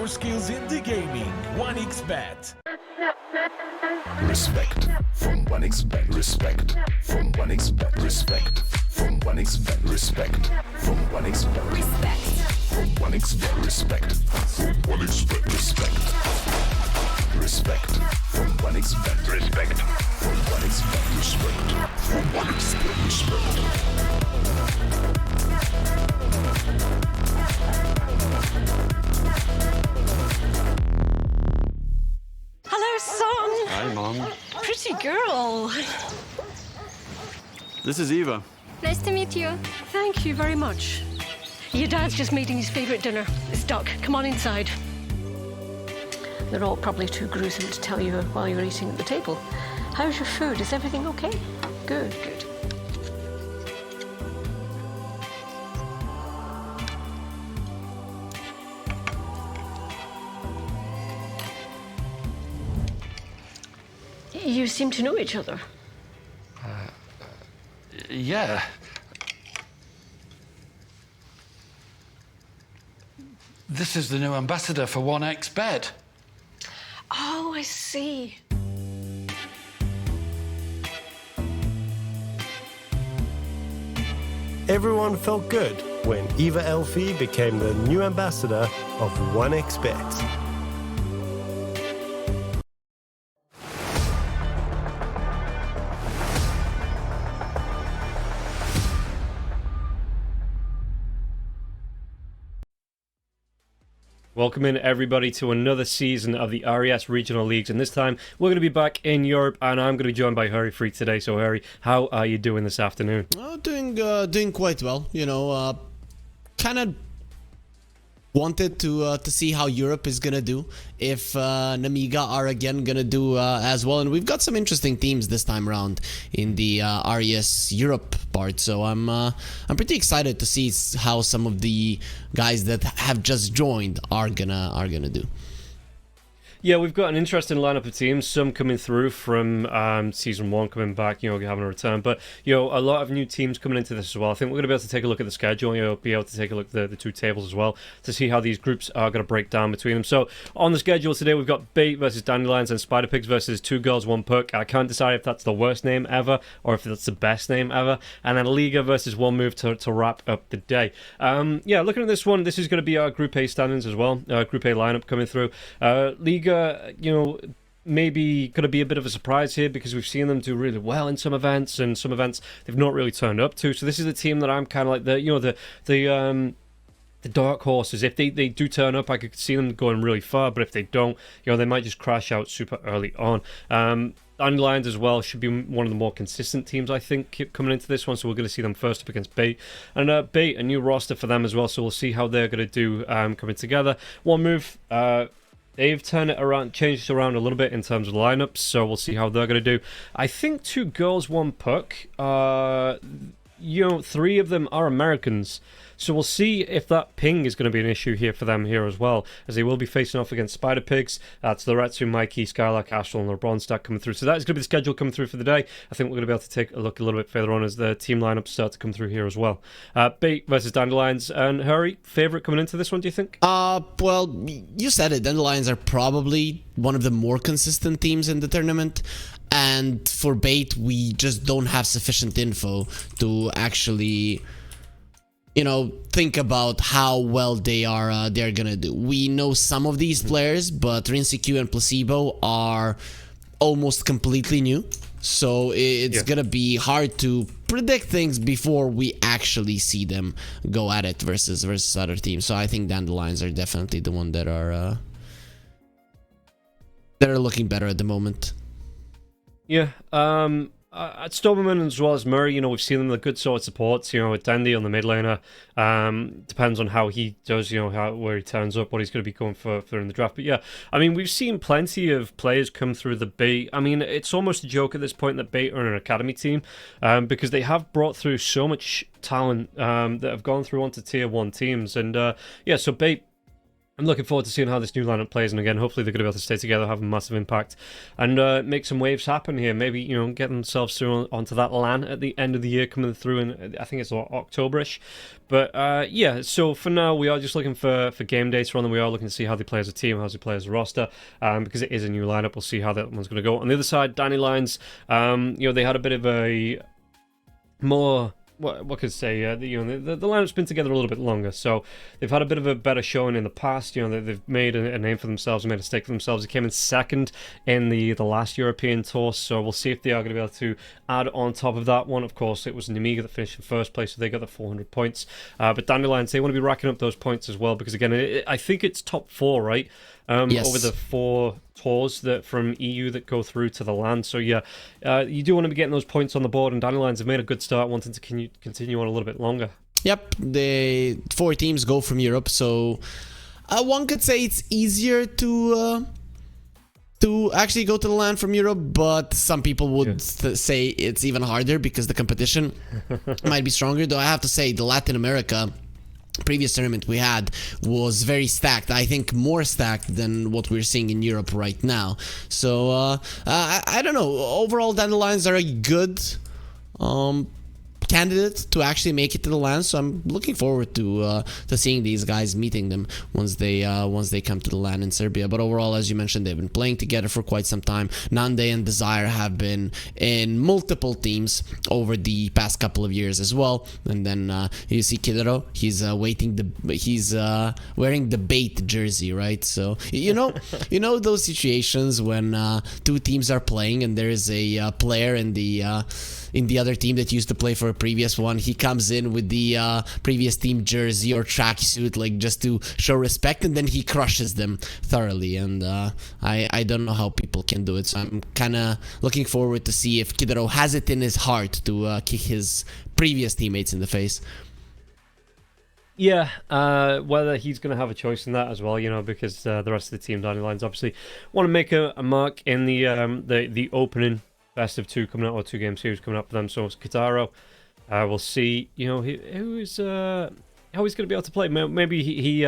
your skills in the gaming. 1xBet. Respect from 1xBet. Respect from 1xBet. Respect from 1xBet. Respect from 1xBet. Respect. From 1xBet. Respect from 1xBet. Respect. Respect from 1xBet. Respect from 1xBet. Respect from 1xBet. Respect. Hello, son. Hi, Mom. Pretty girl. This is Eva. Nice to meet you. Thank you very much. Your dad's just making his favourite dinner. It's duck. Come on inside. They're all probably too gruesome to tell you while you're eating at the table. How's your food? Is everything okay? Good, good. You seem to know each other. Yeah. This is the new ambassador for 1xBet. Oh, I see. Everyone felt good when Eva Elfie became the new ambassador of 1xBet. Welcome in everybody to another season of the RES Regional Leagues, and this time we're going to be back in Europe, and I'm going to be joined by Harry Freak today. So Harry, how are you doing this afternoon? Doing quite well. You know, kind of wanted to see how Europe is gonna do, if Namiga are again gonna do as well, and we've got some interesting teams this time around in the RES Europe part. So I'm pretty excited to see how some of the guys that have just joined are gonna do. Yeah, we've got an interesting lineup of teams. Some coming through from Season 1, coming back, having a return. But, a lot of new teams coming into this as well. I think we're going to be able to take a look at the schedule, be able to take a look at the two tables as well to see how these groups are going to break down between them. So, on the schedule today, we've got Bait versus Dandelions and Spider Pigs versus Two Girls, One Puck. I can't decide if that's the worst name ever or if that's the best name ever. And then Liga versus One Move to wrap up the day. Looking at this one, this is going to be our Group A standings as well. Group A lineup coming through. Liga, maybe going to be a bit of a surprise here because we've seen them do really well in some events, and some events they've not really turned up to. So this is a team that I'm kind of like the dark horses. If they do turn up, I could see them going really far, but if they don't, they might just crash out super early on. Dandelions as well should be one of the more consistent teams, I think, coming into this one. So we're going to see them first up against Bait. And Bait, a new roster for them as well, so we'll see how they're going to do coming together. One Move, they've turned it around, changed it around a little bit in terms of lineups, so we'll see how they're going to do. I think Two Girls, One Puck, three of them are Americans. So we'll see if that ping is going to be an issue here for them here as well, as they will be facing off against Spider Pigs. That's Loretsu, Mikey, Skylark, Astral, and LeBron stack coming through. So that is going to be the schedule coming through for the day. I think we're going to be able to take a look a little bit further on as the team lineups start to come through here as well. Bait versus Dandelions. And Harry, favourite coming into this one, do you think? Well, you said it. Dandelions are probably one of the more consistent teams in the tournament. And for Bait, we just don't have sufficient info to actually, think about how well they're gonna do. We know some of these players, but Rinseq and Placebo are almost completely new, so it's gonna be hard to predict things before we actually see them go at it versus other teams. So I think Dandelions are definitely the one that are looking better at the moment. Yeah, at Stormerman as well as Murray, we've seen them the good sort of supports, with Dandy on the mid laner. Depends on how he does, where he turns up, what he's going to be going for in the draft. But yeah, we've seen plenty of players come through the Bait. It's almost a joke at this point that Bait are an academy team, because they have brought through so much talent that have gone through onto tier 1 teams. And so Bait, I'm looking forward to seeing how this new lineup plays, and again, hopefully they're going to be able to stay together, have a massive impact, and make some waves happen here. Maybe, you know, get themselves through onto that LAN at the end of the year, coming through in, I think it's October-ish. But yeah, so for now, we are just looking for game data on them. We are looking to see how they play as a team, how they play as a roster, because it is a new lineup. We'll see how that one's going to go. On the other side, Dandelions, you know, they had a bit of a more... What could I say? You know, the lineup's been together a little bit longer, so they've had a bit of a better showing in the past. You know, they've made a name for themselves, made a stake for themselves. They came in second in the last European tour, so we'll see if they are going to be able to add on top of that one. Of course, it was Nemiga that finished in first place, so they got the 400 points. But Dandelions, they want to be racking up those points as well, because again, I think it's top 4, right? Yes. Over the 4 tours that from EU that go through to the LAN. So yeah, you do want to be getting those points on the board, and Dandelions have made a good start, wanting to continue on a little bit longer. Yep, the 4 teams go from Europe, so one could say it's easier to actually go to the LAN from Europe, but some people would say it's even harder because the competition might be stronger. Though I have to say, the Latin America previous tournament we had was very stacked. I think more stacked than what we're seeing in Europe right now. So I don't know. Overall, Dandelions are a good candidate to actually make it to the LAN, so I'm looking forward to seeing these guys, meeting them once they come to the LAN in Serbia. But overall, as you mentioned, they've been playing together for quite some time. Nande and Desire have been in multiple teams over the past couple of years as well. And then you see Kidero, he's wearing the bait jersey, right? So you know those situations when 2 teams are playing and there is a player in the other team that used to play for a previous one. He comes in with the previous team jersey or tracksuit, like just to show respect, and then he crushes them thoroughly. And I don't know how people can do it. So I'm kind of looking forward to see if Kidero has it in his heart to kick his previous teammates in the face. Yeah, whether he's going to have a choice in that as well, you know, because the rest of the team, Dandelions, obviously want to make a mark in the opening best of 2 coming out, or 2-game series coming up for them. So it's Kitaro. We'll see, you know, how he's going to be able to play. Maybe he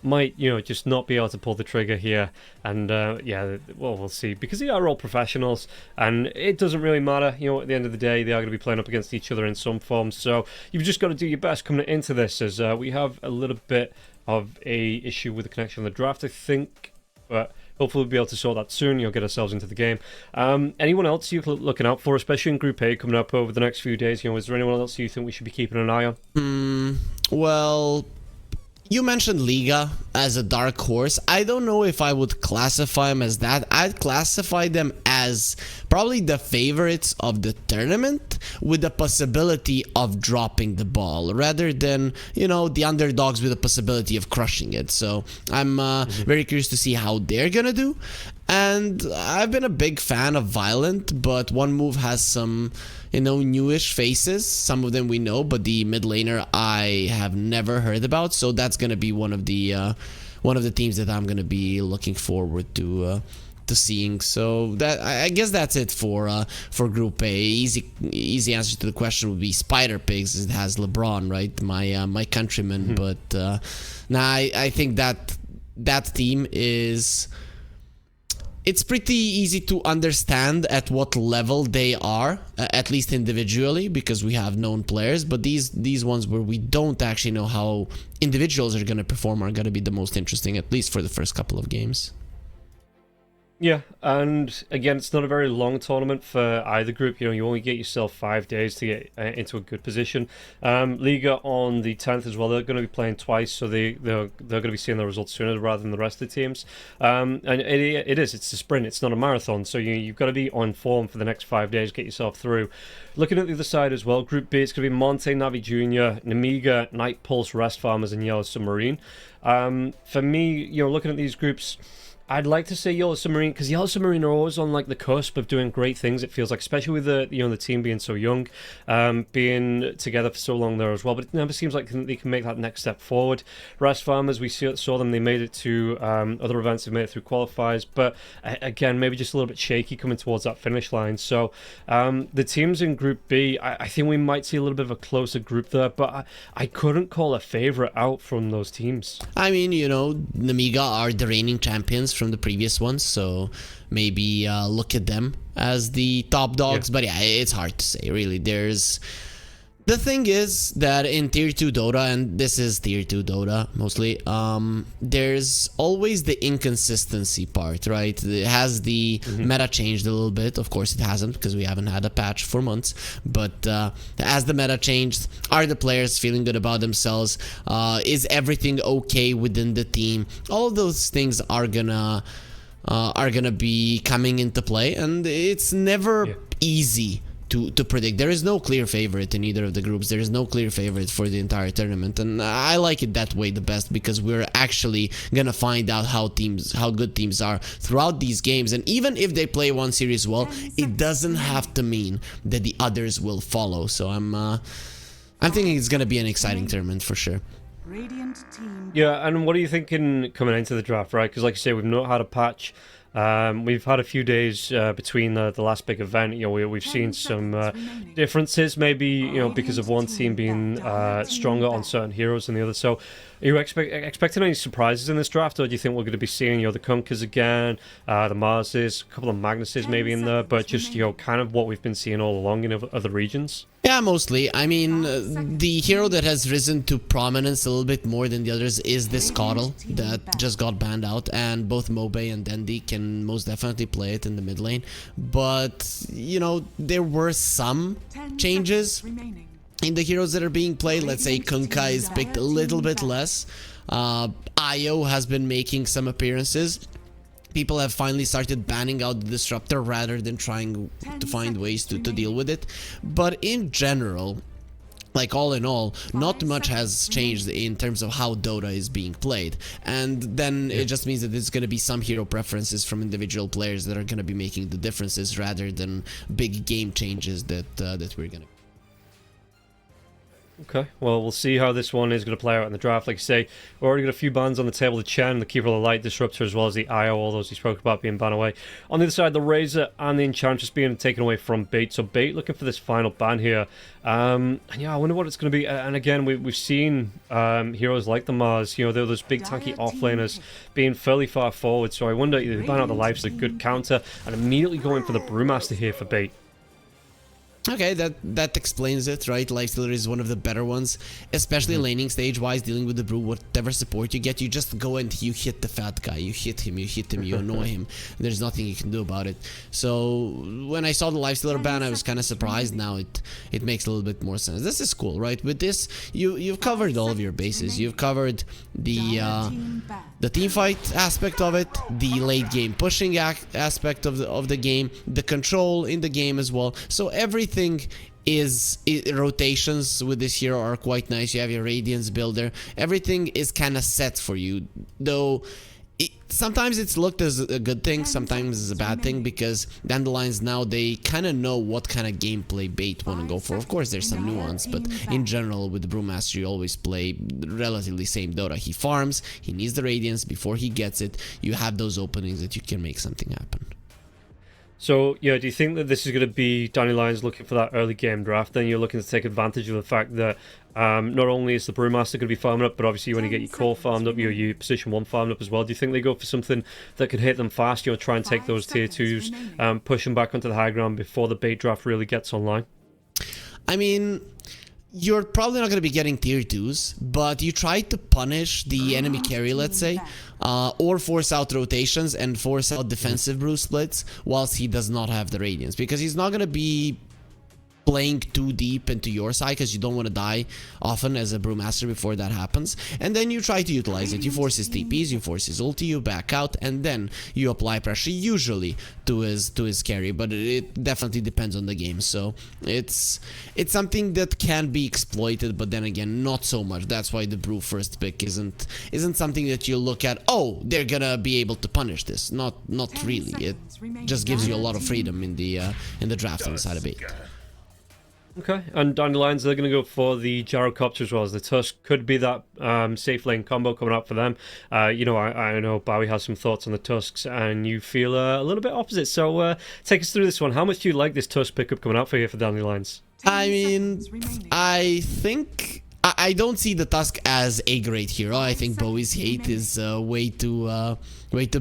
might, you know, just not be able to pull the trigger here. And yeah, well, we'll see, because they are all professionals, and it doesn't really matter. You know, at the end of the day, they are going to be playing up against each other in some form. So you've just got to do your best coming into this, as we have a little bit of a issue with the connection on the draft, I think, but hopefully we'll be able to sort that soon. You'll get ourselves into the game. Anyone else you're looking out for, especially in Group A coming up over the next few days? You know, is there anyone else you think we should be keeping an eye on? Well, you mentioned Liga as a dark horse. I don't know if I would classify them as that. I'd classify them as probably the favorites of the tournament, with the possibility of dropping the ball, rather than, you know, the underdogs with the possibility of crushing it. So I'm very curious to see how they're gonna do. And I've been a big fan of Violent, but One Move has some, you know, newish faces. Some of them we know, but the mid laner I have never heard about. So that's gonna be one of the teams that I'm gonna be looking forward to seeing. So that, I guess that's it for Group A. Easy answer to the question would be Spider Pigs. It has LeBron, right? My countryman. But I think that team is. It's pretty easy to understand at what level they are, at least individually, because we have known players. But these ones where we don't actually know how individuals are going to perform are going to be the most interesting, at least for the first couple of games. Yeah, and again, it's not a very long tournament for either group. You know, you only get yourself 5 days to get into a good position. Liga on the 10th as well. They're going to be playing twice, so they're going to be seeing the results sooner rather than the rest of the teams. And it's a sprint. It's not a marathon. So you've got to be on form for the next 5 days. Get yourself through. Looking at the other side as well, Group B, it's going to be Monte, Navi Junior, Nemiga, Night Pulse, Rest Farmers, and Yellow Submarine. For me, you know, looking at these groups, I'd like to say Yellow Submarine, because Yellow Submarine are always on like the cusp of doing great things. It feels like, especially with the team being so young, being together for so long there as well. But it never seems like they can make that next step forward. Rest Farmers, we saw them. They made it to other events. They made it through qualifiers, but again, maybe just a little bit shaky coming towards that finish line. So the teams in Group B, I think we might see a little bit of a closer group there, but I couldn't call a favorite out from those teams. I mean, Namiga are the reigning champions from the previous ones, so maybe look at them as the top dogs. Yeah. But yeah, it's hard to say, really. The thing is that in Tier 2 Dota, and this is Tier 2 Dota mostly, there's always the inconsistency part, right? Has the meta changed a little bit? Of course it hasn't, because we haven't had a patch for months. But as the meta changed, are the players feeling good about themselves? Is everything okay within the team? All of those things are gonna be coming into play, and it's never easy to predict. There is no clear favorite in either of the groups. There is no clear favorite for the entire tournament, and I like it that way the best, because we're actually gonna find out how good teams are throughout these games. And even if they play one series well, it doesn't have to mean that the others will follow. So I'm thinking it's gonna be an exciting tournament for sure. Yeah, and what are you thinking coming into the draft, right? Because like you say, we've not had a patch. We've had a few days between the last big event. We've seen some differences, maybe because of one team being stronger on certain heroes than the other. So, are you expecting any surprises in this draft, or do you think we're going to be seeing the Kunkers again, the Marses, a couple of Magnuses maybe in there, but just kind of what we've been seeing all along in other regions? Yeah, mostly. I mean, the hero that has risen to prominence a little bit more than the others is this Coddle that just got banned out, and both Mobe and Dandy can most definitely play it in the mid lane. But, there were some changes in the heroes that are being played. Let's say Kunkka is picked a little bit less. Io has been making some appearances. People have finally started banning out the Disruptor rather than trying to find ways to deal with it. But in general, like all in all, not much has changed in terms of how Dota is being played. And then it just means that there's going to be some hero preferences from individual players that are going to be making the differences rather than big game changes that we're going to. Okay, well, we'll see how this one is going to play out in the draft. Like you say, we've already got a few bans on the table. The Chen, the Keeper of the Light, Disruptor, as well as the IO, all those you spoke about being banned away. On the other side, the Razor and the Enchantress being taken away from Bait. So Bait looking for this final ban here. And yeah, I wonder what it's going to be. And again, we've seen heroes like the Mars, they're those big tanky offlaners being fairly far forward. So I wonder, either they ban out the Life's a good counter, and immediately going for the Brewmaster here for Bait. Okay, that explains it, right? Lifestealer is one of the better ones, especially laning stage wise, dealing with the brew. Whatever support you get, you just go and you hit the fat guy, you hit him, you annoy him. There's nothing you can do about it. So when I saw the Lifestealer ban, I was kind of surprised. Now it makes a little bit more sense. This is cool, right? With this, you've covered all of your bases. You've covered the team fight aspect of it, the late game pushing aspect of the game, the control in the game as well. So everything rotations with this hero are quite nice. You have your Radiance builder. Everything is kind of set for you, though sometimes it's looked as a good thing, sometimes as a bad thing, because Dandelions now, they kind of know what kind of gameplay Bait want to go for. Of course there's some nuance, but in general with the Brewmaster you always play relatively same Dota. He farms, he needs the Radiance. Before he gets it, you have those openings that you can make something happen. So, yeah, do you think that this is going to be Dandelions looking for that early game draft? Then you're looking to take advantage of the fact that not only is the Brewmaster going to be farming up, but obviously when you get your core farmed up, your position 1 farmed up as well. Do you think they go for something that can hit them fast, try and take those tier 2s, push them back onto the high ground before the Bait draft really gets online? I mean, you're probably not going to be getting tier 2s, but you try to punish the enemy carry, let's say, or force out rotations and force out defensive brew splits whilst he does not have the Radiance, because he's not going to be playing too deep into your side because you don't want to die often as a Brewmaster before that happens. And then you try to utilize it. You force his TPs, you force his ulti, you back out, and then you apply pressure usually to his carry. But it definitely depends on the game. So it's something that can be exploited, but then again, not so much. That's why the Brew first pick isn't something that you look at, oh, they're gonna be able to punish this. Not really. It just gives you a lot of freedom in the draft on the side of bait. Okay, and Dandelions, they're going to go for the Gyrocopter as well as the Tusk. Could be that safe lane combo coming up for them. You know, I know Bowie has some thoughts on the Tusks, and you feel a little bit opposite. So take us through this one. How much do you like this Tusk pickup coming out for here for Dandelions? I mean, I think I don't see the Tusk as a great hero. I think Bowie's hate is way too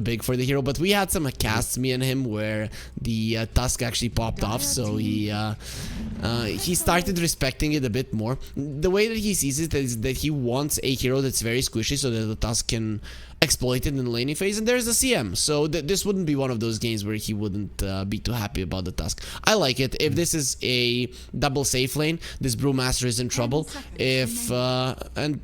big for the hero. But we had some casts, me and him, where the Tusk actually popped off. So he started respecting it a bit more. The way that he sees it is that he wants a hero that's very squishy so that the Tusk can exploit it in the laning phase. And there's a CM. So this wouldn't be one of those games where he wouldn't be too happy about the Tusk. I like it. If this is a double safe lane, this Brewmaster is in trouble. And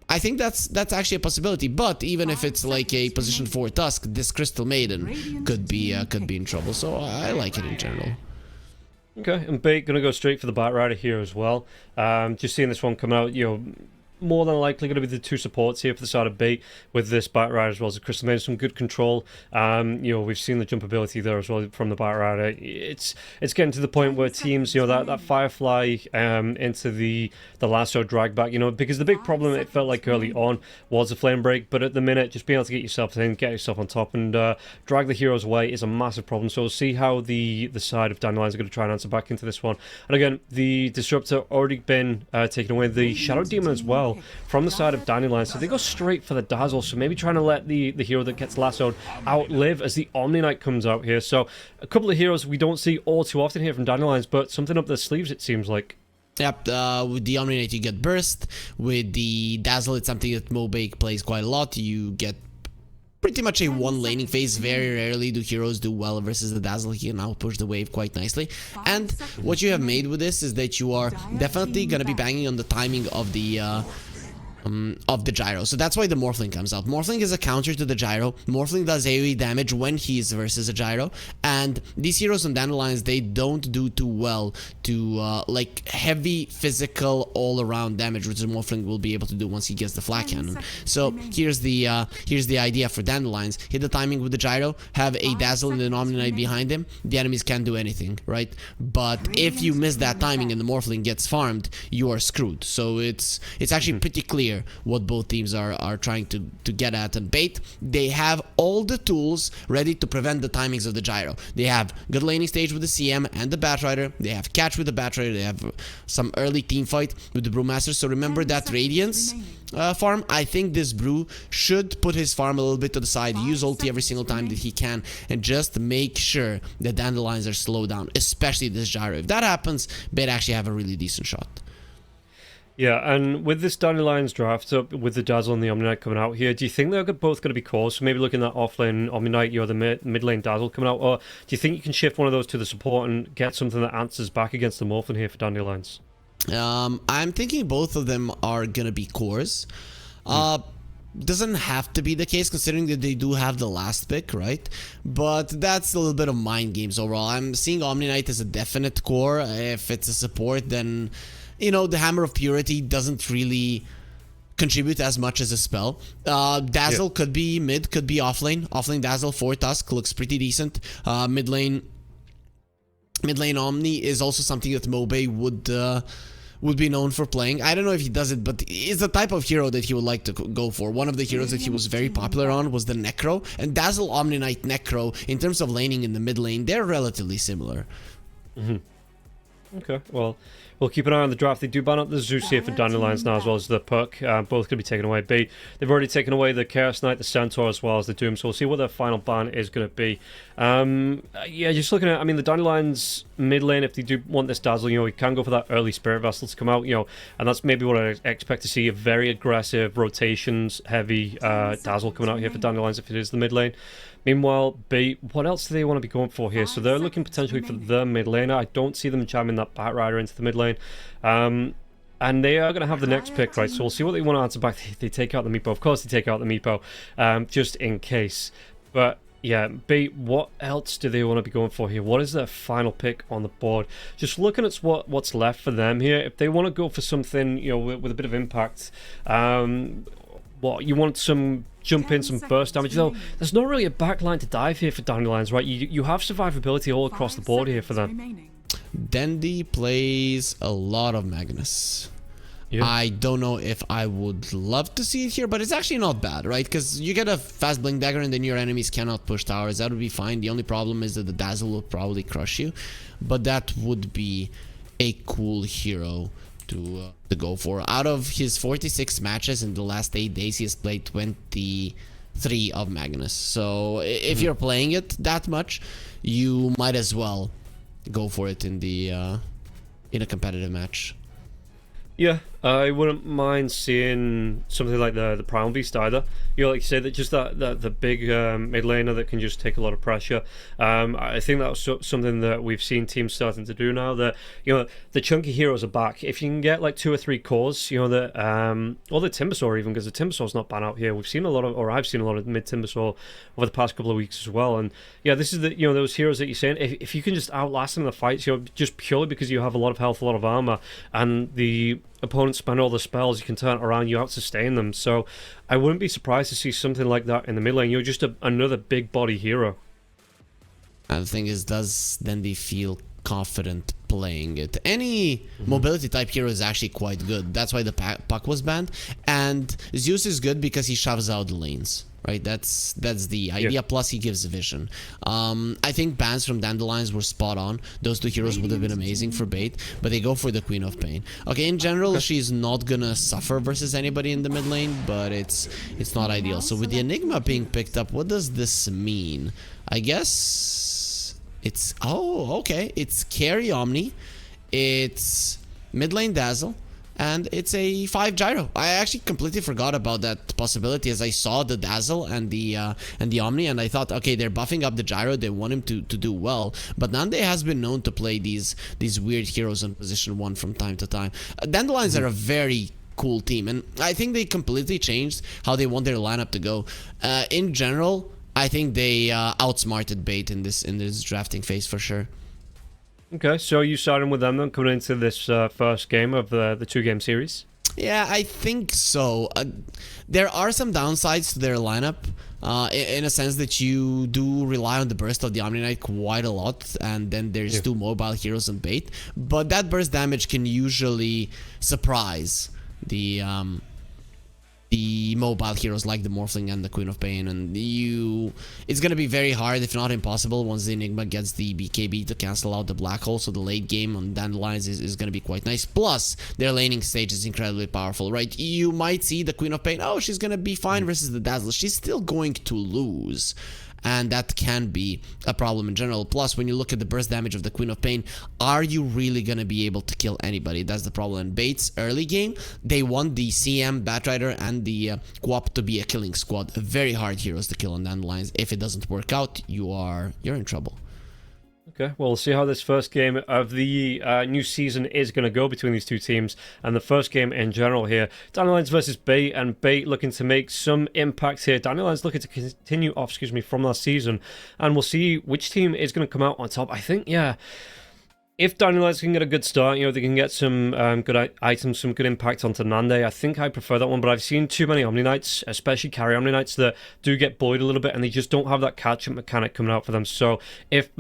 I think that's actually a possibility. But even if it's like a position 4 Tusk, this Crystal Maiden could be in trouble. So I like it in general. Okay, and Bait gonna go straight for the Batrider here as well. Just seeing this one come out, you know, more than likely going to be the two supports here for the side of Bait with this Batrider as well as the Crystal Maiden. Some good control. You know, we've seen the jump ability there as well from the Batrider. It's getting to the point where teams, you know, that Firefly into the lasso drag back, you know, because the big problem it felt like early on was the flame break, but at the minute just being able to get yourself in, get yourself on top and drag the heroes away is a massive problem. So we'll see how the side of Dandelions are going to try and answer back into this one. And again, the Disruptor already been taken away. The Shadow Demon as well from the side of Dandelions, so they go straight for the Dazzle, so maybe trying to let the hero that gets lassoed outlive as the Omni Knight comes out here. So a couple of heroes we don't see all too often here from Dandelions, but something up their sleeves it seems like. Yep, with the Omni Knight you get burst, with the Dazzle it's something that Mobake plays quite a lot. You get pretty much a one laning phase. Very rarely do heroes do well versus the Dazzle. He can now push the wave quite nicely. And what you have made with this is that you are definitely going to be banging on the timing of the gyro. So that's why the Morphling comes out. Morphling is a counter to the gyro. Morphling does AoE damage when he is versus a gyro. And these heroes on Dandelions, they don't do too well to like heavy physical all-around damage, which the Morphling will be able to do once he gets the Flak Cannon. So here's the idea for Dandelions. Hit the timing with the gyro, have a Dazzle and an Omni Knight behind him. The enemies can't do anything, right? But if you miss that timing and the Morphling gets farmed, you are screwed. So it's actually pretty clear what both teams are trying to get at. And Bait, they have all the tools ready to prevent the timings of the gyro. They have good laning stage with the CM and the Batrider. They have catch with the Batrider. They have some early team fight with the Brewmaster. So remember that Radiance farm. I think this Brew should put his farm a little bit to the side, use ulti every single time that he can, and just make sure that Dandelions are slowed down, especially this gyro. If that happens, Bait actually have a really decent shot. Yeah, and with this Dandelions draft up with the Dazzle and the Omni Knight coming out here, do you think they're both going to be cores? So maybe looking at offlane Omni Knight, you're the mid lane Dazzle coming out, or do you think you can shift one of those to the support and get something that answers back against the Morphin here for Dandelions? I'm thinking both of them are going to be cores. Doesn't have to be the case considering that they do have the last pick, right? But that's a little bit of mind games overall. I'm seeing Omni Knight as a definite core. If it's a support, then, you know, the Hammer of Purity doesn't really contribute as much as a spell. Dazzle could be mid, could be offlane. Offlane Dazzle for Tusk looks pretty decent. Mid lane Omni is also something that Mobe would be known for playing. I don't know if he does it, but it's the type of hero that he would like to go for. One of the heroes that he was very popular on was the Necro, and Dazzle, Omni Knight, Necro, in terms of laning in the mid lane, they're relatively similar. Okay, well, we'll keep an eye on the draft. They do ban up the Zeus here for Dandelions now, as well as the Puck. Both going to be taken away. They've already taken away the Chaos Knight, the Centaur, as well as the Doom, so we'll see what their final ban is going to be. Yeah, just looking at, I mean, the Dandelions mid lane, if they do want this Dazzle, you know, we can go for that early Spirit Vessel to come out, you know, and that's maybe what I expect to see, a very aggressive, rotations, heavy Dazzle coming out here for Dandelions if it is the mid lane. Meanwhile, B, what else do they want to be going for here? So they're looking potentially for the mid laner. I don't see them jamming that Batrider into the mid lane. And they are going to have the next pick, right? So we'll see what they want to answer back. They take out the Meepo. Of course they take out the Meepo, just in case. But yeah, B, what else do they want to be going for here? What is their final pick on the board? Just looking at what's left for them here. If they want to go for something, you know, with a bit of impact, what you want some jump in, some burst damage, though there's not really a backline to dive here for Dandelions, right? You have survivability all across the board here for them. Dandy plays a lot of Magnus. Yeah. I don't know if I would love to see it here, but it's actually not bad, right? Because you get a fast blink dagger and then your enemies cannot push towers. That would be fine. The only problem is that the dazzle will probably crush you, but that would be a cool hero to go for. Out of his 46 matches in the last 8 days, he has played 23 of Magnus. So if you're playing it that much, you might as well go for it in a competitive match. Yeah, I wouldn't mind seeing something like the Primal Beast either. You know, like you say, that just the big mid laner that can just take a lot of pressure. I think that's something that we've seen teams starting to do now. That, you know, the chunky heroes are back. If you can get like 2 or 3 cores, you know, or the Timbersaw even, because the Timbersaw's not banned out here. We've seen a lot of, or I've seen a lot of mid Timbersaw over the past couple of weeks as well. And yeah, this is those heroes that you're saying. If you can just outlast them in the fights, you know, just purely because you have a lot of health, a lot of armor, and the opponents spend all the spells, you can turn it around, you out-sustain them. So I wouldn't be surprised to see something like that in the mid lane. You're just another big body hero. And the thing is, does Dandy feel confident playing it? Any mobility type hero is actually quite good. That's why the puck was banned. And Zeus is good because he shoves out the lanes, right? That's the idea. Yeah. Plus he gives vision. I think bans from Dandelions were spot on. Those 2 heroes would have been amazing for bait, but they go for the Queen of Pain. Okay, in general, she's not gonna suffer versus anybody in the mid lane, but it's not ideal. So with the Enigma being picked up, what does this mean? I guess it's, oh, okay, it's Carry Omni, it's mid lane Dazzle, and it's a 5 gyro. I actually completely forgot about that possibility as I saw the Dazzle and the Omni, and I thought, okay, they're buffing up the gyro, they want him to do well. But Nande has been known to play these weird heroes on position 1 from time to time. Dandelions are a very cool team, and I think they completely changed how they want their lineup to go. In general, I think they outsmarted bait in this drafting phase for sure. Okay, so you starting with them then coming into this first game of the 2-game series? Yeah, I think so. There are some downsides to their lineup, in a sense that you do rely on the burst of the Omni Knight quite a lot, and then there's 2 mobile heroes and bait. But that burst damage can usually surprise the mobile heroes like the Morphling and the Queen of Pain, and it's gonna be very hard, if not impossible, once the Enigma gets the BKB to cancel out the Black Hole. So the late game on Dandelions is gonna be quite nice. Plus their laning stage is incredibly powerful, right? You might see the Queen of Pain, oh, she's gonna be fine versus the Dazzle. She's still going to lose, and that can be a problem in general. Plus, when you look at the burst damage of the Queen of Pain, are you really going to be able to kill anybody? That's the problem. And Bates, early game, they want the CM, Batrider, and the Co-op to be a killing squad. Very hard heroes to kill on Dandelions. If it doesn't work out, you're in trouble. Okay, well, we'll see how this first game of the new season is going to go between these 2 teams, and the first game in general here. Dandelions versus Bait, and Bait looking to make some impact here. Dandelions looking to continue off, from last season, and we'll see which team is going to come out on top. I think, yeah, if Dandelions can get a good start, you know, they can get some good items, some good impact onto Nande. I think I prefer that one, but I've seen too many Omni Knights, especially carry Omni Knights, that do get bullied a little bit, and they just don't have that catch-up mechanic coming out for them. So if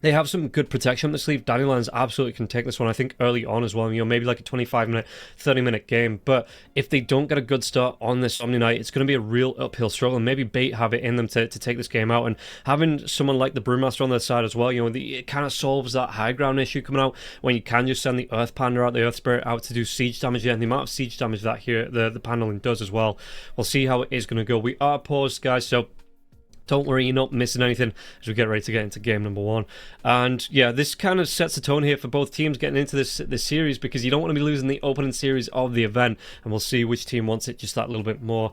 they have some good protection on the sleeve, Dandelions absolutely can take this one, I think, early on as well. You know, maybe like a 25-minute, 30-minute game. But if they don't get a good start on this Omni Knight, it's going to be a real uphill struggle. And maybe Bait have it in them to take this game out. And having someone like the Brewmaster on their side as well, you know, it kind of solves that high ground issue coming out when you can just send the Earth Panda out, the Earth Spirit out to do siege damage. And the amount of siege damage that here the paneling does as well. We'll see how it is going to go. We are paused, guys, so don't worry, you're not missing anything as we get ready to get into game number 1. And yeah, this kind of sets the tone here for both teams getting into this series, because you don't want to be losing the opening series of the event, and we'll see which team wants it just that little bit more.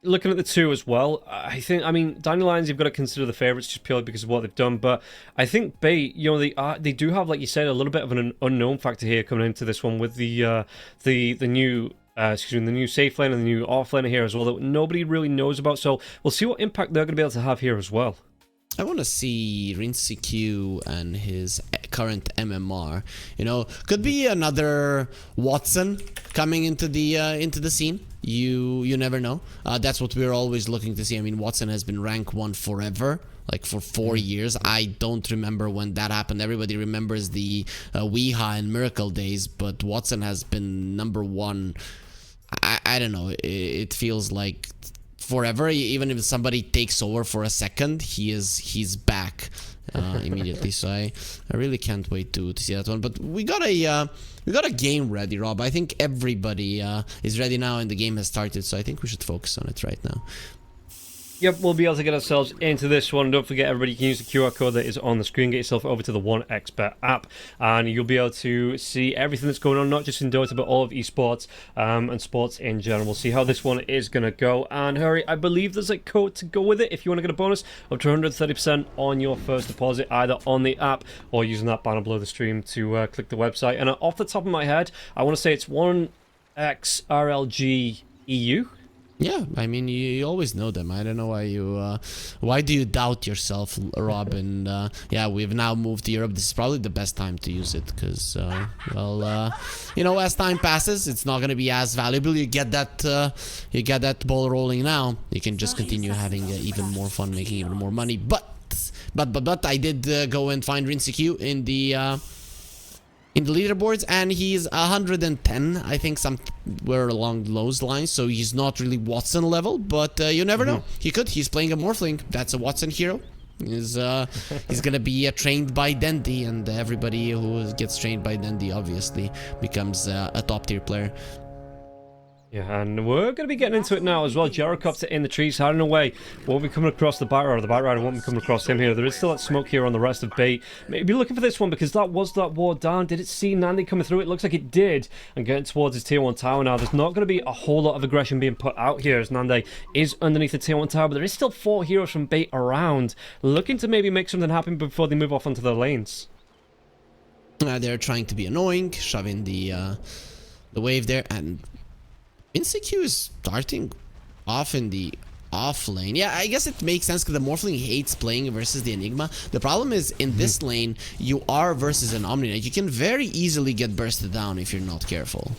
looking at the two as well, I mean, Dandelions, you've got to consider the favourites just purely because of what they've done. But I think Bait, you know, they do have, like you said, a little bit of an unknown factor here coming into this one with the new. The new safe lane and the new off lane here as well that nobody really knows about. So we'll see what impact they're going to be able to have here as well. I want to see Q and his current MMR. You know, could be another Watson coming into the scene. You never know. That's what we're always looking to see. I mean, Watson has been rank 1 forever. Like for 4 years. I don't remember when that happened. Everybody remembers the Weeha and Miracle days, but Watson has been number 1. I don't know. It feels like forever. Even if somebody takes over for a second, he's back immediately. So I really can't wait to see that one. But we got a game ready, Rob. I think everybody is ready now, and the game has started. So I think we should focus on it right now. Yep, we'll be able to get ourselves into this one. Don't forget, everybody, you can use the QR code that is on the screen. Get yourself over to the 1xBet app, and you'll be able to see everything that's going on, not just in Dota, but all of esports and sports in general. We'll see how this one is going to go. And hurry, I believe there's a code to go with it if you want to get a bonus of 230% on your first deposit, either on the app or using that banner below the stream to click the website. And off the top of my head, I want to say it's 1xRLGEU. Yeah, I mean, you always know them. I don't know why do you doubt yourself, Rob? And yeah, we've now moved to Europe. This is probably the best time to use it because, well, you know, as time passes, it's not going to be as valuable. You get that ball rolling now. You can just continue having even more fun, making even more money. But I did go and find Q in the leaderboards, and he's 110, I think, somewhere along those lines. So he's not really Watson level, but you never know. He's playing a Morphling. That's a Watson hero. He's gonna be trained by Dandy, and everybody who gets trained by Dandy obviously becomes a top tier player. Yeah, and we're going to be getting into it now as well. Gyrocopter in the trees, hiding away. Won't be coming across the Bite Rider. The Bite Rider won't be coming across him here. There is still that smoke here on the rest of Bait. Maybe looking for this one because that was that ward down. Did it see Nandy coming through? It looks like it did. And getting towards his tier 1 tower now. There's not going to be a whole lot of aggression being put out here as Nandy is underneath the tier 1 tower. But there is still 4 heroes from Bait around, looking to maybe make something happen before they move off onto their lanes. They're trying to be annoying, shoving the wave there, and Q is starting off in the off lane. Yeah, I guess it makes sense because the Morphling hates playing versus the Enigma. The problem is in this lane, you are versus an Omni Knight. You can very easily get bursted down if you're not careful.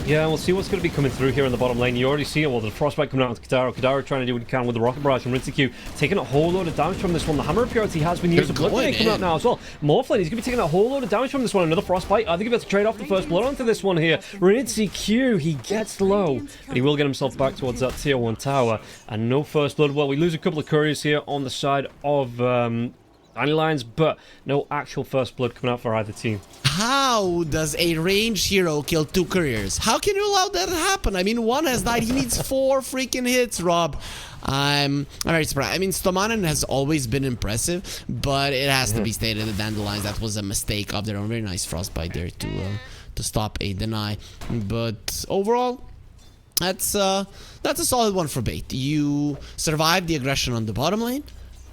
Yeah, we'll see what's going to be coming through here in the bottom lane. You already see it. Well, the Frostbite coming out onto Kadaro. Kadaro trying to do what he can with the Rocket Barrage and Q taking a whole load of damage from this one. The Hammer of Purity has been used. The Blood Grenade coming out now as well. Morphling, he's going to be taking a whole load of damage from this one. Another Frostbite. Are they going to be able to trade off the first blood onto this one here? Q, he gets low, but he will get himself back towards that tier 1 tower. And no first blood. Well, we lose a couple of couriers here on the side of Dandelions, but no actual first blood coming out for either team. How does a ranged hero kill 2 couriers? How can you allow that to happen? I mean, one has died. He needs 4 freaking hits, Rob. I'm very surprised. I mean, Stomanen has always been impressive, but it has to be stated that Dandelions, that was a mistake of their own. Very nice Frostbite there to stop a deny. But overall, that's a solid one for Bait. You survived the aggression on the bottom lane,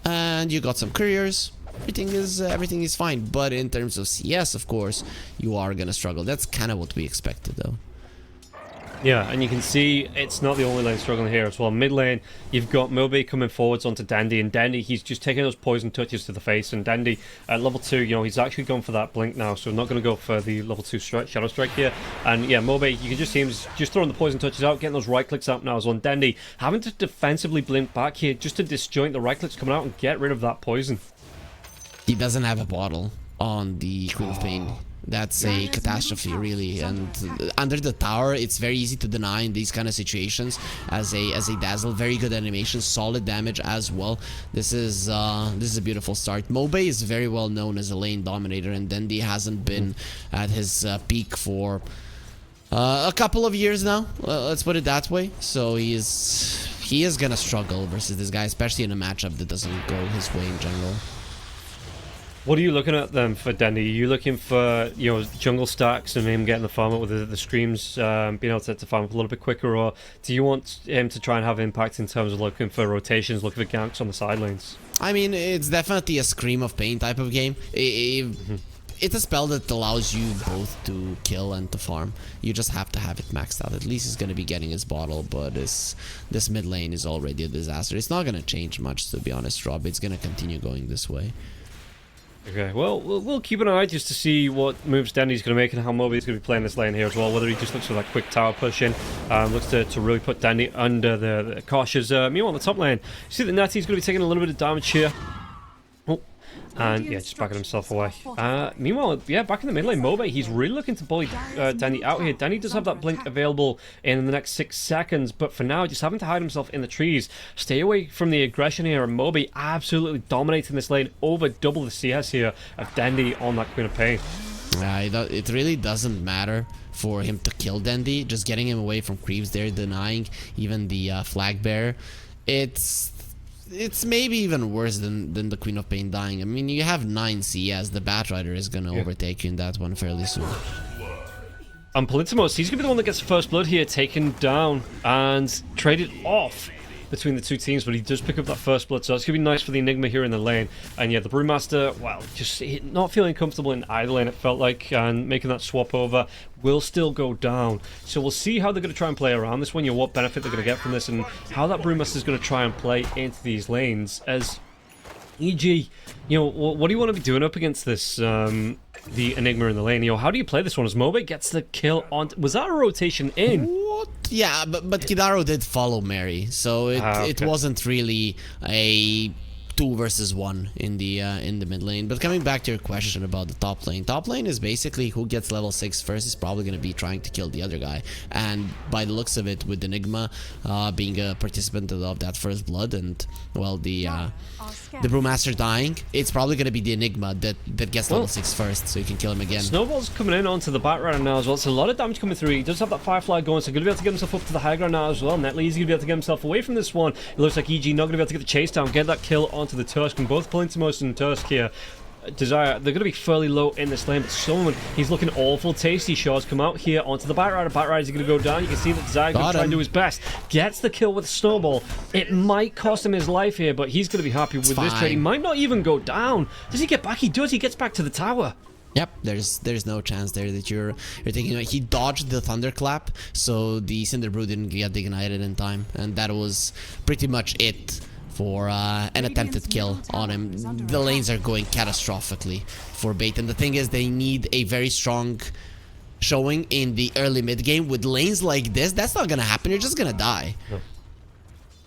and you got some couriers. Everything is fine, but in terms of CS, of course, you are gonna struggle. That's kind of what we expected, though. Yeah, and you can see it's not the only lane struggling here as well. Mid lane, you've got Mobe coming forwards onto Dandy, and Dandy, he's just taking those poison touches to the face, and Dandy at level 2, you know, he's actually gone for that blink now, so not going to go for the level 2 Shadow Strike here. And yeah, Mobe, you can just see him just throwing the poison touches out, getting those right clicks out now as well. And Dandy having to defensively blink back here just to disjoint the right clicks coming out and get rid of that poison. He doesn't have a bottle on the Queen of Pain. That's a catastrophe, really. And under the tower, it's very easy to deny in these kind of situations as a dazzle. Very good animation, solid damage as well. This is a beautiful start. Mobe is very well known as a lane dominator, and Dandy hasn't been at his peak for a couple of years now. Let's put it that way. So he is gonna struggle versus this guy, especially in a matchup that doesn't go his way in general. What are you looking at then for Dandy? Are you looking for, jungle stacks and him getting the farm up with the screams, being able to farm up a little bit quicker, or do you want him to try and have impact in terms of looking for rotations, looking for ganks on the side lanes? I mean, it's definitely a Scream of Pain type of game. It's a spell that allows you both to kill and to farm. You just have to have it maxed out. At least he's gonna be getting his bottle, but this mid lane is already a disaster. It's not gonna change much, to be honest, Rob. It's gonna continue going this way. Okay, well, we'll keep an eye just to see what moves Dandy's going to make and how Moby's going to be playing this lane here as well. Whether he just looks for that quick tower push in, looks to really put Dandy under the cautious. Meanwhile, on the top lane, you see that Natty's going to be taking a little bit of damage here. Oh, and yeah, just backing himself away. Meanwhile, yeah, back in the mid lane, Moby, he's really looking to bully Dandy out here. Dandy does have that blink available in the next 6 seconds, but for now, just having to hide himself in the trees. Stay away from the aggression here, and Moby absolutely dominating this lane, over double the CS here of Dandy on that Queen of Pain. It really doesn't matter for him to kill Dandy. Just getting him away from creeps there, denying even the flag bearer. It's maybe even worse than the Queen of Pain dying. I mean, you have 9 CS. The Batrider is going to overtake you in that one fairly soon. And Palintimos, he's going to be the one that gets first blood here, taken down and traded off between the two teams, but he does pick up that first blood, so it's going to be nice for the Enigma here in the lane. And yeah, the Brewmaster, well, just not feeling comfortable in either lane, it felt like, and making that swap over will still go down. So we'll see how they're going to try and play around this one, what benefit they're going to get from this, and how that Brewmaster is going to try and play into these lanes. As EG, what do you want to be doing up against this, the Enigma in the lane? How do you play this one as Moby gets the kill on... Was that a rotation in? What? Yeah, but Kidaro did follow Mary, so it wasn't really a 2 versus 1 in the mid lane. But coming back to your question about the top lane is basically who gets level 6 first is probably going to be trying to kill the other guy. And by the looks of it, with Enigma being a participant of that first blood, and well, the Brewmaster dying, it's probably going to be the Enigma that gets level 6 first, so you can kill him again. Snowball's coming in onto the Batrider now as well. It's a lot of damage coming through. He does have that Firefly going, so going to be able to get himself up to the high ground now as well. Netley is going to be able to get himself away from this one. It looks like EG not going to be able to get the chase down, get that kill onto the Tusk, and both Palintimos and Tusk here. Desire, they're going to be fairly low in this lane, but someone, he's looking awful. Tasty shots come out here onto the Batrider. Batrider's going to go down. You can see that Desire going to try and do his best. Gets the kill with Snowball. It might cost him his life here, but he's going to be happy with this trade. He might not even go down. Does he get back? He does. He gets back to the tower. Yep, there's no chance there that you're thinking. He dodged the thunderclap, so the Cinderbrew didn't get ignited in time, and that was pretty much it for an attempted kill on him. The lanes are going catastrophically for Bait, and the thing is, they need a very strong showing in the early mid game. With lanes like this, that's not gonna happen. You're just gonna die. No.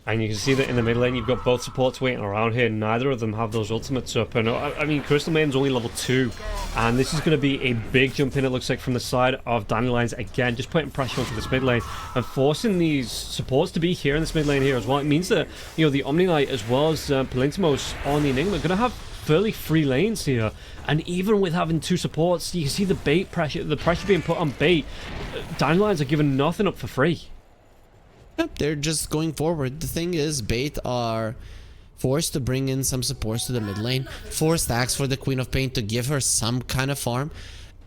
And you can see that in the mid lane, you've got both supports waiting around here. Neither of them have those ultimates up. And I mean, Crystal Maiden's only level 2. And this is going to be a big jump in, it looks like, from the side of Dandelions. Again, just putting pressure onto this mid lane and forcing these supports to be here in this mid lane here as well. It means that, the Omni Knight as well as Palintimos on the Enigma are going to have fairly free lanes here. And even with having 2 supports, you can see the pressure being put on Bait. Dandelions are giving nothing up for free. Yep, they're just going forward. The thing is, Bait are forced to bring in some supports to the mid lane. 4 stacks for the Queen of Pain to give her some kind of farm.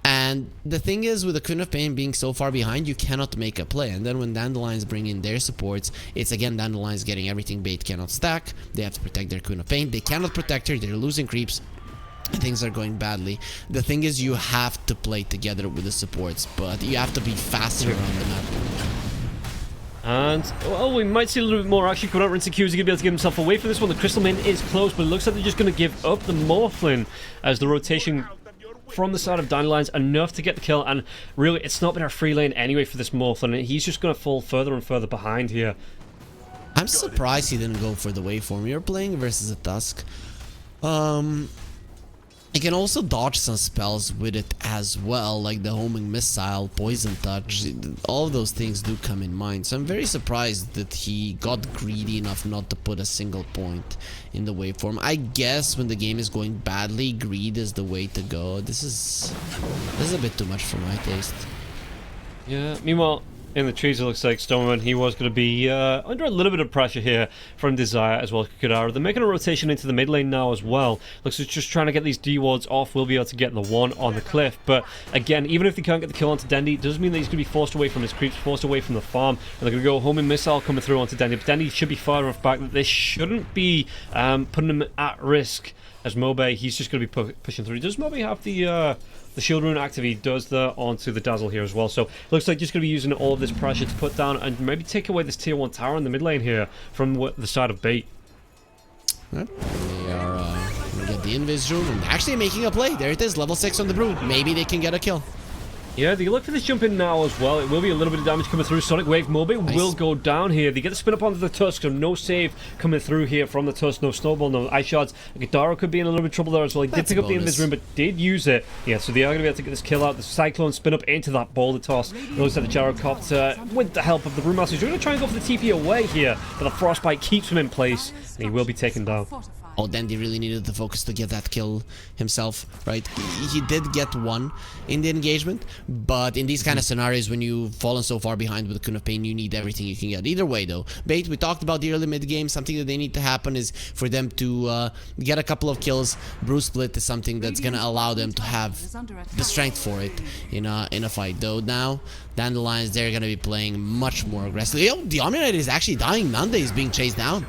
And the thing is, with the Queen of Pain being so far behind, you cannot make a play. And then when Dandelions bring in their supports, it's again Dandelions getting everything Bait cannot stack. They have to protect their Queen of Pain. They cannot protect her. They're losing creeps. Things are going badly. The thing is, you have to play together with the supports, but you have to be faster on the map. And, well, we might see a little bit more action coming out. Rinse Q is going to be able to get himself away from this one. The Crystal Main is close, but it looks like they're just going to give up the Morphlin as the rotation from the side of Dandelions enough to get the kill. And really, it's not been a free lane anyway for this Morphlin. He's just going to fall further and further behind here. I'm surprised he didn't go for the waveform. You're playing versus a Tusk. You can also dodge some spells with it as well, like the homing missile, poison touch. All of those things do come in mind. So I'm very surprised that he got greedy enough not to put a single point in the waveform. I guess when the game is going badly, greed is the way to go. This is a bit too much for my taste. Yeah, meanwhile, In the trees, it looks like Stoneman, he was going to be under a little bit of pressure here from Desire as well as Kukudara. They're making a rotation into the mid lane now as well. Looks like just trying to get these D wards off. Will be able to get the one on the cliff. But again, even if they can't get the kill onto Dendi, it doesn't mean that he's going to be forced away from his creeps, forced away from the farm. And they're going to go homing missile coming through onto Dendi. But Dendi should be far enough back that they shouldn't be putting him at risk. As Mobe, he's just going to be pushing through. Does Mobe have the shield rune active? He does that onto the Dazzle here as well. So looks like just going to be using all of this pressure to put down and maybe take away this tier 1 tower in the mid lane here from the side of Bait. Yep. They are going to get the invis rune and actually making a play. There it is, level 6 on the Brood. Maybe they can get a kill. Yeah, they look for this jump in now as well. It will be a little bit of damage coming through. Sonic Wave Mobe will go down here. They get the spin up onto the Tusk, so no save coming through here from the Tusk. No Snowball, no Ice Shards. Gadara could be in a little bit of trouble there as well. He did pick up the Invis Rune, but did use it. Yeah, so they are going to be able to get this kill out. The Cyclone spin up into that Boulder Toss. It looks like the Gyrocopter, with the help of the Brewmaster, he's going to try and go for the TP away here, but the Frostbite keeps him in place, and he will be taken down. Oh, Dandy really needed the focus to get that kill himself, right? He did get one in the engagement, but in these kind of scenarios, when you've fallen so far behind with the Kun of Pain, you need everything you can get. Either way, though, Bait, we talked about the early mid game. Something that they need to happen is for them to get a couple of kills. Brew Split is something that's going to allow them to have the strength for it in a fight. Though now, Dandelions, they're going to be playing much more aggressively. Yo, the Omni Knight is actually dying. Nande is being chased down.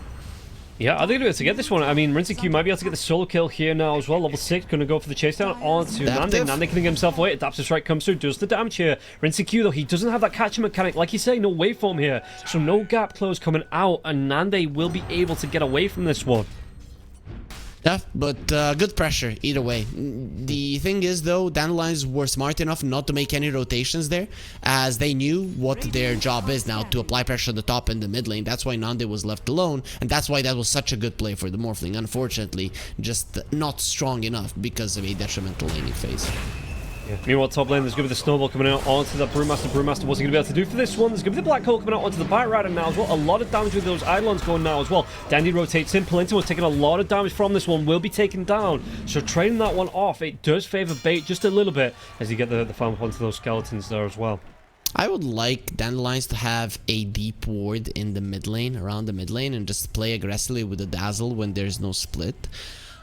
Yeah, I think they're going to get this one. I mean, Rinseq might be able to get the solo kill here now as well. Level 6, going to go for the chase down onto Nande. Nande can get himself away. Adaptive Strike comes through, does the damage here. Rinseq, though, he doesn't have that catching mechanic. Like you say, no waveform here. So no gap close coming out, and Nande will be able to get away from this one. Yeah, but good pressure either way. The thing is, though, Dandelions were smart enough not to make any rotations there, as they knew what their job is now, to apply pressure on the top and the mid lane. That's why Nande was left alone, and that's why that was such a good play for the Morphling. Unfortunately, just not strong enough because of a detrimental laning phase. Yeah. Meanwhile, top lane, there's going to be the Snowball coming out onto the Brewmaster. Brewmaster, what's he going to be able to do for this one? There's going to be the Black Hole coming out onto the Bite Rider now as well. A lot of damage with those Eidolons going now as well. Dandy rotates in. Palinta was taking a lot of damage from this one. Will be taken down. So trading that one off, it does favour Bait just a little bit as you get the farm up onto those skeletons there as well. I would like Dandelions to have a deep ward in the mid lane, around the mid lane, and just play aggressively with the Dazzle when there's no split.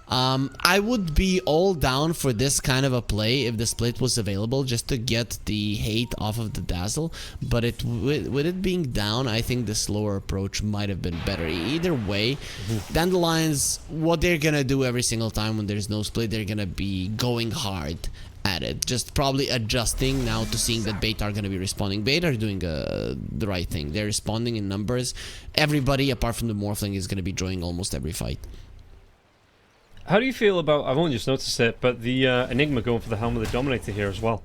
I would be all down for this kind of a play if the split was available, just to get the hate off of the Dazzle, but with it being down, I think the slower approach might have been better. Either way, Dandelions, what they're gonna do every single time when there's no split, they're gonna be going hard at it, just probably adjusting now to seeing that Bait are going to be responding. Bait are doing the right thing. They're responding in numbers. Everybody apart from the Morphling is going to be joining almost every fight. How do you feel about, I've only just noticed it, but the Enigma going for the Helm of the Dominator here as well?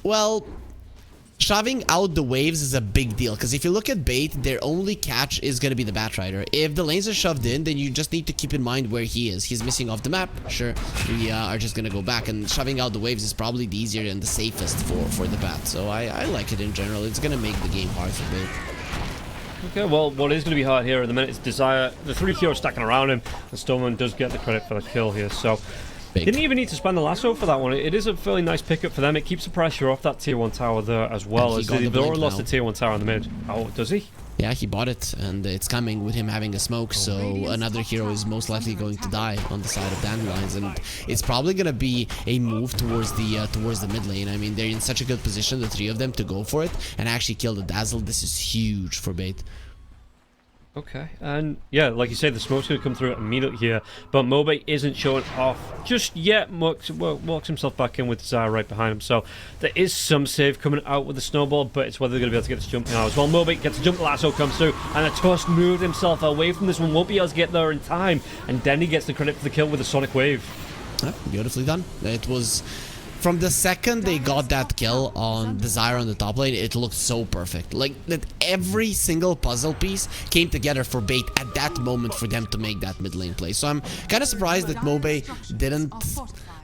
Well, shoving out the waves is a big deal, because if you look at Bait, their only catch is going to be the Bat Rider. If the lanes are shoved in, then you just need to keep in mind where he is. He's missing off the map. Sure, we are just going to go back, and shoving out the waves is probably the easier and the safest for the Bat. So I like it in general. It's going to make the game hard for Bait. Okay, well, what is going to be hard here at the minute is Desire. The 3 heroes stacking around him, and Stoneman does get the credit for the kill here, so Big. Didn't even need to spend the lasso for that one. It is a fairly nice pickup for them. It keeps the pressure off that tier 1 tower there as well, as they've already lost the tier 1 tower in the mid. Oh, does he? Yeah, he bought it, and it's coming with him having a smoke, so another hero is most likely going to die on the side of Dandelions, and it's probably going to be a move towards the mid lane. I mean, they're in such a good position, the 3 of them, to go for it and actually kill the Dazzle. This is huge for Bait. Okay, and yeah, like you said, the smoke's going to come through immediately here, but Mobe isn't showing off just yet. Walks himself back in with Desire right behind him, so there is some save coming out with the Snowball, but it's whether they're going to be able to get this jump now as well. Mobe gets a jump, lasso comes through, and the Tusk moved himself away from this one, won't be able to get there in time, and then he gets the credit for the kill with a Sonic Wave. Beautifully done. It was... From the second they got that kill on Desire on the top lane, it looked so perfect. Like, that every single puzzle piece came together for Bait at that moment for them to make that mid lane play. So I'm kind of surprised that Mobe didn't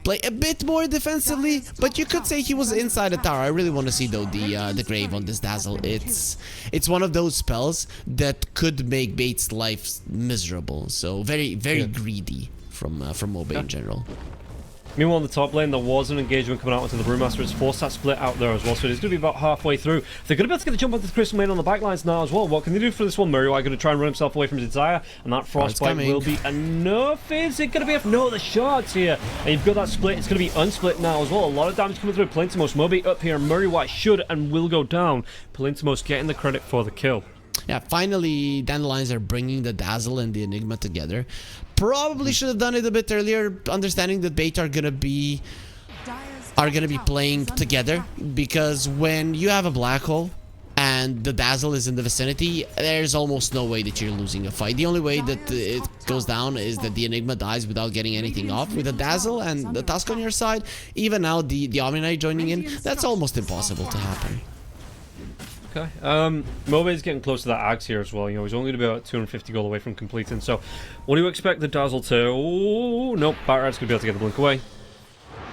play a bit more defensively, but you could say he was inside the tower. I really want to see, though, the Grave on this Dazzle. It's one of those spells that could make Bait's life miserable. So very, very greedy from Mobe in general. Meanwhile, on the top lane, there was an engagement coming out onto the Brewmaster. It's forced that split out there as well, so it's going to be about halfway through. They're going to be able to get the jump onto the Crystal Main on the backlines now as well. What can they do for this one? Murray White going to try and run himself away from Desire, and that Frostbite will be enough. Is it going to be enough? No, the shards here. And you've got that split. It's going to be unsplit now as well. A lot of damage coming through. Palintimos, Moby up here. Murray White should and will go down. Palintimos getting the credit for the kill. Yeah, finally, Dandelions are bringing the Dazzle and the Enigma together. Probably should have done it a bit earlier, understanding that Bait are gonna be playing together, because when you have a black hole and the Dazzle is in the vicinity, there's almost no way that you're losing a fight. The only way that it goes down is that the Enigma dies without getting anything off. With the Dazzle and the Tusk on your side, even now the Omni Knight joining in, that's almost impossible to happen. Okay. Mobe's getting close to that Axe here as well. You know, he's only going to be about 250 gold away from completing. So, what do you expect the Dazzle to... Oh, nope. Batrad's going to be able to get the Blink away.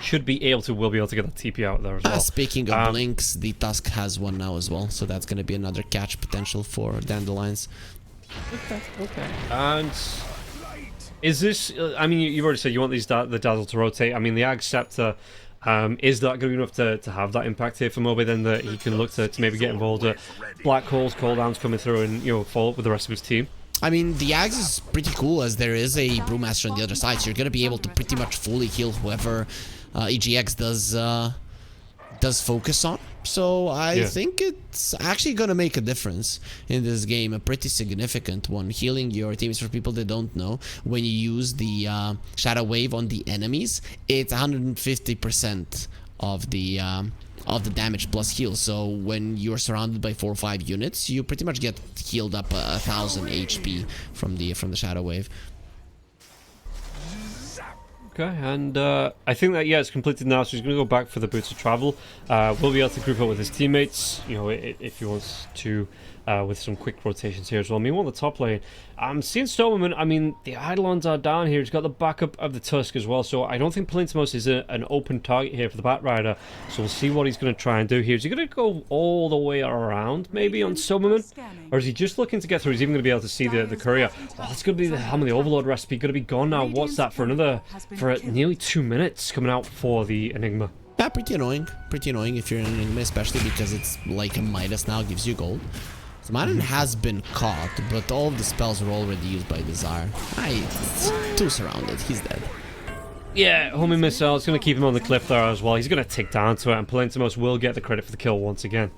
Should be able to, will be able to get the TP out there as well. Speaking of Blinks, the Tusk has one now as well. So, that's going to be another catch potential for Dandelions. Okay. And... is this... I mean, you've already said you want the Dazzle to rotate. I mean, the Ag Scepter... is that going to be enough to have that impact here for Moby, then that he can look to maybe get involved at black holes, cooldowns coming through, and, you know, follow up with the rest of his team? I mean, the Axe is pretty cool, as there is a Brewmaster on the other side, so you're going to be able to pretty much fully heal whoever EGX does focus on. So I think it's actually going to make a difference in this game, a pretty significant one. Healing your teams, for people that don't know, when you use the Shadow Wave on the enemies, it's 150% of the damage plus heal. So when you're surrounded by 4 or 5 units, you pretty much get healed up 1000 HP from the Shadow Wave. Okay, and I think that, yeah, it's completed now, so he's going to go back for the Boots of Travel. We'll be able to group up with his teammates, you know, if he wants to, with some quick rotations here as well. Meanwhile, on the top lane, I'm seeing Stormman. I mean, the Eidolons are down here. He's got the backup of the Tusk as well, so I don't think Palintimos is an open target here for the Batrider. So we'll see what he's going to try and do here. Is he going to go all the way around, maybe, on Stormman? Or is he just looking to get through? He's even going to be able to see the courier. Oh, that's going to be the Helm of the Overlord recipe. Going to be gone now. What's that for nearly 2 minutes coming out for the Enigma? Yeah, pretty annoying. Pretty annoying if you're an Enigma, especially because it's like a Midas now, gives you gold. So Madden has been caught, but all of the spells were already used by Desire. It's too surrounded. He's dead. Yeah, homing missile. It's going to keep him on the cliff there as well. He's going to tick down to it, and Palintimos will get the credit for the kill once again.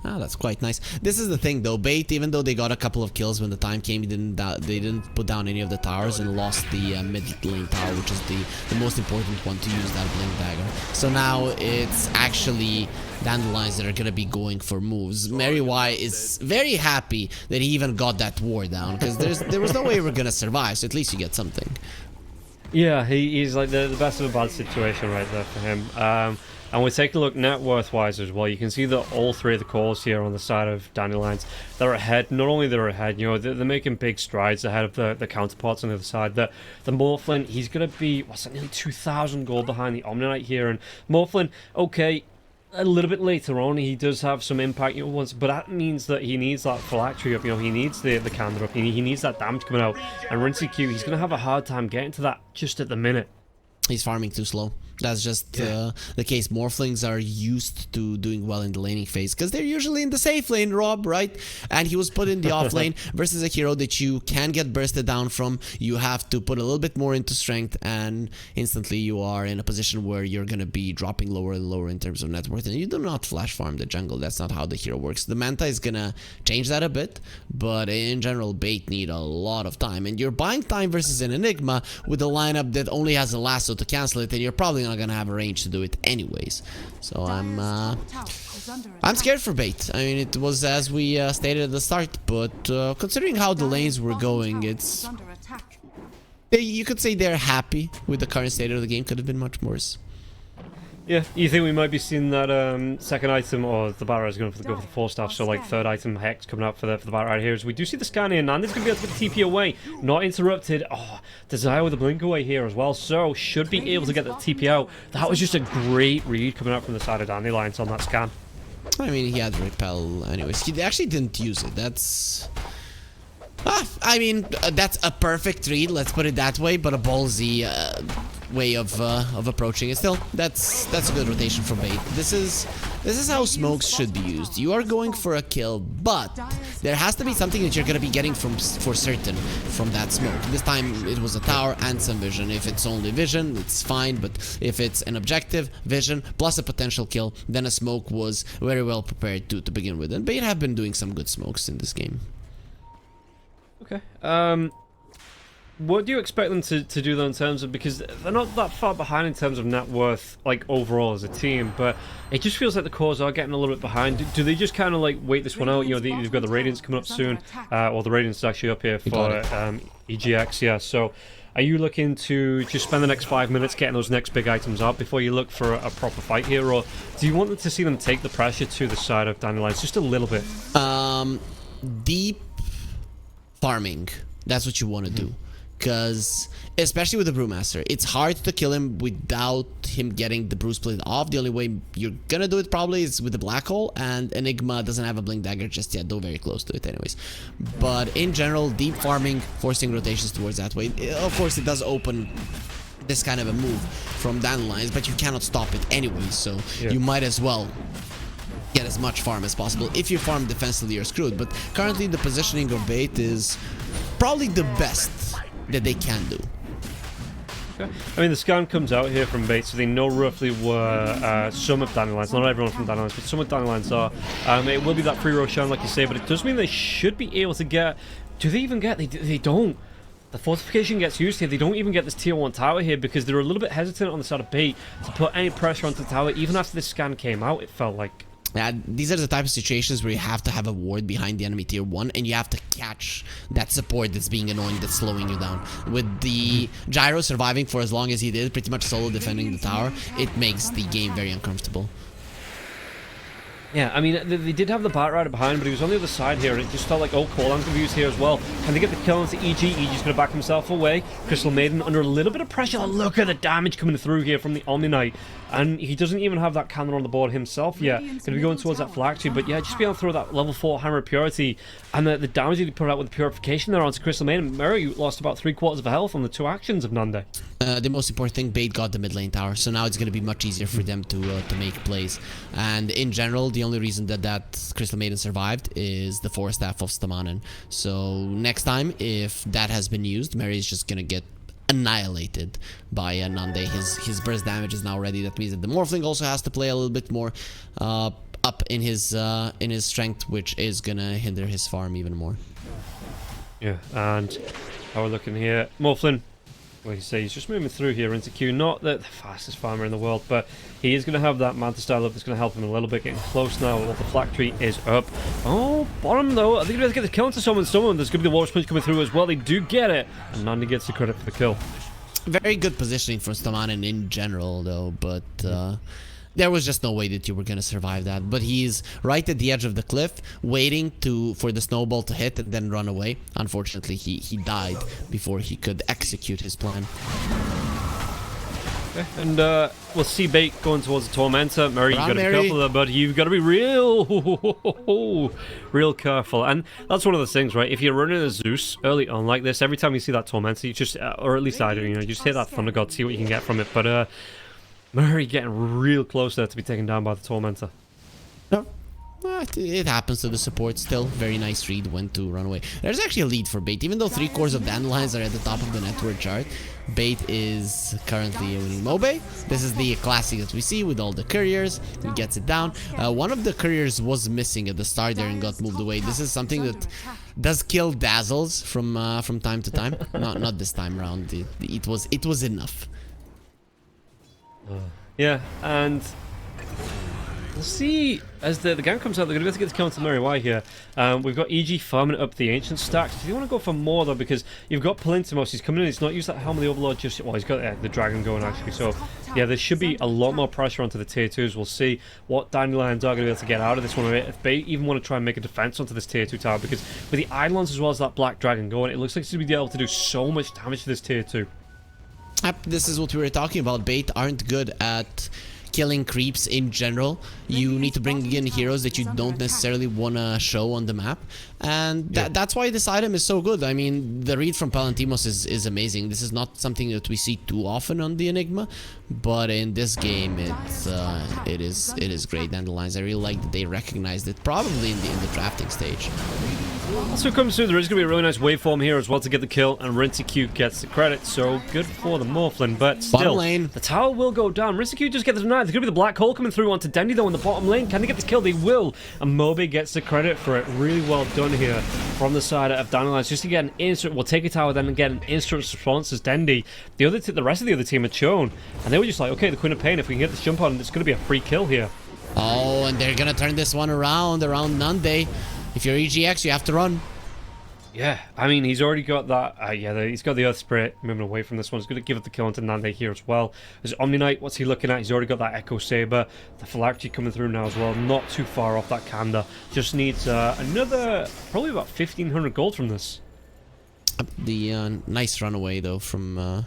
Ah, that's quite nice. This is the thing though, Bait, even though they got a couple of kills when the time came, they didn't put down any of the towers and lost the mid lane tower, which is the most important one to use that Blink Dagger. So now it's actually Dandelions that are gonna be going for moves. Mary Y is very happy that he even got that war down, because there was no way we're gonna survive, so at least you get something. Yeah, he's like the best of a bad situation right there for him. And we take a look net worth wise as well. You can see that all three of the cores here on the side of Dandelions, they're ahead. Not only they're ahead, you know, they're making big strides ahead of the counterparts on the other side. The Morphlin, he's going to be, what's that, nearly 2,000 gold behind the Omni Knight here. And Morphlin, okay, a little bit later on, he does have some impact, you know, but that means that he needs that phylactery up, you know, he needs the candor up, he needs that damage coming out. And Rinsey Q, he's going to have a hard time getting to that just at the minute. He's farming too slow. That's just the case. Morphlings are used to doing well in the laning phase because they're usually in the safe lane, Rob, right? And he was put in the off lane versus a hero that you can get bursted down from. You have to put a little bit more into strength, and instantly you are in a position where you're going to be dropping lower and lower in terms of net worth, and you do not flash farm the jungle. That's not how the hero works. The Manta is going to change that a bit, but in general, Bait need a lot of time, and you're buying time versus an Enigma with a lineup that only has a lasso to cancel it, and you're probably not gonna have a range to do it anyways. So I'm scared for Bait. I mean, it was as we stated at the start, but considering how the lanes were going, you could say they're happy with the current state of the game. Could have been much worse. Yeah, you think we might be seeing that second item, or the Batrider is going to go for the 4-staff, so like third item Hex coming up for the Batrider here. As we do see the scan in, and this is going to be able to get the TP away, not interrupted. Oh, Desire with the blink away here as well, so should be able to get the TP out. That was just a great read coming out from the side of Dandelions on that scan. I mean, he had Repel anyways. He actually didn't use it. That's... I mean, that's a perfect read, let's put it that way, but a ballsy way of approaching it. Still, that's a good rotation from bait. This is how smokes should be used. You are going for a kill, but there has to be something that you're gonna be getting for certain from that smoke. This time it was a tower and some vision. If it's only vision, it's fine, but if it's an objective, vision plus a potential kill, then a smoke was very well prepared to begin with. And bait have been doing some good smokes in this game. Okay. What do you expect them to do though in terms of, because they're not that far behind in terms of net worth, like overall as a team, but it just feels like the cores are getting a little bit behind. Do they just kind of like wait this one out? You know, you've got the Radiance coming up soon, or the Radiance is actually up here for EGX, yeah. So are you looking to just spend the next 5 minutes getting those next big items out before you look for a proper fight here, or do you want them to see them take the pressure to the side of Dandelions just a little bit? Deep farming, that's what you want to do. Because, especially with the Brewmaster, it's hard to kill him without him getting the Brew Split off. The only way you're gonna do it probably is with the Black Hole, and Enigma doesn't have a Blink Dagger just yet, though very close to it anyways. But in general, deep farming, forcing rotations towards that way, of course it does open this kind of a move from Dandelions, but you cannot stop it anyway, so you might as well get as much farm as possible. If you farm defensively, you're screwed, but currently the positioning of bait is probably the best that they can do. Okay. I mean, the scan comes out here from bait, so they know roughly where some of Dandelions, not everyone from Dandelions, but some of Dandelions are. It will be that free Roshan, like you say, but it does mean they should be able to get... Do they even get... They don't. The fortification gets used here. They don't even get this tier 1 tower here because they're a little bit hesitant on the side of bait to put any pressure onto the tower. Even after this scan came out, it felt like... Yeah, these are the type of situations where you have to have a ward behind the enemy tier 1 and you have to catch that support that's being annoying, that's slowing you down. With the Gyro surviving for as long as he did, pretty much solo defending the tower, it makes the game very uncomfortable. Yeah, I mean, they did have the Bat Rider behind, but he was on the other side here, and it just felt like, oh, Corlan's going to be used here as well. Can they get the kill onto EG? EG's going to back himself away. Crystal Maiden under a little bit of pressure. Look at the damage coming through here from the Omni Knight. And he doesn't even have that cannon on the board felt yet. Going to be going towards that phylactery, but yeah, just be able to throw that level 4 Hammer of Purity, and the damage that he put out with the Purification there onto Crystal Maiden. Murray lost about 3/4 of health on the 2 actions of Nande. The most important thing, bait got the mid lane tower, so now it's going to be much easier for them to make plays. And in general, the only reason that Crystal Maiden survived is the 4 staff of Stamanen. So next time, if that has been used, Mary is just going to get annihilated by Nande. His burst damage is now ready. That means that the Morphling also has to play a little bit more up in his strength, which is going to hinder his farm even more. Yeah, and how we're looking here, Morphling, like you say, he's just moving through here into Q. Not the fastest farmer in the world, but he is going to have that Manta style up that's going to help him a little bit. Getting close now. The phylactery is up. Oh, bottom though. I think they're going to get the kill into someone. There's going to be the Warrior Punch coming through as well. They do get it, and Nandi gets the credit for the kill. Very good positioning from Stamanen in general, though, but there was just no way that you were going to survive that. But he's right at the edge of the cliff, waiting for the snowball to hit and then run away. Unfortunately, he died before he could execute his plan. Okay, and we'll see bait going towards the Tormentor. Mary, you've got to be careful there, bud. You've got to be real careful. And that's one of those things, right? If you're running a Zeus early on like this, every time you see that Tormentor, you just, or at least I do, you know, you just hit that Thunder God, see what you can get from it. But Murray getting real close there to be taken down by the Tormentor. No, it happens to the support still. Very nice read when to run away. There's actually a lead for bait. Even though 3 cores of Dandelions are at the top of the network chart, bait is currently winning Mobe. This is the classic that we see with all the couriers. He gets it down. One of the couriers was missing at the start there and got moved away. This is something that does kill Dazzles from time to time. Not this time around. It was enough. Yeah, and we'll see as the game comes out. They're going to be able to get the counter Murray Y here. We've got EG farming up the ancient stacks. If you want to go for more though, because you've got Palintimos, he's coming in. He's not used that Helm of the Overlord just yet. Well, he's got the Dragon going actually. So yeah, there should be a lot more pressure onto the tier 2s. We'll see what Dandelions are going to be able to get out of this one. If they even want to try and make a defense onto this tier 2 tower, because with the Eidolons as well as that Black Dragon going, it looks like it's going to be able to do so much damage to this tier 2. This is what we were talking about. Bait aren't good at killing creeps in general. You need to bring in heroes that you don't necessarily want to show on the map, and that's why this item is so good. I mean, the read from Palantimos is amazing. This is not something that we see too often on the Enigma, but in this game it is great. Dandelions, I really like that they recognized it, probably in the drafting stage. Also comes through, there is going to be a really nice waveform here as well to get the kill, and Rinseq gets the credit, so good for the Morphlin, but still, the tower will go down. Rinseq just get the deny. There's going to be the black hole coming through onto Dendi though in the bottom lane. Can they get this kill? They will, and Mobe gets the credit for it. Really well done here from the side of Dandelions, just to get an instant, we'll take a tower then and get an instant response as Dendi. The rest of the other team had shown, and they were just like, okay, the Queen of Pain, if we can get this jump on, it's going to be a free kill here. Oh, and they're going to turn this one around Nande. If you're EGX, you have to run. Yeah, I mean, he's already got that. He's got the Earth Spirit moving away from this one. He's going to give it the kill onto Nande here as well. There's Omni Knight. What's he looking at? He's already got that Echo Saber. The Phylactery coming through now as well. Not too far off that Kanda. Just needs another, probably about 1,500 gold from this. The nice runaway though from the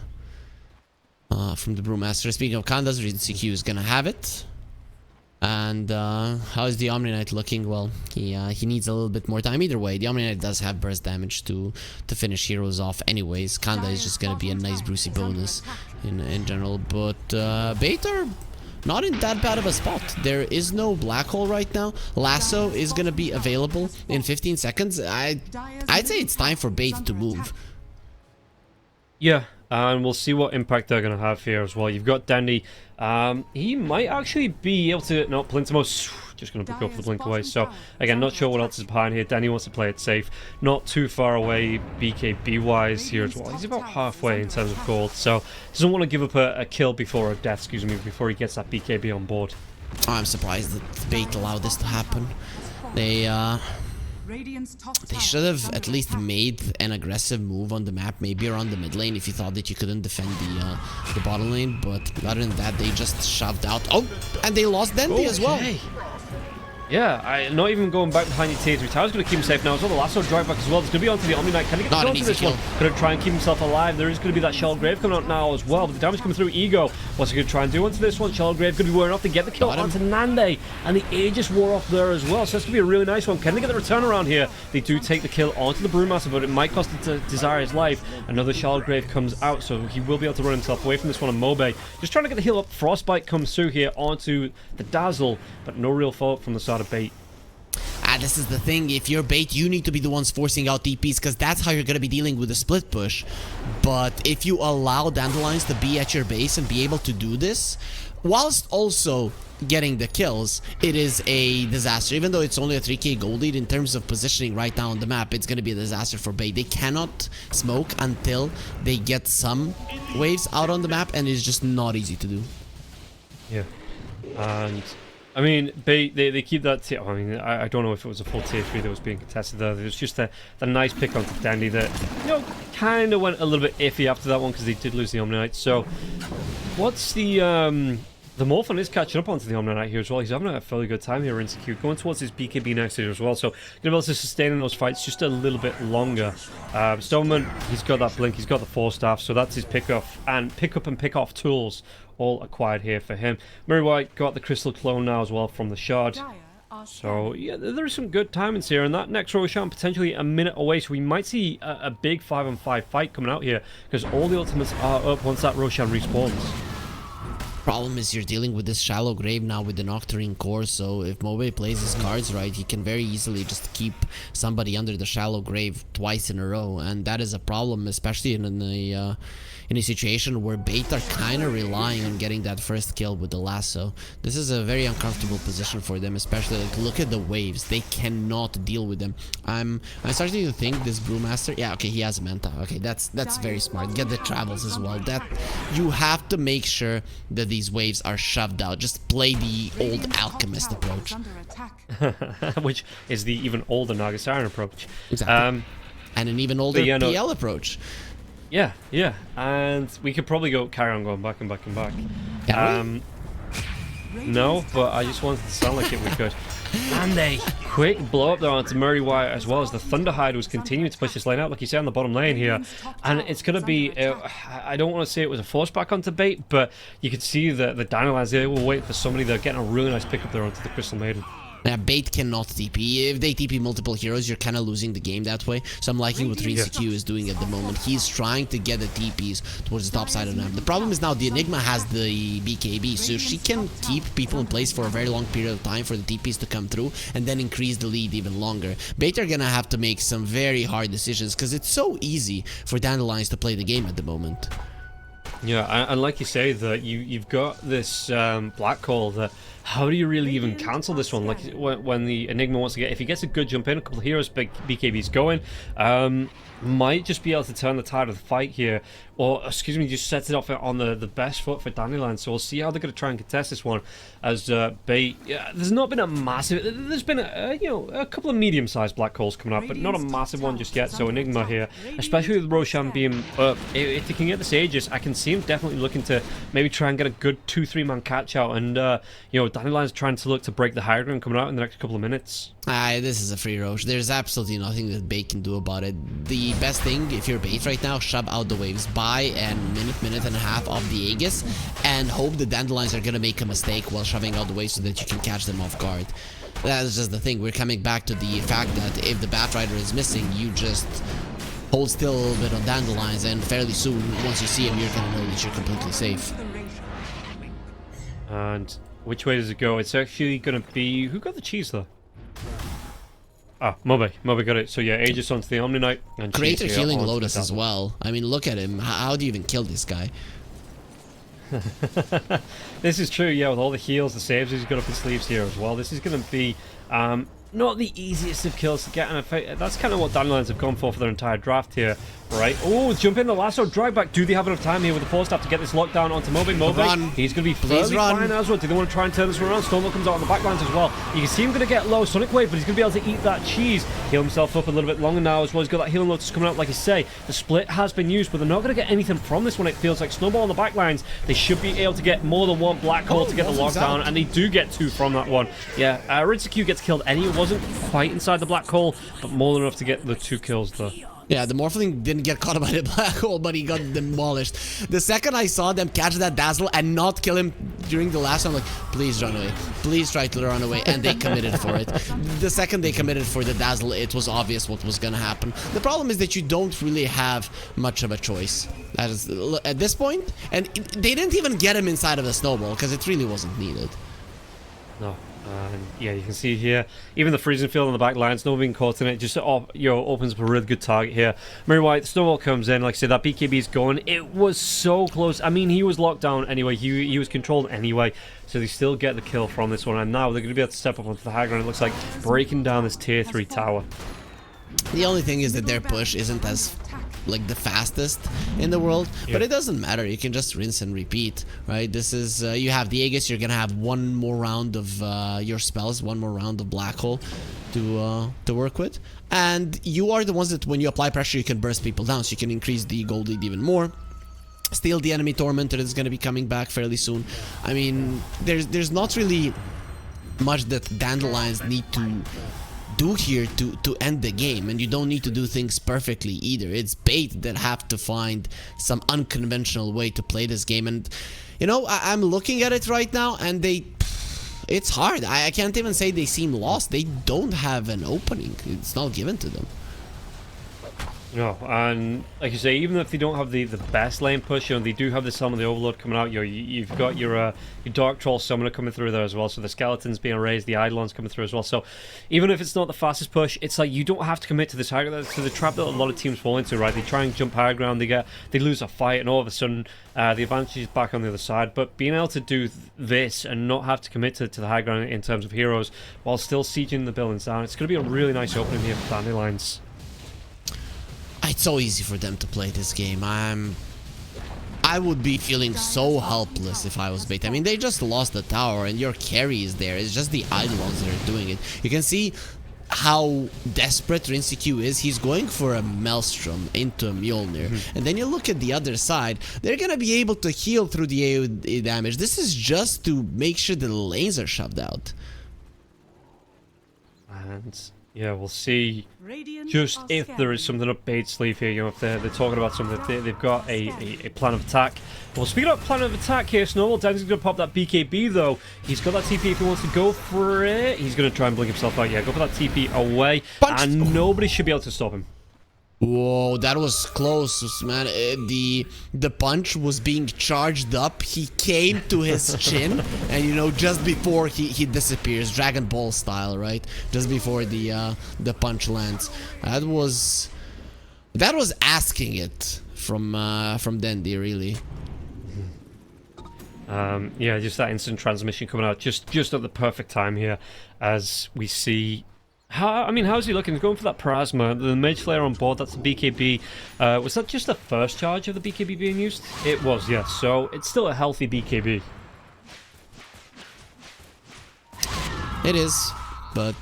Brewmaster. Speaking of Kandas, Rinseq is going to have it. And how is the Omni Knight looking? Well, he needs a little bit more time. Either way, the Omni Knight does have burst damage to finish heroes off anyways. Kanda is just going to be a nice Brucey bonus in general. But Bait are not in that bad of a spot. There is no black hole right now. Lasso is going to be available in 15 seconds. I'd say it's time for Bait to move. Yeah. And we'll see what impact they're going to have here as well. You've got Dandy. He might actually be able to... No, Plintimos just going to go for the blink away. So, again, not sure what else is behind here. Dandy wants to play it safe. Not too far away BKB-wise here as well. He's about halfway in terms of gold. So, doesn't want to give up a kill before a death, excuse me, before he gets that BKB on board. I'm surprised that Bait allowed this to happen. They should have at least made an aggressive move on the map, maybe around the mid lane if you thought that you couldn't defend the bottom lane, but other than that, they just shoved out. Oh, and they lost Dendi as well. Yeah, not even going back behind your tier 3 tower's going to keep him safe now as well. The lasso drive back as well. There's going to be onto the Omni Knight. Can he get onto this one? Going to try and keep himself alive. There is going to be that Shell Grave coming out now as well. But the damage coming through Ego. What's he going to try and do onto this one? Shell Grave going to be wearing off to get the kill onto Nande. And the Aegis wore off there as well. So that's going to be a really nice one. Can they get the return around here? They do take the kill onto the Brewmaster, but it might cost the Desire his life. Another Shell Grave comes out, so he will be able to run himself away from this one on Mobe. Just trying to get the heal up. Frostbite comes through here onto the Dazzle, but no real fault from the side of Bait. This is the thing, if you're Bait, you need to be the ones forcing out DPs, because that's how you're going to be dealing with the split push. But if you allow Dandelions to be at your base and be able to do this, whilst also getting the kills, it is a disaster. Even though it's only a 3k gold lead, in terms of positioning right now on the map, it's going to be a disaster for Bait. They cannot smoke until they get some waves out on the map, and it's just not easy to do. Yeah, and... I mean, they keep that tier. I mean, I don't know if it was a full tier 3 that was being contested there. It was just the nice pick onto Dandy that, you know, kind of went a little bit iffy after that one because they did lose the Omni Knight. So, what's the Morphin is catching up onto the Omni Knight here as well. He's having a fairly good time here, Rinseq, going towards his BKB next year as well. So, going to be able to sustain in those fights just a little bit longer. Stoneman, he's got that blink, he's got the 4 staff, so that's his pick up and pick off tools. All acquired here for him. Murray White got the Crystal Clone now as well from the Shard. So, yeah, there's some good timings here. And that next Roshan potentially a minute away. So we might see a big 5-on-5 fight coming out here. Because all the ultimates are up once that Roshan respawns. Problem is you're dealing with this shallow grave now with the Nocturne core, so if Mobe plays his cards right, he can very easily just keep somebody under the shallow grave twice in a row, and that is a problem, especially in a situation where Bait are kind of relying on getting that first kill with the lasso. This is a very uncomfortable position for them, especially like, look at the waves. They cannot deal with them. I'm starting to think this Brewmaster, yeah, okay, he has a Manta. Okay, that's very smart. Get the travels as well. That you have to make sure that these waves are shoved out. Just play the old alchemist approach. Which is the even older Nagasaran approach. Exactly. And an even older PL approach. Yeah, yeah. And we could probably carry on going back and back and back. No, but I just wanted to sound like it was good. And a quick blow up there onto Murray White as well as the Thunderhide was continuing to push this lane out, like you say, on the bottom lane here. And it's going to be, I don't want to say it was a force back onto bait, but you could see that the Dandelions, they were waiting for somebody. They're getting a really nice pickup there onto the Crystal Maiden. Yeah, bait cannot TP. If they TP multiple heroes, you're kind of losing the game that way. So I'm liking what RinseQ is doing at the moment. He's trying to get the TPs towards the top side of the map. The problem is now the Enigma has the BKB, so she can keep people in place for a very long period of time for the TPs to come through and then increase the lead even longer. Bait are gonna have to make some very hard decisions because it's so easy for Dandelions to play the game at the moment. Yeah, and like you say, that you've got this Black Hole that, how do you really even cancel this one? Like when the Enigma wants to get, if he gets a good jump in, a couple of heroes, big BKB's going, might just be able to turn the tide of the fight here, or excuse me, just sets it off on the best foot for Dandelion. So we'll see how they're going to try and contest this one. As bait, there's not been a massive, there's been a couple of medium-sized black holes coming up, but not a massive one just yet. So Enigma here, especially with Roshan being up, if they can get this Aegis, I can see him definitely looking to maybe try and get a good 2-3 man catch out, and Dandelion's trying to look to break the high ground coming out in the next couple of minutes. This is a free Roche. There's absolutely nothing that Bait can do about it. The best thing, if you're Bait right now, shove out the waves. Buy a minute and a half of the Aegis and hope the Dandelions are gonna make a mistake while shoving out the waves so that you can catch them off guard. That is just the thing. We're coming back to the fact that if the Batrider is missing, you just hold still a little bit on Dandelions, and fairly soon, once you see him, you're gonna know that you're completely safe. And which way does it go? It's actually gonna be, who got the cheese though? Ah, Mobe got it. So yeah, Aegis onto the Omni Knight. And Greater Cheese healing onto the Lotus as Dazzle. well. I mean, look at him. How do you even kill this guy? This is true, yeah, with all the heals, the saves he's got up his sleeves here as well. This is going to be not the easiest of kills to get, and that's kind of what Dandelions have gone for their entire draft here, right? Oh, jump in the lasso, drag back. Do they have enough time here with the force staff to get this lockdown onto Mobe? Run. He's going to be Please fairly run. fine as well. Do they want to try and turn this one around? Stormwell comes out on the backlines as well. You can see him going to get low Sonic Wave, but he's going to be able to eat that cheese. Heal himself up a little bit longer now as well. He's got that healing lotus coming out, like you say. The split has been used, but they're not going to get anything from this one. It feels like Snowball on the backlines. They should be able to get more than one black hole to get the lockdown, and they do get two from that one. Yeah, RinseQ gets killed anyway. It wasn't quite inside the black hole, but more than enough to get the 2 kills though. Yeah, the Morphling didn't get caught by the black hole, but he got demolished. The second I saw them catch that Dazzle and not kill him during the last one, I'm like, please run away. Please try to run away. And they committed for it. The second they committed for the Dazzle, it was obvious what was going to happen. The problem is that you don't really have much of a choice. That is, at this point, and they didn't even get him inside of the snowball because it really wasn't needed. No. Yeah, you can see here, even the freezing field on the back line, Snowball being caught in it, just opens up a really good target here. Murray White, Snowball comes in, like I said, that BKB is going. It was so close. I mean, he was locked down anyway, he was controlled anyway, so they still get the kill from this one, and now they're going to be able to step up onto the high ground. It looks like breaking down this tier 3 tower. The only thing is that their push isn't as like the fastest in the world, but it doesn't matter. You can just rinse and repeat, right? This is you have the Aegis. You're gonna have one more round of your spells, one more round of black hole to work with, and you are the ones that when you apply pressure, you can burst people down, so you can increase the gold lead even more. Still, the enemy tormentor is going to be coming back fairly soon. I mean, there's not really much that Dandelions need to do here to end the game, and you don't need to do things perfectly either. It's Bait that have to find some unconventional way to play this game, and you know, I'm looking at it right now, and it's hard. I can't even say they seem lost. They don't have an opening. It's not given to them. No, and like you say, even if they don't have the best lane push, they do have the Summon of the Overlord coming out. You've got your Dark Troll Summoner coming through there as well, so the Skeletons being raised, the Eidolons coming through as well. So even if it's not the fastest push, it's like you don't have to commit to this high ground, to the trap that a lot of teams fall into, right? They try and jump high ground, they lose a fight, and all of a sudden the advantage is back on the other side. But being able to do this and not have to commit to the high ground in terms of heroes while still sieging the buildings down, it's going to be a really nice opening here for Dandelions. It's so easy for them to play this game. I would be feeling so helpless if I was Bait. I mean, they just lost the tower and your carry is there. It's just the Eidolons that are doing it. You can see how desperate Rinseku is. He's going for a Maelstrom into a Mjolnir. And then you look at the other side, they're gonna be able to heal through the AoE damage. This is just to make sure the lanes are shoved out. And yeah, we'll see just if there is something up Bait's sleeve here. You know, if they're talking about something, they've got a plan of attack. Well, speaking of plan of attack here, Snowball Danny's going to pop that BKB though. He's got that TP if he wants to go for it. He's going to try and blink himself out. Yeah, go for that TP away. Punch. And nobody should be able to stop him. Whoa, that was close, man. The punch was being charged up. He came to his chin, and you know, just before he disappears, Dragon Ball style, right? Just before the punch lands. That was asking it from Dandy, really. Yeah, just that instant transmission coming out just at the perfect time here, as we see. How's he looking? He's going for that Plasma. The Mage Flare on board, that's the BKB. Was that just the first charge of the BKB being used? It was, yes. So it's still a healthy BKB. It is, but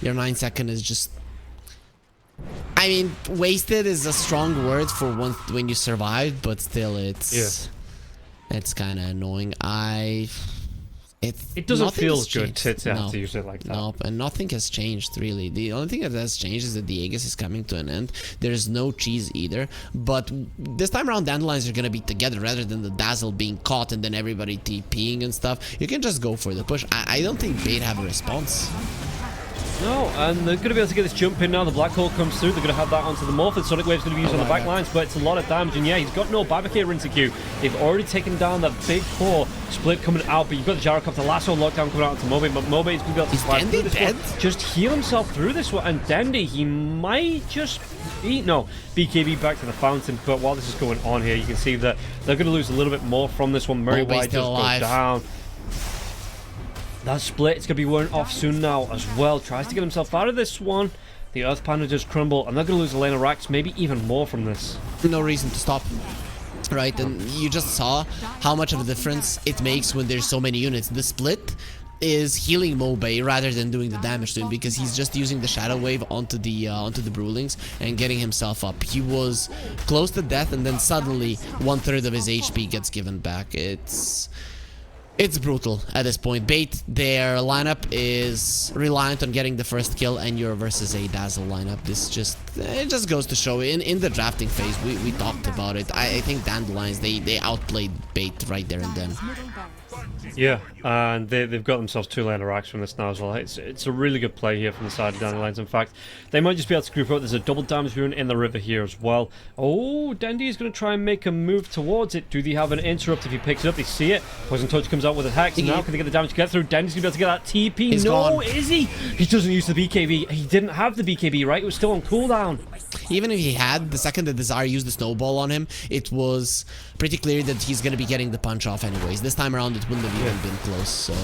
your 9-second is just... I mean, wasted is a strong word for when you survived, but still it's kind of annoying. It doesn't feel good to have to use it like that. No, and nothing has changed, really. The only thing that has changed is that the Aegis is coming to an end. There's no cheese either. But this time around, Dandelions are going to be together rather than the Dazzle being caught and then everybody TPing and stuff. You can just go for the push. I don't think Bait have a response. No, and they're going to be able to get this jump in now. The Black Hole comes through. They're going to have that onto the Morph. And Sonic Wave's going to be used on the back lines, but it's a lot of damage. And yeah, he's got no buyback here, Rinseku. They've already taken down that big core split coming out, but you've got the Gyrocopter Lasso lockdown coming out onto Mobe. But Mobe is going to be able to survive through this one. Just heal himself through this one. And Dandy, he might just eat. No, BKB back to the fountain. But while this is going on here, you can see that they're going to lose a little bit more from this one. Murray White just goes down. That split is going to be worn off soon now as well. Tries to get himself out of this one. The Earth Panda does crumble, and they're going to lose a lane of racks, maybe even more from this. No reason to stop. Right, and you just saw how much of a difference it makes when there's so many units. The split is healing Mobe rather than doing the damage to him, because he's just using the Shadow Wave onto the Brewlings and getting himself up. He was close to death, and then suddenly 1/3 of his HP gets given back. It's brutal at this point. Bait, their lineup is reliant on getting the first kill, and you're versus a Dazzle lineup. It just goes to show. In the drafting phase, we talked about it. I think Dandelions, they outplayed Bait right there and then. Yeah, and they've got themselves 2 lane of racks from this now as well. It's a really good play here from the side of Dandelions. In fact, they might just be able to group out. There's a double damage rune in the river here as well. Oh, Dandy is going to try and make a move towards it. Do they have an interrupt if he picks it up? They see it. Poison Touch comes out with a Hex. Now can they get the damage to get through? Dandy's going to be able to get that TP. He's no, gone. Is he? He doesn't use the BKB. He didn't have the BKB, right? It was still on cooldown. Even if he had, the second that Desire used the snowball on him, it was pretty clear that he's going to be getting the punch off anyways. This time around, it wouldn't have even been close, so...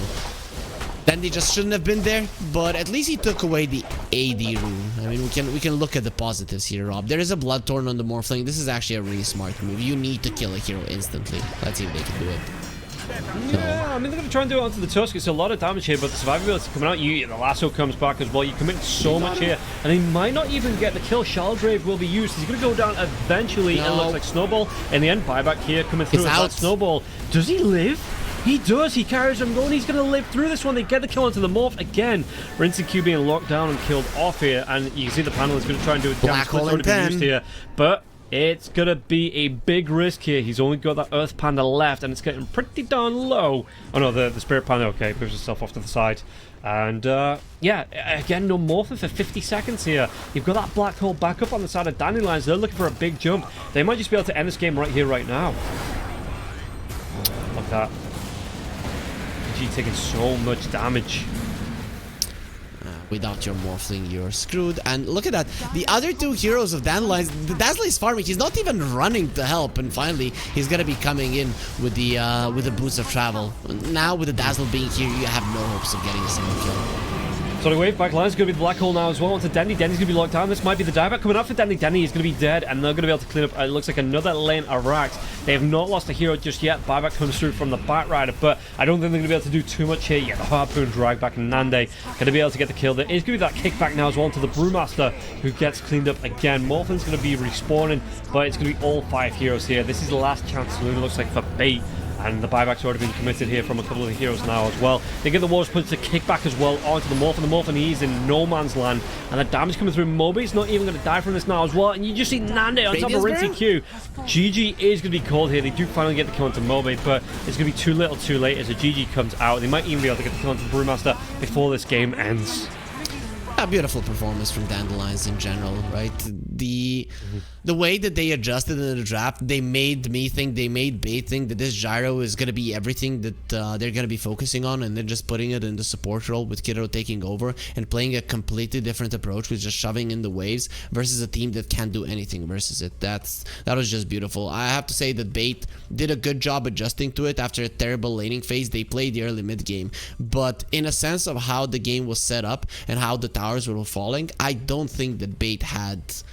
Dandy just shouldn't have been there, but at least he took away the AD rune. I mean, we can look at the positives here, Rob. There is a Bloodthorn on the Morphling. This is actually a really smart move. You need to kill a hero instantly. Let's see if they can do it. Yeah, I mean, they're going to try and do it onto the Tusk. It's a lot of damage here, but the survivability coming out. The lasso comes back as well. You commit so much here, and they might not even get the kill. Shalgrave will be used. He's going to go down eventually, and it looks like Snowball. In the end, buyback here coming through with that Snowball. Does he live? He does. He carries him going. He's going to live through this one. They get the kill onto the Morph again. Rinseku being locked down and killed off here, and you can see the panel is going to try and do a Black Hole in 10 used here, but it's going to be a big risk here. He's only got that Earth Panda left, and it's getting pretty darn low. Oh no, the Spirit Panda, okay, pushes itself off to the side. And, yeah, again, no Morphin for 50 seconds here. You've got that Black Hole back up on the side of Dandelions. They're looking for a big jump. They might just be able to end this game right here, right now. Look at that. PG taking so much damage. Without your Morphling, you're screwed. And look at that. The other 2 heroes of Dandelions, the Dazzler is farming. He's not even running to help. And finally, he's going to be coming in with the boots of travel. Now, with the Dazzle being here, you have no hopes of getting a single kill. So the wave back line is going to be the black hole now as well. Onto Denny. Denny's going to be locked down. This might be the dieback coming up for Denny. Denny is going to be dead, and they're going to be able to clean up. It looks like another lane of racks. They have not lost a hero just yet. Buyback comes through from the Batrider, but I don't think they're going to be able to do too much here. Yeah, the Harpoon drag back and Nande going to be able to get the kill. There is going to be that kickback now as well to the Brewmaster, who gets cleaned up again. Morphin's going to be respawning, but it's going to be all 5 heroes here. This is the last chance, Luna looks like, for bait. And the buyback's already been committed here from a couple of the heroes now as well. They get the War's Punch to kick back as well onto the Morphin. The Morphin, he's in no man's land. And the damage coming through. Moby's not even going to die from this now as well. And you just see Nande on top of Rinty Q. GG is going to be called here. They do finally get the kill onto Moby, but it's going to be too little too late as a GG comes out. They might even be able to get the kill onto the Brewmaster before this game ends. A beautiful performance from Dandelions in general, right? The way that they adjusted in the draft, they made me think, they made Bait think that this Gyro is going to be everything that they're going to be focusing on, and they're just putting it in the support role with Kiddo taking over and playing a completely different approach with just shoving in the waves versus a team that can't do anything versus it. That was just beautiful. I have to say that Bait did a good job adjusting to it after a terrible laning phase. They played the early mid game, but in a sense of how the game was set up and how the towers were falling, I don't think that Bait had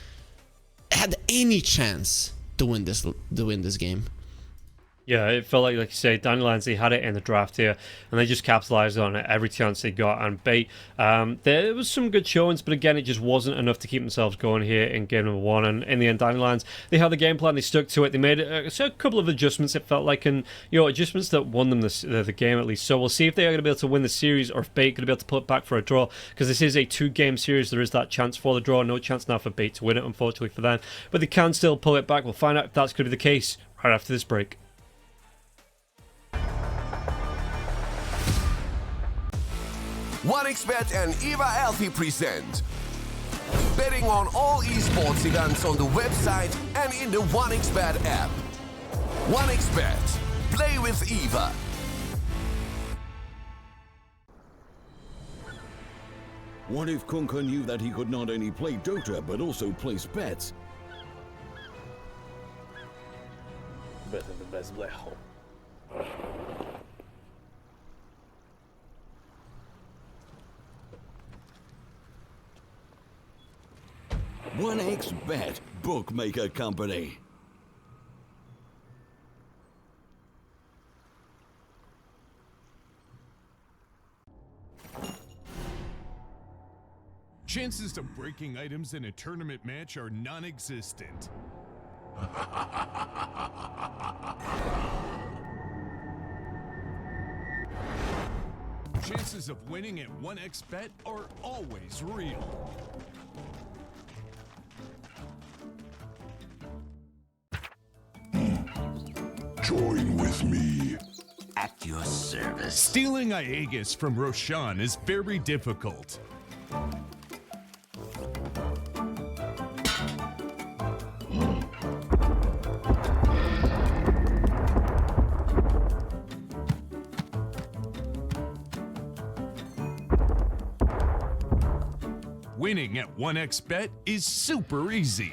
any chance to win this game. Yeah, it felt like you say, Dandelions, they had it in the draft here, and they just capitalized on it every chance they got. And Bait, there was some good showings, but again, it just wasn't enough to keep themselves going here in game number 1. And in the end, Dandelions, they had the game plan, they stuck to it. They made a couple of adjustments, it felt like, and adjustments that won them the game at least. So we'll see if they are going to be able to win the series, or if Bait going to be able to put it back for a draw, because this is a 2-game series. There is that chance for the draw. No chance now for Bait to win it, unfortunately for them, but they can still pull it back. We'll find out if that's going to be the case right after this break. OneXBet and Eva Alfie present betting on all esports events on the website and in the OneXBet app. OneXBet. Play with Eva. What if Kunka knew that he could not only play Dota but also place bets? Better than the best black hole. 1xBet, bookmaker company. Chances of breaking items in a tournament match are non-existent. Chances of winning at 1xBet are always real. Join with me. At your service. Stealing Aegis from Roshan is very difficult. Winning at 1xBet is super easy.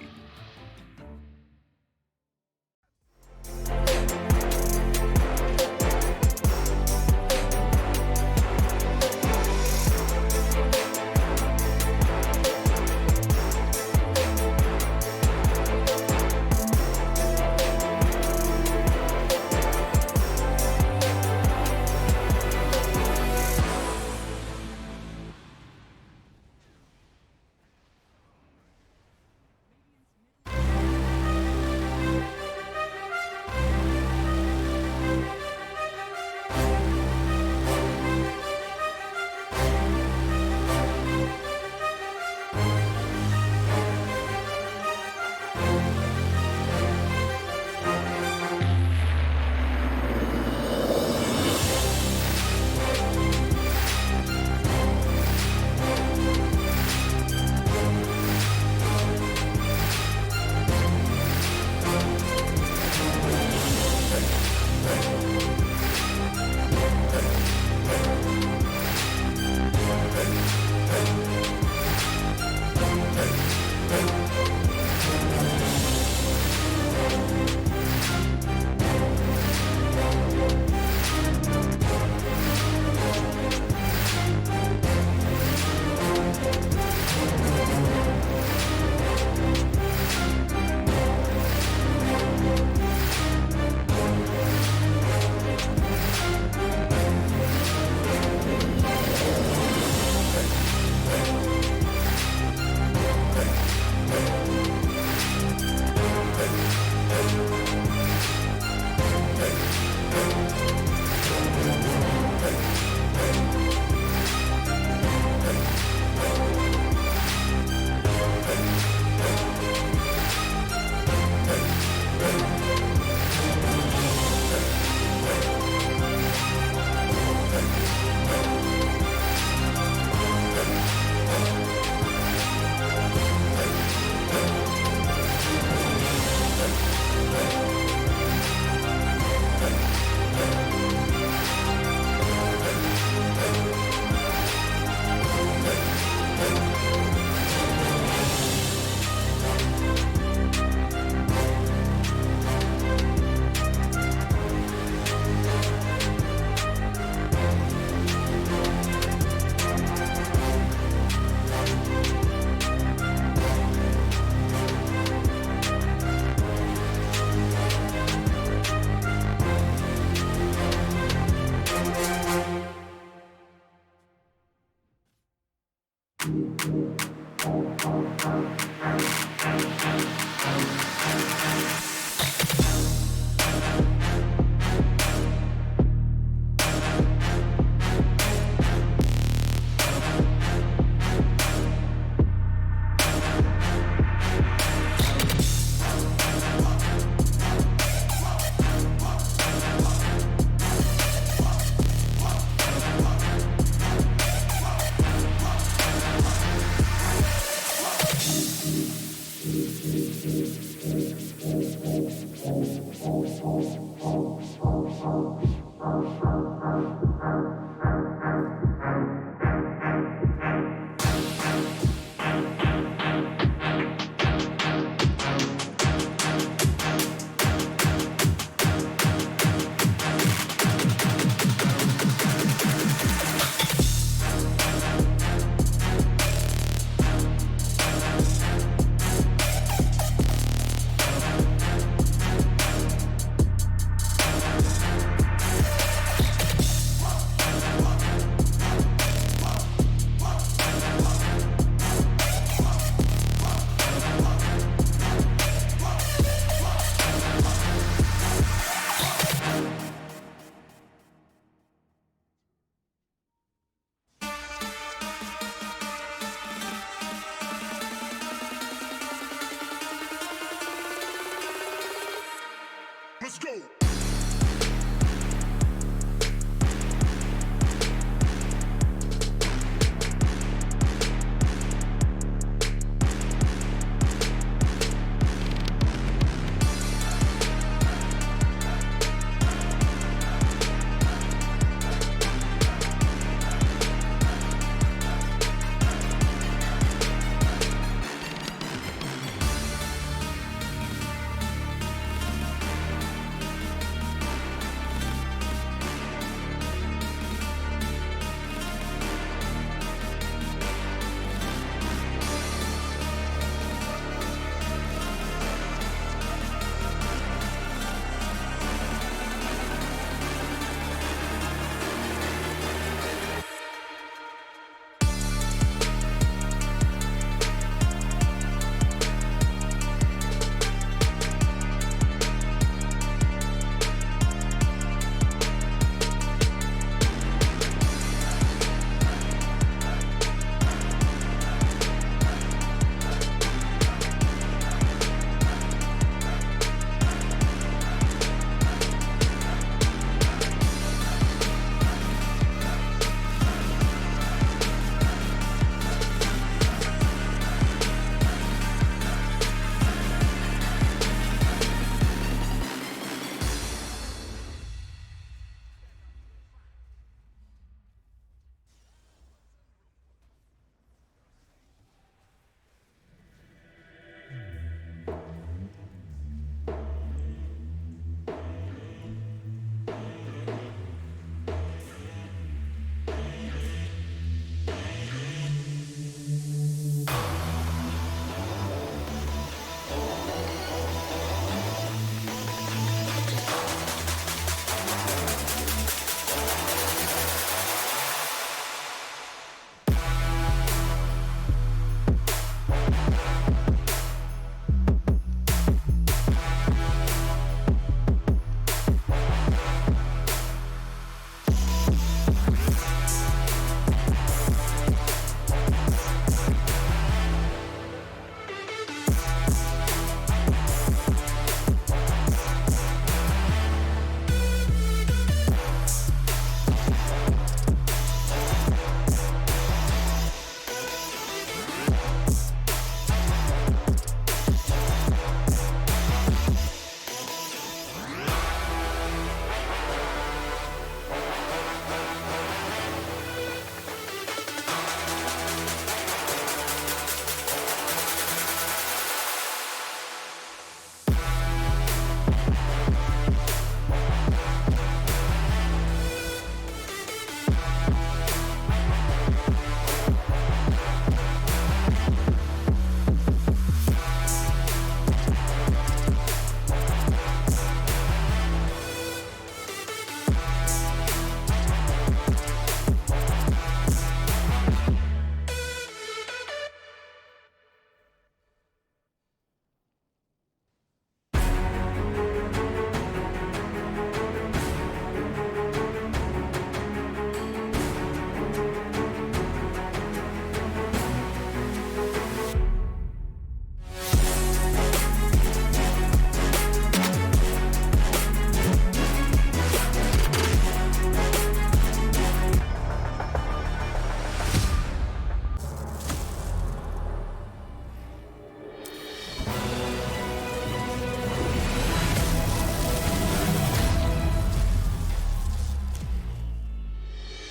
Let's go.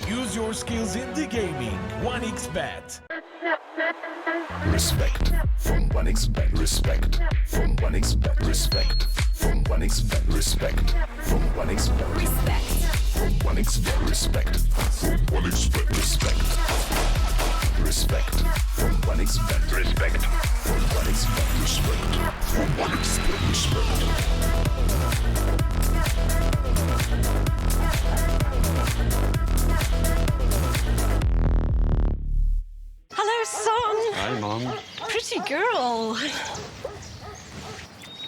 Use your skills in the gaming. 1xBet. Respect from 1xBet. Respect from 1xBet. Respect from 1xBet. Respect from 1xBet. Respect from 1xBet. Respect from 1xBet. Respect. Respect from 1xBet. Respect from 1xBet. Respect from 1xBet. Respect. Hello, son. Hi, Mom. Pretty girl.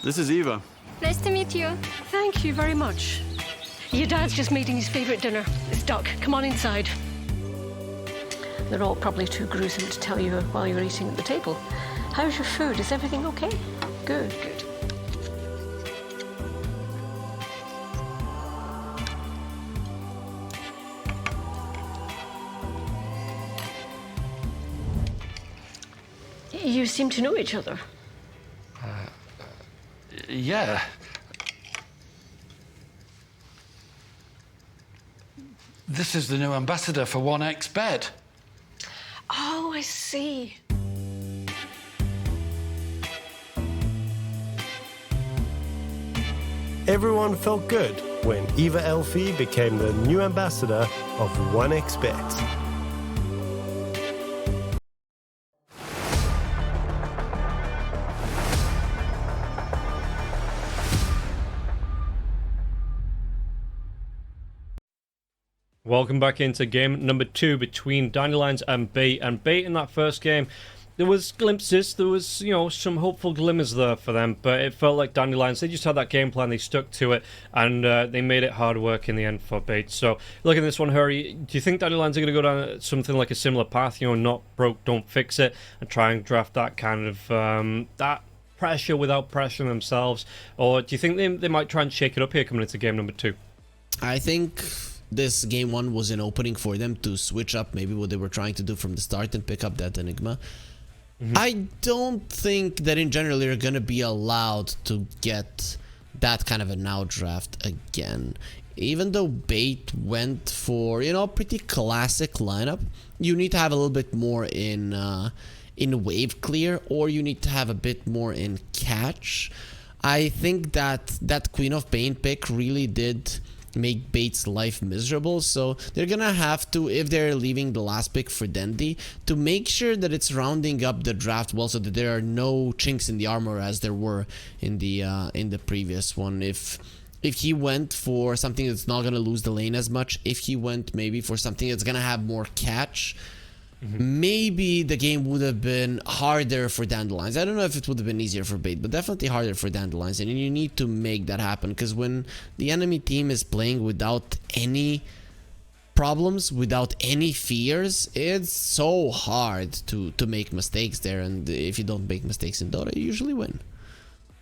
This is Eva. Nice to meet you. Thank you very much. Your dad's just making his favourite dinner. It's duck. Come on inside. They're all probably too gruesome to tell you while you're eating at the table. How's your food? Is everything okay? Good, good. You seem to know each other. Yeah. This is the new ambassador for 1xBet. Oh, I see. Everyone felt good when Eva Elfie became the new ambassador of 1xBet. Welcome back into game number 2 between Dandelions and Bait. And Bait in that first game, there was glimpses, there was, you know, some hopeful glimmers there for them, but it felt like Dandelions, they just had that game plan, they stuck to it, and they made it hard work in the end for Bait. So, look at this one, Hurry, do you think Dandelions are going to go down something like a similar path, you know, not broke, don't fix it, and try and draft that kind of, that pressure without pressuring themselves, or do you think they might try and shake it up here coming into game number 2? I think this game 1 was an opening for them to switch up maybe what they were trying to do from the start and pick up that Enigma. I don't think that in general you're gonna be allowed to get that kind of a now draft again. Even though Bait went for, you know, pretty classic lineup, you need to have a little bit more in wave clear, or you need to have a bit more in catch. I think that Queen of Pain pick really did make Bait's life miserable, so they're gonna have to, if they're leaving the last pick for Dendy, to make sure that it's rounding up the draft well, so that there are no chinks in the armor as there were in the previous one. If he went for something that's not gonna lose the lane as much, if he went maybe for something that's gonna have more catch, maybe the game would have been harder for Dandelions. I don't know if it would have been easier for Bait, but definitely harder for Dandelions, and you need to make that happen, because when the enemy team is playing without any problems, without any fears, it's so hard to make mistakes there, and if you don't make mistakes in Dota, you usually win.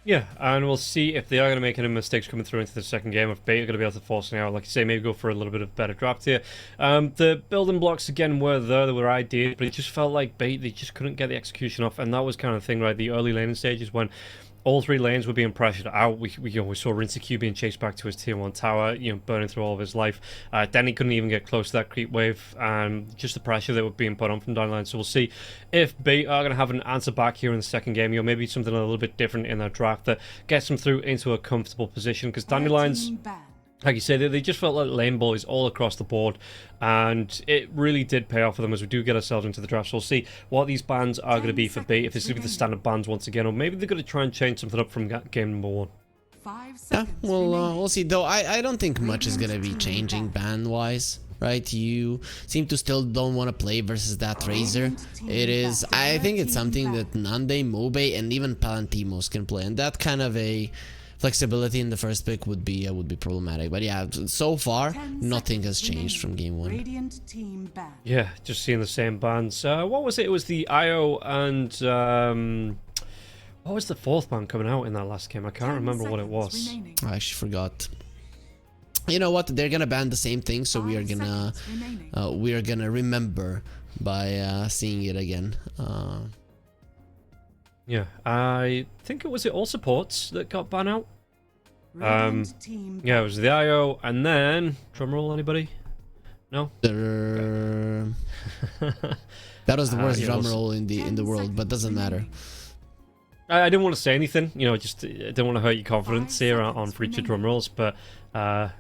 Yeah, and we'll see if they are going to make any mistakes coming through into the second game. If Bait are going to be able to force it out, like you say, maybe go for a little bit of better draft here. The building blocks, again, were there. They were ideas, but it just felt like Bait, they just couldn't get the execution off. And that was kind of the thing, right? The early laning stages when all 3 lanes were being pressured out. We saw Rinseq being chased back to his tier 1 tower, burning through all of his life. Denny couldn't even get close to that creep wave, and just the pressure that was being put on from Dandelions. So we'll see if Bait are going to have an answer back here in the second game. Maybe something a little bit different in their draft that gets them through into a comfortable position, because Dandelions, like you said, they just felt like lane bullies all across the board, and it really did pay off for them as we do get ourselves into the draft. So we'll see what these bans are going to be for Bait, if this is going to be the standard bans once again, or maybe they're going to try and change something up from game number 1. Yeah, we'll see. Though I don't think much is going to be changing ban-wise. Right, you seem to still don't want to play versus that Razor. It is, I think it's something that Nande, Mobe, and even Palantimos can play, and that kind of a flexibility in the first pick would be problematic. But yeah, so far nothing has changed from game 1. Yeah, just seeing the same bans. What was it? It was the IO and what was the 4th ban coming out in that last game? I can't remember what it was. I actually forgot. You know what? They're gonna ban the same thing, so we are gonna remember by seeing it again. Yeah, I think it was all supports that got banned out. Yeah, it was the IO, and then drumroll. Anybody? No. That was the worst drumroll in the world, but doesn't matter. I didn't want to say anything, just I didn't want to hurt your confidence here on future drum rolls, but Coddle.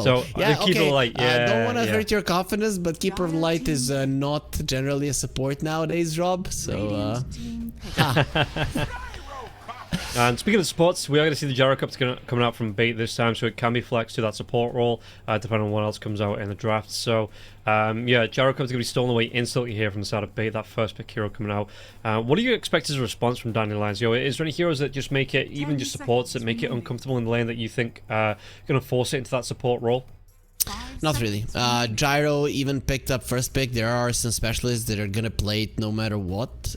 So yeah, Keeper okay. Light, yeah, don't want to yeah. hurt your confidence, but Keeper of Light is not generally a support nowadays, Rob. So And speaking of supports, we are going to see the Gyro Cups coming out from Bait this time, so it can be flexed to that support role, depending on what else comes out in the draft. So, yeah, Gyro Cups are going to be stolen away instantly here from the side of Bait, that first pick hero coming out. What do you expect as a response from Dandelions? Is there any heroes that just make it, even just supports, that make it uncomfortable in the lane that you think are going to force it into that support role? Not really. Gyro even picked up first pick. There are some specialists that are going to play it no matter what.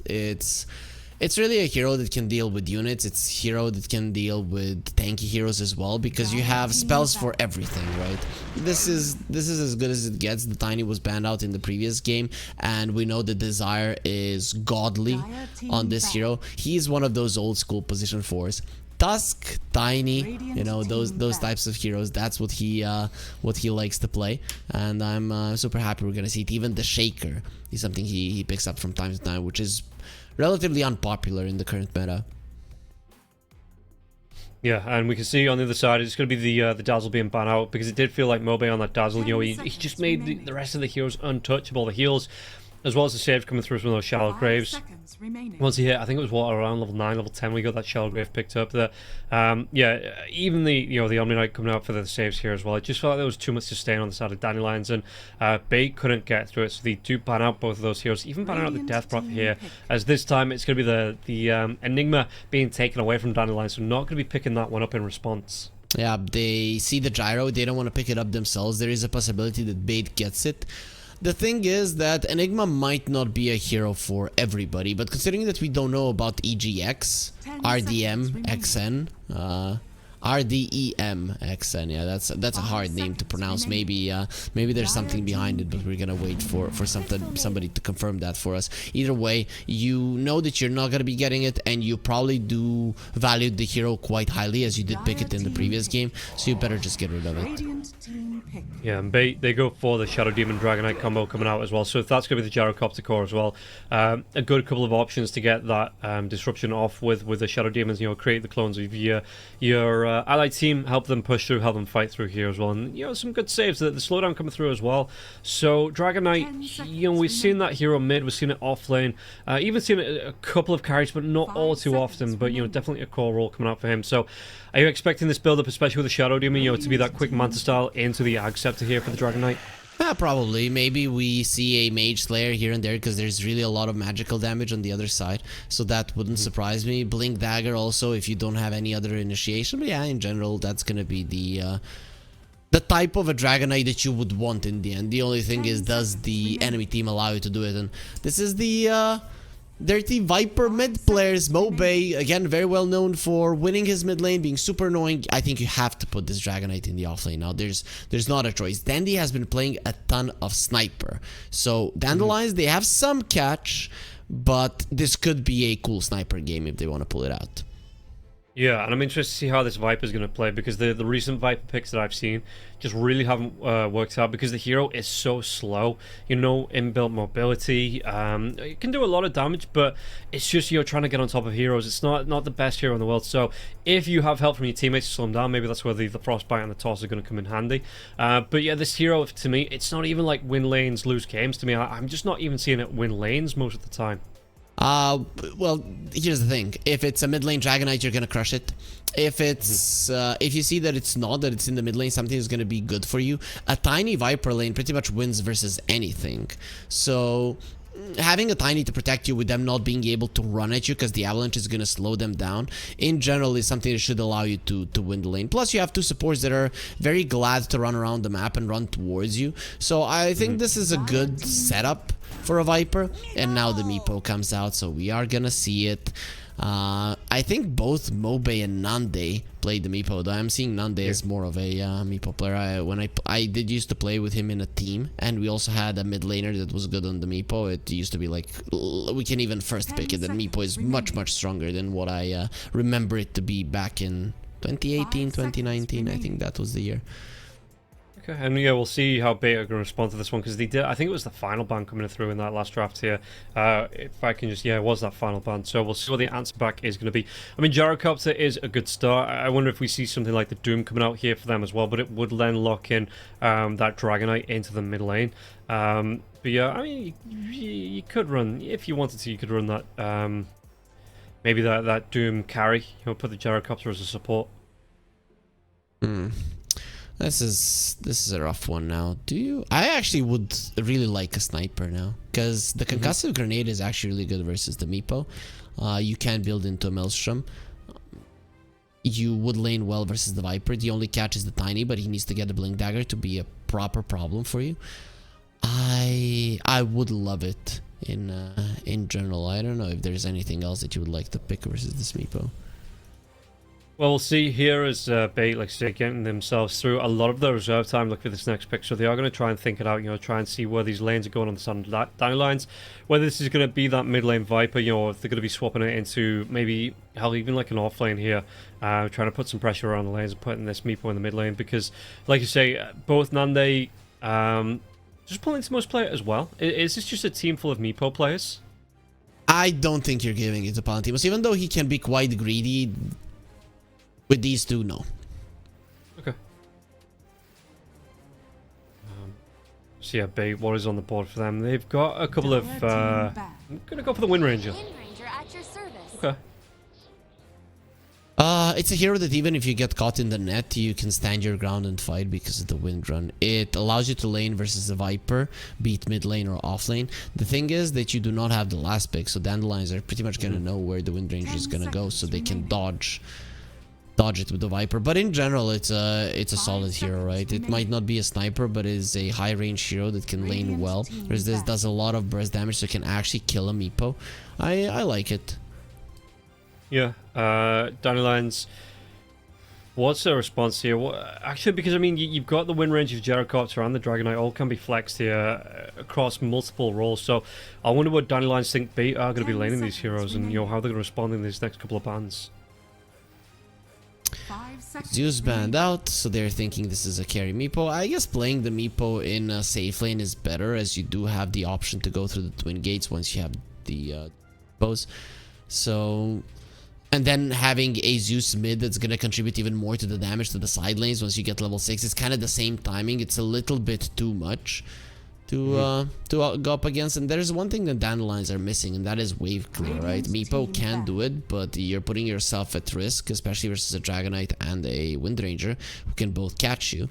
It's really a hero that can deal with units. It's a hero that can deal with tanky heroes as well, because you have spells for everything, right? This is as good as it gets. The Tiny was banned out in the previous game, and we know the Desire is godly on this hero. He's one of those old school position 4s. Tusk, Tiny, you know, those types of heroes. That's what he likes to play, and I'm super happy we're gonna see it. Even the Shaker is something he picks up from time to time, which is relatively unpopular in the current meta. Yeah, and we can see on the other side it's going to be the Dazzle being banned out, because it did feel like Mobe on that Dazzle, you know, he just made the rest of the heroes untouchable. The heals, as well as the saves coming through from those shallow graves. Once he hit, I think it was around level 9, level 10, we got that shallow grave picked up. That, yeah, even the Omni Knight coming out for the saves here as well. It just felt like there was too much sustain on the side of Dandelions, and Bait couldn't get through it, so they do ban out both of those heroes. Even ban out the Death Prophet here, as this time it's going to be the Enigma being taken away from Dandelions, so not going to be picking that one up in response. Yeah, they see the gyro, they don't want to pick it up themselves. There is a possibility that Bait gets it. The thing is that Enigma might not be a hero for everybody, but considering that we don't know about EGX, RDM, XN, RDEM XN, yeah, that's a hard name to pronounce. Maybe there's something behind it, but we're gonna wait for somebody to confirm that for us. Either way, you know that you're not gonna be getting it, and you probably do value the hero quite highly, as you did pick it in the previous game, so you better just get rid of it. Yeah, and they go for the Shadow Demon Dragonite combo coming out as well, so if that's going to be the Gyrocopter core as well, a good couple of options to get that disruption off with the Shadow Demons, you know, create the clones of your allied team, help them push through, help them fight through here as well, and, you know, some good saves, the slowdown coming through as well. So Dragonite, you know, we've seen that hero mid, we've seen it off lane, even seen it a couple of carries, but not all too often, but, you know, definitely a core role coming out for him. So are you expecting this build up, especially with the Shadow Demon, you know, to be that quick Manta style into the Ag Scepter here for the Dragonite? Probably. Maybe we see a Mage Slayer here and there, because there's really a lot of magical damage on the other side, so that wouldn't surprise me. Blink Dagger also, if you don't have any other initiation. But yeah, in general, that's gonna be the type of a Dragonite that you would want in the end. The only thing is, does the enemy team allow you to do it? And this is the Dirty Viper mid players. Mobe, again, very well known for winning his mid lane, being super annoying. I think you have to put this Dragonite in the offlane now. There's not a choice. Dandy has been playing a ton of Sniper, so Dandelions, they have some catch, but this could be a cool Sniper game if they want to pull it out. Yeah, and I'm interested to see how this Viper is going to play, because the recent Viper picks that I've seen just really haven't worked out, because the hero is so slow. You know, inbuilt mobility, it can do a lot of damage, but it's just, you know, trying to get on top of heroes. It's not the best hero in the world, so if you have help from your teammates to slow them down, maybe that's where the Frostbite and the Toss are going to come in handy. But yeah, this hero, to me, it's not even like win lanes, lose games. To me, I'm just not even seeing it win lanes most of the time. Well, here's the thing. If it's a mid lane Dragonite, you're gonna crush it. If it's if you see that it's not, that it's in the mid lane, something is gonna be good for you. A tiny Viper lane pretty much wins versus anything. So having a Tiny to protect you with them not being able to run at you, because the avalanche is going to slow them down, in general is something that should allow you to win the lane. Plus you have two supports that are very glad to run around the map and run towards you. So I think this is a good setup for a Viper. And now the Meepo comes out, so we are gonna see it. I think both Mobe and Nande played the Meepo, though I'm seeing Nande as more of a Meepo player. When I did used to play with him in a team, and we also had a mid laner that was good on the Meepo. It used to be like, we can even first pick it, and Meepo is much stronger than what I remember it to be back in 2018, 2019, I think that was the year. Okay, and yeah, we'll see how Beta are going to respond to this one, because they did. I think it was the final ban coming through in that last draft here. If I can just, yeah, it was that final ban. So we'll see what the answer back is going to be. I mean, Gyrocopter is a good start. I wonder if we see something like the Doom coming out here for them as well, but it would then lock in that Dragonite into the mid lane. But yeah, I mean, you could run, if you wanted to, you could run that, maybe that Doom carry. You know, put the Gyrocopter as a support. This is a rough one now. I actually would really like a sniper now, because the concussive grenade is actually really good versus the Meepo. You can build into a Maelstrom. You would lane well versus the Viper. The only catch is the Tiny, but he needs to get the Blink Dagger to be a proper problem for you. I would love it in general. I don't know if there's anything else that you would like to pick versus this Meepo. Well, we'll see here as Bait, like I say, getting themselves through a lot of their reserve time. Look for this next pick, so they are going to try and think it out. Try and see where these lanes are going on the side of Dandelions. Whether this is going to be that mid lane Viper, or if they're going to be swapping it into maybe hell, even like an off lane here, trying to put some pressure around the lanes and putting this Meepo in the mid lane. Because, like you say, both Nande, just pulling into most players as well. Is this just a team full of Meepo players? I don't think you're giving it to Palantimos, even though he can be quite greedy. With these two, no. Okay. So yeah, Bait, what is on the board for them? They've got a couple of... I'm going to go for the Wind Ranger. Okay. It's a hero that even if you get caught in the net, you can stand your ground and fight because of the Wind Run. It allows you to lane versus the Viper, be it mid lane or off lane. The thing is that you do not have the last pick, so Dandelions are pretty much going to know where the Wind Ranger is going to go, so they can dodge it with the Viper. But in general, it's a solid hero, right? It might not be a sniper, but it is a high range hero that can lane well. Whereas this does a lot of burst damage, so it can actually kill a Meepo. I like it. Yeah, Dandelions. What's the response here? Actually, because I mean, you've got the Wind Ranger, Gyrocopter, and the Dragonite all can be flexed here across multiple roles. So I wonder what Dandelions think Bait are going to be laning these heroes, and how they're going to respond in these next couple of bans. Zeus banned out, so they're thinking this is a carry Meepo. I guess playing the Meepo in a safe lane is better, as you do have the option to go through the twin gates once you have the bows. So, and then having a Zeus mid that's gonna contribute even more to the damage to the side lanes once you get level 6. It's kind of the same timing. It's a little bit too much to go up against. And there's one thing that Dandelions are missing, and that is wave clear, right? Meepo can do it, but you're putting yourself at risk, especially versus a Dragonite and a Wind Ranger, who can both catch you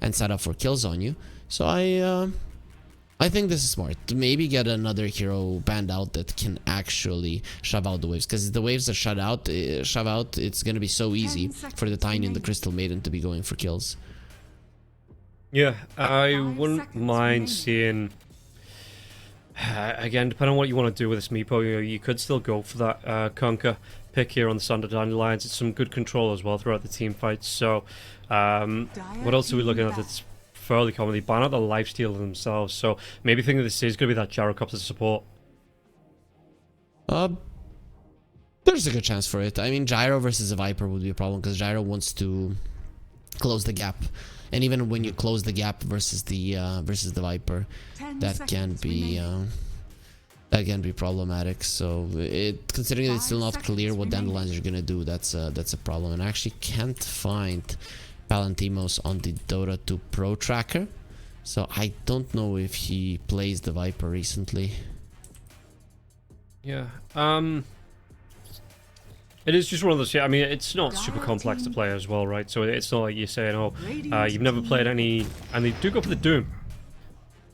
and set up for kills on you. So I think this is smart. To maybe get another hero banned out that can actually shove out the waves, because the waves are shove out, it's gonna be so easy for the Tiny and the Crystal Maiden to be going for kills. Yeah, I wouldn't mind seeing... Again, depending on what you want to do with this Meepo, you could still go for that Conquer pick here on the Standard Dandelions. It's some good control as well throughout the team fights. So, what else are we looking at that's fairly common? They ban out the lifesteal themselves, so maybe thinking this is going to be that Gyrocopter support. There's a good chance for it. I mean, Gyro versus a Viper would be a problem, because Gyro wants to close the gap. And even when you close the gap versus the Viper, that can be problematic. So considering it's still not clear what Dandelions are gonna do, that's a problem. And I actually can't find Palantimos on the Dota 2 Pro tracker, so I don't know if he plays the Viper recently. Yeah. It is just one of those. I mean, it's not super complex to play as well, right? So it's not like you're saying, oh, you've never played any, and they do go for the Doom.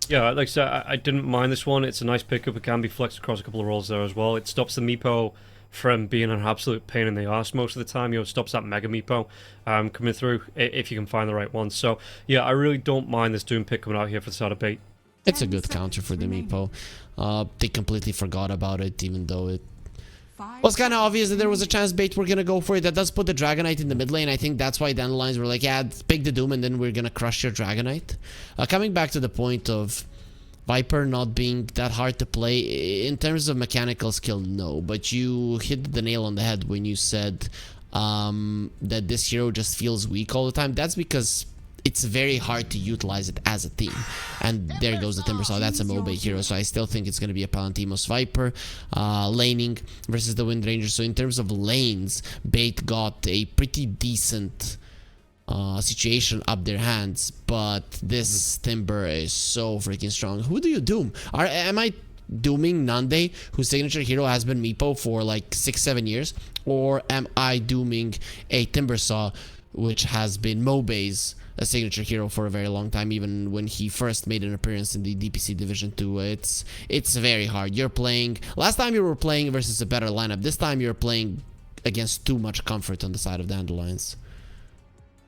Yeah, like I said, I didn't mind this one. It's a nice pickup. It can be flexed across a couple of roles there as well. It stops the Meepo from being an absolute pain in the arse most of the time. It stops that Mega Meepo coming through if you can find the right one. So yeah, I really don't mind this Doom pick coming out here for the side of Bait. It's a good counter for the Meepo. They completely forgot about it, even though it was kind of obvious that there was a chance Bait were gonna go for it. That does put the Dragonite in the mid lane. I think that's why Dandelions were like, yeah, pick the Doom and then we're gonna crush your Dragonite. Coming back to the point of Viper not being that hard to play, in terms of mechanical skill, no. But you hit the nail on the head when you said that this hero just feels weak all the time. That's because it's very hard to utilize it as a team. And there goes the Timbersaw. That's a MOBA hero, so I still think it's going to be a Palantimos Viper laning versus the Wind Ranger. So in terms of lanes, Bait got a pretty decent situation up their hands, but this Timber is so freaking strong. Who do you doom? Am I dooming Nande, whose signature hero has been Meepo for like 6-7 years? Or am I dooming a Timbersaw, which has been MOBA's a signature hero for a very long time, even when he first made an appearance in the DPC Division 2. It's very hard. You're playing... Last time you were playing versus a better lineup. This time you're playing against too much comfort on the side of Dandelions.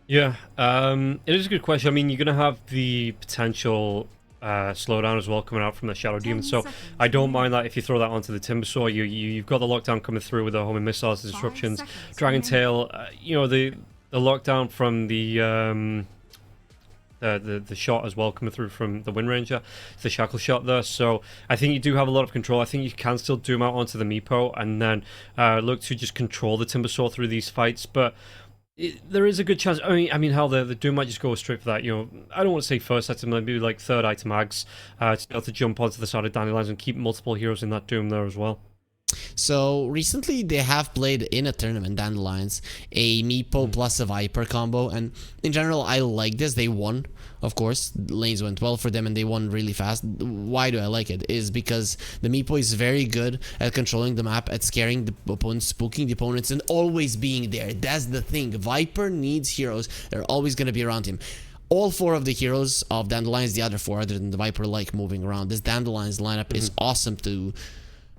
Yeah, it is a good question. I mean, you're going to have the potential slowdown as well coming out from the Shadow Demon. So I don't mind that if you throw that onto the Timbersaw. You've got the lockdown coming through with the homing missiles, the disruptions, Dragon Tail. The lockdown from the shot as well coming through from the Wind Ranger, the shackle shot there. So I think you do have a lot of control. I think you can still doom out onto the Meepo and then look to just control the Timbersaw through these fights. But there is a good chance. I mean, how the Doom might just go straight for that. I don't want to say first item, maybe like third item mags to be able to jump onto the side of Dandelions and keep multiple heroes in that Doom there as well. So recently they have played in a tournament, Dandelions, a Meepo plus a Viper combo, and in general I like this. They won, of course, lanes went well for them and they won really fast. Why do I like it? Is because the Meepo is very good at controlling the map, at scaring the opponents, spooking the opponents, and always being there. That's the thing. Viper needs heroes. They're always going to be around him. All 4 of the heroes of Dandelions, the other 4 other than the Viper, like moving around. This Dandelions lineup is awesome to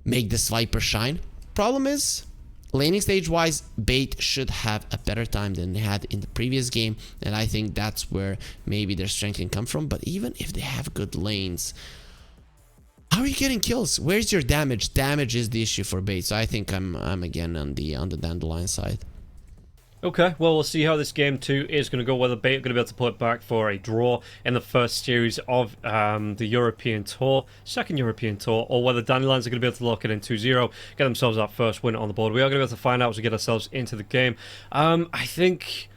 make this Viper shine. Problem is, laning stage wise, Bait should have a better time than they had in the previous game, and I think that's where maybe their strength can come from. But even if they have good lanes, how are you getting kills? Where's your damage? Damage is the issue for Bait, so I think I'm again on the Dandelion side. Okay, well, we'll see how this game 2 is going to go, whether Bait are going to be able to pull it back for a draw in the first series of the European Tour, second European Tour, or whether Dandelions are going to be able to lock it in 2-0, get themselves that first win on the board. We are going to be able to find out as we get ourselves into the game. I think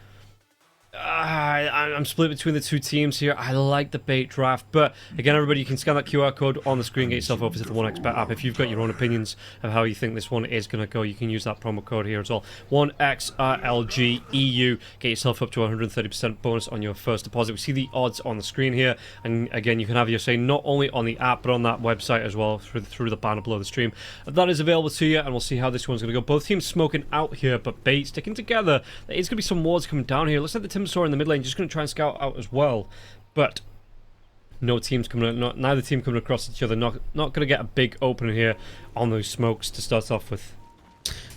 I'm split between the 2 teams here. I like the Bait draft, but again, everybody, you can scan that QR code on the screen, get yourself over to the 1xBet app. If you've got your own opinions of how you think this one is going to go, you can use that promo code here as well. 1XRLGEU. Get yourself up to 130% bonus on your first deposit. We see the odds on the screen here, and again, you can have your say not only on the app, but on that website as well, through the banner below the stream. That is available to you, and we'll see how this one's going to go. Both teams smoking out here, but Bait sticking together. There's going to be some wards coming down here. Looks like the Timbersaw in the mid lane just going to try and scout out as well, but neither team coming across each other. Not going to get a big opener here on those smokes to start off with.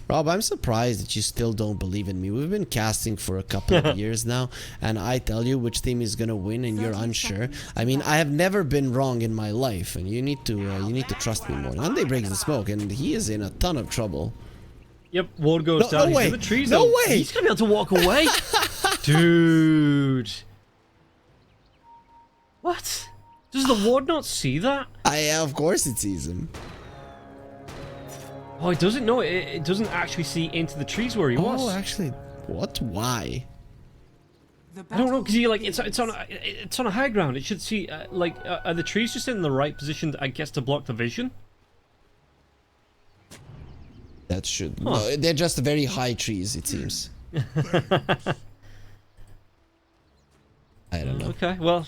Rob, I'm surprised that you still don't believe in me. We've been casting for a couple of years now, and I tell you which team is gonna win, and you're unsure. I mean, I have never been wrong in my life, and you need to trust me more. One day breaks the smoke, and he is in a ton of trouble. Yep, ward goes down. No way. He's in the trees. No though. way. He's gonna be able to walk away. Dude. What? Does the ward not see that? Of course it sees him. Oh, it doesn't know. It doesn't actually see into the trees where he was. Oh, actually, what? Why? I don't know, because it's on a high ground. It should see are the trees just in the right position, I guess, to block the vision? That should. Huh. No, they're just very high trees, it seems. I don't know. Okay, well,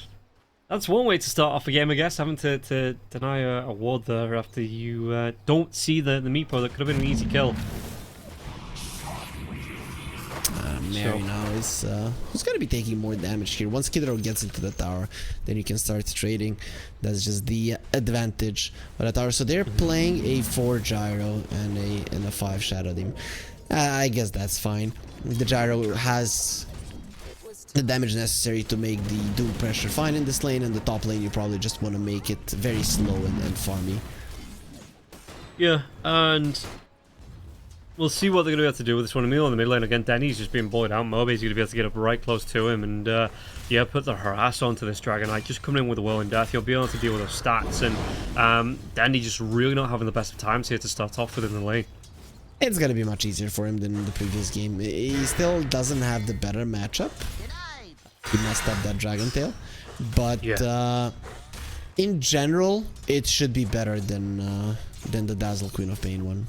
that's one way to start off a game, I guess, having to deny a ward there after you don't see the Meepo. That could have been an easy kill. Mary now is who's gonna be taking more damage here. Once Kidro gets into the tower, then you can start trading. That's just the advantage of the tower. So they're playing a 4 gyro and a 5 shadow team. I guess that's fine. The gyro has the damage necessary to make the doom pressure fine in this lane, and the top lane you probably just want to make it very slow and farmy. Yeah, and we'll see what they're going to be able to do with this one. Emil in the mid lane again. Danny's just being bullied out. Moby's going to be able to get up right close to him and yeah, put the harass onto this Dragon Knight. Just coming in with a Will and Death. He'll be able to deal with those stats, and Danny just really not having the best of times here to start off with in the lane. It's going to be much easier for him than the previous game. He still doesn't have the better matchup. He messed up that Dragon Tail, but yeah. In general, it should be better than the Dazzle Queen of Pain one.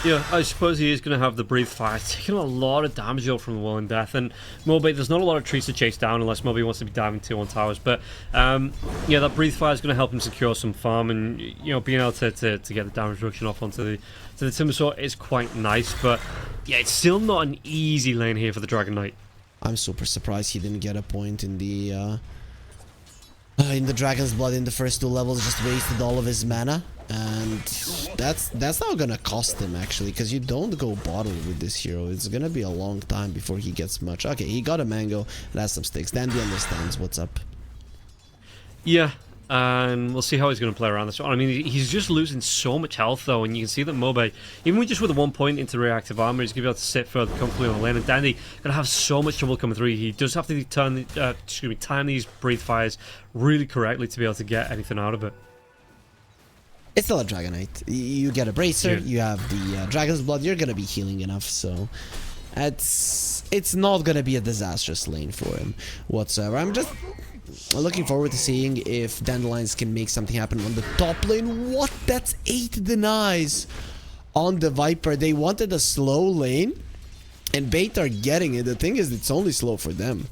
Yeah, I suppose he is going to have the Breathe Fire, taking a lot of damage out from the Will and Death, and Moby, there's not a lot of trees to chase down unless Moby wants to be diving 2 on towers, but yeah, that Breathe Fire is going to help him secure some farm, and you know, being able to get the damage reduction off onto the Timbersaw is quite nice, but yeah, it's still not an easy lane here for the Dragon Knight. I'm super surprised he didn't get a point in the Dragon's Blood in the first 2 levels. Just wasted all of his mana, and that's not gonna cost him actually, because you don't go bottle with this hero. It's gonna be a long time before he gets much. Okay, he got a mango and has some sticks. Dandy understands what's up. Yeah, and we'll see how he's going to play around this one. I mean, he's just losing so much health, though, and you can see that Mobe, even with just with a 1 point into reactive armor, he's going to be able to sit further comfortably on the lane, and Dandy going to have so much trouble coming through. He does have to time these breathe fires really correctly to be able to get anything out of it. It's still a Dragonite. You get a Bracer, you have the Dragon's Blood, you're going to be healing enough, so it's not going to be a disastrous lane for him whatsoever. I'm just looking forward to seeing if Dandelions can make something happen on the top lane. What? That's 8 denies on the Viper. They wanted a slow lane, and Bait are getting it. The thing is, it's only slow for them.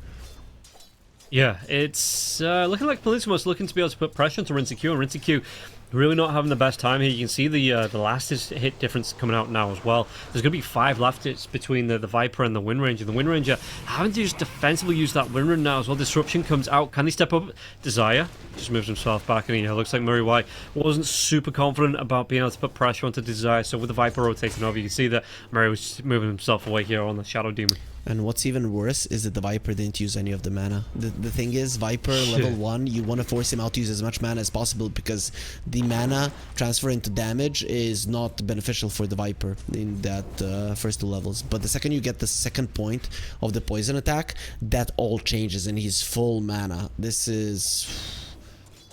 Yeah, it's looking like Polysimus looking to be able to put pressure into Rinseq, and Rinseq really not having the best time here. You can see the last hit difference coming out now as well. There's going to be 5 left hits between the Viper and the Wind Ranger. The Wind Ranger having to just defensively use that Wind Run now as well. Disruption comes out. Can he step up? Desire just moves himself back, and looks like Murray White wasn't super confident about being able to put pressure onto Desire. So with the Viper rotating over, you can see that Murray was moving himself away here on the Shadow Demon. And what's even worse is that the Viper didn't use any of the mana. The thing is, Viper level 1, you want to force him out to use as much mana as possible, because the mana transfer into damage is not beneficial for the Viper in that first 2 levels. But the second you get the second point of the poison attack, that all changes and he's full mana. This is...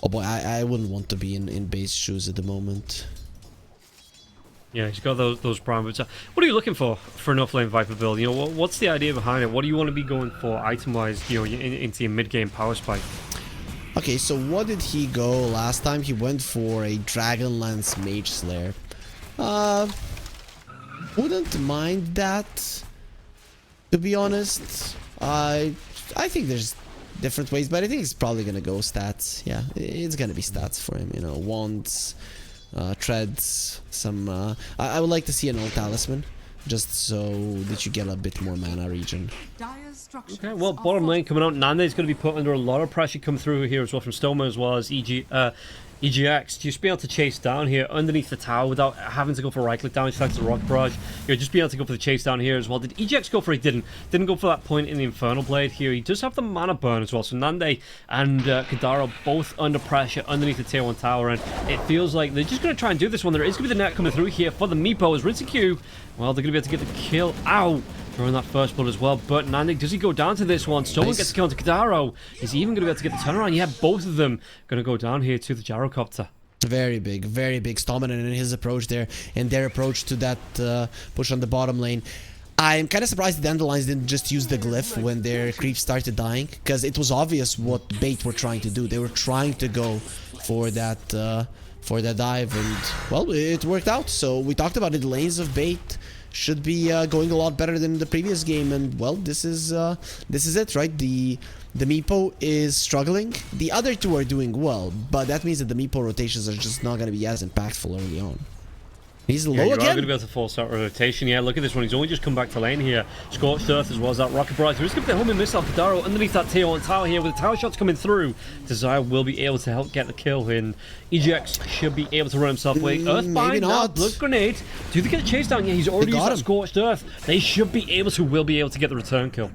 Oh boy, I wouldn't want to be in base shoes at the moment. Yeah, he's got those prime boots. What are you looking for an off-lane Viper build? What's the idea behind it? What do you want to be going for item-wise, into your mid-game power spike? Okay, so what did he go last time? He went for a Dragonlance Mage Slayer. Wouldn't mind that, to be honest. I think there's different ways, but I think he's probably gonna go stats. Yeah, it's gonna be stats for him. Wands, treads, some... I would like to see an old talisman, just so that you get a bit more mana regen. Okay, well, bottom lane coming out. Nande's going to be put under a lot of pressure coming through here as well from Stoma, as well as EGX. Just be able to chase down here underneath the tower without having to go for right-click damage thanks to the Rock Barrage. Just be able to go for the chase down here as well. Did EGX go for it? Didn't go for that point in the Infernal Blade here. He does have the mana burn as well. So Nande and Kadaro both under pressure underneath the tier 1 tower, and it feels like they're just going to try and do this one. There is going to be the net coming through here for the Meepo as Rinseq. Well, they're going to be able to get the kill out. Throwing that first blood as well, but Nandik, does he go down to this one? Stoma gets the kill onto Kadaro. Is he even going to be able to get the turnaround? Yeah, both of them going to go down here to the Gyrocopter. Very big Stoneman in his approach there, and their approach to that push on the bottom lane. I'm kind of surprised the Dandelions didn't just use the glyph when their creeps started dying, because it was obvious what Bait were trying to do. They were trying to go for that dive, and well, it worked out. So we talked about it. Lanes of Bait should be going a lot better than the previous game, and well, this is it, right? The Meepo is struggling. The other two are doing well, but that means that the Meepo rotations are just not going to be as impactful early on. He's low again. You're going to be able to force out rotation. Yeah, look at this one. He's only just come back to lane here. Scorched Earth as well as that Rocket Barrage. There is going to be the homing missile. Kadaro underneath that tier 1 tower here with the tower shots coming through. Desire will be able to help get the kill in. EGX should be able to run himself away. Earthbind now, Blood Grenade. Do they get a chase down? Yeah, he's already used that Scorched Earth. They should be able to, will be able to get the return kill.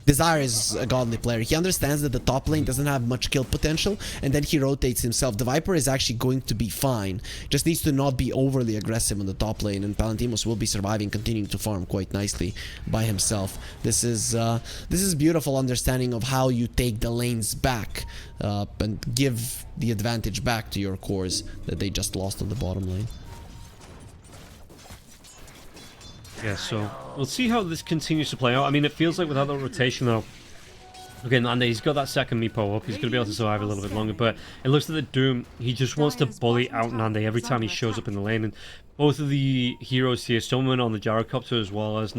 Desire is a godly player. He understands that the top lane doesn't have much kill potential, and then he rotates himself. The Viper is actually going to be fine. Just needs to not be overly aggressive on the top lane, and Palantimos will be surviving, continuing to farm quite nicely by himself. This is beautiful understanding of how you take the lanes back and give the advantage back to your cores that they just lost on the bottom lane. Yeah, so we'll see how this continues to play out. I mean, it feels like without that rotation, though, again, and he's got that second Meepo up. He's going to be able to survive a little bit longer, but it looks like the Doom, he just wants to bully out Nande every time he shows up in the lane. And both of the heroes here, Stoneman on the Gyrocopter as well as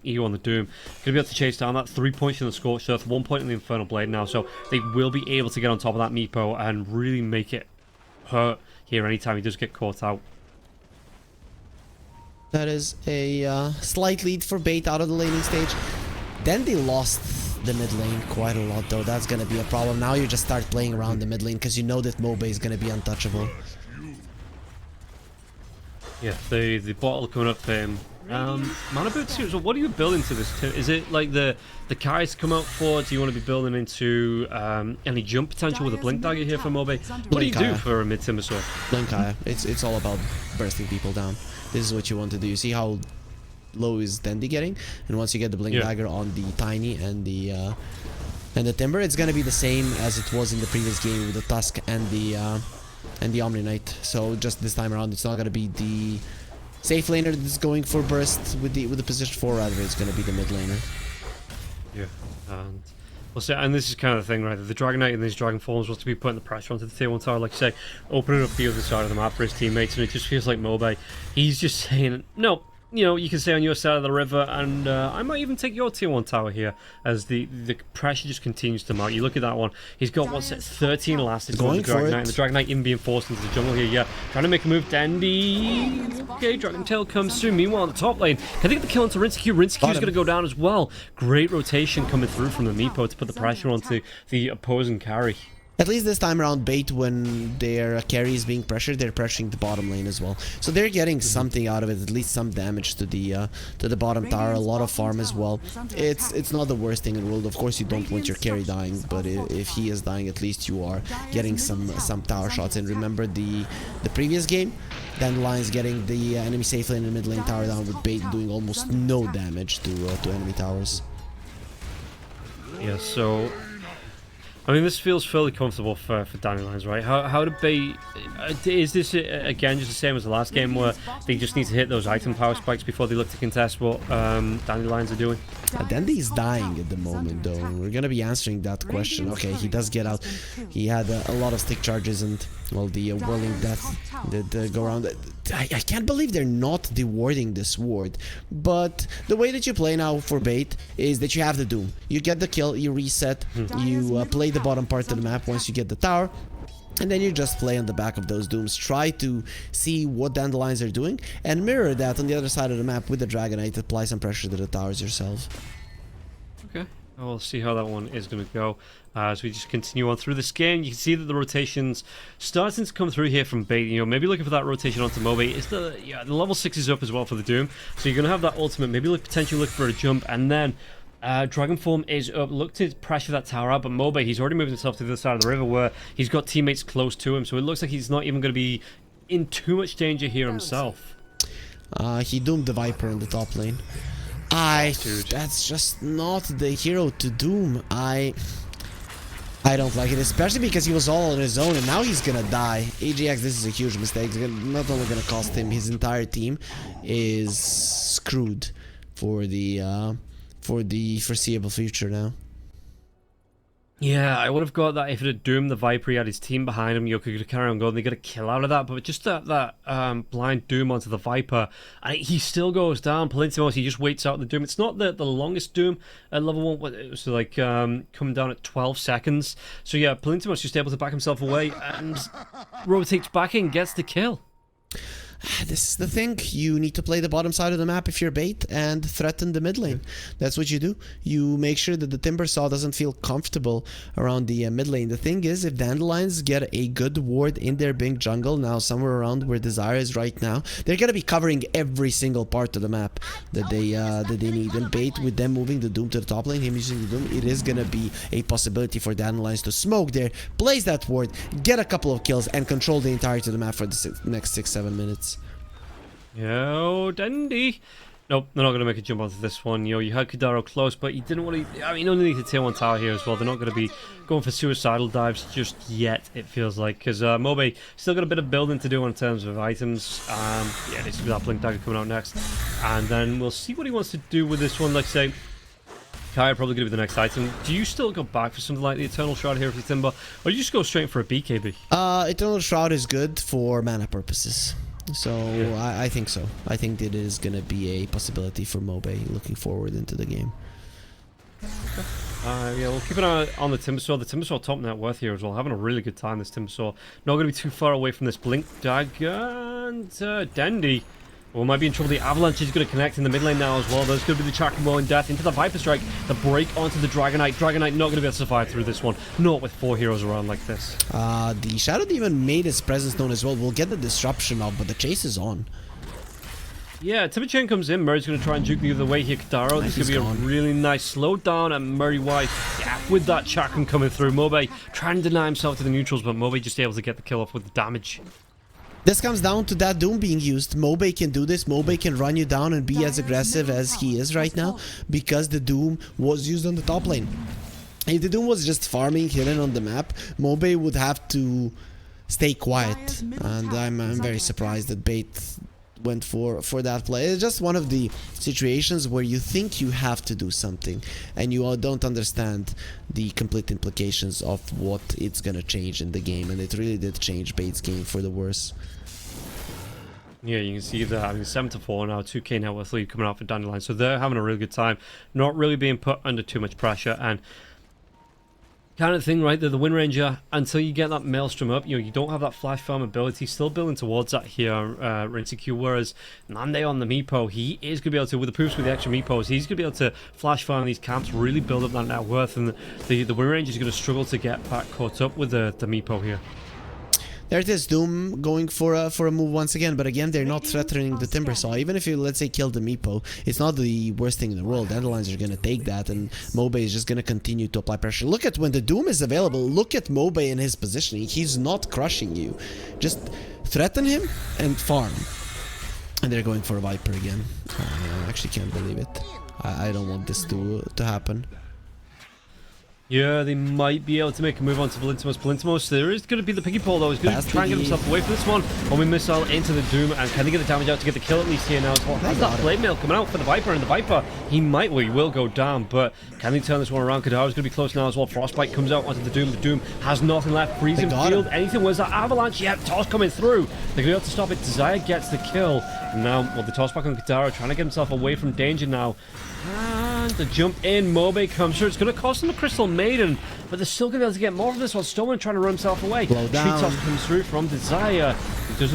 Ego on the Doom, going to be able to chase down that 3 points in the Scorched Earth, 1 point in the Infernal Blade now, so they will be able to get on top of that Meepo and really make it hurt here anytime he does get caught out. That is a slight lead for Bait out of the laning stage. Then they lost the mid lane quite a lot, though. That's going to be a problem. Now you just start playing around the mid lane because you know that Mobe is going to be untouchable. Yeah, the bottle coming up Mana Boot too. So what are you building to this? Is it like the carries come out for? Do you want to be building into any jump potential with a Blink Dagger here for Mobe? What do you do for a mid Timbersaw? Blink Dagger. It's all about bursting people down. This is what you want to do. You see how low is Dandy getting? And once you get the Blink Dagger on the Tiny and the Timber, it's gonna be the same as it was in the previous game with the Tusk and the Omni Knight. So just this time around, it's not gonna be the safe laner that's going for burst with the position 4, rather it's gonna be the mid laner. Yeah, and well, so, and this is kind of the thing, right? The Dragon Knight and these Dragon Forms was to be putting the pressure onto the tier 1 tower, like you say, opening up the other side of the map for his teammates, and it just feels like Mobe, he's just saying, no, you know, you can stay on your side of the river, and I might even take your tier 1 tower here, as the pressure just continues to mount. You look at that one, he's got, what's it, 13 last, he's going the Dragon Knight, and the Dragon Knight even being forced into the jungle here, yeah, trying to make a move, Dandy, okay, Dragon Tail comes soon. Meanwhile, on the top lane, can they get the kill onto Rinsekiu? Rinsekiu is going to go down as well. Great rotation coming through from the Meepo to put the pressure onto the opposing carry. At least this time around, Bait, when their carry is being pressured, they're pressuring the bottom lane as well. So they're getting something out of it, at least some damage to the bottom tower, a lot of farm as well. It's not the worst thing in the world. Of course, you don't want your carry dying, but if he is dying, at least you are getting some tower shots. And remember the previous game, Dandelions getting the enemy safe lane and mid lane tower down with Bait doing almost no damage to enemy towers. Yeah, so I mean, this feels fairly comfortable for Dandelions, right? How do they... is this, again, just the same as the last game, where they just need to hit those item power spikes before they look to contest what Dandelions are doing? Dandy's dying at the moment, though. We're gonna be answering that question. Okay, he does get out. He had a lot of stick charges and, well, the Whirling Death that go around. I can't believe they're not dewarding this ward. But the way that you play now for Bait is that you have the Doom. You get the kill, you reset, you play the bottom part of the map once you get the tower, and then you just play on the back of those Dooms. Try to see what Dandelions are doing and mirror that on the other side of the map with the Dragon Knight. Apply some pressure to the towers yourself. Okay, we'll see how that one is going to go. As we just continue on through this game, you can see that the rotations starting to come through here from Bait. You know, maybe looking for that rotation onto Mobe. It's the level 6 is up as well for the Doom, so you're going to have that ultimate. Maybe potentially look for a jump, and then Dragon Form is up. Look to pressure that tower out, but Mobe, he's already moved himself to the other side of the river where he's got teammates close to him, so it looks like he's not even going to be in too much danger here himself. He doomed the Viper in the top lane. That's just not the hero to doom. I don't like it, especially because he was all on his own and now he's gonna die. AGX, this is a huge mistake. It's not only gonna cost him, his entire team is screwed for the foreseeable future now. Yeah, I would have got that if it had doomed the Viper. He had his team behind him. Yoku could carry on going. They got a kill out of that, but just that blind doom onto the Viper, and he still goes down. Palintimos, he just waits out the doom. It's not the longest doom at level 1. It was like coming down at 12 seconds. So yeah, Palintimos just able to back himself away and rotates back in, gets the kill. This is the thing. You need to play the bottom side of the map if you're Bait and threaten the mid lane. That's what you do. You make sure that the Timbersaw doesn't feel comfortable around the mid lane. The thing is, if Dandelions get a good ward in their big jungle, now somewhere around where Desire is right now, they're gonna be covering every single part of the map that they need. And Bait, with them moving the Doom to the top lane, him using the Doom, it is gonna be a possibility for Dandelions to smoke there, place that ward, get a couple of kills, and control the entirety of the map for the next 6-7 minutes. Yo, Dandy. Nope, they're not going to make a jump onto this one. You know, you had Kadaro close, but you didn't want to... I mean, you only need to tier 1 tower here as well. They're not going to be going for suicidal dives just yet, it feels like. Because Mobe still got a bit of building to do in terms of items. Yeah, this is that Blink Dagger coming out next. And then we'll see what he wants to do with this one. Like, say, Kaya probably going to be the next item. Do you still go back for something like the Eternal Shroud here for the Timber? Or do you just go straight for a BKB? Eternal Shroud is good for mana purposes. So yeah. I think so. I think that it is going to be a possibility for Mobe looking forward into the game. Okay. Yeah, we'll keep an eye on the Timbersaw. The Timbersaw top net worth here as well. Having a really good time, this Timbersaw. Not going to be too far away from this Blink Dagger and Dandy. Well, might be in trouble. The Avalanche is going to connect in the mid lane now as well. There's going to be the tracking ball and death into the Viper Strike. The break onto the Dragon Knight. Dragon Knight not going to be able to survive through this one. Not with 4 heroes around like this. The Shadow Demon made his presence known as well. We'll get the disruption off, but the chase is on. Yeah, Timberchain comes in. Murray's going to try and juke the other way here. Kadaro, this is going to be a really nice slowdown. And Murray White, yeah, with that Chakram coming through. Mobe trying to deny himself to the neutrals, but Mobe just able to get the kill off with the damage. This comes down to that Doom being used. Mobe can do this. Mobe can run you down and be as aggressive as he is right now because the Doom was used on the top lane. If the Doom was just farming hidden on the map, Mobe would have to stay quiet. And I'm very surprised that Bait went for that play. It's just one of the situations where you think you have to do something and you all don't understand the complete implications of what it's gonna change in the game, and it really did change Bait's game for the worse. Yeah, you can see they're having 7-4 now, 2k net worth lead coming out for Dandelions, so they're having a really good time, not really being put under too much pressure, and kind of thing, right? They're the Wind Ranger until you get that Maelstrom up. You know, you don't have that flash farm ability. Still building towards that here, Rinsecue. Whereas Nande on the Meepo, he is going to be able to, with the proofs with the extra Meepos, he's going to be able to flash farm these camps, really build up that net worth, and the Wind Ranger is going to struggle to get back caught up with the Meepo here. There it is, Doom going for a move once again, but again they're not threatening the Timbersaw. Even if you, let's say, kill the Meepo, it's not the worst thing in the world. Dandelions are gonna take that, and Mobe is just gonna continue to apply pressure. Look at when the Doom is available, look at Mobe in his positioning. He's not crushing you. Just threaten him and farm. And they're going for a Viper again. I actually can't believe it. I don't want this to happen. Yeah, they might be able to make a move onto Valentimos. Valentimos, there is going to be the piggy pole though. He's going to try and get himself away from this one. Homing missile into the Doom, and can they get the damage out to get the kill at least here now as well? Has that blade mail coming out for the Viper, and the Viper, he will go down, but can they turn this one around? Kadara's going to be close now as well. Frostbite comes out onto the Doom. The Doom has nothing left. Freezing field, anything. Where's that avalanche? Yeah, toss coming through. They're going to be able to stop it. Desire gets the kill. And now, well, the toss back on Kadara, trying to get himself away from danger now. And the jump in, Mobe comes through. It's going to cost them a Crystal Maiden, but they're still going to be able to get more of this while Stoneman trying to run himself away. Tree toss comes through from Desire. He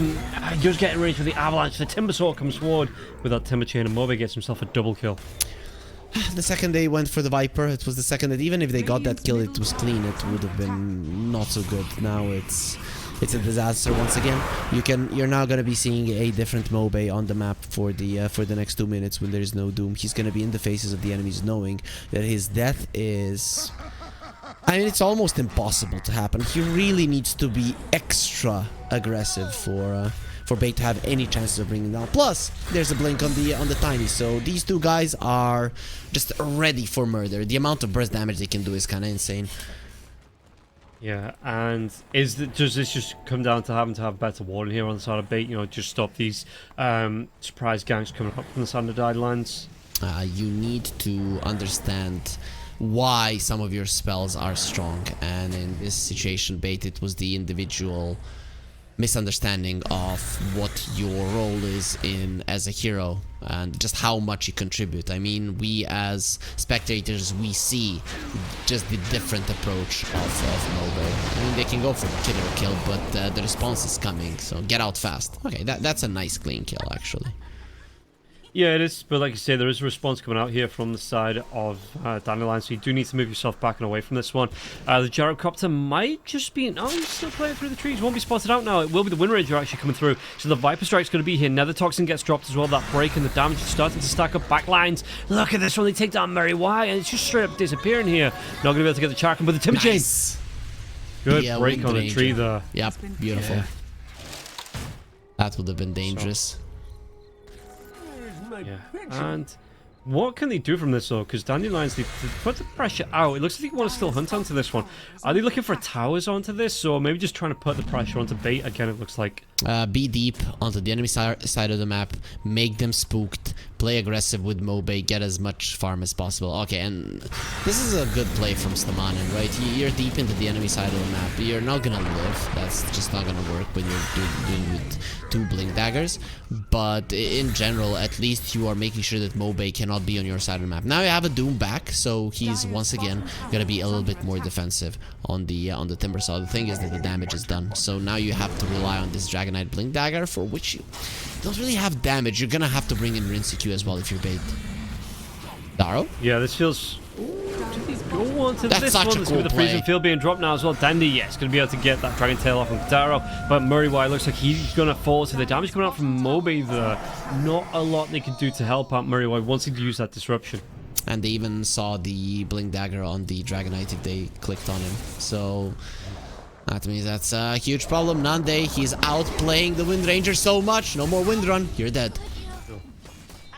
does get in range for the avalanche. The Timbersaw comes forward with that Timber Chain, and Mobe gets himself a double kill. The second they went for the Viper, it was the second that even if they got that kill, it was clean. It would have been not so good. Now it's a disaster once again. You're now gonna be seeing a different Mobe on the map for the next 2 minutes when there is no Doom. He's gonna be in the faces of the enemies, knowing that his death is, I mean, it's almost impossible to happen. He really needs to be extra aggressive for Bait to have any chances of bringing down. Plus, there's a blink on the Tiny, so these two guys are just ready for murder. The amount of burst damage they can do is kind of insane. Yeah, and does this just come down to having to have better warding here on the side of Bait? You know, just stop these surprise ganks coming up from the side of the Dandelions? You need to understand why some of your spells are strong, and in this situation, Bait, it was the individual misunderstanding of what your role is in as a hero and just how much you contribute. I mean, we as spectators, we see just the different approach of Mobe. I mean, they can go for killer kill, but the response is coming, so get out fast. Okay, that's a nice clean kill actually. Yeah, it is, but like you say, there is a response coming out here from the side of Dandelions, so you do need to move yourself back and away from this one. The Gyrocopter might just be... Oh, he's still playing through the trees, won't be spotted out now. It will be the Wind Ranger actually coming through, so the Viper Strike's going to be here. Nether Toxin gets dropped as well. That break and the damage is starting to stack up. Backlines, look at this one, they take down Mary White, and it's just straight up disappearing here. Not going to be able to get the Chakram, but the Timber Chain. Good break on the tree there. Yep, beautiful. Yeah. That would have been dangerous. Yeah, and what can they do from this though? Because Dandelions, they put the pressure out. It looks like they want to still hunt onto this one. Are they looking for towers onto this, or maybe just trying to put the pressure onto Bait again? It looks like. Be deep onto the enemy side of the map, make them spooked, play aggressive with Mobe, get as much farm as possible. Okay, and this is a good play from Stamanen, right? You're deep into the enemy side of the map. You're not gonna live. That's just not gonna work when you're doing with 2 blink daggers. But in general, at least you are making sure that Mobe cannot be on your side of the map. Now you have a Doom back, so he's once again gonna be a little bit more defensive on the Timbersaw. The thing is that the damage is done, so now you have to rely on this Dragonite Blink Dagger, for which you don't really have damage. You're gonna have to bring in Rinsecue as well if you're Bait. Daro? Yeah, this feels... Ooh, did he go on to That's this such one. a There's cool going to be the freezing play. field being dropped now as well. Dandy, yes, going to be able to get that Dragon Tail off on Kataro. But Murray White looks like he's going to fall to the damage coming out from Mobe there. Not a lot they can do to help out Murray White once he used that disruption. And they even saw the Blink Dagger on the Dragonite if they clicked on him. So that means that's a huge problem. Nande, he's outplaying the Wind Ranger so much. No more Wind Run. You're dead.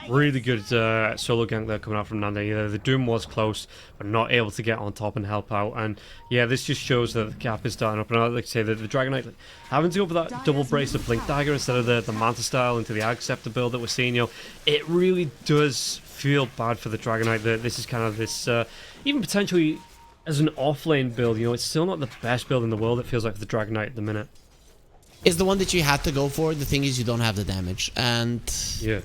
Really good solo gank there coming out from Nande. Yeah, the Doom was close, but not able to get on top and help out. And yeah, this just shows that the gap is starting up. And I'd like to say that the Dragonite having to go for that double brace of Blink Dagger instead of the Manta style into the Agceptor build that we're seeing, it really does feel bad for the Dragonite that this is kind of this, even potentially as an off-lane build, it's still not the best build in the world, it feels like, for the Dragonite at the minute. It's the one that you had to go for. The thing is, you don't have the damage. And yeah.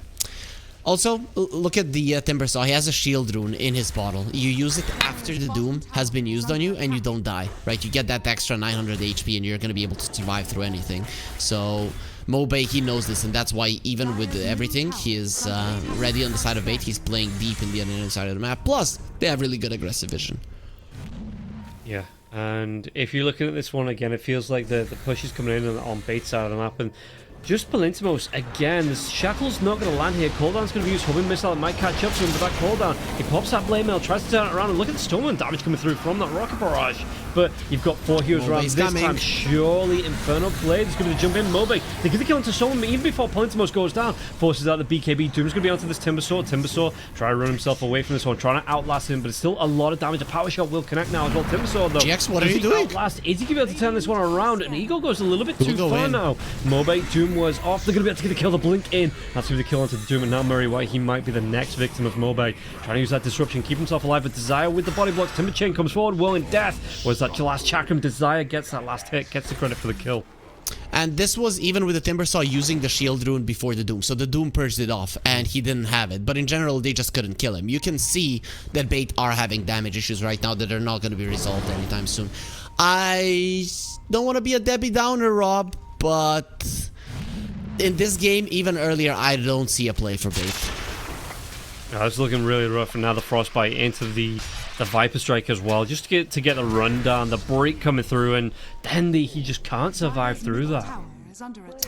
Also, look at the Timbersaw. He has a shield rune in his bottle. You use it after the Doom has been used on you and you don't die, right? You get that extra 900 HP and you're going to be able to survive through anything. So Mobe, he knows this, and that's why even with everything, he is ready on the side of bait. He's playing deep in the other side of the map. Plus, they have really good aggressive vision. Yeah, and if you're looking at this one again, it feels like the push is coming in on bait side of the map, and just Palintimos, again, the Shackle's not going to land here. Cooldown's going to be used. Homing Missile might catch up to him with that cooldown. He pops that Blade Mail, tries to turn it around, and look at the Stormwind damage coming through from that Rocket Barrage. But you've got 4 heroes around this time. Surely Inferno Blade is going to jump in. Mobe, they give the kill into Stormwind, even before Palintimos goes down. Forces out the BKB. Doom's going to be onto this Timbersaw. Timbersaw try to run himself away from this one, trying to outlast him, but it's still a lot of damage. A Power Shot will connect now as well. Timbersaw, though. GX, what are you doing? Outlast? Is he going to be able to turn this one around? And Eagle goes a little bit too far now. Mobe, Doom was off. They're going to be able to get the kill, the blink in. That's going to be the kill onto the Doom, and now Murray White, he might be the next victim of Mobe. Trying to use that disruption, keep himself alive, but Desire with the body blocks. Timber Chain comes forward, Will in death. Was that last chakram? Desire gets that last hit, gets the credit for the kill. And this was even with the Timbersaw using the shield rune before the Doom. So the Doom purged it off and he didn't have it. But in general, they just couldn't kill him. You can see that Bait are having damage issues right now that are not going to be resolved anytime soon. I don't want to be a Debbie Downer, Rob, but in this game, even earlier, I don't see a play for Bait. It's looking really rough, and now the Frostbite into the Viper Strike as well, just to get the run down, the break coming through, and then he just can't survive through that.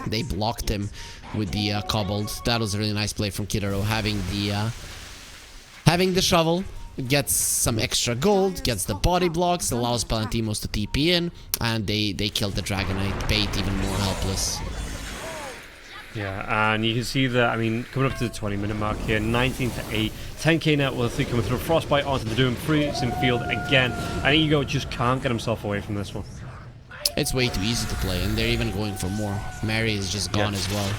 They blocked him with the Cobbled. That was a really nice play from Kidaro, having the shovel. Gets some extra gold, gets the body blocks, allows Palantimos to TP in, and they killed the Dragonite. Bait even more helpless. Yeah, and you can see that, I mean, coming up to the 20-minute mark here, 19 to 8, 10k net worth coming through, Frostbite onto the Doom, freezing field again, and Ego just can't get himself away from this one. It's way too easy to play, and they're even going for more. Mary is just gone as well.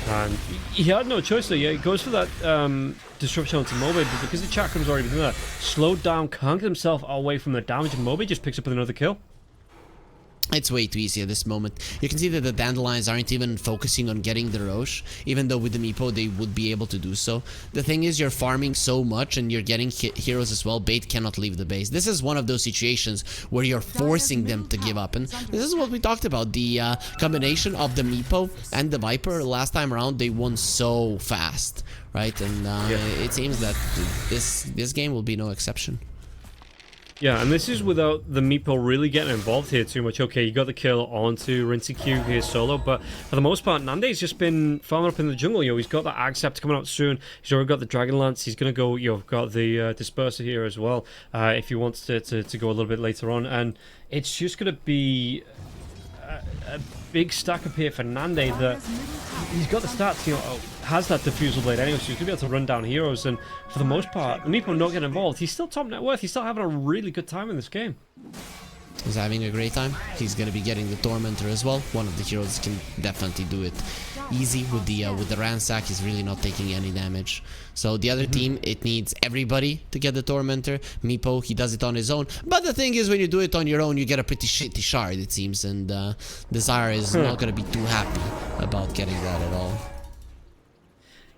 And he had no choice there. Yeah, he goes for that disruption onto Mobe, but because the Chakram's already done that, slowed down, can't get himself away from the damage, and Mobe just picks up with another kill. It's way too easy at this moment. You can see that the Dandelions aren't even focusing on getting the Roche, even though with the Meepo they would be able to do so. The thing is, you're farming so much and you're getting heroes as well. Bait cannot leave the base. This is one of those situations where you're forcing them to give up. And this is what we talked about. The combination of the Meepo and the Viper last time around, they won so fast, right? And it seems that this game will be no exception. Yeah, and this is without the Meepo really getting involved here too much. Okay, you got the kill onto Rincy Q here solo, but for the most part, Nande's just been farming up in the jungle. He's got the Agcept coming out soon. He's already got the Dragonlance. He's going to go, got the Disperser here as well, if he wants to go a little bit later on. And it's just going to be a big stack up here for Nande that he's got the stats, has that Diffusal Blade anyway, so he's going to be able to run down heroes, and for the most part, the Meepo not getting involved. He's still top net worth, he's still having a really good time in this game. He's having a great time. He's going to be getting the Tormentor as well. One of the heroes can definitely do it easy with the Ransack. He's really not taking any damage. So the other team, it needs everybody to get the Tormentor. Meepo, he does it on his own. But the thing is, when you do it on your own, you get a pretty shitty shard, it seems. And Desire is not going to be too happy about getting that at all.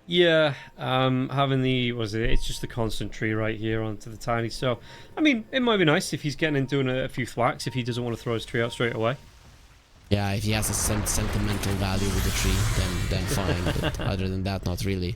Yeah, having it's just the constant tree right here onto the tiny. So, I mean, it might be nice if he's getting in doing a few thwacks if he doesn't want to throw his tree out straight away. Yeah, if he has a sentimental value with the tree, then fine. But other than that, not really.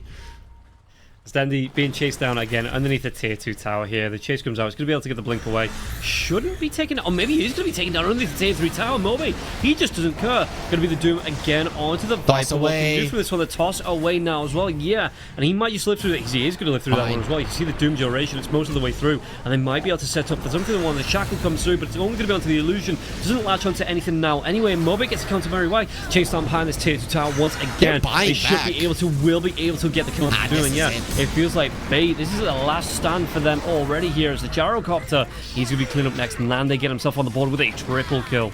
Standy being chased down again underneath the tier 2 tower here. The chase comes out. He's going to be able to get the blink away. Shouldn't be taken, or maybe he is going to be taken down underneath the tier 3 tower. Moby, he just doesn't care. Going to be the Doom again onto the Toss Viper. What can away. he do for this one? The toss away now as well. Yeah, and he might just live through it. He is going to live through that one as well. You can see the Doom duration. It's most of the way through, and they might be able to set up for something. The one the shackle comes through, but it's only going to be onto the illusion. Doesn't latch onto anything now. Anyway, Moby gets a counter very well. Chase down behind this tier 2 tower once again. They should be able to, will be able to get the kill on the Doom. And yeah, it feels like this is the last stand for them already here as the Gyrocopter. He's going to be cleaning up next. Nande get himself on the board with a triple kill.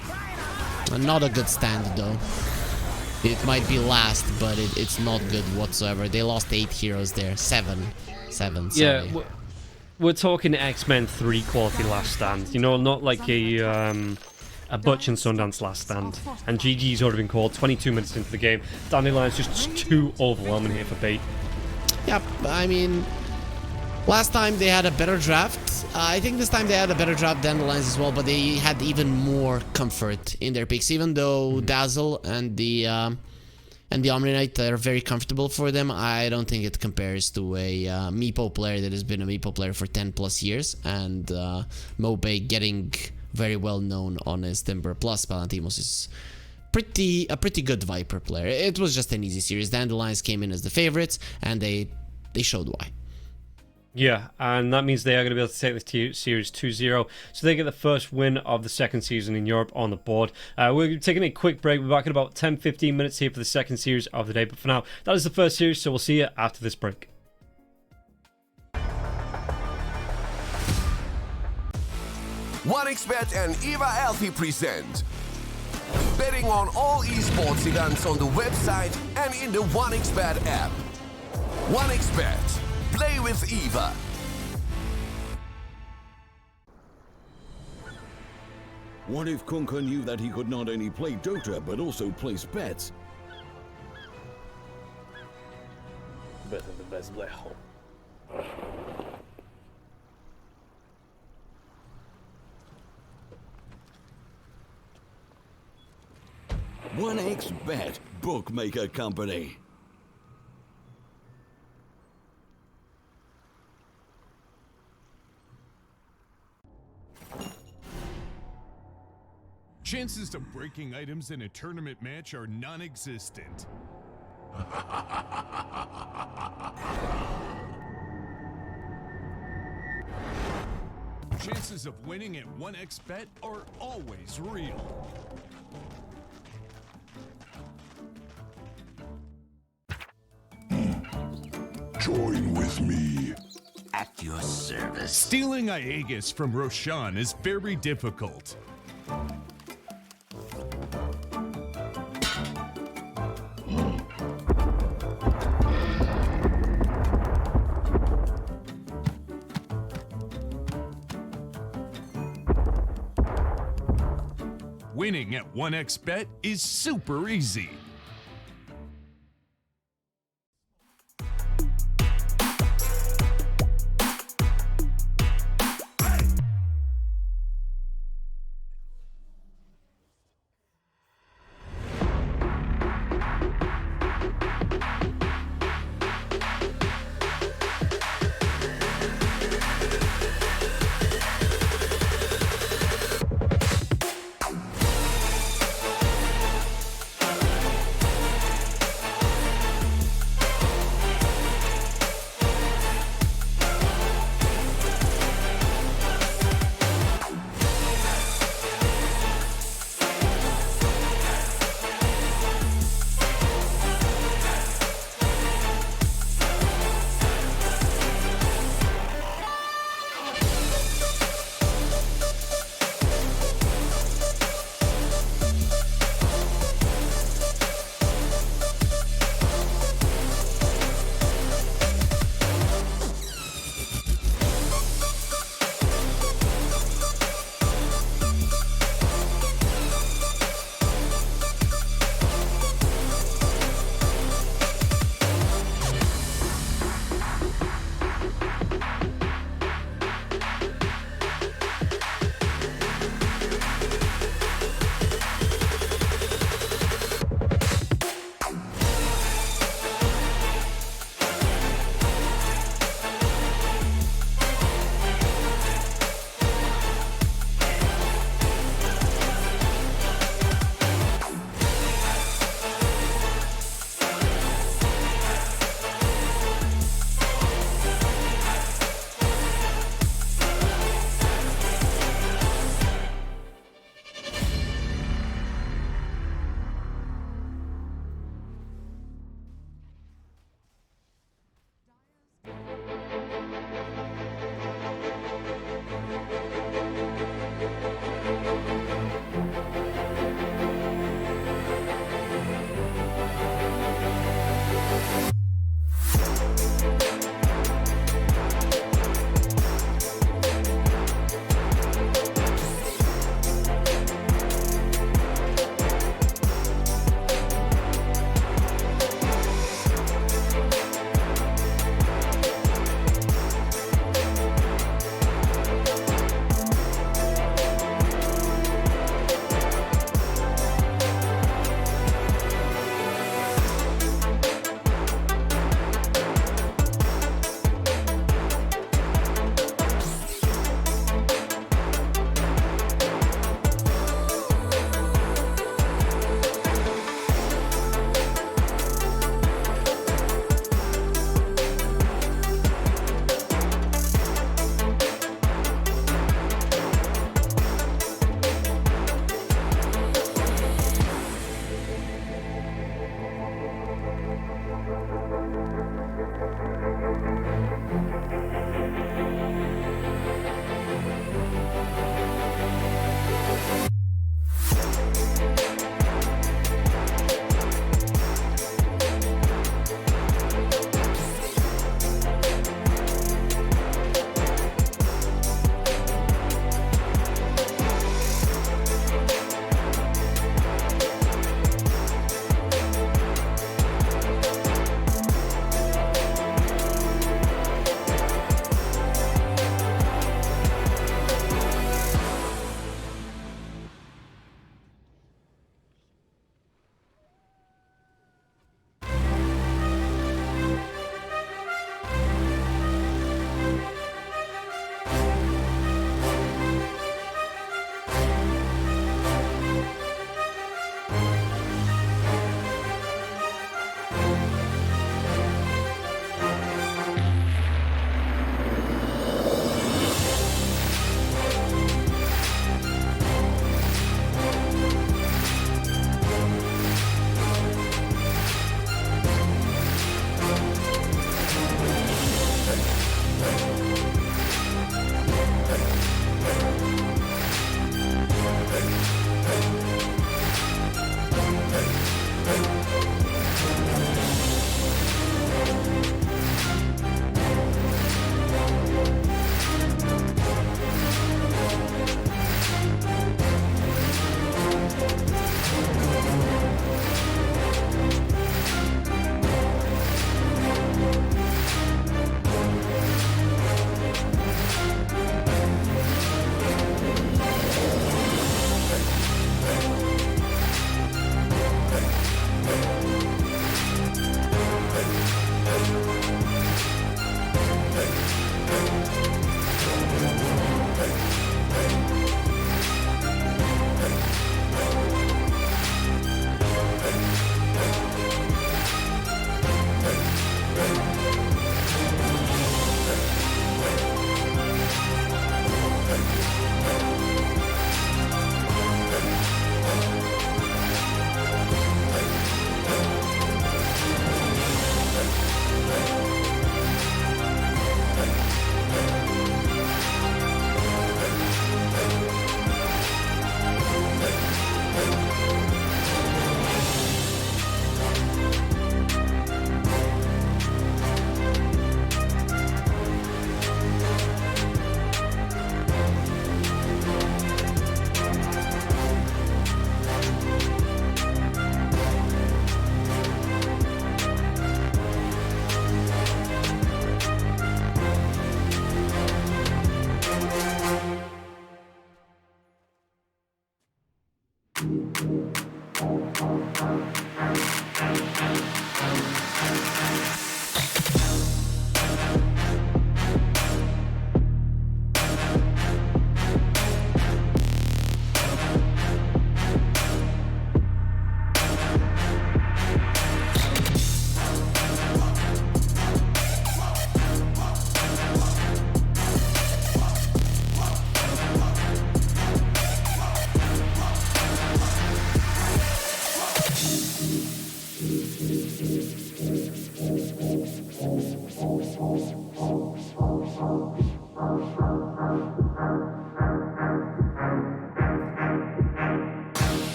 Not a good stand though. It might be last, but it's not good whatsoever. They lost 8 heroes there. 7. Sorry. Yeah, we're talking X-Men 3 quality last stand. You know, not like a Butch and Sundance last stand. And GG's already been called 22 minutes into the game. Dandelions just too overwhelming here for Bait. Yeah, I mean, last time they had a better draft. I think this time they had a better draft than the Lions as well, but they had even more comfort in their picks. Even though Dazzle and the Omni Knight are very comfortable for them, I don't think it compares to a Meepo player that has been a Meepo player for 10 plus years, and Mobay getting very well known on his Timber. Plus Palantimos is a pretty good Viper player. It was just an easy series. Dandelions came in as the favorites, and they showed why. Yeah, and that means they are going to be able to take this series 2-0. So they get the first win of the second season in Europe on the board. We're taking a quick break. We're back in about 10-15 minutes here for the second series of the day. But for now, that is the first series, so we'll see you after this break. OneXBet and Eva Alfie present betting on all esports events on the website and in the OneXBet app. OneXBet. Play with Eva. What if Kunka knew that he could not only play Dota but also place bets? Better the best black hole. 1xBet, bookmaker company. Chances of breaking items in a tournament match are non-existent. Chances of winning at 1xBet are always real. Join with me. At your service. Stealing Aegis from Roshan is very difficult. Winning at 1xBet is super easy.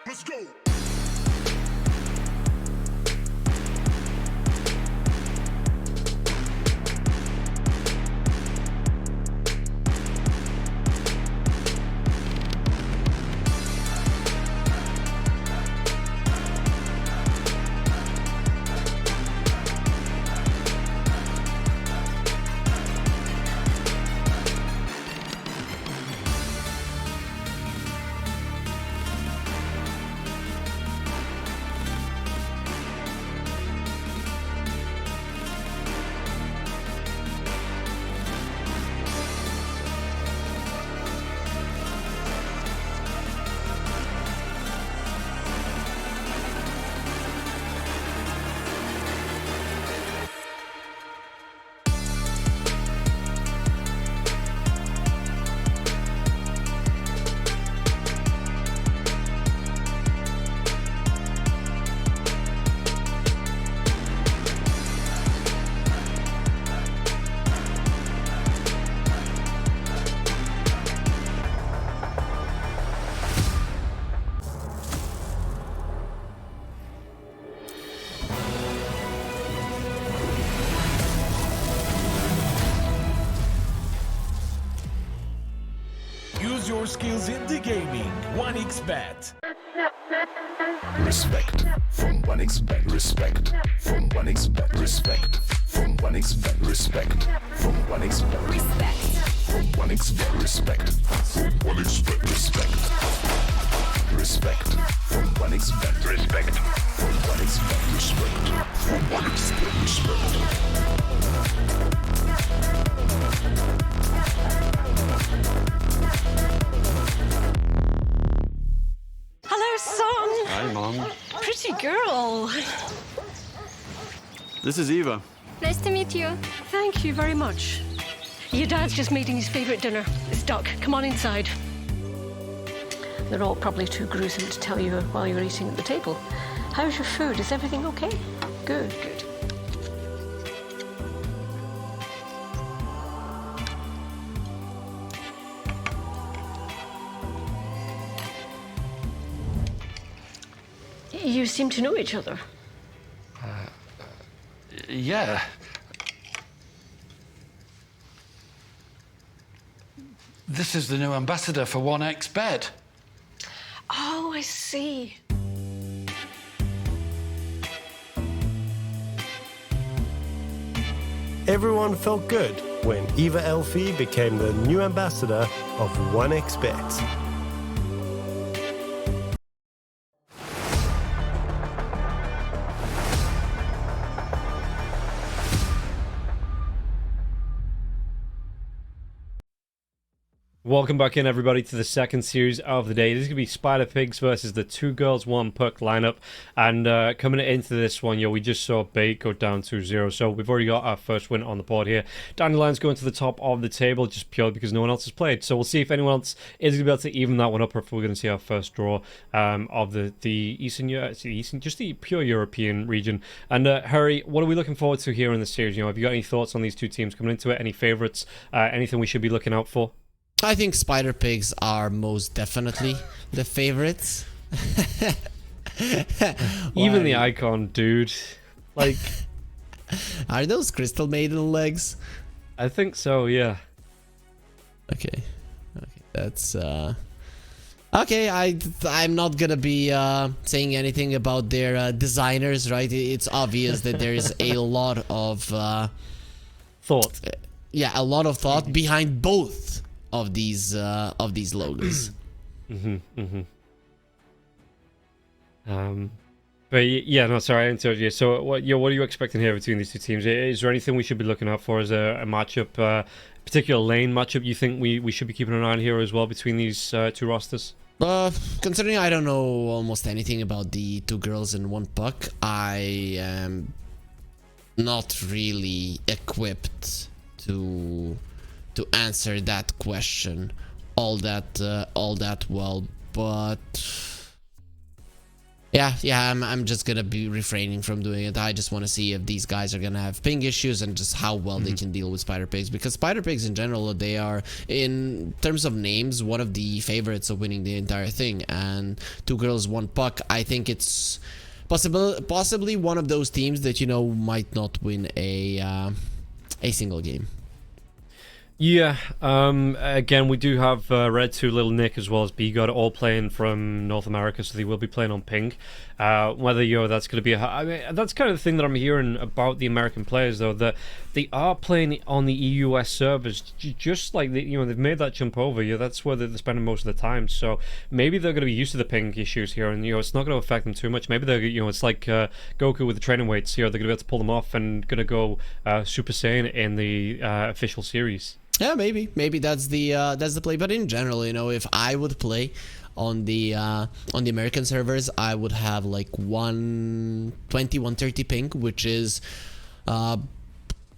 Let's go. Use your skills in the gaming. 1xBet. Respect from 1xBet. Respect from 1xBet. Respect from 1xBet. Respect from 1xBet. Respect. From 1xBet. Respect from 1xBet. Respect. Respect from 1xBet. Respect from 1xBet. Respect from 1xBet. Respect. Hello, son. Hi, Mom. Pretty girl. This is Eva. Nice to meet you. Thank you very much. Your dad's just making his favourite dinner. It's duck. Come on inside. They're all probably too gruesome to tell you while you're eating at the table. How's your food? Is everything okay? Good, good. You seem to know each other. Yeah. This is the new ambassador for 1xBet. Oh, I see. Everyone felt good when Eva Elfie became the new ambassador of 1xBet. Welcome back in, everybody, to the second series of the day. This is going to be Spider Pigs versus the 2 girls, 1 puck lineup. And coming into this one, we just saw Bait go down 2-0. So we've already got our first win on the board here. Dandelions going to the top of the table just purely because no one else has played. So we'll see if anyone else is going to be able to even that one up, or if we're going to see our first draw of the just the pure European region. And Harry, what are we looking forward to here in this series? Have you got any thoughts on these two teams coming into it? Any favourites? Anything we should be looking out for? I think Spider Pigs are most definitely the favorites. Even the icon, dude. Like, are those Crystal Maiden legs? I think so, yeah. Okay, that's okay. I'm not gonna be saying anything about their designers, right? It's obvious that there is a lot of thought. Yeah, a lot of thought behind both of these logos. But yeah, no, sorry, I interrupted you. So what are you expecting here between these two teams? Is there anything we should be looking out for as a matchup, particular lane matchup you think we should be keeping an eye on here as well between these two rosters? Considering I don't know almost anything about the 2 girls and 1 puck, I am not really equipped to answer that question all that well, but yeah, I'm just gonna be refraining from doing it. I just want to see if these guys are gonna have ping issues and just how well they can deal with Spider Pigs, because Spider Pigs in general, they are, in terms of names, one of the favorites of winning the entire thing. And 2 girls, 1 puck, I think it's possibly one of those teams that might not win a single game. Yeah, again, we do have Red 2, Little Nick, as well as B-God all playing from North America, so they will be playing on ping. Whether, that's going to be I mean, that's kind of the thing that I'm hearing about the American players, though, that they are playing on the EUS servers, just like, they've made that jump over. That's where they're spending most of the time, so maybe they're going to be used to the ping issues here, and, it's not going to affect them too much. Maybe they're, it's like Goku with the training weights, they're going to be able to pull them off and going to go Super Saiyan in the official series. Yeah, maybe that's the play. But in general, if I would play on the American servers, I would have like 120, 130 ping, which is not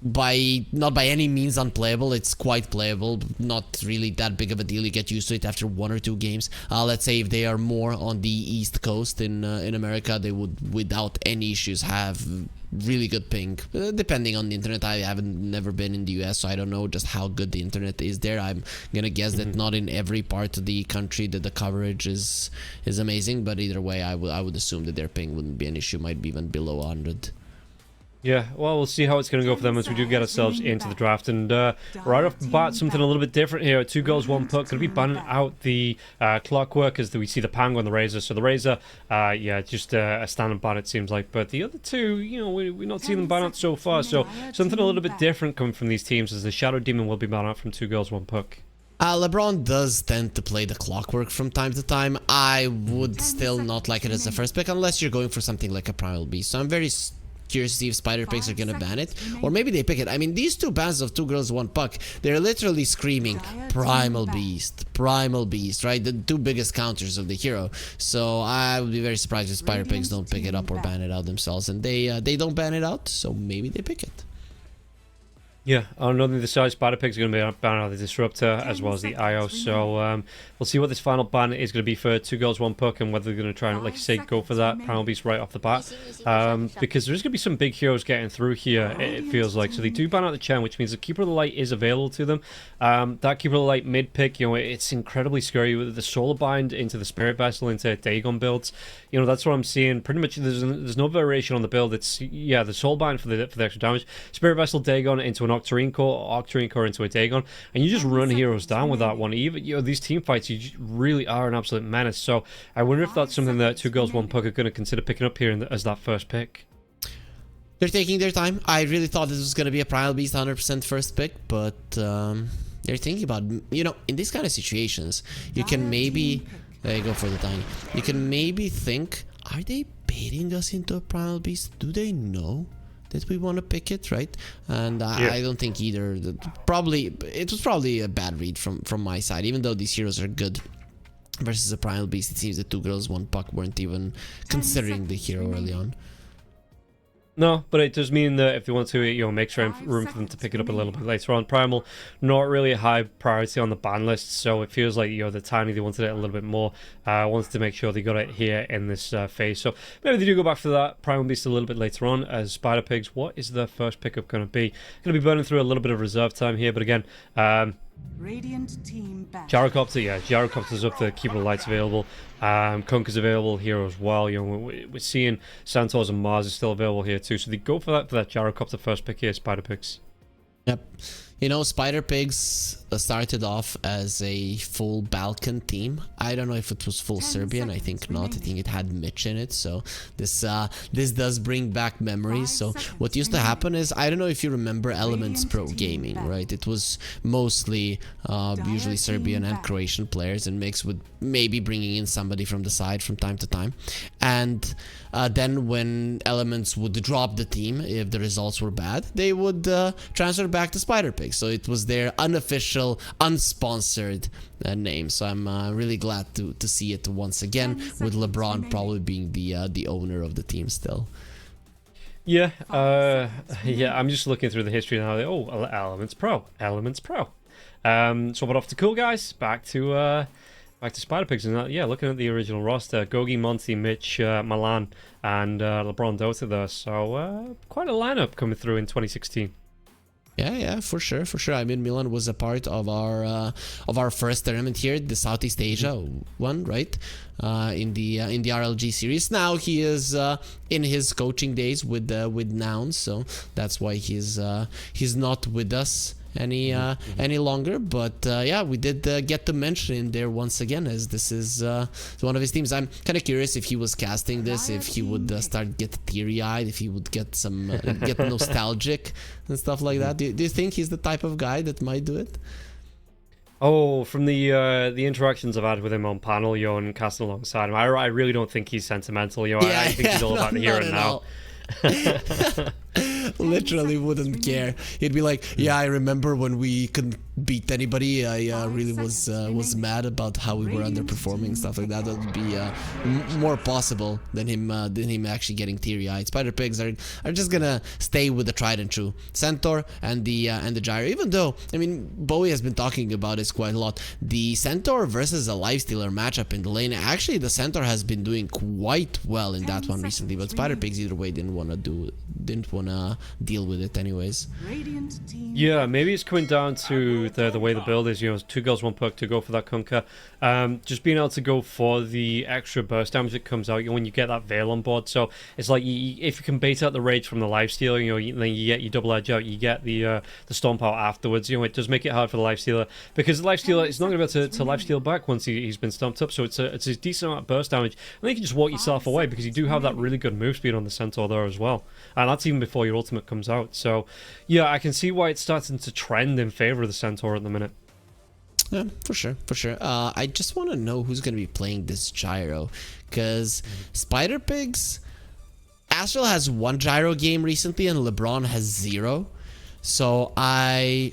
by any means unplayable. It's quite playable, not really that big of a deal. You get used to it after 1 or 2 games. Let's say if they are more on the East Coast in America, they would without any issues have really good ping, depending on the internet. I haven't never been in the US, so I don't know just how good the internet is there. I'm gonna guess that not in every part of the country that the coverage is amazing, but either way, I would assume that their ping wouldn't be an issue, might be even below 100. Yeah, well, we'll see how it's going to go for them as we do get ourselves into the draft. And right off the bat, something a little bit different here. 2 girls, 1 puck. Going to be banning out the Clockwork, as we see the Pang on the Razor. So the Razor, just a standard ban, it seems like. But the other two, we're not seeing them ban out so far. So something a little bit different coming from these teams, as the Shadow Demon will be banned out from 2 girls, 1 puck. LeBron does tend to play the Clockwork from time to time. I would still not like it as a first pick, unless you're going for something like a Primal Beast. So I'm very curious to see if Spider Pigs are gonna ban it, or maybe they pick it. I mean, these 2 bans of 2 girls, 1 puck, they're literally screaming Primal Beast, right? The 2 biggest counters of the hero. So I would be very surprised if Spider Pigs don't pick it up or ban it out themselves, and they don't ban it out, so maybe they pick it. Yeah, on the side, Spider Pigs are going to be banning out the Disruptor as well as the IO. So we'll see what this final ban is going to be for 2 girls, 1 puck, and whether they're going to try and, like you say, go for that Primal Beast right off the bat. Because there's going to be some big heroes getting through here, it feels like. So they do ban out the Chen, which means the Keeper of the Light is available to them. That Keeper of the Light mid pick, it's incredibly scary with the Solar Bind into the Spirit Vessel into Dagon builds. That's what I'm seeing. Pretty much, there's no variation on the build. It's the Soul Bind for the extra damage, Spirit Vessel Dagon into an Octarine Core into a Dagon, and you just run heroes down with that one. Even these team fights, you really are an absolute menace. So I wonder if that's something that 2 girls, 1 puck are going to consider picking up here as that first pick. They're taking their time. I really thought this was going to be a Primal Beast 100% first pick, but they're thinking about, in these kind of situations, you can maybe go for the tiny. You can maybe think, are they baiting us into a Primal Beast? Do they know did we want to pick it, right? And I don't think either. It was probably a bad read from my side, even though these heroes are good. Versus a Primal Beast, it seems the 2 girls 1 puck weren't even considering the hero early on. No, but it does mean that if they want to, make room for them to pick it up a little bit later on. Primal, not really a high priority on the ban list, so it feels like, the Tiny, they wanted it a little bit more. Wanted to make sure they got it here in this phase. So maybe they do go back for that Primal Beast a little bit later on. As Spider Pigs, what is their first pickup going to be? Going to be burning through a little bit of reserve time here, but again, Radiant team back. Gyrocopter, Gyrocopter's up there, keeping the lights available. Kunka's available here as well. We're seeing Centaurs and Mars is still available here too. So they go for that Gyrocopter first pick here, Spider Pigs. Yep. Spider Pigs started off as a full Balkan team. I don't know if it was full Serbian. I think not. I think it had Mitch in it. So this does bring back memories. So what used to happen is, I don't know if you remember Elements Pro Gaming, right? It was mostly usually Serbian and Croatian players, and mixed with maybe bringing in somebody from the side from time to time. And then when Elements would drop the team, if the results were bad, they would transfer back to Spider Pigs. So it was their unofficial, unsponsored name. So I'm really glad to see it once again, with LeBron probably being the owner of the team still. Yeah, I'm just looking through the history now. Elements Pro. So what off to cool guys? Back to Spider Pigs, and looking at the original roster: Gogi, Monty, Mitch, Milan, and LeBron Dota there. So quite a lineup coming through in 2016. Yeah, for sure. I mean, Milan was a part of our first tournament here, the Southeast Asia one, right? In the RLG series. Now he is in his coaching days with Nouns, so that's why he's not with us any longer. But we did get to mention him there once again, as this is one of his teams. I'm kind of curious if he was casting this, if he would start get teary-eyed, if he would get some get nostalgic and stuff like that. Do you think he's the type of guy that might do it? Oh, from the interactions I've had with him on panel, and casting alongside him, I really don't think he's sentimental. I think he's all about the here and now. Literally wouldn't care. He'd be like, I remember when we couldn't beat anybody. I really was mad about how we were underperforming, stuff like that. That would be more possible than him actually getting teary-eyed. Spider Pigs are just gonna stay with the tried and true Centaur and the Gyro. Even though, I mean, Bowie has been talking about this quite a lot. The Centaur versus a Lifestealer matchup in the lane. Actually, the Centaur has been doing quite well in that one recently, but Spider Pigs either way didn't wanna deal with it anyways. Yeah, maybe it's coming down to the way the build is. 2 girls 1 puck to go for that Kunka. Just being able to go for the extra burst damage that comes out when you get that Veil on board. So it's like if you can bait out the rage from the lifestealer, then you get your double edge out, you get the stomp out afterwards. It does make it hard for the lifestealer, because the lifestealer is not going to be able to lifesteal back once he's been stomped up. So it's a decent amount of burst damage, and then you can just walk yourself away, because you do have that really good move speed on the Centaur there as well, and that's even before your ultimate comes out. So yeah, I can see why it's starting to trend in favor of the Centaur at the minute. Yeah, for sure. I just want to know who's going to be playing this Gyro, because Spider Pigs, Astral has 1 Gyro game recently and LeBron has 0. So I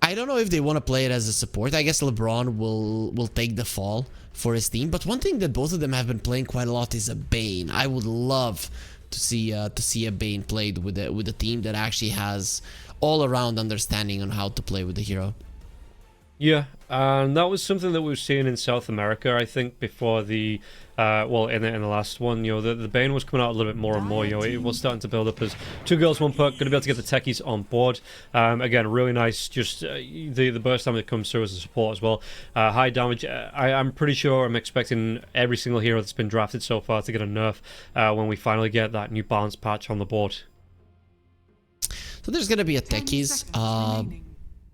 don't know if they want to play it as a support. I guess LeBron will take the fall for his team. But one thing that both of them have been playing quite a lot is a Bane. I would love to see a Bane played with a team that actually has all around understanding on how to play with the hero. Yeah, and that was something that we were seeing in South America, I think, before the in the last one. The Bane was coming out a little bit more and more. It was starting to build up as 2 girls 1 puck, going to be able to get the techies on board. Again, really nice. Just the burst damage that comes through as a support as well. High damage. I'm pretty sure I'm expecting every single hero that's been drafted so far to get a nerf when we finally get that new balance patch on the board. So there's going to be a techies.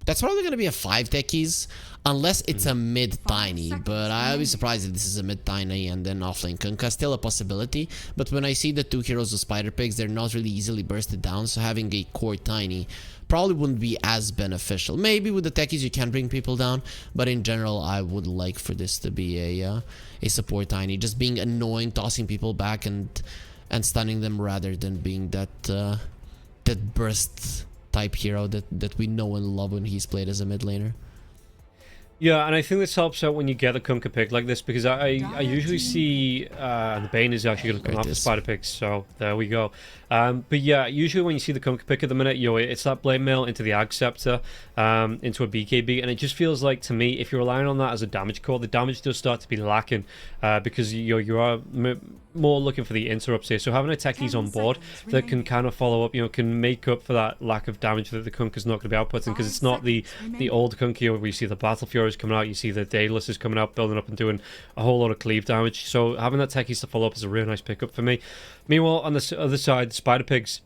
That's probably going to be a 5 techies, unless it's a mid-tiny, but I'll be surprised if this is a mid-tiny and then offlane Kunkka. Still a possibility, but when I see the 2 heroes of Spider Pigs, they're not really easily bursted down, so having a core tiny probably wouldn't be as beneficial. Maybe with the techies you can bring people down, but in general I would like for this to be a support tiny, just being annoying, tossing people back, and and stunning them rather than being that burst type hero that we know and love when he's played as a mid laner. Yeah, and I think this helps out when you get a Kunkka pick like this, because I usually see the Bane is actually going to come after Spider Picks, so there we go. But yeah, usually when you see the Kunkka pick at the minute, it's that Blade Mail into the Ag Scepter, into a BKB, and it just feels like, to me, if you're relying on that as a damage core, the damage does start to be lacking, because you are more looking for the interrupts here. So having a techies on board that can kind of follow up, can make up for that lack of damage that the Kunkka's not going to be outputting, because it's not the old Kunkka where you see the Battle Furies coming out, you see the Daedalus is coming out, building up and doing a whole lot of cleave damage. So having that techies to follow up is a really nice pickup for me. Meanwhile, on the other side, the Spider Pigs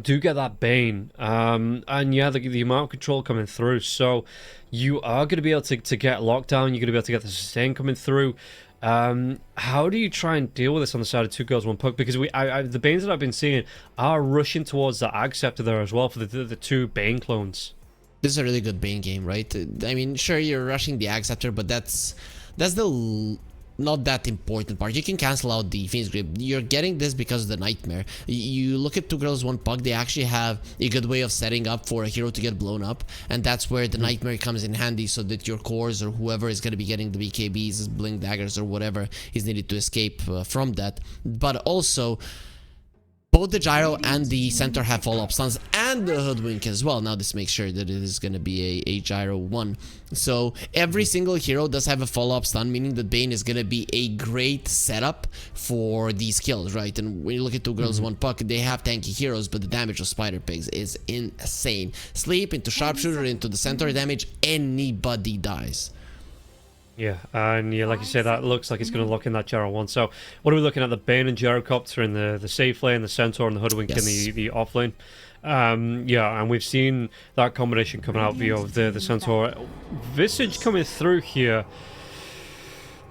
do get that Bane, and yeah, the amount of control coming through, so you are going to be able to get lockdown, you're going to be able to get the sustain coming through. How do you try and deal with this on the side of 2 girls 1 puck? Because the Banes that I've been seeing are rushing towards the Ag Scepter there as well for the 2 Bane clones. This is a really good Bane game, right? I mean, sure, you're rushing the Ag Scepter, but that's the not that important part. You can cancel out the Fiend's Grip. You're getting this because of the Nightmare. You look at 2 girls 1 puck, they actually have a good way of setting up for a hero to get blown up, and that's where the Nightmare comes in handy, so that your cores or whoever is going to be getting the BKBs, Blink Daggers or whatever is needed to escape from that. But also, both the Gyro and the Centaur have follow-up stuns, and the Hoodwink as well. Now this makes sure that it is going to be a Gyro 1. So every single hero does have a follow-up stun, meaning that Bane is going to be a great setup for these kills, right? And when you look at 2 girls 1 puck, they have tanky heroes, but the damage of Spider Pigs is insane. Sleep into Sharpshooter, into the Centaur damage, anybody dies. Yeah, and yeah, like you said, that looks like it's going to lock in that Gyro 1. So what are we looking at? The Bane and Gyrocopter in the safe lane, the Centaur and the Hoodwink in the off lane. Yeah, and we've seen that combination coming out via the Centaur. Visage coming through here.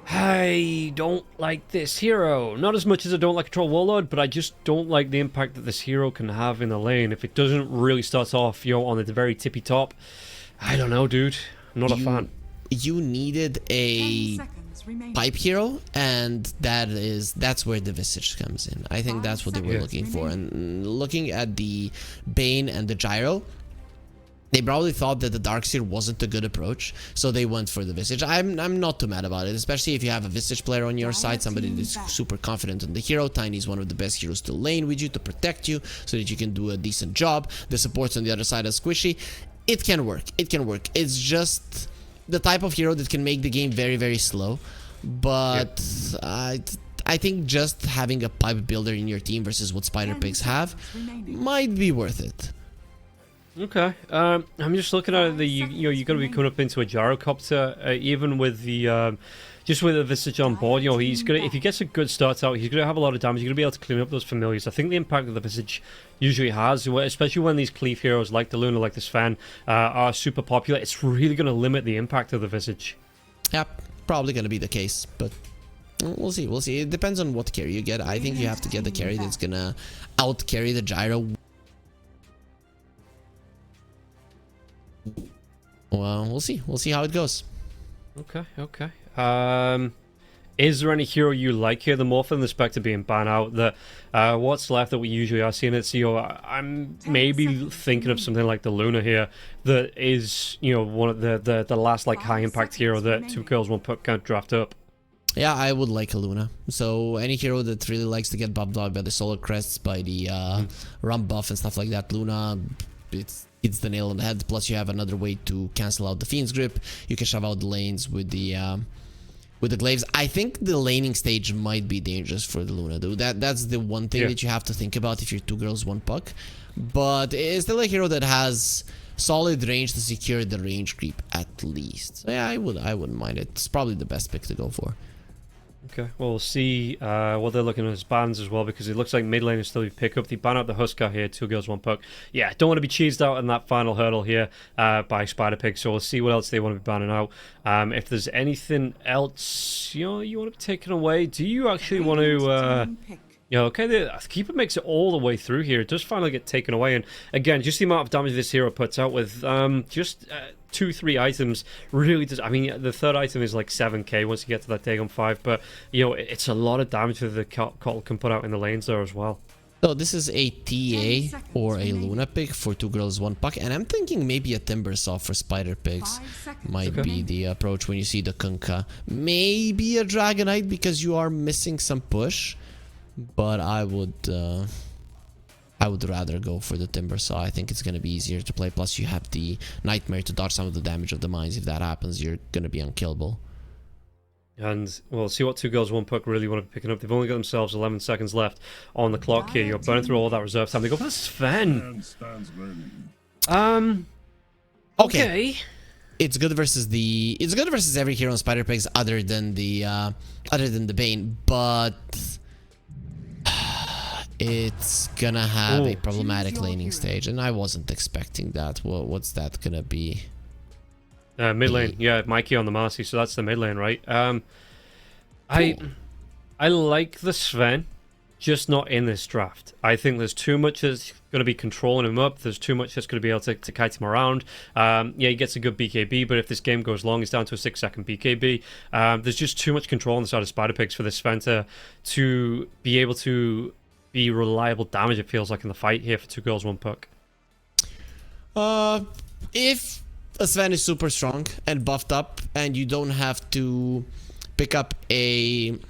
I don't like this hero. Not as much as I don't like Control Warlord, but I just don't like the impact that this hero can have in the lane. If it doesn't really start off, on the very tippy top, I don't know, dude. I'm not a fan. You needed a pipe hero, and that's where the Visage comes in. I think that's what they were looking for. And looking at the Bane and the Gyro, they probably thought that the Darkseer wasn't a good approach, so they went for the Visage. I'm not too mad about it, especially if you have a Visage player on your side, somebody that's super confident in the hero. Tiny's one of the best heroes to lane with you, to protect you, so that you can do a decent job. The supports on the other side are squishy. It can work. It can work. It's just the type of hero that can make the game very, very slow. But I think just having a pipe builder in your team versus what Spider Pigs have might be worth it. Okay, I'm just looking at you're going to be coming up into a Gyrocopter, even with the just with the Visage on board. He's gonna, if he gets a good start out, he's gonna have a lot of damage. He's gonna be able to clean up those familiars. I think the impact that the Visage usually has, especially when these cleave heroes like the Luna, like the Sven, are super popular, it's really gonna limit the impact of the Visage. Yep, probably gonna be the case, but we'll see. We'll see. It depends on what carry you get. I think you have to get the carry that's gonna out carry the Gyro. Well, we'll see. We'll see how it goes. Okay, okay. Is there any hero you like here? The Morph and the Spectre being banned out. What's left that we usually are seeing it. I'm maybe thinking of something like the Luna here, that is, one of the last high impact hero that 2 girls 1 puck can't draft up. Yeah, I would like a Luna. So any hero that really likes to get buffed out by the Solar Crests, by the Rump buff and stuff like that, Luna, it's the nail on the head. Plus you have another way to cancel out the Fiend's Grip. You can shove out the lanes with the glaives. I think the laning stage might be dangerous for the Luna, though. That's the one thing that you have to think about if you're 2 girls 1 puck. But it's still a hero that has solid range to secure the range creep at least. So yeah, I wouldn't mind it. It's probably the best pick to go for. Okay, well, we'll see what they're looking at as bans as well, because it looks like mid lane is still be pick up. They ban out the Huskar here, 2 girls 1 puck. Yeah, don't want to be cheesed out in that final hurdle here by Spider Pig, so we'll see what else they want to be banning out. If there's anything else you want to be taken away, do you actually want to Yeah, okay, the keeper makes it all the way through here. It does finally get taken away, and again, just the amount of damage this hero puts out with just 2-3 items really does. I mean, the third item is like 7k once you get to that Dagon 5, but it's a lot of damage that the Cottle can put out in the lanes there as well. So this is a TA or a Luna Pig for 2 girls 1 puck, and I'm thinking maybe a Timber Saw for Spider Pigs might be the approach when you see the Kunkka. Maybe a Dragonite because you are missing some push, but I would rather go for the Timber Saw. I think it's going to be easier to play, plus you have the Nightmare to dodge some of the damage of the mines. If that happens, you're going to be unkillable. And we'll see what 2 girls 1 puck really want to be picking up. They've only got themselves 11 seconds left on the clock here. You're burning through all that reserve time. They go for the Sven. Okay. It's good versus every hero on Spider Pigs other than the Bane, but it's gonna have a problematic laning stage, and I wasn't expecting that. What's that gonna be? Mid lane, yeah, Mikey on the Marcy, so that's the mid lane, right? I like the Sven, just not in this draft. I think there's too much that's going to be controlling him up. There's too much that's going to be able to kite him around. Yeah, he gets a good BKB, but if this game goes long, he's down to a 6-second BKB. There's just too much control on the side of Spider Pigs for this Sven to be able to be reliable damage, it feels like, in the fight here for 2 girls 1 puck. If a Sven is super strong and buffed up, and you don't have to pick up you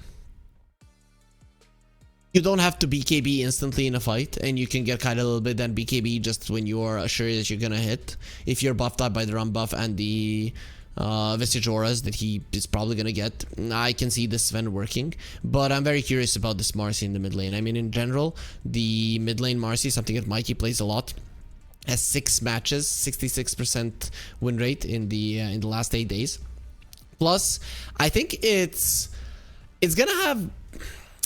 don't have to BKB instantly in a fight, and you can get kind of a little bit then BKB just when you are sure that you're gonna hit. If you're buffed up by the run buff and the Visage auras that he is probably gonna get, I can see this Sven working, but I'm very curious about this Marcy in the mid lane. I mean, in general, the mid lane Marcy is something that Mikey plays a lot. Has 6 matches, 66% win rate in the last 8 days. Plus, I think it's gonna have,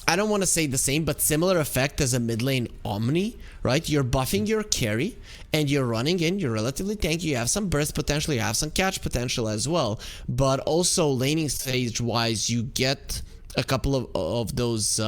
I don't want to say the same, but similar effect as a mid lane Omni, right? You're buffing your carry and you're running in, you're relatively tanky, you have some burst potential, you have some catch potential as well, but also laning stage wise, you get a couple of those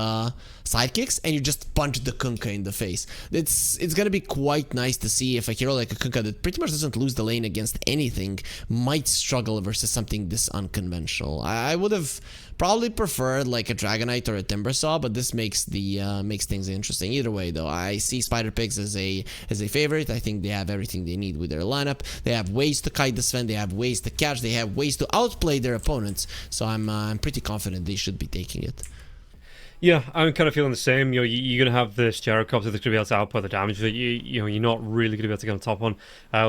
sidekicks and you just punch the Kunkka in the face. It's gonna be quite nice to see if a hero like a Kunkka that pretty much doesn't lose the lane against anything might struggle versus something this unconventional. I would have probably preferred like a Dragonite or a Timber Saw, but this makes things interesting. Either way though, I see Spider Pigs as a favorite. I think they have everything they need with their lineup. They have ways to kite the Sven, they have ways to catch, they have ways to outplay their opponents, so I'm pretty confident they should be taking it. Yeah, I'm kind of feeling the same. You're going to have this Gyrocopter that's going to be able to output the damage that you're not really going to be able to get on top on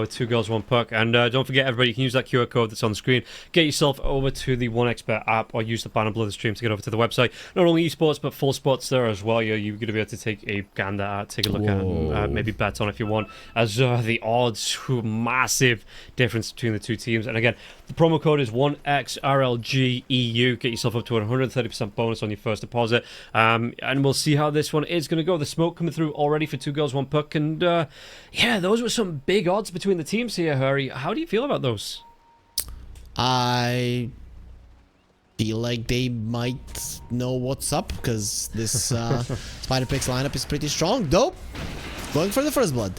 with 2 girls 1 puck. And don't forget, everybody, you can use that QR code that's on the screen. Get yourself over to the 1xBet app or use the banner below the stream to get over to the website. Not only esports, but full sports there as well. You're going to be able to take a gander at, take a look at, and maybe bet on if you want. As the odds, massive difference between the two teams. And again, the promo code is 1XRLGEU. Get yourself up to 130% bonus on your first deposit. And we'll see how this one is going to go. The smoke coming through already for 2 girls 1 puck, and yeah, those were some big odds between the teams here, Harry. How do you feel about those? I feel like they might know what's up, because this Spider Pigs lineup is pretty strong. Though, going for the first blood.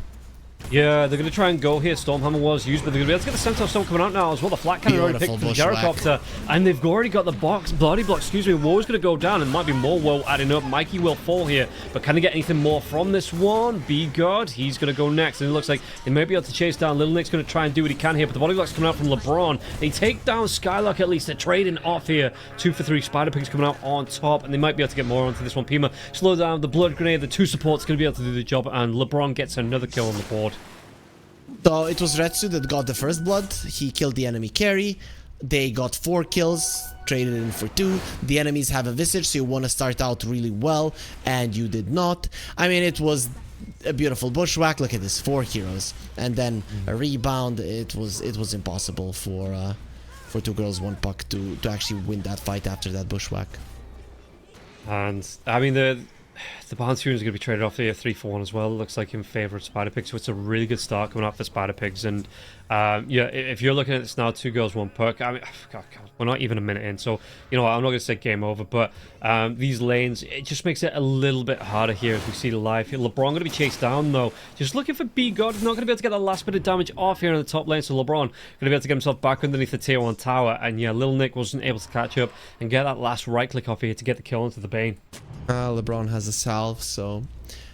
Yeah, they're going to try and go here. Stormhammer was used, but they're going to be able to get the Centaur Storm coming out now as well. The flat cannon already picked for the Gyrocopter, and they've already got the body block, Woe's going to go down, and might be more Woe adding up. Mikey will fall here, but can they get anything more from this one? Be God, he's going to go next, and it looks like they may be able to chase down. Little Nick's going to try and do what he can here, but the body block's coming out from LeBron. They take down Skylark at least. They're trading off here. 2 for 3. Spider Pigs coming out on top, and they might be able to get more onto this one. Pima slow down the blood grenade. The 2 supports going to be able to do the job, and LeBron gets another kill on the board. So it was Retsu that got the first blood. He killed the enemy carry. They got 4 kills, traded in for 2. The enemies have a Visage, so you want to start out really well, and you did not. I mean, it was a beautiful bushwhack. Look at this, 4 heroes, and then a rebound. It was impossible for 2 girls 1 puck to actually win that fight after that bushwhack. And I mean, the Bounty is going to be traded off here 3-for-1 as well. It looks like in favor of Spider Pigs, so it's a really good start coming out for Spider Pigs. And yeah, if you're looking at this now, 2 girls, 1 perk. I mean, God, we're not even a minute in, so you know what, I'm not going to say game over. But these lanes, it just makes it a little bit harder here as we see the live. LeBron going to be chased down though, just looking for B God. Not going to be able to get that last bit of damage off here in the top lane. So LeBron going to be able to get himself back underneath the tier 1 tower. And yeah, Lil Nick wasn't able to catch up and get that last right click off here to get the kill into the Bane. LeBron has a salve, so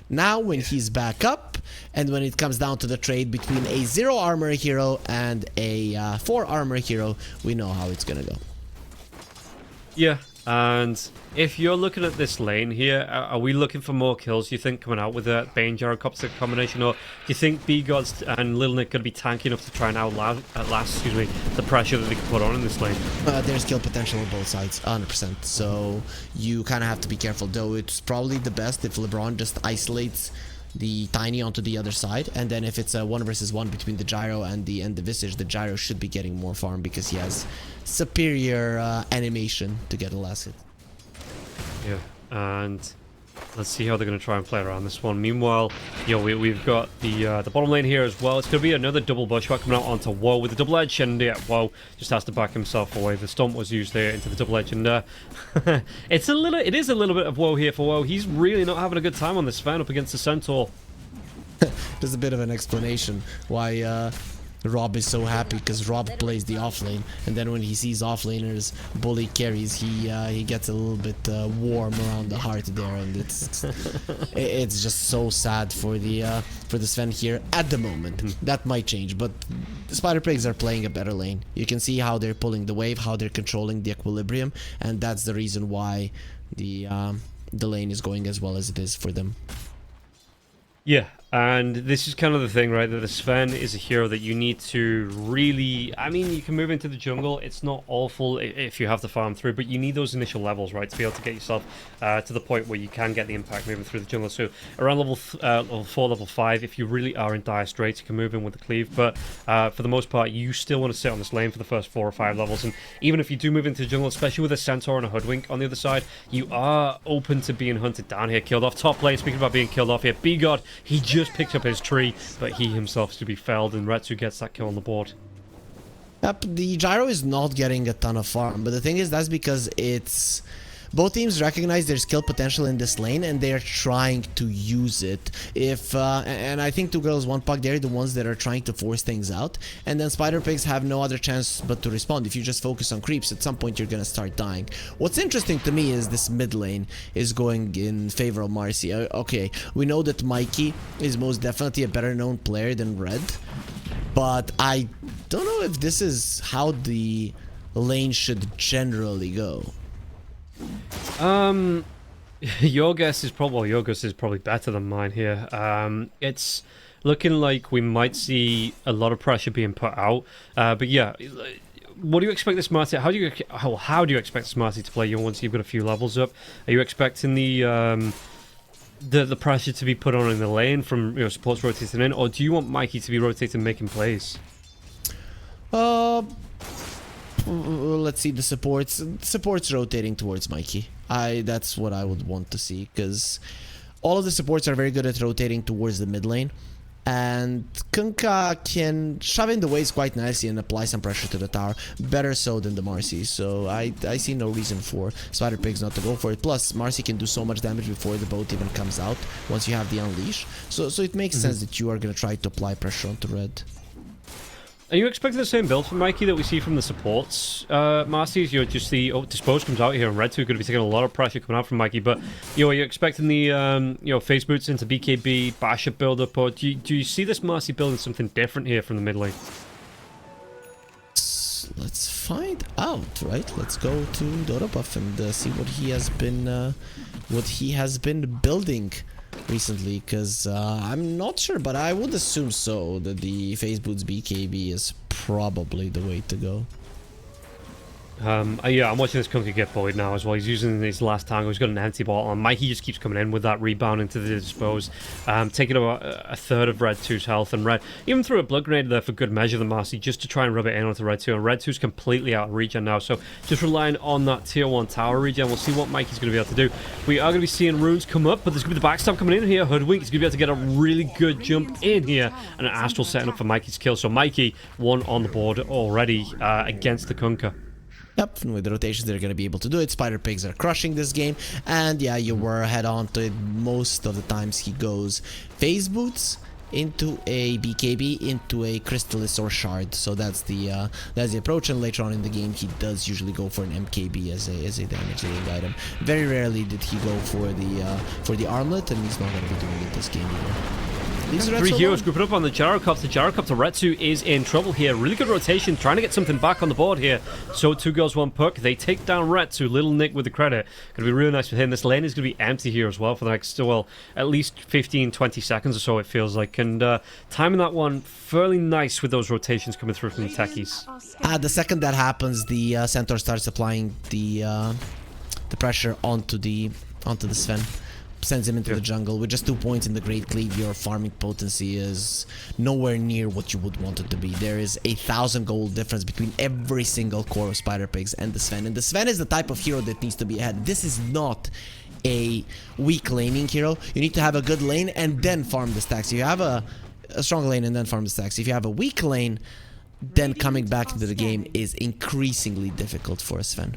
now when he's back up and when it comes down to the trade between a 0 armor hero and a 4 armor hero, we know how it's gonna go. Yeah, and if you're looking at this lane here, are we looking for more kills, you think, coming out with the Bane Jarrow Copter combination, or do you think B-Gods and Lil Nick going to be tanky enough to try and outlast the pressure that they can put on in this lane? There's kill potential on both sides, 100%, so you kind of have to be careful, though it's probably the best if LeBron just isolates the Tiny onto the other side, and then if it's a 1 versus 1 between the Gyro and the Visage, the Gyro should be getting more farm because he has superior animation to get a last hit. Yeah, and let's see how they're going to try and play around this one. Meanwhile, you know, we've got the bottom lane here as well. It's going to be another double bushwhack coming out onto Woe with the double edge, and yeah, Woe just has to back himself away. The stomp was used there into the double edge, and it is a little bit of Woe here for Woe. He's really not having a good time on this Sven up against the Centaur. There's a bit of an explanation why Rob is so happy, because Rob plays the offlane, and then when he sees offlaners bully carries, he gets a little bit warm around the heart there, and it's just so sad for the Sven here at the moment. That might change, but the Spider Pigs are playing a better lane. You can see how they're pulling the wave, how they're controlling the equilibrium, and that's the reason why the lane is going as well as it is for them. Yeah, and this is kind of the thing, right, that the Sven is a hero that you need to really... I mean, you can move into the jungle. It's not awful if you have to farm through, but you need those initial levels, right, to be able to get yourself to the point where you can get the impact moving through the jungle. So around level 4, level 5, if you really are in dire straits, you can move in with the cleave. But for the most part, you still want to sit on this lane for the first 4 or 5 levels. And even if you do move into the jungle, especially with a Centaur and a Hoodwink on the other side, you are open to being hunted down here, killed off. Top lane, speaking about being killed off here, B-God, he just picked up his tree, but he himself is to be felled, and Retsu gets that kill on the board. Yep, the Gyro is not getting a ton of farm, but the thing is, that's because it's... Both teams recognize their skill potential in this lane, and they are trying to use it. And I think 2 girls, 1 puck, they're the ones that are trying to force things out. And then Spider Pigs have no other chance but to respond. If you just focus on creeps, at some point you're gonna start dying. What's interesting to me is this mid lane is going in favor of Marcy. Okay, we know that Mikey is most definitely a better known player than Red, but I don't know if this is how the lane should generally go. Your guess is probably better than mine here. It's looking like we might see a lot of pressure being put out. But yeah, what do you expect this Marty? How do you expect this Marty to play? Once you've got a few levels up, are you expecting the pressure to be put on in the lane from supports rotating in, or do you want Mikey to be rotating, making plays? Let's see, the supports rotating towards Mikey. That's what I would want to see, because all of the supports are very good at rotating towards the mid lane, and Kunkka can shove in the waves quite nicely and apply some pressure to the tower, better so than the Marcy. So I see no reason for Spider Pigs not to go for it. Plus Marcy can do so much damage before the boat even comes out once you have the unleash, so it makes sense that you are going to try to apply pressure onto Red. Are you expecting the same build from Mikey that we see from the supports, Marcy's? Just the Dispose comes out here, and Red 2 going to be taking a lot of pressure coming out from Mikey. But are you expecting the face boots into BKB, Basher build up, or do you see this Marcy building something different here from the mid lane? Let's find out, right? Let's go to Dota Buff and see what he has been building recently, because I'm not sure, but I would assume so, that the Face Boots BKB is probably the way to go. Yeah, I'm watching this Kunka get bullied now as well. He's using his last tango. He's got an empty bottle, and Mikey just keeps coming in with that rebound into the dispose, taking about a third of Red 2's health. And Red even threw a blood grenade there for good measure, the Marcy, just to try and rub it in onto Red 2. And Red 2's completely out of regen now, so just relying on that tier 1 tower regen. We'll see what Mikey's going to be able to do. We are going to be seeing runes come up, but there's going to be the backstab coming in here. Hoodwink is going to be able to get a really good jump in here, and an Astral setting up for Mikey's kill. So Mikey, 1 on the board already against the Kunka. Yep, with the rotations they're going to be able to do it. Spider Pigs are crushing this game, and yeah, you were head on to it most of the times. He goes phase boots into a BKB into a Crystallis or Shard, so that's the approach. And later on in the game, he does usually go for an MKB as a damage dealing item. Very rarely did he go for the armlet, and he's not going to be doing it this game either. Three heroes grouping up on the Gyrocopter. The Gyrocopter Retsu is in trouble here. Really good rotation, trying to get something back on the board here. So 2 girls, 1 puck. They take down Retsu. Little Nick with the credit. Going to be really nice with him. This lane is going to be empty here as well for the next, well, at least 15-20 seconds or so it feels like. And timing that one fairly nice with those rotations coming through from the techies. The second that happens, the Centaur starts applying the pressure onto the Sven. Sends him into the jungle. With just 2 points in the Great Cleave, your farming potency is nowhere near what you would want it to be. There is 1,000 gold difference between every single core of Spider Pigs and the Sven. And the Sven is the type of hero that needs to be ahead. This is not a weak laning hero. You need to have a good lane and then farm the stacks. You have a strong lane and then farm the stacks. If you have a weak lane, then coming back into the game is increasingly difficult for a Sven.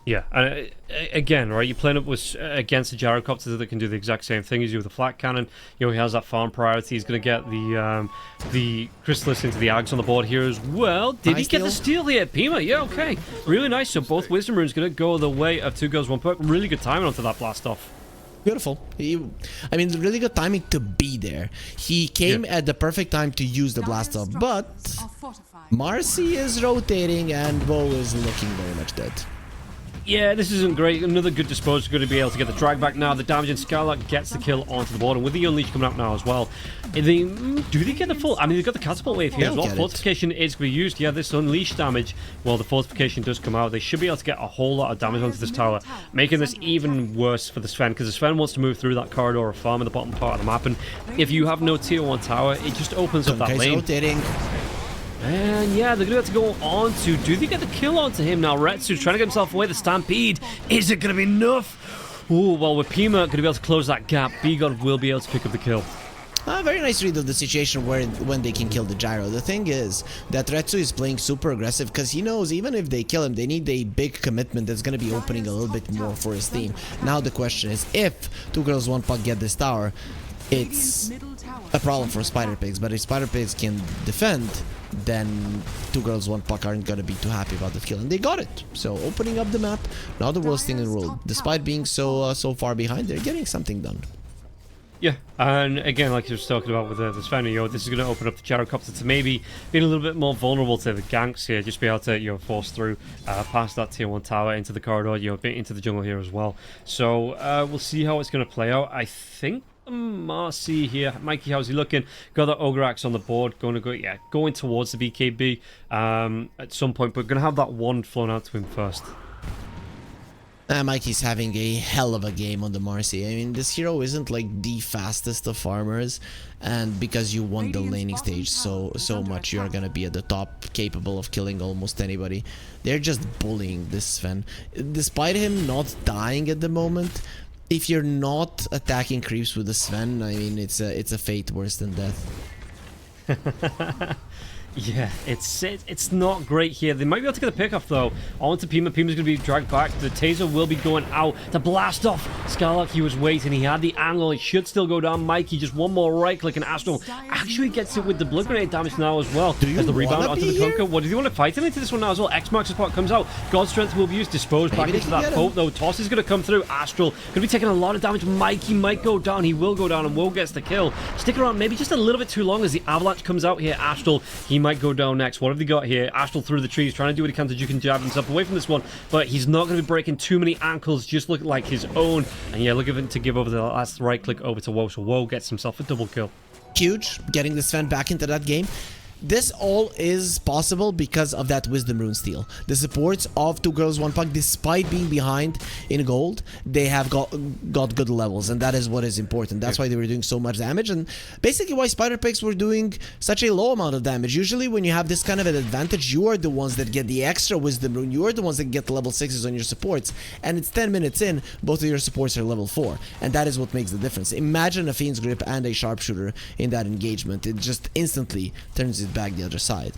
Yeah, and again, right, you're playing up with against a Gyrocopter that can do the exact same thing as you with a flat cannon. You know, he has that farm priority. He's going to get the Crystallis into the Ags on the board here as well. Did he get the steal here? Pima, yeah, okay. Really nice. So both Wisdom Runes going to go the way of 2 girls, 1 puck. Really good timing onto that blast off. Beautiful. I mean, really good timing to be there. He came at the perfect time to use the blast off, but Marcy is rotating and Bo is looking very much dead. Yeah, this isn't great. Another good disposal, going to be able to get the drag back now. The damage in Skylark gets the kill onto the board, and with the Unleash coming out now as well. Do they get the full? I mean, they've got the catapult wave here as well. Fortification is going to be used. Yeah, this Unleash damage, well, the fortification does come out. They should be able to get a whole lot of damage onto this tower, making this even worse for the Sven, because the Sven wants to move through that corridor of farm in the bottom part of the map, and if you have no tier 1 tower, it just opens up that lane. Rotating. And yeah, they're going to have to go on to... Do they get the kill onto him now? Retsu trying to get himself away. The Stampede. Is it going to be enough? Oh, well, with Pima going to be able to close that gap, B-God will be able to pick up the kill. Very nice read of the situation when they can kill the Gyro. The thing is that Retsu is playing super aggressive because he knows even if they kill him, they need a big commitment that's going to be opening a little bit more for his team. Now the question is, if 2 girls, 1 puck get this tower, it's a problem for Spider Pigs. But if Spider Pigs can defend, then 2 girls, 1 puck aren't going to be too happy about the kill. And they got it. So opening up the map, not the worst thing in the world. Despite being so far behind, they're getting something done. Yeah, and again, like you were talking about with the Sven, this is going to open up the Gyrocopter to maybe being a little bit more vulnerable to the ganks here, just be able to, force through past that tier 1 tower into the corridor, into the jungle here as well. So we'll see how it's going to play out. I think Marcy here. Mikey, how's he looking? Got the Ogre Axe on the board. Going towards the BKB at some point, but going to have that one flown out to him first. Mikey's having a hell of a game on the Marcy. I mean, this hero isn't like the fastest of farmers, and because you won the laning stage so much, you're gonna be at the top, capable of killing almost anybody. They're just bullying this Sven. Despite him not dying at the moment, if you're not attacking creeps with the Sven, I mean, it's a fate worse than death. Yeah, it's not great here. They might be able to get the pick off though. On to Pima. Pima's going to be dragged back. The taser will be going out to blast off. Skylark, he was waiting. He had the angle. It should still go down. Mikey, just one more right click, and Astral actually gets it with the blood grenade damage now as well. As the rebound onto the Kunka. What, do you want to fight him into this one now as well? X marks the spot, comes out. God's strength will be used. Disposed back into that poke though. Toss is going to come through. Astral going to be taking a lot of damage. Mikey might go down. He will go down, and Will gets the kill. Stick around maybe just a little bit too long as the avalanche comes out here. Astral, he might go down next. What have they got here? Astral through the trees, trying to do what he can to juke and jab himself away from this one, but he's not going to be breaking too many ankles, just look like his own. And yeah, look at him to give over the last right click over to Woe, so Woe gets himself a double kill. Huge, getting the Sven back into that game. this all is possible because of that Wisdom Rune steal. The supports of 2 Girls 1 Puck, despite being behind in gold, they have got good levels, and that is what is important. That's why they were doing so much damage, and basically why Spider Pigs were doing such a low amount of damage. Usually when you have this kind of an advantage, you are the ones that get the extra Wisdom Rune, you are the ones that get the level 6s on your supports, and it's 10 minutes in, both of your supports are level 4, and that is what makes the difference. Imagine a Fiend's Grip and a Sharpshooter in that engagement. It just instantly turns it back the other side.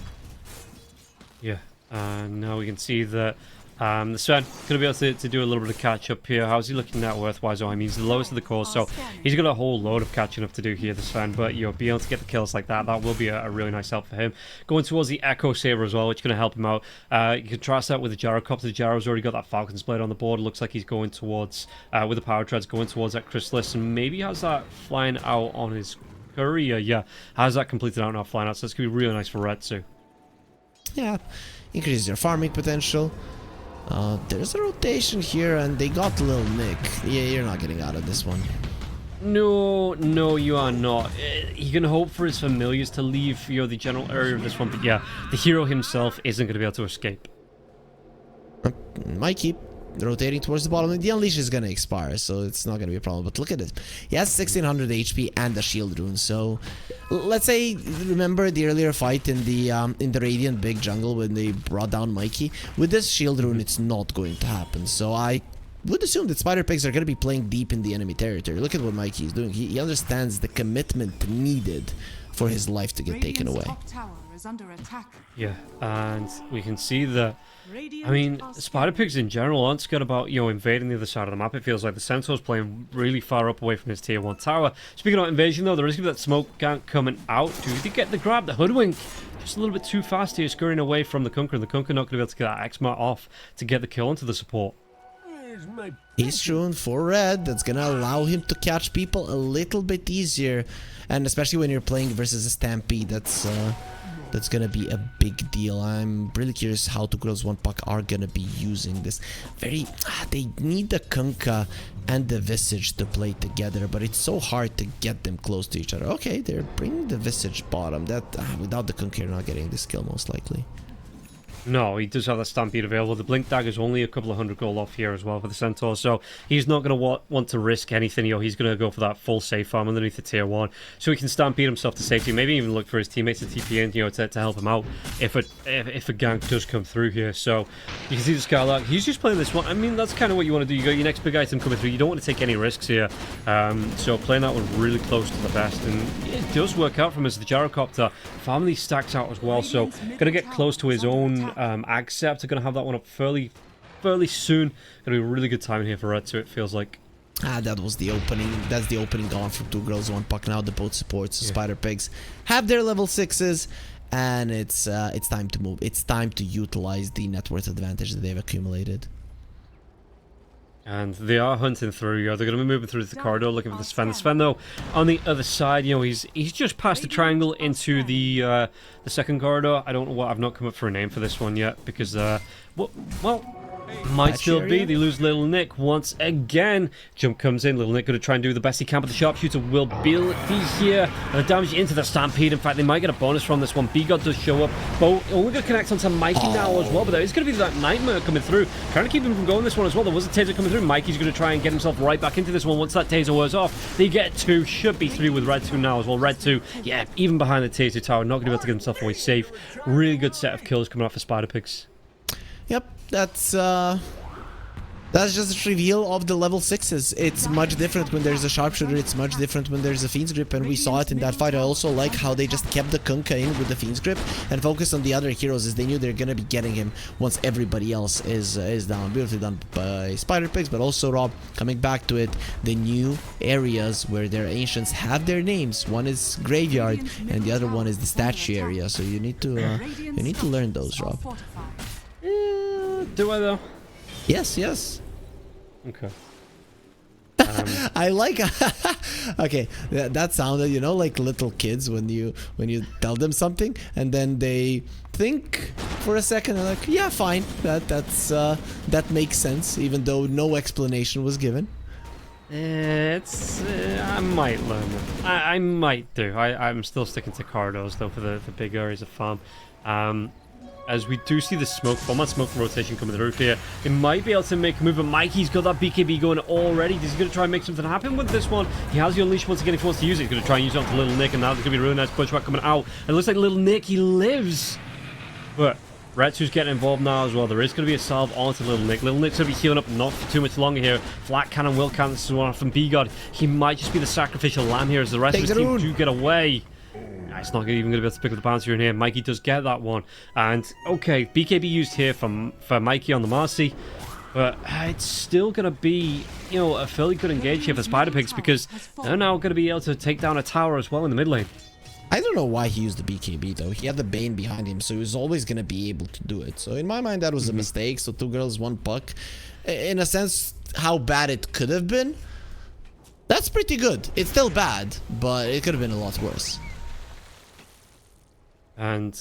Yeah, now we can see that the Sven going to be able to do a little bit of catch up here. How's he looking net worth-wise? I mean, he's the lowest of the course, so he's got a whole load of catching up to do here, the Sven. But being able to get the kills like that will be a really nice help for him. Going towards the Echo Saber as well, which is going to help him out. You can trust that with the Gyrocopter. The Gyro's already got that Falcon's Blade on the board. It looks like he's going towards, with the Power Treads, going towards that Chrysalis, and maybe has that flying out on his courier. Yeah, has that completed out now, flying out, so it's going to be really nice for Red too. Yeah, increases your farming potential. There's a rotation here, and they got Lil Nick. Yeah, you're not getting out of this one. No, you are not. You can hope for his familiars to leave, the general area of this one, but yeah, the hero himself isn't going to be able to escape. Might keep rotating towards the bottom. The Unleash is going to expire, so it's not going to be a problem. But look at it. He has 1600 HP and a shield rune. So let's say, remember the earlier fight in the Radiant Big Jungle when they brought down Mikey? With this shield rune, it's not going to happen. So I would assume that Spider Pigs are going to be playing deep in the enemy territory. Look at what Mikey is doing. He understands the commitment needed for his life to get taken away. Yeah, and we can see that, I mean, Spider Pigs in general aren't scared about, invading the other side of the map. It feels like the Centaur's playing really far up away from his tier 1 tower. Speaking of invasion though, there is that smoke gank coming out. Do they get the grab? The Hoodwink just a little bit too fast here, scurrying away from the Kunker, and the Kunker not going to be able to get that X-Mart off to get the kill onto the support. Ace Rune for Red, that's gonna allow him to catch people a little bit easier, and especially when you're playing versus a Stampede, that's gonna be a big deal. I'm really curious how 2 Girls 1 Puck are gonna be using this. They need the Kunkka and the Visage to play together, but it's so hard to get them close to each other. Okay, they're bringing the Visage bottom. That without the Kunkka, you're not getting this kill most likely. No, he does have that Stampede available. The Blink Dagger is only a couple of 100 gold off here as well for the Centaur, so he's not going to want to risk anything. He's going to go for that full safe farm underneath the tier 1, so he can Stampede himself to safety. Maybe even look for his teammates to TP in, to help him out if a gank does come through here. So you can see the Skylark. He's just playing this one. I mean, that's kind of what you want to do. You got your next big item coming through. You don't want to take any risks here. So playing that one really close to the best, and it does work out for him as the Gyrocopter farming these stacks out as well. So going to get close to his own Accept. Are going to have that one up fairly soon. Going to be a really good time here for Red 2, it feels like. That was the opening. That's the opening gone from 2 Girls 1 Puck. Now the both supports, Spider Pigs, have their level 6s, and it's time to move. It's time to utilize the net worth advantage that they've accumulated. And they are hunting through. They're going to be moving through the corridor looking for the Sven. The Sven, though, on the other side, he's just past the triangle into the second corridor. I don't know what. I've not come up for a name for this one yet because, might still be. They lose Little Nick once again. Jump comes in. Little Nick going to try and do the best he can, but the Sharpshooter will be here. And the damage into the Stampede. In fact, they might get a bonus from this one. B-God does show up. Bo only going to connect onto Mikey now as well, but there is going to be that Nightmare coming through. Trying to keep him from going this one as well. There was a Taser coming through. Mikey's going to try and get himself right back into this one. Once that Taser wears off, they get 2. Should be 3 with Red 2 now as well. Red 2, yeah, even behind the Taser tower, not going to be able to get himself away safe. Really good set of kills coming out for Spider Pigs. Yep, that's just a reveal of the level 6s. It's much different when there's a Sharpshooter, it's much different when there's a Fiend's Grip, and we saw it in that fight. I also like how they just kept the Kunkka in with the Fiend's Grip and focused on the other heroes, as they knew they're gonna be getting him once everybody else is down. Beautifully done by Spider Pigs, but also, Rob, coming back to it, the new areas where their ancients have their names. One is Graveyard, and the other one is the Statue area, so you need to learn those, Rob. Do I though? Yes. Okay. I like okay, that sounded, like little kids when you tell them something and then they think for a second and like, yeah, fine, that makes sense, even though no explanation was given. It's I might learn it. I might do. I'm still sticking to corridors though for the big areas of farm. As we do see the smoke bomb and smoke rotation coming through here, it might be able to make a move. But Mikey's got that BKB going already. Is he going to try and make something happen with this one? He has the unleash once again if he wants to use it. He's going to try and use it onto Little Nick, and now there's going to be a really nice pushback coming out. And it looks like Little Nick, he lives. But Retsu's getting involved now as well. There is going to be a salve onto Little Nick. Little Nick's going to be healing up not for too much longer here. Flat Cannon will cancel this one from B-God. He might just be the sacrificial lamb here as the rest of his team do get away. It's not even going to be able to pick up the bouncer in here. Mikey does get that one. And, okay, BKB used here for Mikey on the Marcy. But it's still going to be, you know, a fairly good engage here for Spider Pigs because they're now going to be able to take down a tower as well in the mid lane. I don't know why he used the BKB though. He had the Bane behind him, so he was always going to be able to do it. So in my mind, that was a mistake. So 2 girls, 1 puck. In a sense, how bad it could have been, that's pretty good. It's still bad, but it could have been a lot worse. And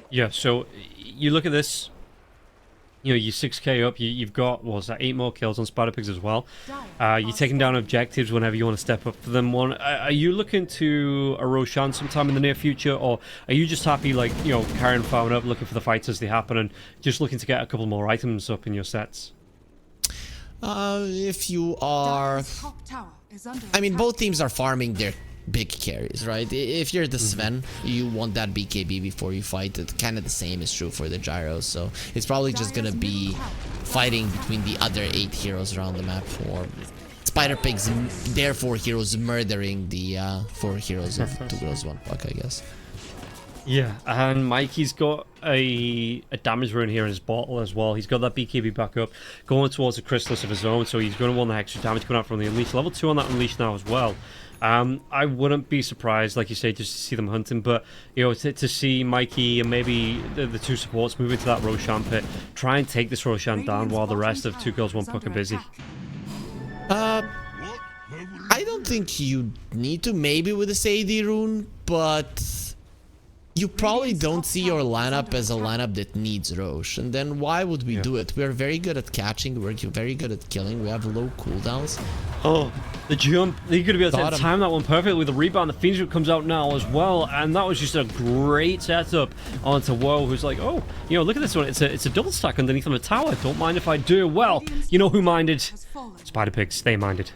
yeah, so you look at this, you know, you 6k up, you've got, what was that, 8 more kills on Spider Pigs as well. You're taking down objectives whenever you want to step up for them. Are you looking to a Roshan sometime in the near future, or are you just happy, like, you know, carrying farming up, looking for the fights as they happen, and just looking to get a couple more items up in your sets? If you are... I mean, both teams are farming their big carries, right? If you're the Sven, you want that BKB before you fight. It kind of the same is true for the Gyro, so it's probably just gonna be fighting between the other 8 heroes around the map, or Spider Pigs, therefore heroes murdering the 4 heroes of 2 girls 1 puck, I guess. Yeah, and Mikey's got a damage rune here in his bottle as well. He's got that BKB back up, going towards a Chrysalis of his own, so he's going to want the extra damage coming out from the Unleash. Level 2 on that Unleash now as well. I wouldn't be surprised, like you say, just to see them hunting, but, you know, to see Mikey and maybe the 2 supports move into that Roshan pit, try and take this Roshan down while the rest of 2 girls 1 puck are busy. I don't think you need to, maybe with a Sadie rune, but you probably don't see your lineup as a lineup that needs Rosh, and then why would we do it? We're very good at catching, we're very good at killing, we have low cooldowns. Oh, the jump, you're going to be able to time that one perfectly with the rebound. The Phoenix Whip comes out now as well, and that was just a great setup onto Woe, who's like, oh, you know, look at this one, it's a double stack underneath on the tower, don't mind if I do. Well, you know who minded? Spider Pigs, they minded.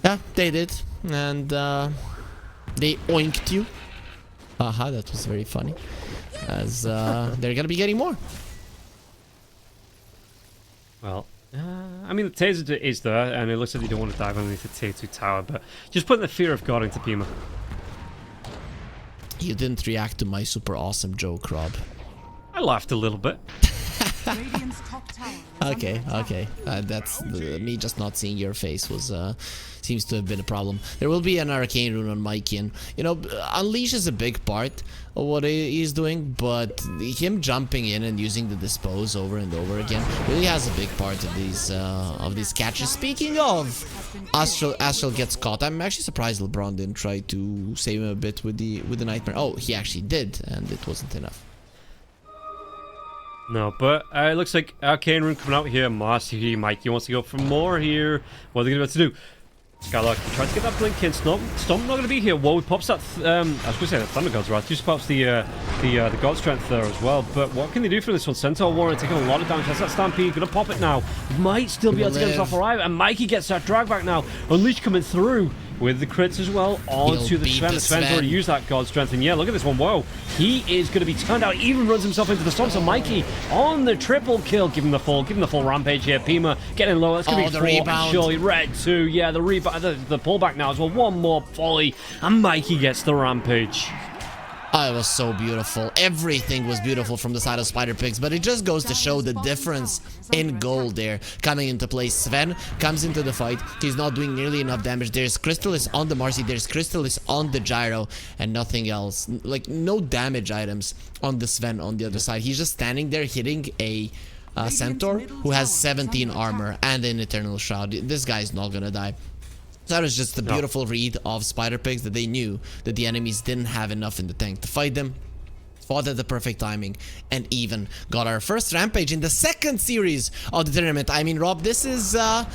Yeah, they did, and they oinked you. Haha, that was very funny, as they're gonna be getting more. Well, I mean, the taser is there, and it looks like they don't want to dive underneath the tier 2 tower, but just putting the fear of God into Pima. You didn't react to my super awesome joke, Rob. I laughed a little bit. Okay. That's me just not seeing your face was seems to have been a problem. There will be an arcane rune on Mikey, and you know, Unleash is a big part of what he's doing, but him jumping in and using the dispose over and over again really has a big part of these catches. Speaking of, Astral gets caught. I'm actually surprised LeBron didn't try to save him a bit with the nightmare. Oh, he actually did, and it wasn't enough. No, but it looks like Arcane Rune coming out here. Marcy, Mikey wants to go for more here. What are they going to do? Skylark tries to get that blink in. Stomp not going to be here. Whoa, pops that. I was going to say the Thunder Gods, right? Just pops the God Strength there as well. But what can they do for this one? Centaur Warren taking a lot of damage. That's that Stampede. Going to pop it now. Might still be able to get himself alive. And Mikey gets that drag back now. Unleash coming through with the crits as well onto the Sven. The Sven's already used that God Strength. And yeah, look at this one. Whoa. He is going to be turned out. Even runs himself into the Stomp. So Mikey on the triple kill. Give him the full rampage here. Pima getting low. That's going to be 4. Surely Red 2. Yeah, the rebound. The pullback now as well. One more volley. And Mikey gets the rampage. Oh, it was so beautiful. Everything was beautiful from the side of Spider Pigs, but it just goes to show the difference in gold there coming into play. Sven comes into the fight. He's not doing nearly enough damage. There's Crystallis on the Marcy. There's Crystallis on the Gyro and nothing else. Like, no damage items on the Sven on the other side. He's just standing there hitting a Centaur who has 17 armor and an Eternal Shroud. This guy's not gonna die. So that was just the beautiful read of Spider Pigs, that they knew that the enemies didn't have enough in the tank to fight them. Fought at the perfect timing and even got our first rampage in the second series of the tournament. I mean, Rob, this is a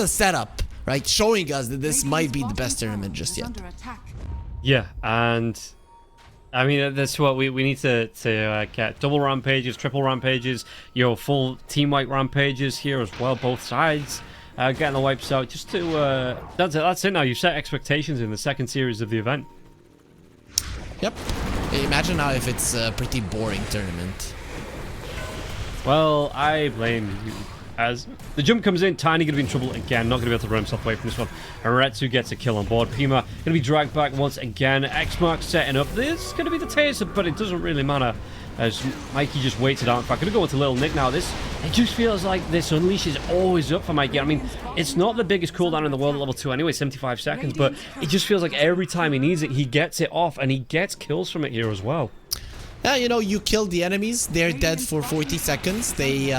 setup, right? Showing us that this might be the best tournament just yet. Yeah, and I mean that's what we need to get double rampages, triple rampages, full team-wide rampages here as well, both sides. Getting the wipes out just to that's it now. You set expectations in the second series of the event. Yep. Imagine now if it's a pretty boring tournament. Well, I blame you. As the jump comes in, Tiny going to be in trouble again. Not going to be able to run himself away from this one. Aretsu gets a kill on board. Pima going to be dragged back once again. X-Mark setting up. This is going to be the taser, but it doesn't really matter. As Mikey just waits it out. In fact, going to go into Little Nick now. It just feels like this Unleash is always up for Mikey. I mean, it's not the biggest cooldown in the world at level 2 anyway, 75 seconds, but it just feels like every time he needs it, he gets it off, and he gets kills from it here as well. Yeah, you kill the enemies, they're dead for 40 seconds, they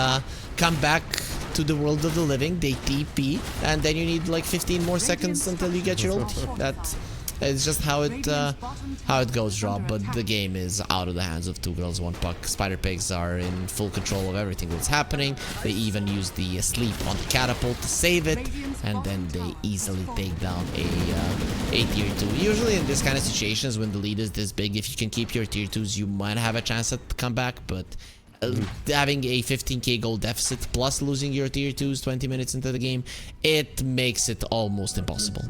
come back to the world of the living, they TP, and then you need like 15 more seconds until you get your ulti. That is just how it goes, Rob, but the game is out of the hands of 2 girls 1 puck. Spider Pigs are in full control of everything that's happening. They even use the sleep on the catapult to save it, and then they easily take down a tier 2. Usually in this kind of situations, when the lead is this big, if you can keep your tier 2s, you might have a chance at comeback, but having a 15k gold deficit plus losing your tier 2s 20 minutes into the game, it makes it almost impossible.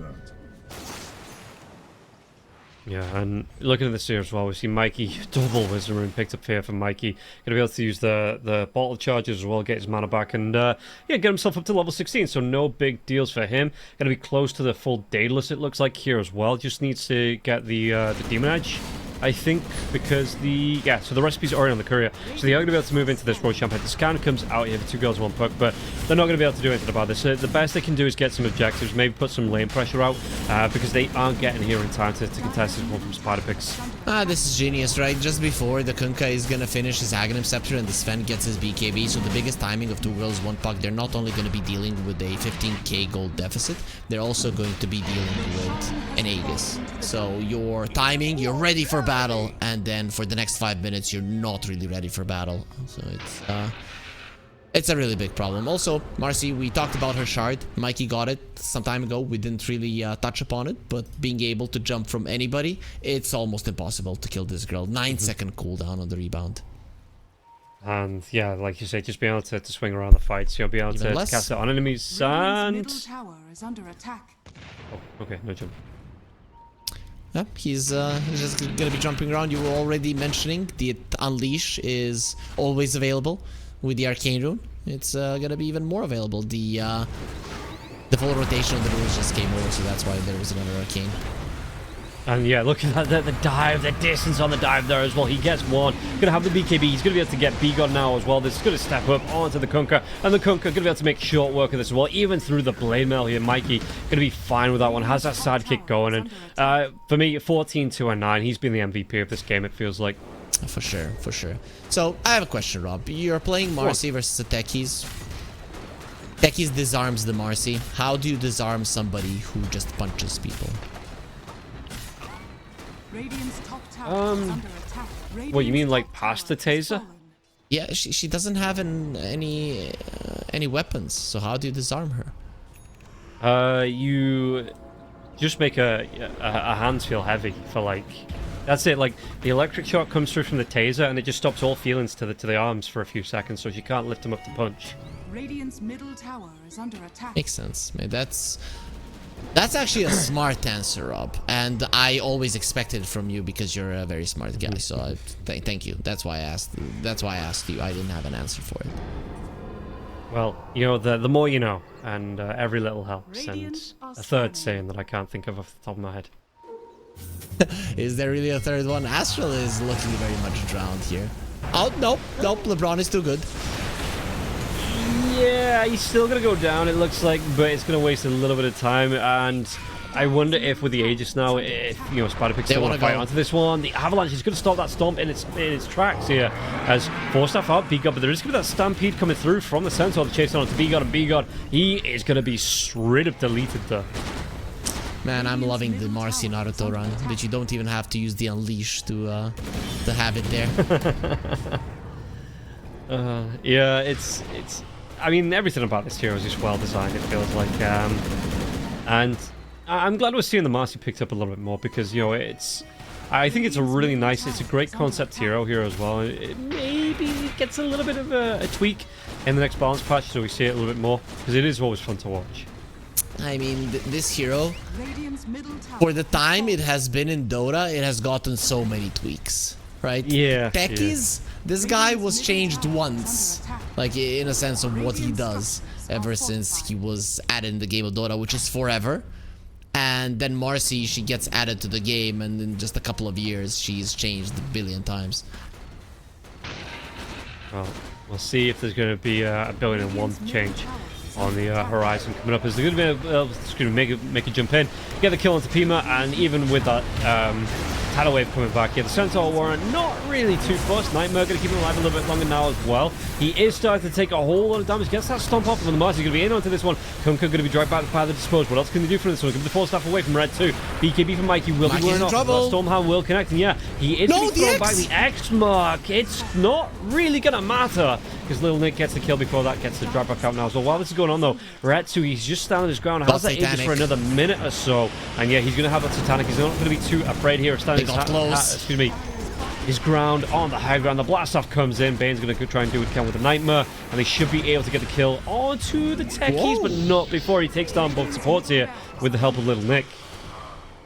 Yeah, and looking at this here as well, we see Mikey, double Wisdom Rune picked up here for Mikey. Going to be able to use the bottle charges as well, get his mana back, and yeah, get himself up to level 16, so no big deals for him. Going to be close to the full Daedalus, it looks like, here as well. Just needs to get the Demon Edge, I think, because so the recipe's already on the courier, so they are going to be able to move into this Roshamp head. The scan comes out here for 2 girls 1 puck, but they're not going to be able to do anything about this. The best they can do is get some objectives, maybe put some lane pressure out, because they aren't getting here in time to contest this one from Spider Pigs. This is genius, right? Just before the Kunkka is going to finish his Aghanim Scepter and the Sven gets his BKB, so the biggest timing of 2 girls 1 puck, they're not only going to be dealing with a 15k gold deficit, they're also going to be dealing with an Aegis. So your timing, you're ready for battle, and then for the next 5 minutes you're not really ready for battle, so it's a really big problem. Also, Marcy, we talked about her shard. Mikey got it some time ago. We didn't really touch upon it, but being able to jump from anybody, it's almost impossible to kill this girl. 9-second cooldown on the rebound. And yeah, like you say, just being able to swing around the fights, you'll be able to cast it on enemies. And oh, okay, no jump. Yeah, he's just gonna be jumping around. You were already mentioning the Unleash is always available with the Arcane Rune. It's gonna be even more available. The full rotation of the runes just came over, so that's why there was another Arcane. And yeah, look at that, the dive, the distance on the dive there as well. He gets one. Gonna have the BKB. He's gonna be able to get B-God now as well. This is gonna step up onto the Kunkka. And the Kunkka gonna be able to make short work of this as well. Even through the Blade Mail here, Mikey gonna be fine with that one. Has that sidekick going. And for me, 14-2-9. He's been the MVP of this game, it feels like. For sure, for sure. So, I have a question, Rob. You're playing Marcy versus the Techies. Techies disarms the Marcy. How do you disarm somebody who just punches people? What, you mean like past the taser? Yeah, she doesn't have any weapons, so how do you disarm her? You just make a hands feel heavy for like... That's it, like the electric shock comes through from the taser and it just stops all feelings to the arms for a few seconds, so she can't lift them up to punch. Radiant's middle tower is under attack. Makes sense. Man, that's actually a smart answer, Rob, and I always expected it from you because you're a very smart guy. So thank you. That's why I asked. That's why I asked you. I didn't have an answer for it. Well, you know, the more you know, and every little helps. And a third saying that I can't think of off the top of my head. Is there really a third one? Astral is looking very much drowned here. Oh, nope. LeBron is too good. Yeah, he's still going to go down, it looks like, but it's going to waste a little bit of time. And I wonder if with the Aegis now, if, you know, Spider Pigs still want to fight onto this one. The Avalanche is going to stop that stomp in its tracks here. As Forstaff out, B-God, but there is going to be that Stampede coming through from the Centaur to chase on to B-God, and B-God, he is going to be straight up deleted there. Man, I'm loving the Marcy Naruto run, that you don't even have to use the Unleash to have it there. Yeah, it's I mean, everything about this hero is just well designed, it feels like. And I'm glad we're seeing the Marcy picked up a little bit more because, you know, I think it's a really nice, it's a great concept hero here as well. It maybe gets a little bit of a tweak in the next balance patch so we see it a little bit more because it is always fun to watch. I mean, this hero, for the time it has been in Dota, it has gotten so many tweaks, right? Yeah. Techies, this guy was changed once, like in a sense of what he does ever since he was added in the game of Dota, which is forever. And then Marcy, she gets added to the game, and in just a couple of years, she's changed a billion times. Well, we'll see if there's going to be a 1,000,000,001 change on the horizon coming up. Is they're going to make a jump in, get the kill onto Pima, and even with that tidal wave coming back, yeah, the Centaur Warren not really too fussed. Nightmare going to keep him alive a little bit longer now as well. He is starting to take a whole lot of damage. Gets that stomp off, and the Marcy's going to be in onto this one. Kunkka going to be dragged back by the Dispose. What else can they do for this one? Give the full staff away from Red 2. BKB from Mikey will be wearing off. Stormhound will connect, and yeah, he is going to be thrown back. The X mark. It's not really going to matter because Little Nick gets the kill before that gets the drag back out now. So while this is going on though, Retsu, he's just standing his ground, has that Aegis for another minute or so, and yeah, he's going to have that Satanic. He's not going to be too afraid here of standing his ground on the high ground. The blast off comes in. Bane's going to try and do what he can with the Nightmare, and he should be able to get the kill onto the techies, but not before he takes down both supports here with the help of Little Nick.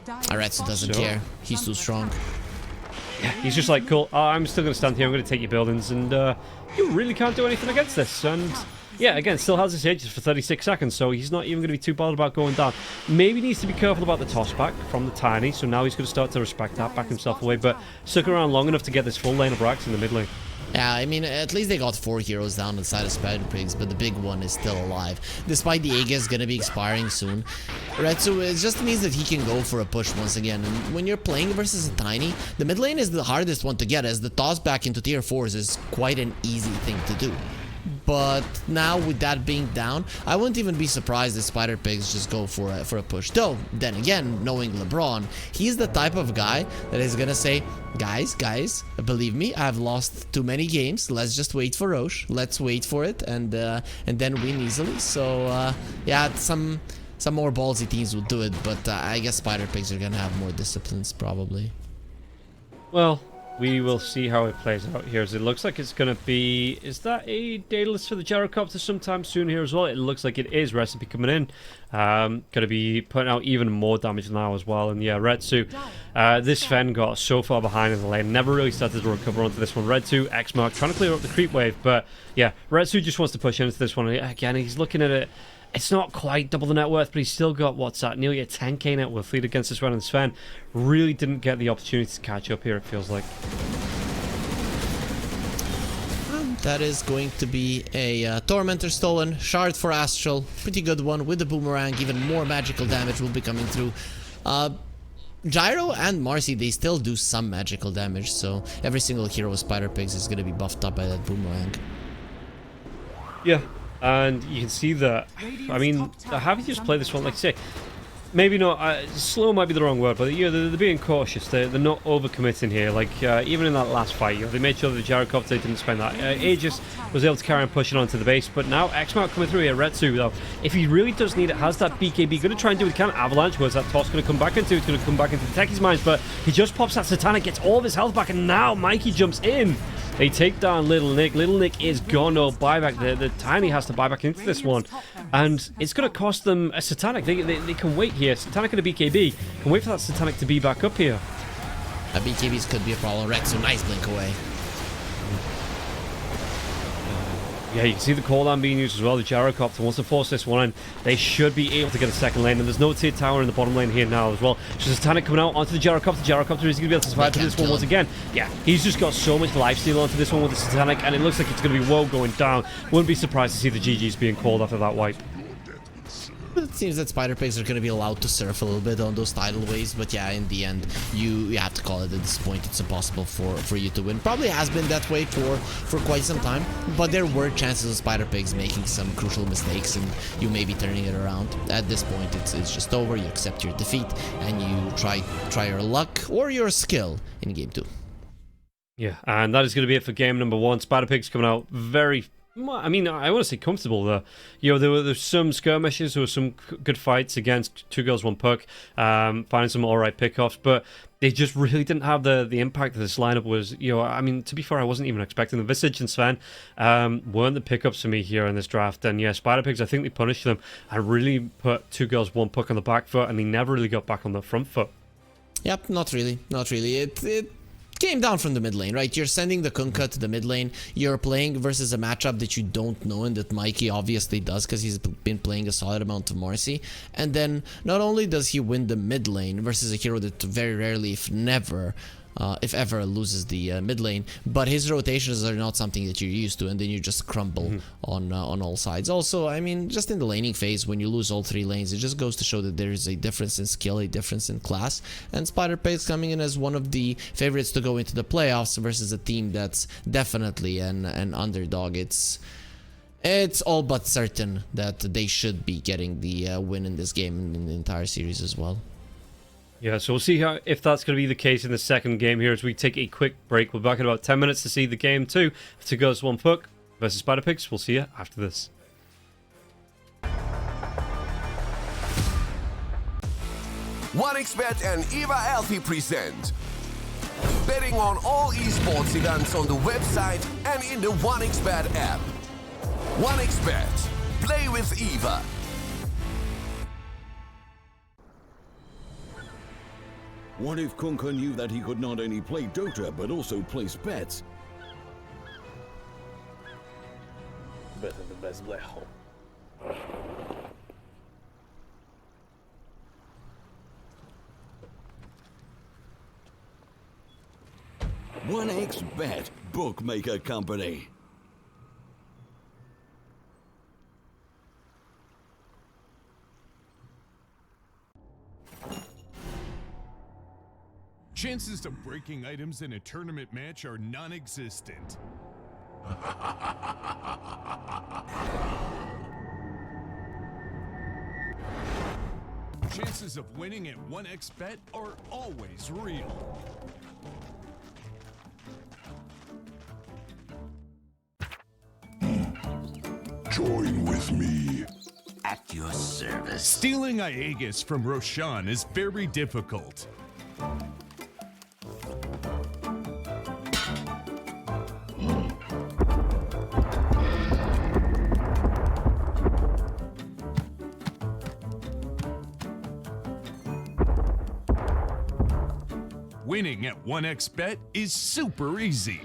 Retsu doesn't care. He's too strong. Yeah, he's just like, cool, I'm still going to stand here, I'm going to take your buildings, and you really can't do anything against this. And yeah, again, still has his Aegis for 36 seconds, so he's not even going to be too bothered about going down. Maybe needs to be careful about the toss back from the Tiny, so now he's going to start to respect that, back himself away, but stuck around long enough to get this full lane of racks in the mid lane. Yeah, I mean, at least they got 4 heroes down inside of Spider Pigs, but the big one is still alive. Despite the Aegis gonna be expiring soon. Right, so it just means that he can go for a push once again. And when you're playing versus a Tiny, the mid lane is the hardest one to get, as the toss back into tier 4s is quite an easy thing to do. But now with that being down, I wouldn't even be surprised if Spider Pigs just go for a push. Though, then again, knowing LeBron, he's the type of guy that is gonna say, guys, believe me, I've lost too many games. Let's just wait for Roche. Let's wait for it and then win easily. So yeah, some more ballsy teams will do it, but I guess Spider Pigs are gonna have more disciplines probably. Well, we will see how it plays out here, as it looks like it's going to be... Is that a Daedalus for the Gyrocopter sometime soon here as well? It looks like it is. Recipe coming in. Going to be putting out even more damage now as well. And yeah, Retsu, this Fen got so far behind in the lane. Never really started to recover onto this one. Retsu, X-Mark, trying to clear up the creep wave. But yeah, Retsu just wants to push into this one. Again, he's looking at it. It's not quite double the net worth, but he's still got, what's that, nearly a 10k net worth lead against this one, and Sven really didn't get the opportunity to catch up here, it feels like. That is going to be a Tormentor stolen, Shard for Astral, pretty good one with the Boomerang, even more magical damage will be coming through. Gyro and Marcy, they still do some magical damage, so every single hero with Spider Pigs is going to be buffed up by that Boomerang. Yeah. And you can see that, I mean, have you just play this one, like say, maybe not, slow might be the wrong word, but you know, they're being cautious, they're not overcommitting here, like, even in that last fight, you know, they made sure that the Gyrocopter didn't spend that. Aegis was able to carry on pushing onto the base, but now X-Mark coming through here, Retsu, though, if he really does need it, has that BKB, going to try and do what he can. Avalanche, where's that toss going to come back into? It's going to come back into the Techie's minds, but he just pops that Satanic, gets all of his health back, and now Mikey jumps in. They take down Little Nick. Little Nick is gone. No buyback. The Tiny has to buy back into this one. And it's going to cost them a Satanic. They can wait here. Satanic and a BKB can wait for that Satanic to be back up here. BKBs could be a problem. Rex, so nice blink away. Yeah, you can see the cooldown being used as well. The Gyrocopter wants to force this one in. They should be able to get a second lane, and there's no tier tower in the bottom lane here now as well. So Satanic coming out onto the Gyrocopter. Gyrocopter is going to be able to survive to this one once again. Yeah, he's just got so much lifesteal onto this one with the Satanic, and it looks like it's going to be woe going down. Wouldn't be surprised to see the GGs being called after that wipe. It seems that Spider Pigs are going to be allowed to surf a little bit on those tidal waves, but yeah, in the end, you have to call it at this point. It's impossible for you to win. Probably has been that way for quite some time, but there were chances of Spider Pigs making some crucial mistakes, and you may be turning it around. At this point, it's just over. You accept your defeat, and you try your luck or your skill in game 2. Yeah, and that is going to be it for game number 1. Spider Pigs coming out very Well, I mean, I want to say comfortable there. There were some skirmishes, there were some good fights against 2 girls, 1 puck, finding some alright pickoffs, but they just really didn't have the impact that this lineup was. I mean, to be fair, I wasn't even expecting them. Visage and Sven weren't the pickups for me here in this draft, and yeah, Spider Pigs, I think they punished them and really put 2 girls, 1 puck on the back foot, and they never really got back on the front foot. Yep, not really. It came down from the mid lane, right? You're sending the Kunkka to the mid lane. You're playing versus a matchup that you don't know and that Mikey obviously does because he's been playing a solid amount of Marcy. And then not only does he win the mid lane versus a hero that very rarely, if ever, loses the mid lane, but his rotations are not something that you're used to, and then you just crumble on all sides. Also, I mean, just in the laning phase, when you lose all 3 lanes, it just goes to show that there is a difference in skill, a difference in class, and Spider Pigs coming in as one of the favorites to go into the playoffs versus a team that's definitely an underdog. It's all but certain that they should be getting the win in this game and in the entire series as well. Yeah, so we'll see if that's going to be the case in the second game here as we take a quick break. We're back in about 10 minutes to see the game 2 of 2 girls, 1 puck versus Spider Pigs. We'll see you after this. OneXBet and Eva Alfie present betting on all esports events on the website and in the OneXBet app. OneXBet. Play with Eva. What if Kunkka knew that he could not only play Dota but also place bets? Better than best black hole. 1xBet, bookmaker company. Chances of breaking items in a tournament match are non-existent. Chances of winning at 1xBet are always real. Join with me. At your service. Stealing Aegis from Roshan is very difficult. Winning at 1xBet is super easy.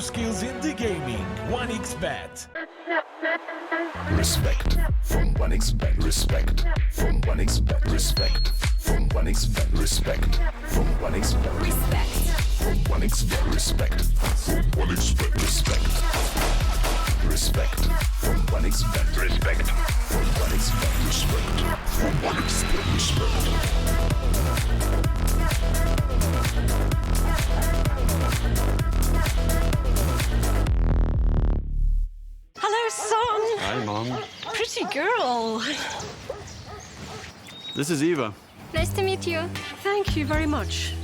skills in the gaming. 1xBet. Respect from 1xBet. Respect from 1xBet. Respect from 1xBet. Respect from 1xBet. Respect. From 1xBet. Respect from 1xBet. Respect. Respect from 1xBet. Respect from 1xBet. Respect from 1xBet. Respect. Hello, son. Hi, Mom. Pretty girl. This is Eva. Nice to meet you. Thank you very much.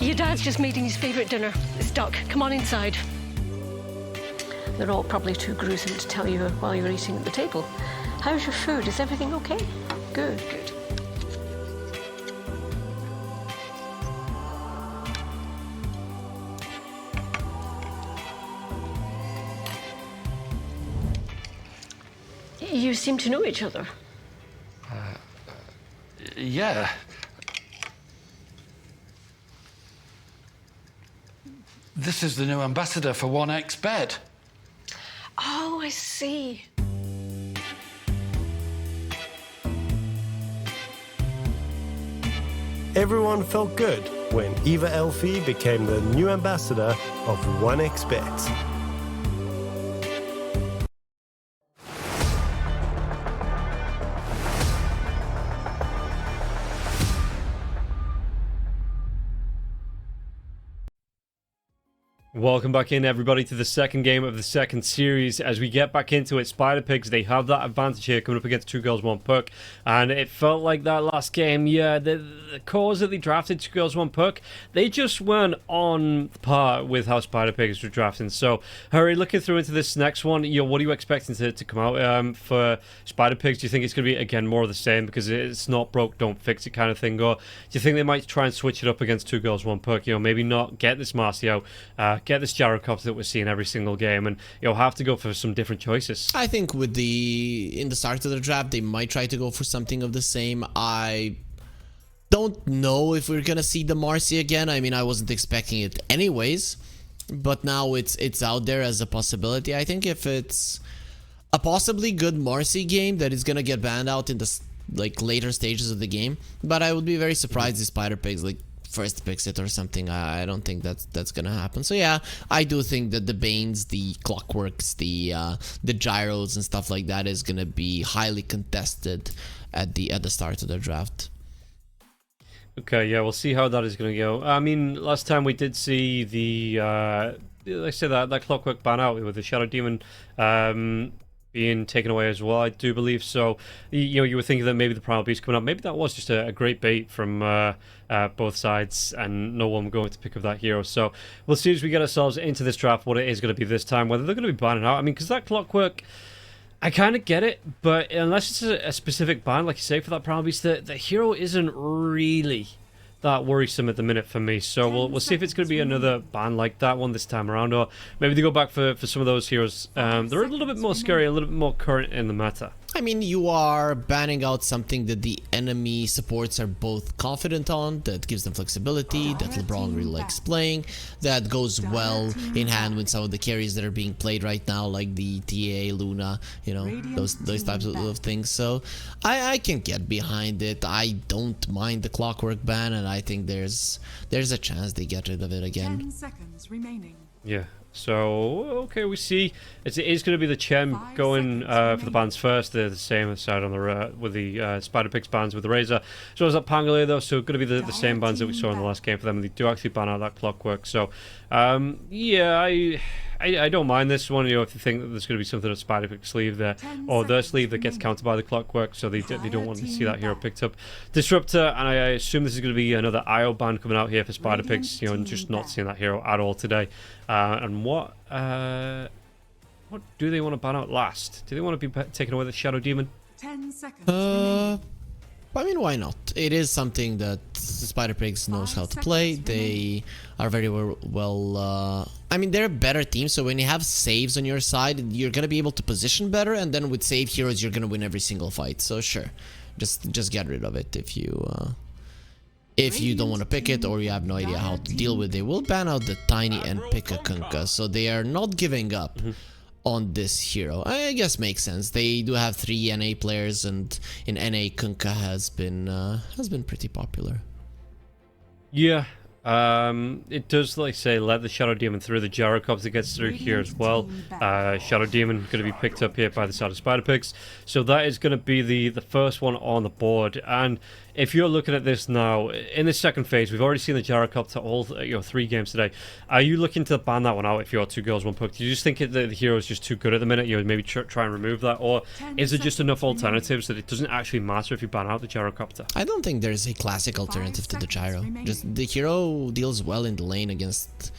Your dad's just making his favorite dinner. It's duck. Come on inside. They're all probably too gruesome to tell you while you're eating at the table. How's your food? Is everything okay? Good, good. You seem to know each other. Yeah. This is the new ambassador for 1xBet. Oh, I see. Everyone felt good when Eva Elfie became the new ambassador of 1xBet. Welcome back in, everybody, to the second game of the second series. As we get back into it, Spider Pigs, they have that advantage here coming up against 2 Girls 1 Puck, and it felt like that last game. Yeah, the cause that they drafted 2 Girls 1 Puck, they just weren't on par with how Spider Pigs were drafting. So, Harry, looking through into this next one, what are you expecting to come out for Spider Pigs? Do you think it's going to be, again, more of the same because it's not broke, don't fix it kind of thing, or do you think they might try and switch it up against 2 Girls 1 Puck? Maybe not get this Marcy out, get this Gyrocopter that we're seeing every single game, and have to go for some different choices. I think in the start of the draft, they might try to go for something of the same. I don't know if we're gonna see the Marcy again. I mean, I wasn't expecting it anyways, but now it's out there as a possibility. I think if it's a possibly good Marcy game, that is gonna get banned out in the later stages of the game, but I would be very surprised if Spider Pigs first picks it or something. I don't think that's gonna happen. So yeah, I do think that the Banes, the Clockworks, the Gyros and stuff like that is gonna be highly contested at the start of the draft. Okay, yeah, we'll see how that is going to go. I mean, last time we did see the like I said, that Clockwork ban out with the Shadow Demon being taken away as well, I do believe. So, you were thinking that maybe the Primal Beast coming up, maybe that was just a great bait from both sides, and no one going to pick up that hero. So, we'll see as we get ourselves into this draft what it is going to be this time, whether they're going to be banning out. I mean, because that Clockwork, I kind of get it, but unless it's a specific ban, like you say, for that Primal Beast, the hero isn't really that worrisome at the minute for me. So we'll see if it's going to be another ban like that one this time around, or maybe they go back for some of those heroes. They're a little bit more scary, a little bit more current in the meta. I mean, you are banning out something that the enemy supports are both confident on, that gives them flexibility, that LeBron really likes playing, that goes well in hand with some of the carries that are being played right now, like the TA, Luna, those types of things. So I can get behind it. I don't mind the Clockwork ban, and I think there's a chance they get rid of it again. 10 seconds remaining. Yeah. So, okay, we see it is going to be the Chem going for the bans first. They're the same side on the with the Spider Pigs bans with the Razor. So is that Pangolier, though, so going to be the same bans that we saw in the last game for them. And they do actually ban out that Clockwork. So, yeah, I don't mind this one, if you think that there's going to be something up Spider Pig sleeve there, or their sleeve that gets countered by the Clockwork, so they don't want to see that hero picked up. Disruptor, and I assume this is going to be another IO ban coming out here for Spider Pigs, and just not seeing that hero at all today. And what do they want to ban out last? Do they want to be taking away the Shadow Demon? 10 seconds. I mean, why not? It is something that the Spider Pigs knows how to play. They are very well. I mean, they're a better team, so when you have saves on your side, you're gonna be able to position better, and then with save heroes, you're gonna win every single fight. So sure, just get rid of it if you If you don't want to pick it or you have no idea how to deal with it, they will ban out the Tiny and pick a Kunkka. So they are not giving up on this hero. I guess makes sense. They do have 3 NA players, and in NA Kunkka has been pretty popular. Yeah. It does, like say, let the Shadow Demon through. The Gyrocopter gets through here as well. Shadow Demon going to be picked up here by the side of Spider Pigs. So that is going to be the first one on the board. And if you're looking at this now, in the second phase, we've already seen the Gyrocopter all 3 games today. Are you looking to ban that one out if you're 2 girls, 1 puck? Do you just think that the hero is just too good at the minute? Maybe try and remove that? Or is there just enough alternatives that it doesn't actually matter if you ban out the Gyrocopter? I don't think there's a classic alternative to the Gyro. Just the hero deals well in the lane against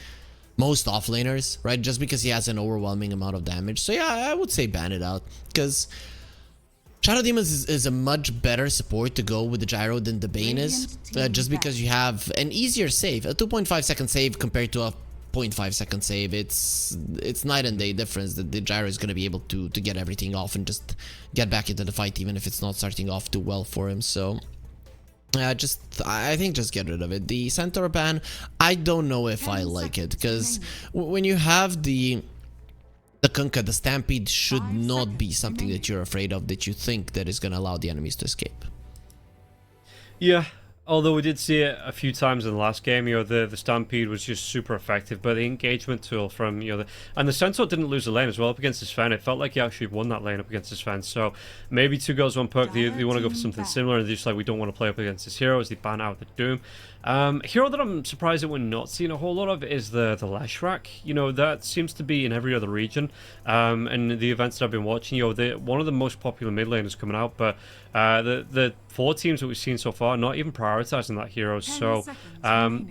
most offlaners, right? Just because he has an overwhelming amount of damage. So yeah, I would say ban it out, because Shadow Demons is a much better support to go with the Gyro than the Bane is, just because you have an easier save, a 2.5 second save compared to a 0.5 second save. It's night and day difference that the Gyro is going to be able to get everything off and just get back into the fight, even if it's not starting off too well for him. So I think just get rid of it. The Centaur ban, I don't know if I like it, because when you have the Kunkka, the Stampede should not be something that you're afraid of, that you think that is going to allow the enemies to escape. Yeah, although we did see it a few times in the last game, the Stampede was just super effective, but the engagement tool from, and the Centaur didn't lose the lane as well up against his Sven. It felt like he actually won that lane up against his Sven, so maybe 2 girls, 1 puck, they want to go for something similar, and they're just like, we don't want to play up against this hero as they ban out the Doom. Hero that I'm surprised that we're not seeing a whole lot of is the Leshrac. That seems to be in every other region, and the events that I've been watching, one of the most popular mid laners coming out, but the 4 teams that we've seen so far not even prioritizing that hero. So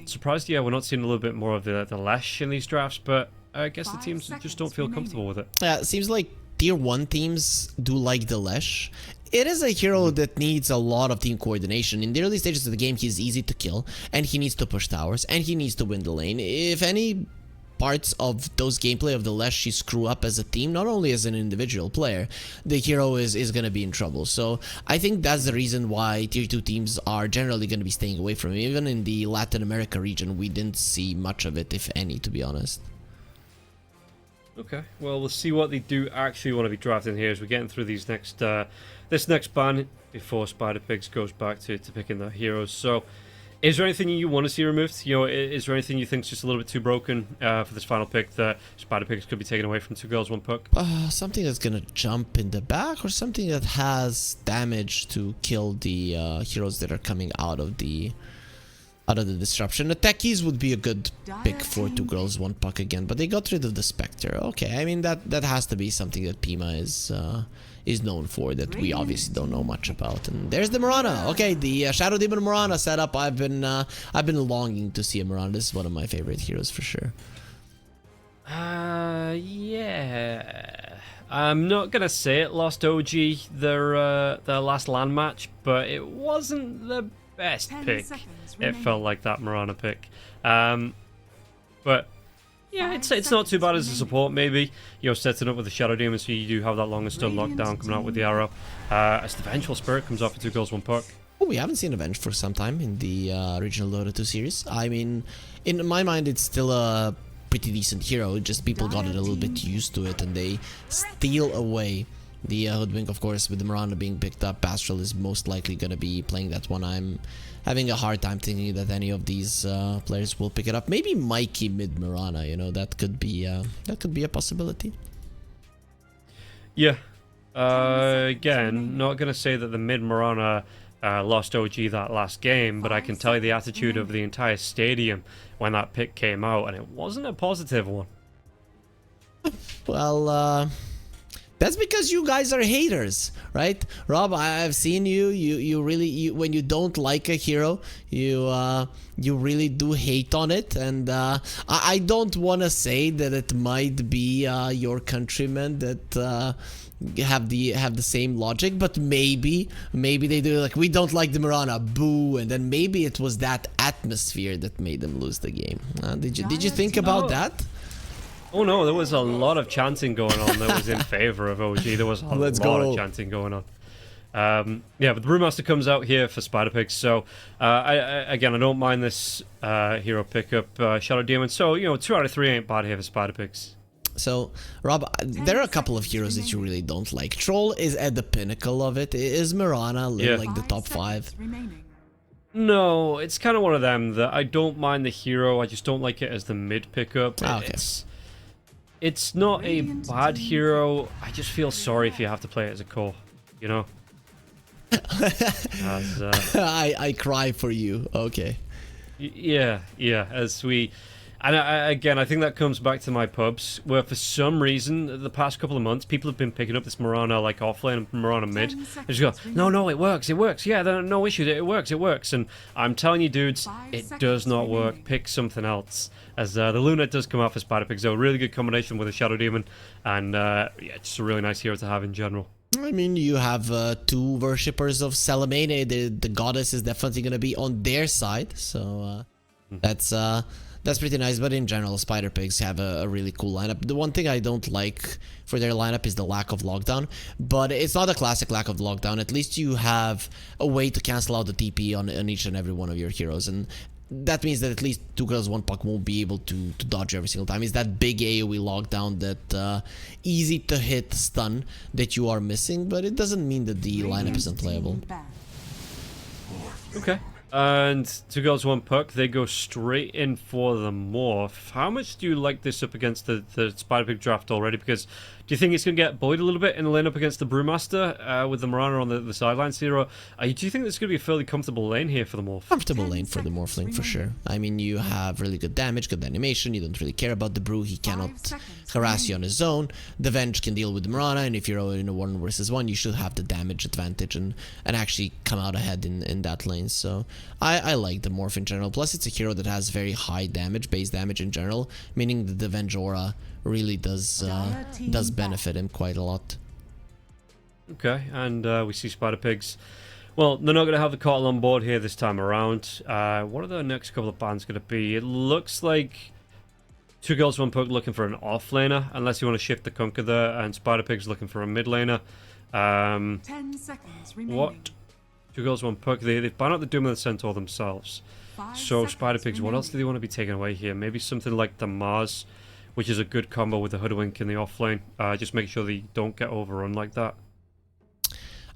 surprised, we're not seeing a little bit more of the Lesh in these drafts, but I guess the teams just don't feel comfortable with it. Yeah, it seems like tier 1 teams do like the Lesh. It is a hero that needs a lot of team coordination. In the early stages of the game, he's easy to kill, and he needs to push towers, and he needs to win the lane. If any parts of those gameplay of the Lesh you screw up as a team, not only as an individual player, the hero is going to be in trouble. So I think that's the reason why tier 2 teams are generally going to be staying away from him. Even in the Latin America region, we didn't see much of it, if any, to be honest. Okay, well, we'll see what they do actually want to be drafting here as we're getting through these this next ban before Spider Pigs goes back to picking their heroes. So, is there anything you want to see removed? Is there anything you think is just a little bit too broken for this final pick that Spider Pigs could be taken away from 2 girls, 1 puck? Something that's gonna jump in the back, or something that has damage to kill the heroes that are coming out of the disruption. The techies would be a good pick for 2 girls, 1 puck again, but they got rid of the Spectre. Okay, I mean that has to be something that Pima is known for, that we obviously don't know much about. And there's the Mirana. Okay, the Shadow Demon Mirana setup. I've been longing to see a Mirana. This is one of my favorite heroes for sure. Yeah. I'm not gonna say it lost OG their last LAN match, but it wasn't the best pick. It felt like that Mirana pick. But yeah, it's not too bad as a support, maybe. Setting up with the Shadow Demon, so you do have that long and stun lockdown coming out with the arrow. As the Vengeful Spirit comes off for 2 girls, 1 puck. Oh, we haven't seen Avenge for some time in the original Dota 2 series. I mean, in my mind, it's still a pretty decent hero. Just people got it a little bit used to it, and they steal away the Hoodwink. Of course, with the Miranda being picked up, Pastoral is most likely going to be playing that one. I'm having a hard time thinking that any of these players will pick it up. Maybe Mikey mid Mirana, that could be a possibility. Yeah. Again, not gonna say that the mid Mirana lost OG that last game, but I can tell you the attitude of the entire stadium when that pick came out, and it wasn't a positive one. Well, that's because you guys are haters, right? Rob, I've seen you really, when you don't like a hero, you really do hate on it. And I don't want to say that it might be your countrymen that have the same logic, but maybe they do. Like, we don't like the Mirana, boo, and then maybe it was that atmosphere that made them lose the game. Did you think about that? Oh no, there was a lot of chanting going on that was in favor of OG. There was a lot of chanting going on. Yeah, but the Brewmaster comes out here for Spider Pigs, so again, I don't mind this hero pickup, Shadow Demon. So 2 out of 3 ain't bad here for Spider Pigs. So, Rob, there are a couple of heroes that you really don't like. Troll is at the pinnacle of it. Is Mirana like the top 5? No, it's kind of one of them that I don't mind the hero. I just don't like it as the mid pickup. Okay. It's not a bad hero. I just feel sorry if you have to play it as a core. I cry for you. Okay. Yeah. And again, I think that comes back to my pubs, where for some reason, the past couple of months, people have been picking up this Mirana like offlane and Mirana mid. They just go, no, it works. Yeah, no issues. It works. And I'm telling you, dudes, it does not work. Pick something else. As the Luna does come out for Spider Pig, so a really good combination with a Shadow Demon, and just a really nice hero to have in general. I mean, you have 2 worshippers of Salamene. The goddess is definitely going to be on their side, so that's pretty nice. But in general, Spider Pigs have a really cool lineup. The one thing I don't like for their lineup is the lack of lockdown, but it's not a classic lack of lockdown. At least you have a way to cancel out the TP on each and every one of your heroes, and that means that at least 2 girls 1 puck won't be able to dodge every single time. It's that big AoE lockdown, that easy to hit stun that you are missing, but it doesn't mean that the lineup isn't playable. Okay. And 2 girls 1 puck, they go straight in for the morph. How much do you like this up against the Spider Pig draft already? Because do you think it's going to get bullied a little bit in the lane up against the Brewmaster with the Mirana on the sidelines here? Or do you think it's going to be a fairly comfortable lane here for the morph? Comfortable lane for the morphling for sure. I mean, you have really good damage, good animation. You don't really care about the Brew. He cannot harass you on his own. The Venge can deal with the Mirana, and if you're in a 1 versus 1, you should have the damage advantage and actually come out ahead in that lane. So I like the morph in general. Plus, it's a hero that has very high damage, base damage in general, meaning that the Venge aura really does benefit him quite a lot. Okay, and we see Spider Pigs. Well, they're not going to have the Cottle on board here this time around. What are the next couple of bans going to be? It looks like 2 girls 1 puck looking for an off laner, unless you want to shift the Conquer there, and Spider Pigs looking for a mid laner. 10 seconds remaining. What? 2 girls 1 puck. They've banned out the Doom of the Centaur themselves. So Spider Pigs, what else do they want to be taking away here? Maybe something like the Mars, which is a good combo with the Hoodwink in the offlane. Just make sure they don't get overrun like that.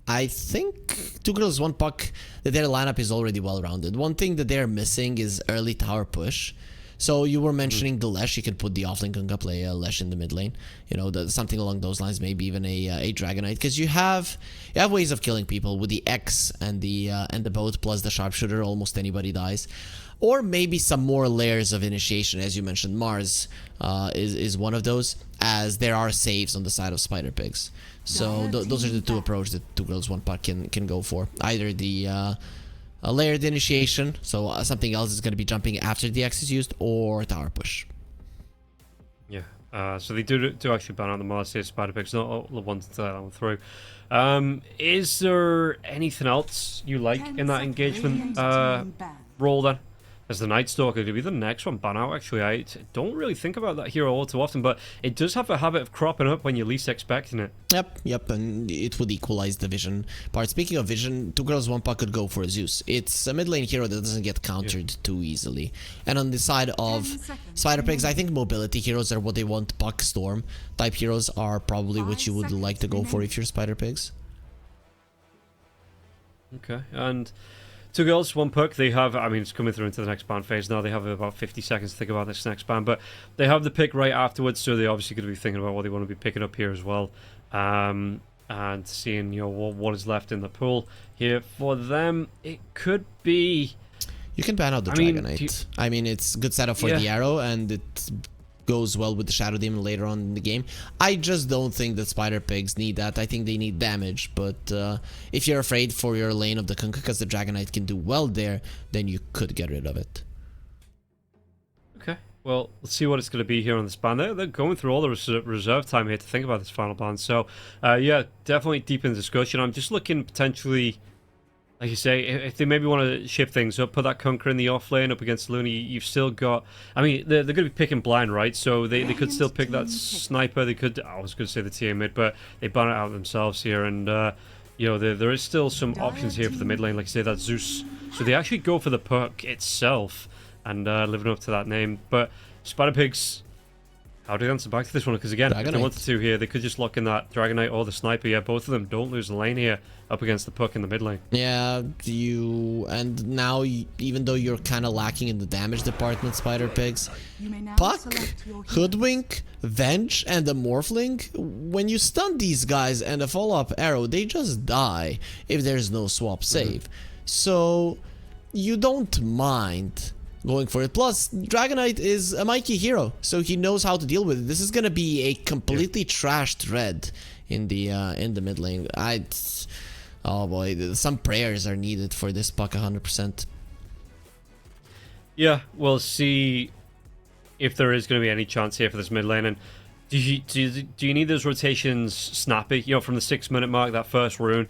I think 2 girls 1 puck, that their lineup is already well rounded. One thing that they're missing is early tower push. So you were mentioning the Lesh. You could put the offlane Kunka, play a Lesh in the mid lane. Something along those lines. Maybe even a Dragonite, because you have ways of killing people with the X and the boat plus the sharpshooter. Almost anybody dies. Or maybe some more layers of initiation, as you mentioned. Mars is one of those, as there are saves on the side of Spider Pigs. So those are the 2 approaches that 2 girls 1 puck can go for. Either the a layered initiation, so something else is going to be jumping after the X is used, or tower push. Yeah, so they do actually ban out the Mars here, Spider Pigs, not all the ones that went through. Is there anything else you like in that engagement role then? As the Night Stalker, it'll be the next one ban out actually. I don't really think about that hero all too often, but it does have a habit of cropping up when you're least expecting it. Yep, and it would equalize the vision part. Speaking of vision, 2 girls 1 puck could go for Zeus. It's a mid lane hero that doesn't get countered too easily. And on the side of Spider Pigs, I think mobility heroes are what they want. Puck Storm type heroes are probably what you would like to go for if you're Spider Pigs. Okay, and 2 girls 1 puck, they have, I mean, it's coming through into the next ban phase now. They have about 50 seconds to think about this next ban, but they have the pick right afterwards, so they're obviously going to be thinking about what they want to be picking up here as well. And seeing, what is left in the pool here for them. It could be... You can ban out the Dragonite. I mean, it's good setup for the arrow, and it goes well with the Shadow Demon later on in the game. I just don't think that Spider Pigs need that. I think they need damage, but if you're afraid for your lane of the Kunkka, because the Dragonite can do well there, then you could get rid of it. Okay, well, let's see what it's going to be here on this ban. They're going through all the reserve time here to think about this final ban, so yeah, definitely deep in discussion. I'm just looking potentially... Like you say, if they maybe want to shift things up, put that Conqueror in the off lane up against Looney, you've still got... I mean, they're going to be picking blind, right? So they could still pick that Sniper. They could... I was going to say the TA mid, but they ban it out themselves here. And you know, there is still some options here for the mid lane. Like I say, that Zeus. So they actually go for the puck itself and living up to that name. But Spider Pigs, how do they answer back to this one? Because again, if they wanted to here, they could just lock in that Dragonite or the Sniper. Yeah, both of them don't lose the lane here up against the puck in the mid lane. Yeah, and now even though you're kind of lacking in the damage department, Spider Pigs, Puck, Hoodwink, Venge, and the Morphling, when you stun these guys and a follow-up arrow, they just die if there's no swap save. So you don't mind going for it. Plus, Dragonite is a Mikey hero, so he knows how to deal with it. This is gonna be a completely trashed red in the mid lane. Oh boy, some prayers are needed for this puck 100%. Yeah, we'll see if there is going to be any chance here for this mid lane. And do you need those rotations snappy? You know, from the 6-minute mark, that first rune,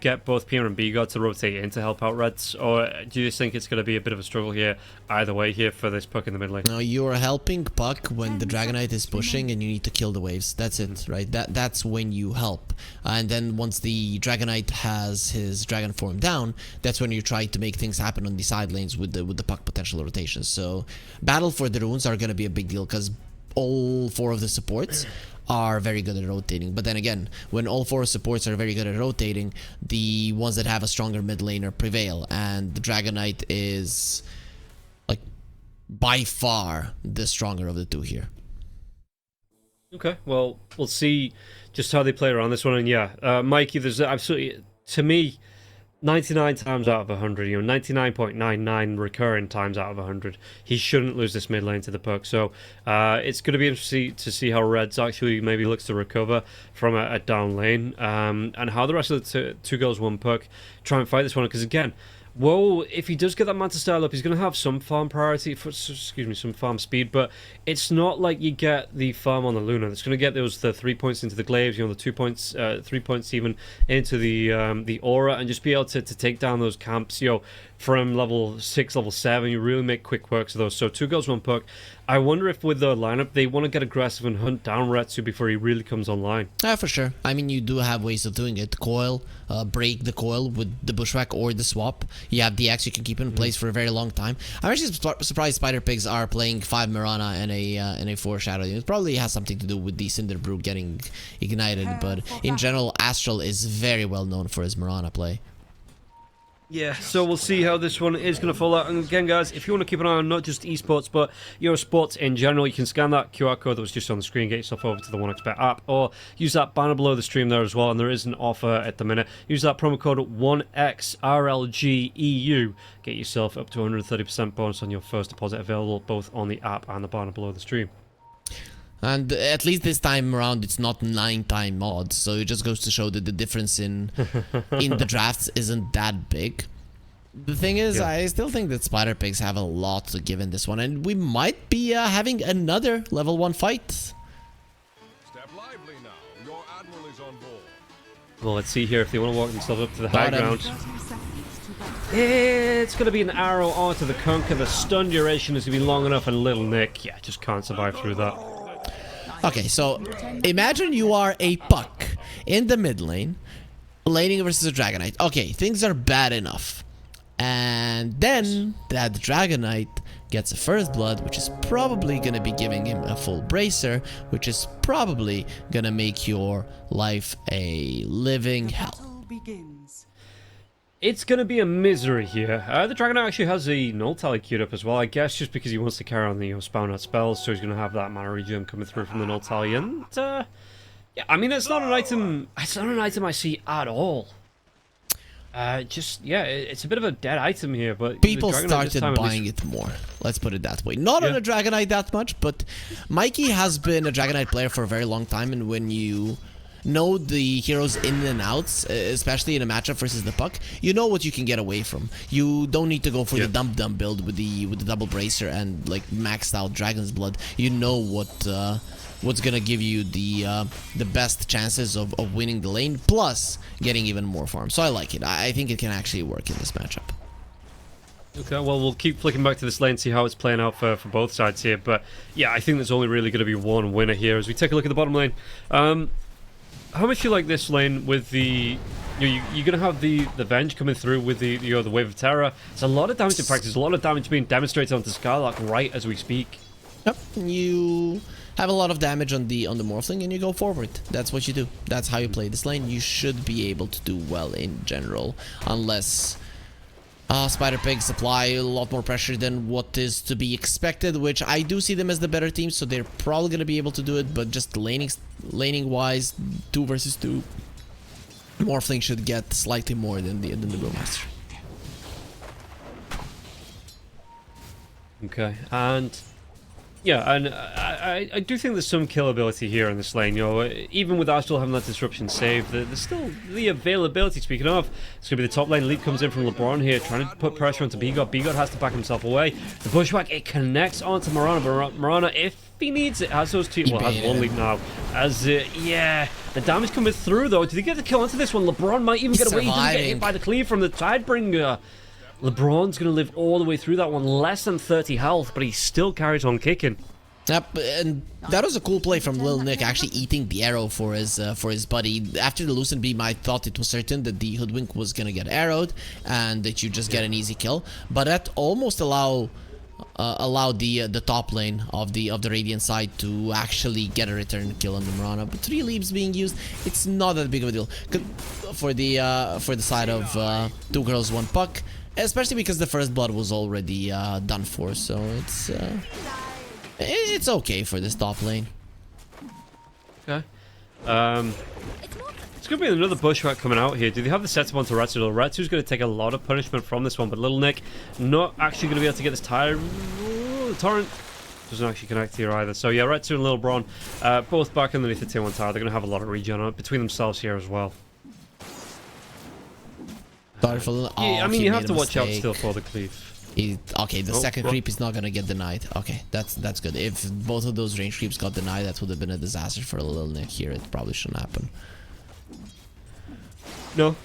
get both Pierre and B-God to rotate in to help out Reds? Or do you think it's going to be a bit of a struggle here, either way here for this puck in the mid lane? No, you're helping Puck when the Dragonite is pushing and you need to kill the waves. That's it, right? That's when you help. And then once the Dragonite has his dragon form down, that's when you try to make things happen on the side lanes with the Puck potential rotations. So battle for the runes are going to be a big deal because all 4 of the supports are very good at rotating. But then again, when all 4 supports are very good at rotating, the ones that have a stronger mid laner prevail, and the Dragonite is like by far the stronger of the 2 here. Okay, well, we'll see just how they play around this one. And yeah, Mikey, there's absolutely, to me, 99 times out of 100, you know, 99.99 recurring times out of 100, he shouldn't lose this mid lane to the puck. So it's going to be interesting to see how Reds actually maybe looks to recover from a down lane, and how the rest of the 2 girls 1 puck try and fight this one. Because again, well, if he does get that Manta style up, he's going to have some farm priority, some farm speed, but it's not like you get the farm on the Luna. It's going to get the 3 points into the glaives, you know, the 2 points, 3 points even into the aura, and just be able to take down those camps, you know, from level 6, level 7. You really make quick works of those. So 2 girls 1 puck. I wonder if with the lineup they want to get aggressive and hunt down Retsu before he really comes online. Yeah, for sure. I mean, you do have ways of doing it. Coil, break the coil with the bushwhack or the swap. You have the X you can keep in place for a very long time. I'm actually surprised Spider Pigs are playing 5 Mirana and a 4 Shadow. It probably has something to do with the Cinder Brew getting ignited, but in general, Astral is very well known for his Mirana play. Yeah, so we'll see how this one is going to fall out. And again, guys, if you want to keep an eye on not just esports, but your sports in general, you can scan that QR code that was just on the screen, get yourself over to the 1xBet app, or use that banner below the stream there as well. And there is an offer at the minute. Use that promo code 1XRLGEU. Get yourself up to 130% bonus on your first deposit, available both on the app and the banner below the stream. And at least this time around, it's not 9-time odds, so it just goes to show that the difference in the drafts isn't that big. The thing is, I still think that Spider Pigs have a lot to give in this one, and we might be having another level 1 fight. Step lively now. Your admiral is on board. Well, let's see here if they want to walk themselves up to the high ground. It's going to be an arrow onto the Conquer. The stun duration is going to be long enough, and Little Nick, yeah, just can't survive through that. Okay, so imagine you are a Puck in the mid lane, laning versus a Dragonite. Okay, things are bad enough. And then that Dragonite gets a First Blood, which is probably going to be giving him a full Bracer, which is probably going to make your life a living hell. It's going to be a misery here. The Dragonite actually has a null tally queued up as well, I guess just because he wants to carry on the spawn out spells, so he's going to have that mana regen coming through from the null tally. And yeah, I mean, it's not an item I see at all. It's a bit of a dead item here, but people started buying it more. Let's put it that way. Not on a Dragonite that much, but Mikey has been a Dragonite player for a very long time, and when you know the heroes in and outs, especially in a matchup versus the Puck, you know what you can get away from. You don't need to go for the dump build with the double bracer and like maxed out Dragon's Blood. You know what's gonna give you the best chances of winning the lane, plus getting even more farm. So I like it. I think it can actually work in this matchup. Okay, well, we'll keep flicking back to this lane, see how it's playing out for both sides here. But yeah, I think there's only really going to be one winner here as we take a look at the bottom lane. How much do you like this lane with the you're gonna have the Venge coming through with the the Wave of Terror. It's a lot of damage in practice. A lot of damage being demonstrated onto Skylark right as we speak. Yep, you have a lot of damage on the Morphling and you go forward. That's what you do. That's how you play this lane. You should be able to do well in general, unless Spider Pigs apply a lot more pressure than what is to be expected, which I do see them as the better team, so they're probably going to be able to do it, but just laning wise, 2 versus 2, Morphling should get slightly more than the Brewmaster. Okay, and yeah, and I do think there's some killability here in this lane. You know, even without still having that disruption save, there's still the availability. Speaking of, it's going to be the top lane. Leap comes in from LeBron here, trying to put pressure onto Bigot. Bigot has to back himself away. The Bushwhack, it connects onto Mirana, but Mirana, if he needs it, has those two. Well, has one leap now. As yeah, the damage coming through though. Do they get the kill onto this one? LeBron might even get away. He doesn't get hit by the cleave from the Tidebringer. LeBron's going to live all the way through that one, less than 30 health, but he still carries on kicking. Yep, and that was a cool play from Lil Nick, actually eating the arrow for his buddy. After the Lucent Beam, I thought it was certain that the Hoodwink was going to get arrowed and that you just get an easy kill. But that almost allowed the top lane of the Radiant side to actually get a return kill on the Mirana. But 3 leaps being used, it's not that big of a deal for the side of 2 girls 1 puck. Especially because the first blood was already done for, so it's okay for this top lane. Okay. It's going to be another Bushwhack coming out here. Do they have the setup onto Retsu? Retsu's going to take a lot of punishment from this one, but Little Nick not actually going to be able to get this tire. Ooh, the torrent doesn't actually connect here either. So yeah, Retsu and Lil Bron both back underneath the tier 1 tower. They're going to have a lot of regen on it between themselves here as well. Sorry for the, yeah, I mean, you have to watch out still for the cleave. Okay, the second creep is not gonna get denied. Okay, that's good. If both of those range creeps got denied, that would have been a disaster for Lil Nick here. It probably shouldn't happen. No.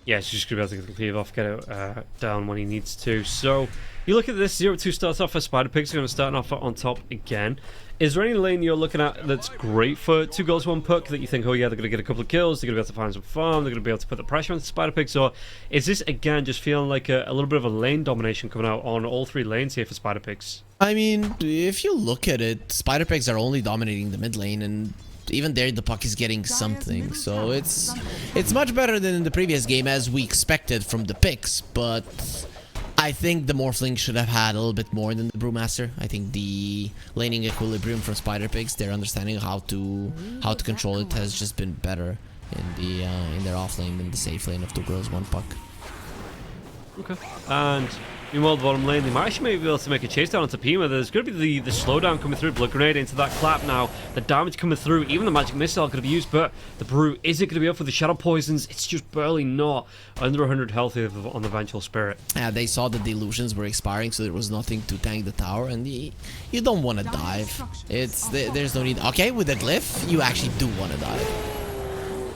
Yeah, he's just gonna be able to get the cleave off, get it down when he needs to. So you look at this 0-2 starts off for Spider Pigs. Going to start off on top again. Is there any lane you're looking at that's great for 2 goals 1 puck that you think, oh yeah, they're going to get a couple of kills, they're going to be able to find some farm, they're going to be able to put the pressure on the Spider Pigs? Or is this again just feeling like a little bit of a lane domination coming out on all 3 lanes here for Spider Pigs? I mean, if you look at it, Spider Pigs are only dominating the mid lane, and even there the puck is getting something, so it's much better than in the previous game as we expected from the picks. But I think the Morphling should have had a little bit more than the Brewmaster. I think the laning equilibrium from Spider Pigs, their understanding of how to control it has just been better in their off lane than the safe lane of 2 girls 1 puck. Okay. And meanwhile, the bottom lane, they might actually be able to make a chase down onto Pima. There's going to be the slowdown coming through. Blood Grenade into that clap now. The damage coming through. Even the Magic Missile could be used, but the Brew, is it going to be up for the Shadow Poisons? It's just barely not. Under 100 health on the Vengeful Spirit. Yeah, they saw that the illusions were expiring, so there was nothing to tank the tower, and you don't want to dive. There's no need. Okay, with the Glyph, you actually do want to dive.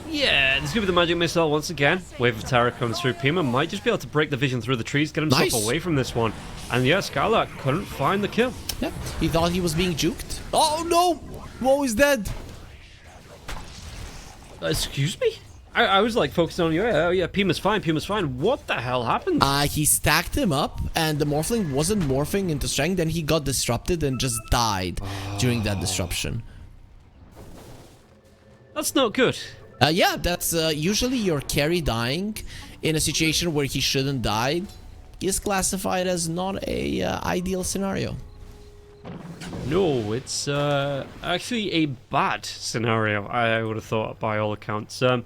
Yeah, there's going to be the Magic Missile once again. Wave of Terror comes through. Pima might just be able to break the vision through the trees, get himself away from this one. And yeah, Skylark couldn't find the kill. Yeah, he thought he was being juked. Oh no! Woe is dead! Excuse me? I was like focusing on you. Oh yeah, Pima's fine, Pima's fine. What the hell happened? He stacked him up, and the Morphling wasn't morphing into strength, then he got disrupted and just died during that disruption. That's not good. Yeah, that's usually your carry dying in a situation where he shouldn't die is classified as not a ideal scenario. No, it's actually a bad scenario, I would have thought, by all accounts. Yeah,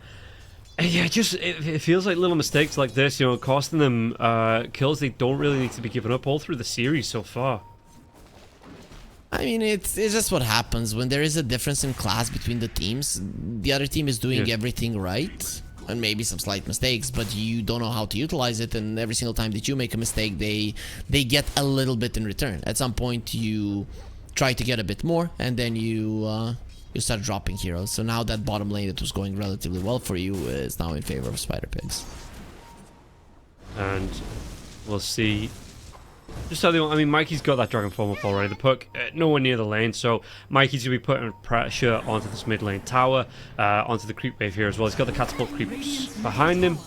it feels like little mistakes like this, you know, costing them kills they don't really need to be given up all through the series so far. I mean, it's just what happens when there is a difference in class between the teams. The other team is doing everything right, and maybe some slight mistakes, but you don't know how to utilize it, and every single time that you make a mistake, they get a little bit in return. At some point, you try to get a bit more, and then you start dropping heroes. So now that bottom lane that was going relatively well for you is now in favor of Spider Pigs. And we'll see Just so they want, I mean, Mikey's got that Dragon Form up already. The puck nowhere near the lane, so Mikey's going to be putting pressure onto this mid lane tower, onto the creep wave here as well. He's got the catapult creeps behind him.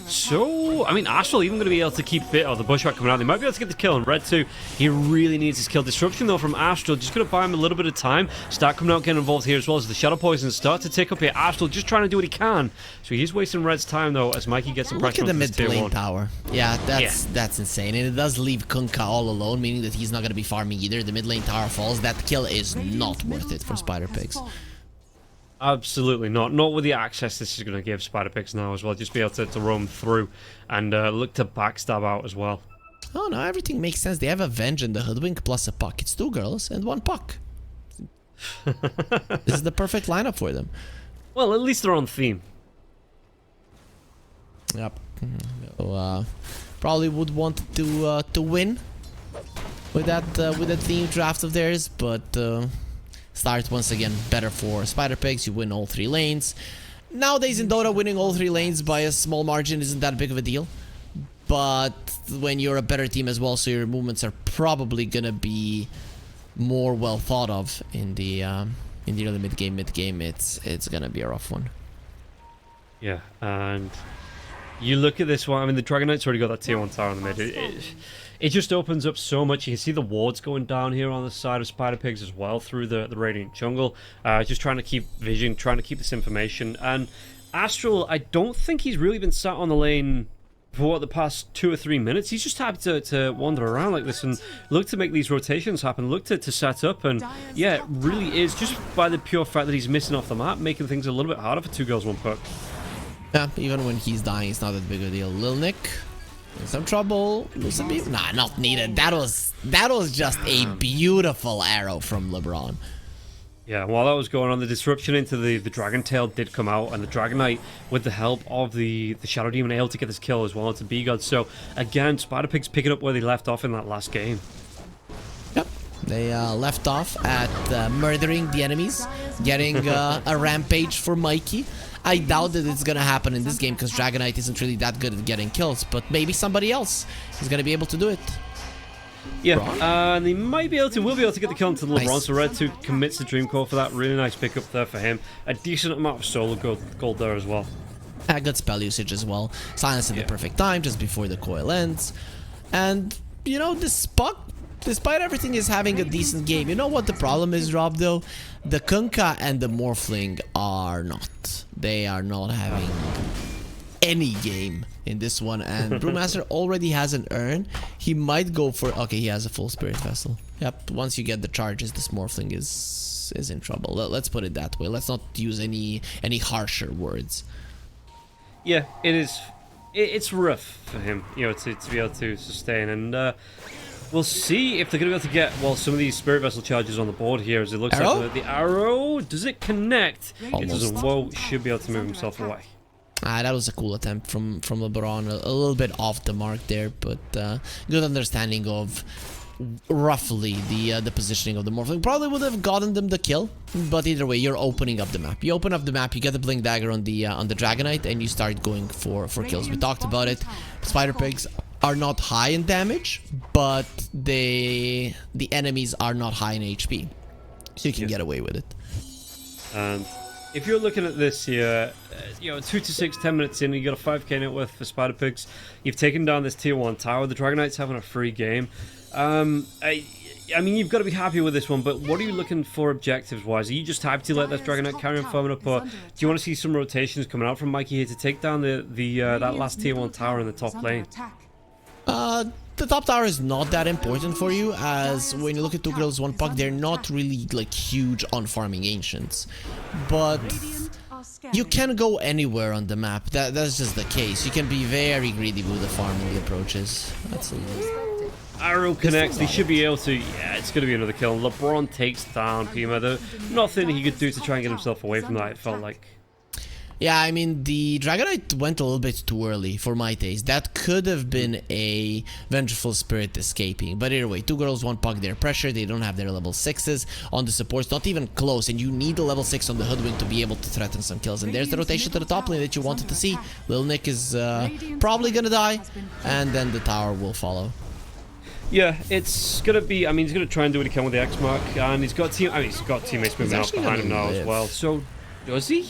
So, I mean, Astral even going to be able to keep bit of the bushwhack coming out. They might be able to get the kill on Red 2. He really needs his kill. Disruption, though, from Astral. Just going to buy him a little bit of time. Start coming out, getting involved here as well as the Shadow Poisons start to tick up here. Astral just trying to do what he can. So he's wasting Red's time, though, as Mikey gets some pressure Look at on the this mid tier lane 1. tower. Yeah, that's insane. And it does leave Kunkka all alone, meaning that he's not going to be farming either. The mid lane tower falls. That kill is not worth it for Spider Pigs. Absolutely not. Not with the access this is going to give Spider Pigs now as well. Just be able to roam through and look to backstab out as well. Oh no, everything makes sense. They have a Venge and the Hoodwink plus a puck. It's 2 girls and 1 puck. This is the perfect lineup for them. Well, at least they're on theme. Yep. So, probably would want to win with that theme draft of theirs, but start once again better for Spider Pigs. You win all 3 lanes. Nowadays in Dota, winning all 3 lanes by a small margin isn't that big of a deal. But when you're a better team as well, so your movements are probably gonna be more well thought of in the early mid game, it's gonna be a rough one. Yeah, and you look at this one. I mean, the Dragon Knight's already got that tier 1 tower in the mid. It just opens up so much. You can see the wards going down here on the side of Spider Pigs as well through the Radiant Jungle. Just trying to keep vision, trying to keep this information. And Astral, I don't think he's really been sat on the lane for what, the past 2 or 3 minutes. He's just happy to wander around like this and look to make these rotations happen, look to set up. And yeah, it really is just by the pure fact that he's missing off the map, making things a little bit harder for 2 girls, 1 puck. Yeah, even when he's dying, it's not that big a deal. Lil Nick in some trouble. Nah, not needed. That was just a beautiful arrow from LeBron. Yeah, while that was going on, the disruption into the Dragon Tail did come out, and the Dragon Knight, with the help of the Shadow Demon, able to get this kill as well into B-God. So, again, Spider Pigs picking up where they left off in that last game. Yep, they left off at murdering the enemies, getting a rampage for Mikey. I doubt that it's gonna happen in this game because Dragon Knight isn't really that good at getting kills, but maybe somebody else is gonna be able to do it. Yeah, and they might be able to, will be able to get the kill into the LeBron. Nice. So Red 2 commits the Dream Core for that. Really nice pickup there for him. A decent amount of solo gold there as well. Good spell usage as well. Silence at the perfect time, just before the coil ends. And, you know, this puck, despite everything, is having a decent game. You know what the problem is, Rob, though? The Kunkka and the Morphling are not. They are not having any game in this one. And Brewmaster already has an urn. He might go for... Okay, he has a full Spirit Vessel. Yep, once you get the charges, this Morphling is in trouble. Let's put it that way. Let's not use any harsher words. Yeah, it is. It's rough for him, you know, to be able to sustain. And we'll see if they're going to be able to get, well, some of these Spirit Vessel charges on the board here as it looks like the arrow. Does it connect? Almost. It doesn't. Whoa, should be able to move himself away. That was a cool attempt from LeBron. A little bit off the mark there, but good understanding of roughly the positioning of the Morphling. Probably would have gotten them the kill, but either way, you're opening up the map. You open up the map, you get the Blink Dagger on the Dragon Knight, and you start going for kills. We talked about it. Spider Pigs are not high in damage, but the enemies are not high in HP, so you can get away with it. And if you're looking at this here, you know, 2 to 6, 10 minutes in, you got a 5k net worth for Spider Pigs. You've taken down this tier 1 tower. The Dragon Knight's having a free game. I mean, you've got to be happy with this one, but what are you looking for objectives-wise? Are you just happy to let this Dragon Knight carry on farming up, or do you want to see some rotations coming out from Mikey here to take down that last tier 1 tower in the top lane? The top tower is not that important for you, as when you look at 2 girls 1 puck, they're not really like huge on farming ancients, but you can go anywhere on the map. That's just the case. You can be very greedy with the farming approaches. Absolutely. Arrow connects. They should be able to. Yeah, it's going to be another kill. LeBron takes down Pima. There's nothing he could do to try and get himself away from that, it felt like. Yeah, I mean, the Dragon Knight went a little bit too early for my taste. That could have been a Vengeful Spirit escaping. But either way, 2 girls, 1 puck, they're pressured. They don't have their level 6s on the supports, not even close. And you need a level 6 on the Hoodwink to be able to threaten some kills. And there's the rotation to the top lane that you wanted to see. Lil Nick is probably gonna die, and then the tower will follow. Yeah, it's gonna be. I mean, he's gonna try and do what he can with the X mark, and he's got he's got teammates moving out behind him now as well. So, does he?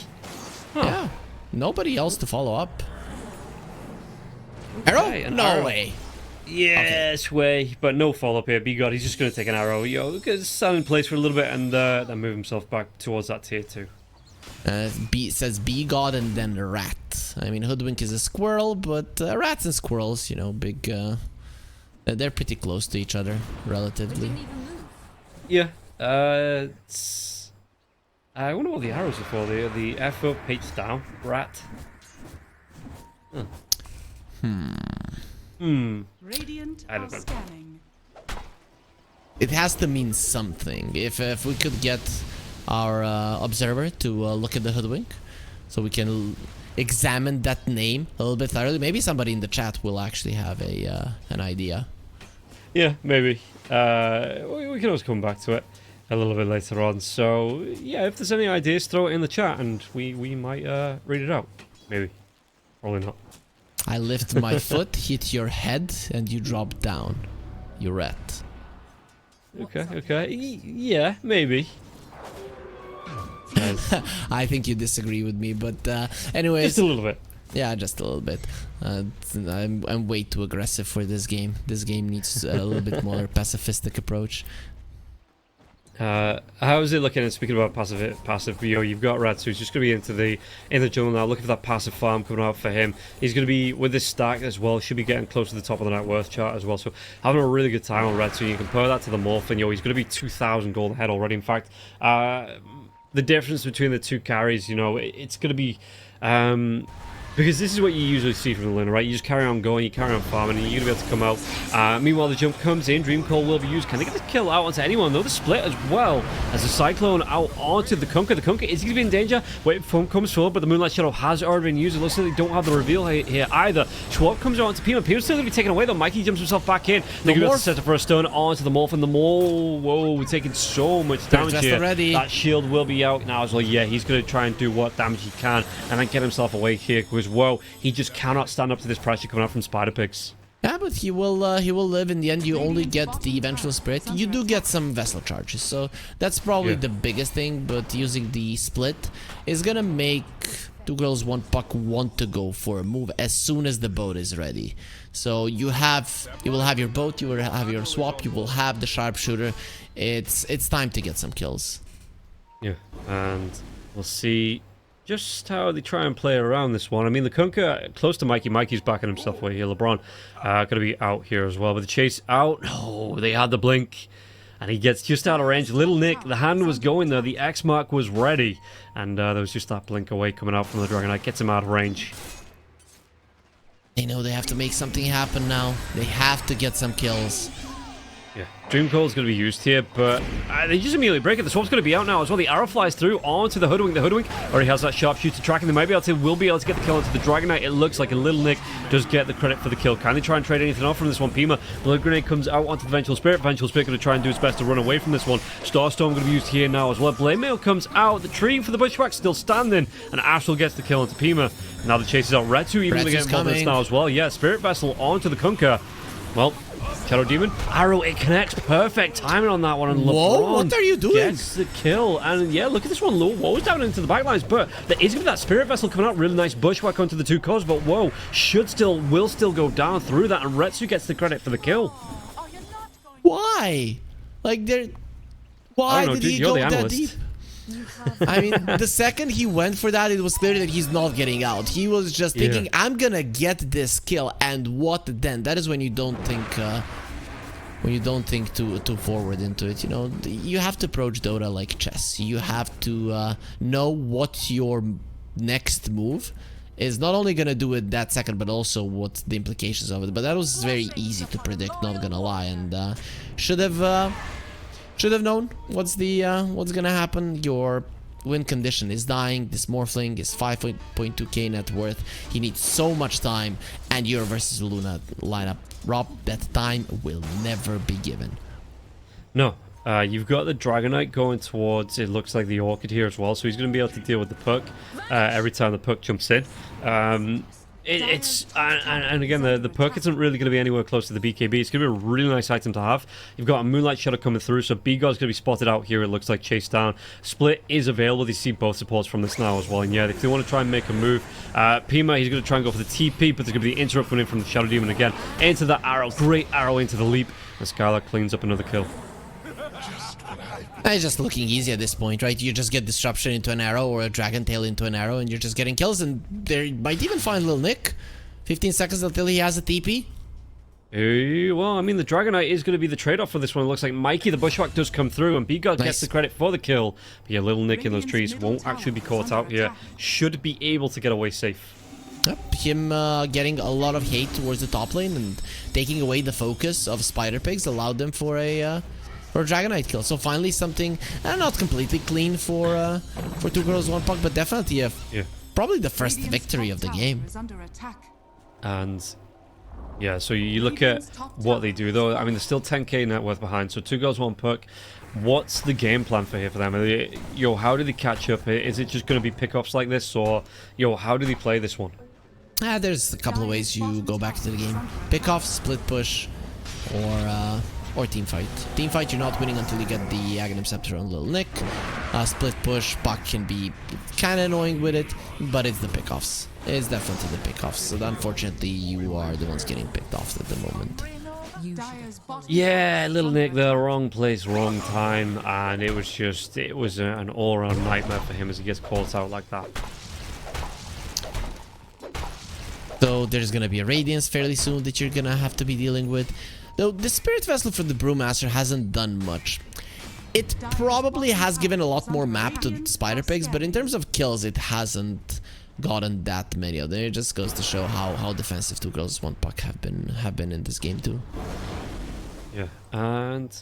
Huh. Yeah. Nobody else to follow up. Arrow? No way. Yes, way, but no follow up here. B-God, he's just gonna take an arrow. Stand in place for a little bit and then move himself back towards that tier 2. B says B-God and then Rat. I mean, Hoodwink is a squirrel, but rats and squirrels, big. They're pretty close to each other, relatively. Yeah. I wonder what the arrows are for. The F up, H down, Rat. Huh. Radiant I don't know. scanning. It has to mean something. If we could get our observer to look at the Hoodwink, so we can examine that name a little bit thoroughly. Maybe somebody in the chat will actually have an idea. Yeah, maybe. We can always come back to it a little bit later on. So yeah, if there's any ideas, throw it in the chat, and we might read it out. Maybe, probably not. I lift my foot, hit your head, and you drop down. You rat. Okay. Yeah, maybe. I think you disagree with me, but anyways. Just a little bit. Yeah, just a little bit. I'm way too aggressive for this game. This game needs a little bit more pacifistic approach. How is it looking? And speaking about passive, you've got Rats who's just going to be in the jungle now, looking for that passive farm coming out for him. He's going to be with this stack as well. Should be getting close to the top of the net worth chart as well. So having a really good time on Rats. You compare that to the Morph, and he's going to be 2,000 gold ahead already. In fact, the difference between the two carries, it's going to be. Because this is what you usually see from the Luna, right? You just carry on going, you carry on farming, and you're going to be able to come out. Meanwhile, the jump comes in, Dream Coil will be used. Can they get the kill out onto anyone? Though the split as well as the Cyclone out onto the Kunkka. The Kunkka is going to be in danger. Wait, Foam comes forward, but the Moonlight Shadow has already been used. It looks like they don't have the reveal here either. Schwab comes out onto Pima. Pima's still going to be taken away, though. Mikey jumps himself back in. They're going to be able to set up for a stun onto the Morph, and the Morph, whoa, taking so much damage here. Already. That shield will be out now as well. Yeah, he's going to try and do what damage he can, and then get himself away here, because, whoa, he just cannot stand up to this pressure coming out from Spider Pigs. Yeah, but he will live. In the end, you only get the eventual spirit. You do get some vessel charges, so that's probably the biggest thing. But using the split is gonna make Two Girls One Puck want to go for a move as soon as the boat is ready. So you will have your boat, you will have your swap, you will have the sharpshooter. It's time to get some kills. Yeah, and we'll see just how they try and play around this one. I mean, the Kunkka close to Mikey. Mikey's backing himself away here. LeBron going to be out here as well. But the chase out. No, they had the blink. And he gets just out of range. Little Nick, the hand was going there. The X mark was ready. And there was just that blink away coming out from the Dragonite. Gets him out of range. They know they have to make something happen now. They have to get some kills. Yeah, Dream Coil is going to be used here, but they just immediately break it. The swap's going to be out now as well. The arrow flies through onto the Hoodwink. The Hoodwink already has that sharpshooter tracking. They might be able to, will be able to get the kill onto the Dragonite. It looks like a Little Nick does get the credit for the kill. Can they try and trade anything off from this one? Pima, Blood Grenade comes out onto the Vengeful Spirit. Vengeful Spirit going to try and do its best to run away from this one. Starstorm going to be used here now as well. Blade Mail comes out. The tree for the Bushwhack still standing, and Astral gets the kill onto Pima. Now the chase is out. Retsu even going to get involved in this now as well. Yeah, Spirit Vessel onto the Kunkka. Well, Shadow Demon, arrow, it connects. Perfect timing on that one. And LeBron what are you doing? Gets the kill. And yeah, look at this one. Whoa's down into the backlines, but there is going to be that Spirit Vessel coming out. Really nice bushwhack onto the two cores, but Whoa will still go down through that, and Retsu gets the credit for the kill. Why? Like, why did he go that deep? I mean, the second he went for that, it was clear that he's not getting out. He was just thinking, I'm gonna get this kill, and what then? That is when you don't think too forward into it. You have to approach Dota like chess. You have to know what your next move is not only gonna do it that second, but also what the implications of it. But that was very easy to predict, not gonna lie, and should have known what's gonna happen. Your win condition is dying. This Morphling is 5.2k net worth. He needs so much time, and your versus Luna lineup, Rob, that time will never be given. No. You've got the Dragonite going towards, it looks like, the Orchid here as well, so he's going to be able to deal with the Puck every time the Puck jumps in. It's and again, the perk isn't really going to be anywhere close to the BKB. It's going to be a really nice item to have. You've got a Moonlight Shadow coming through, so B-God's going to be spotted out here. It looks like chased down. Split is available. They see both supports from this now as well. And yeah, if they want to try and make a move, Pima, he's going to try and go for the TP, but there's going to be the interrupt coming in from the Shadow Demon again. Into the arrow. Great arrow into the leap. And Skylar cleans up another kill. It's just looking easy at this point, right? You just get disruption into an arrow or a dragon tail into an arrow and you're just getting kills, and they might even find little Nick. 15 seconds until he has a TP. Well, I mean, the Dragonite is going to be the trade-off for this one. It looks like Mikey the Bushwhack does come through, and B-God gets the credit for the kill. But yeah, little Nick in those trees won't actually be caught out here. Should be able to get away safe. Yep, him getting a lot of hate towards the top lane and taking away the focus of Spider Pigs allowed them for a Dragonite kill. So finally something not completely clean for 2 girls 1 puck, but definitely probably the first victory of the game. And yeah, so you look at what they do though. I mean, they're still 10k net worth behind, so 2 girls 1 puck. What's the game plan for here for them? How do they catch up? Is it just going to be pickoffs like this, or how do they play this one? There's a couple of ways you go back to the game. Pick off, split push, or team fight. Team fight, you're not winning until you get the Aghanim Scepter on Little Nick. Split push, Puck can be kind of annoying with it, but it's the pickoffs. It's definitely the pickoffs. So unfortunately, you are the ones getting picked off at the moment. Yeah, Little Nick there, wrong place, wrong time, and it was an all-around nightmare for him as he gets caught out like that. So there's gonna be a Radiance fairly soon that you're gonna have to be dealing with. Though the Spirit Vessel for the Brewmaster hasn't done much. It probably has given a lot more map to Spider Pigs, but in terms of kills, it hasn't gotten that many of them. It just goes to show how defensive 2 girls 1 puck have been in this game too. Yeah, and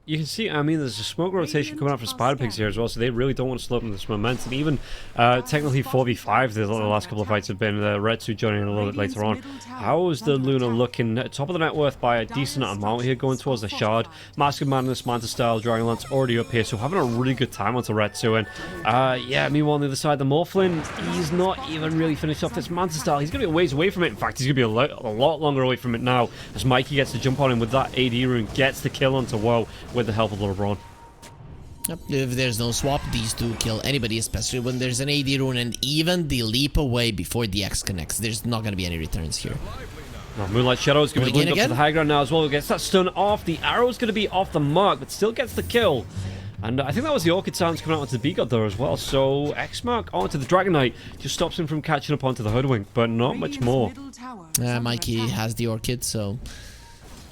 you can see, I mean, there's a smoke rotation coming out from Spider Pigs here as well, so they really don't want to slow up this momentum. Even technically 4v5, the last couple of fights have been Retsu joining in a little bit later on. How is the Luna looking? Top of the net worth by a decent amount here, going towards the Shard. Mask of Madness, Manta Style, Dragonlance already up here, so having a really good time onto Retsu. And yeah, meanwhile on the other side, the Morphlin, he's not even really finished off this Manta Style. He's going to be a ways away from it. In fact, he's going to be a lot longer away from it now, as Mikey gets to jump on him with that AD rune, gets the kill onto Woe with the help of LeBron. Yep. If there's no swap, these two kill anybody, especially when there's an AD rune, and even the leap away before the X connects. There's not going to be any returns here. Now, Moonlight Shadow is going to be linked up to the high ground now as well. Gets that stun off. The arrow's going to be off the mark, but still gets the kill. And I think that was the Orchid Sounds coming out onto the B-God there as well. So X-Mark onto the Dragonite just stops him from catching up onto the Hoodwink, but not much more. Mikey has the Orchid, so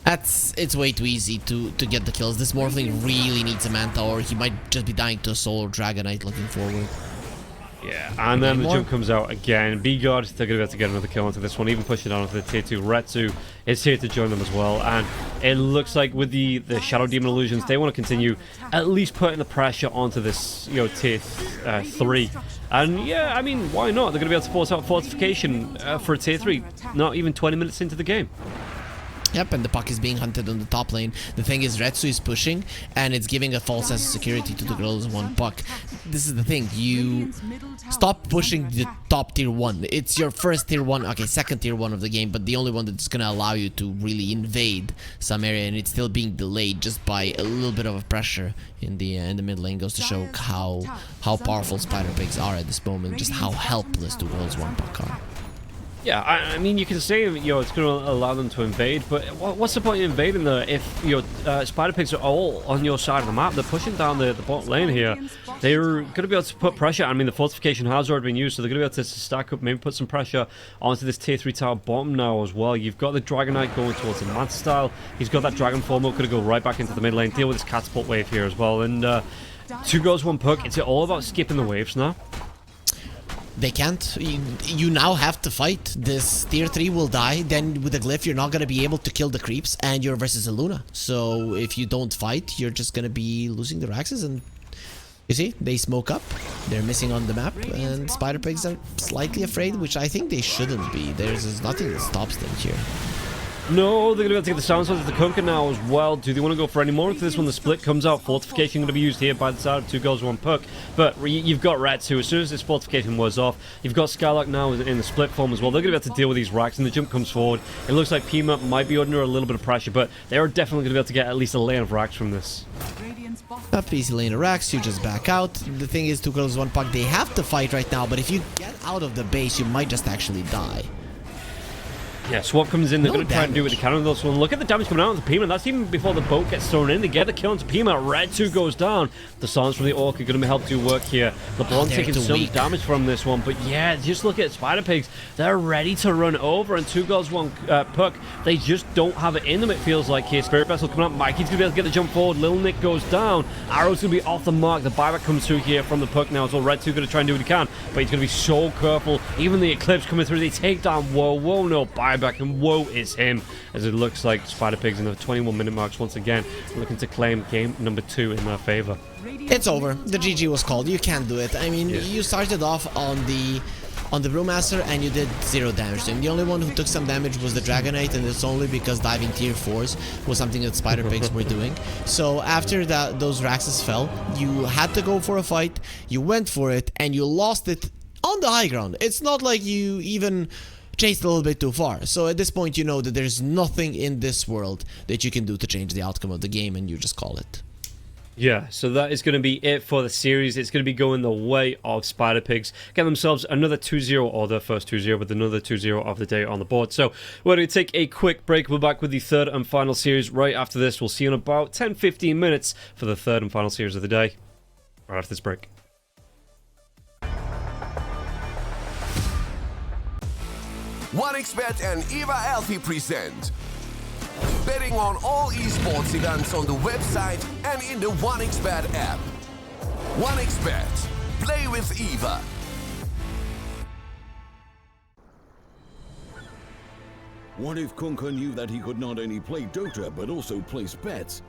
it's way too easy to get the kills. This Morphling really needs a Manta, or he might just be dying to a Soul or Dragonite looking forward. Yeah, and then the jump comes out again. B-God, they're going to be able to get another kill onto this one, even pushing it on to the tier 2. Retsu is here to join them as well, and it looks like with the Shadow Demon Illusions, they want to continue at least putting the pressure onto this, tier 3. And yeah, I mean, why not? They're going to be able to force out Fortification for a tier 3, not even 20 minutes into the game. Yep, and the puck is being hunted on the top lane. The thing is, Retsu is pushing, and it's giving a false sense of security to the girls 1 puck. This is the thing, you stop pushing the top tier 1. It's your first tier 1, okay, second tier 1 of the game, but the only one that's gonna allow you to really invade some area, and it's still being delayed just by a little bit of a pressure in the mid lane. Goes to show how powerful Spider Pigs are at this moment, just how helpless 2 girls 1 puck are. Yeah, I mean, you can say, it's going to allow them to invade, but what's the point of invading there if Spider Pigs are all on your side of the map? They're pushing down the bottom lane here. They're going to be able to put pressure. I mean, the fortification has already been used, so they're going to be able to stack up, maybe put some pressure onto this tier 3 tower bottom now as well. You've got the Dragonite going towards the Manta Style. He's got that Dragon Form up, going to go right back into the mid lane, deal with this Catapult wave here as well. And 2 girls 1 puck. It's all about skipping the waves now. They can't. You now have to fight. This tier 3 will die. Then with the glyph, you're not going to be able to kill the creeps, and you're versus a Luna. So if you don't fight, you're just going to be losing the Raxes. And you see, they smoke up. They're missing on the map, and Spider Pigs are slightly afraid, which I think they shouldn't be. There's nothing that stops them here. No, they're going to be able to get the sound source of the Kunker now as well. Do they want to go for any more into this one? The split comes out. Fortification going to be used here by the side of 2 goals, 1 puck. But you've got Rat too. As soon as this fortification wears off, you've got Skylark now in the split form as well. They're going to be able to deal with these racks, and the jump comes forward. It looks like Pima might be under a little bit of pressure, but they are definitely going to be able to get at least a lane of racks from this. A PC lane of racks, you just back out. The thing is, 2 girls, 1 puck, they have to fight right now, but if you get out of the base, you might just actually die. Yeah, Swap comes in. They're going to try and do it with the cannon. This one. Look at the damage coming out of the Pima. That's even before the boat gets thrown in. They get the kill onto Pima. Red 2 goes down. The silence from the Orc are going to help do work here. LeBlanc taking some damage from this one. But yeah, just look at Spider Pigs. They're ready to run over. And 2 goals, 1 puck. They just don't have it in them, it feels like here. Spirit Vessel coming up. Mikey's going to be able to get the jump forward. Lil Nick goes down. Arrow's going to be off the mark. The buyback comes through here from the puck now. So Red 2 going to try and do what he can. But he's going to be so careful. Even the Eclipse coming through. They take down Whoa, Whoa, no buyback. And Whoa is him, as it looks like Spider Pigs in the 21-minute marks once again looking to claim game number 2 in their favor. It's over. The GG was called. You can't do it. I mean, you started off on the Brewmaster and you did 0 damage to him. The only one who took some damage was the Dragonite, and it's only because diving tier 4s was something that Spider Pigs were doing. So after that, those Raxes fell, you had to go for a fight, you went for it, and you lost it on the high ground. It's not like you even chased a little bit too far. So at this point, you know that there's nothing in this world that you can do to change the outcome of the game, and you just call it. Yeah, so that is going to be it for the series. It's going to be going the way of Spider Pigs. Get themselves another 2-0, or their first 2-0, with another 2-0 of the day on the board. So we're going to take a quick break. We're back with the third and final series right after this. We'll see you in about 10-15 minutes for the third and final series of the day. Right after this break. OneXBet and Eva Alfie present betting on all esports events on the website and in the OneXBet app. OneXBet. Play with Eva. What if Kunker knew that he could not only play Dota but also place bets?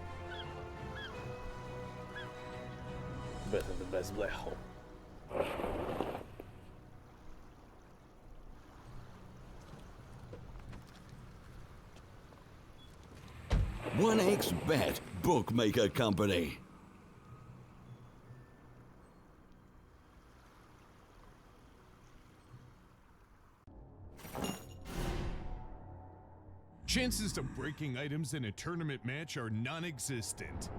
Better the best black hole. 1xBet, bookmaker company. Chances of breaking items in a tournament match are non-existent.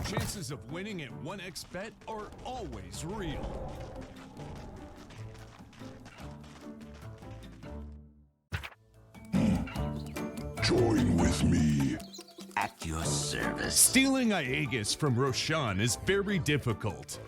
Chances of winning at 1xBet are always real. Join with me. At your service. Stealing Aegis from Roshan is very difficult.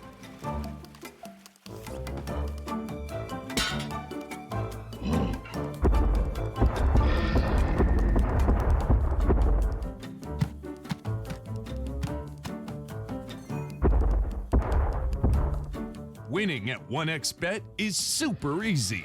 Winning at 1xBet is super easy.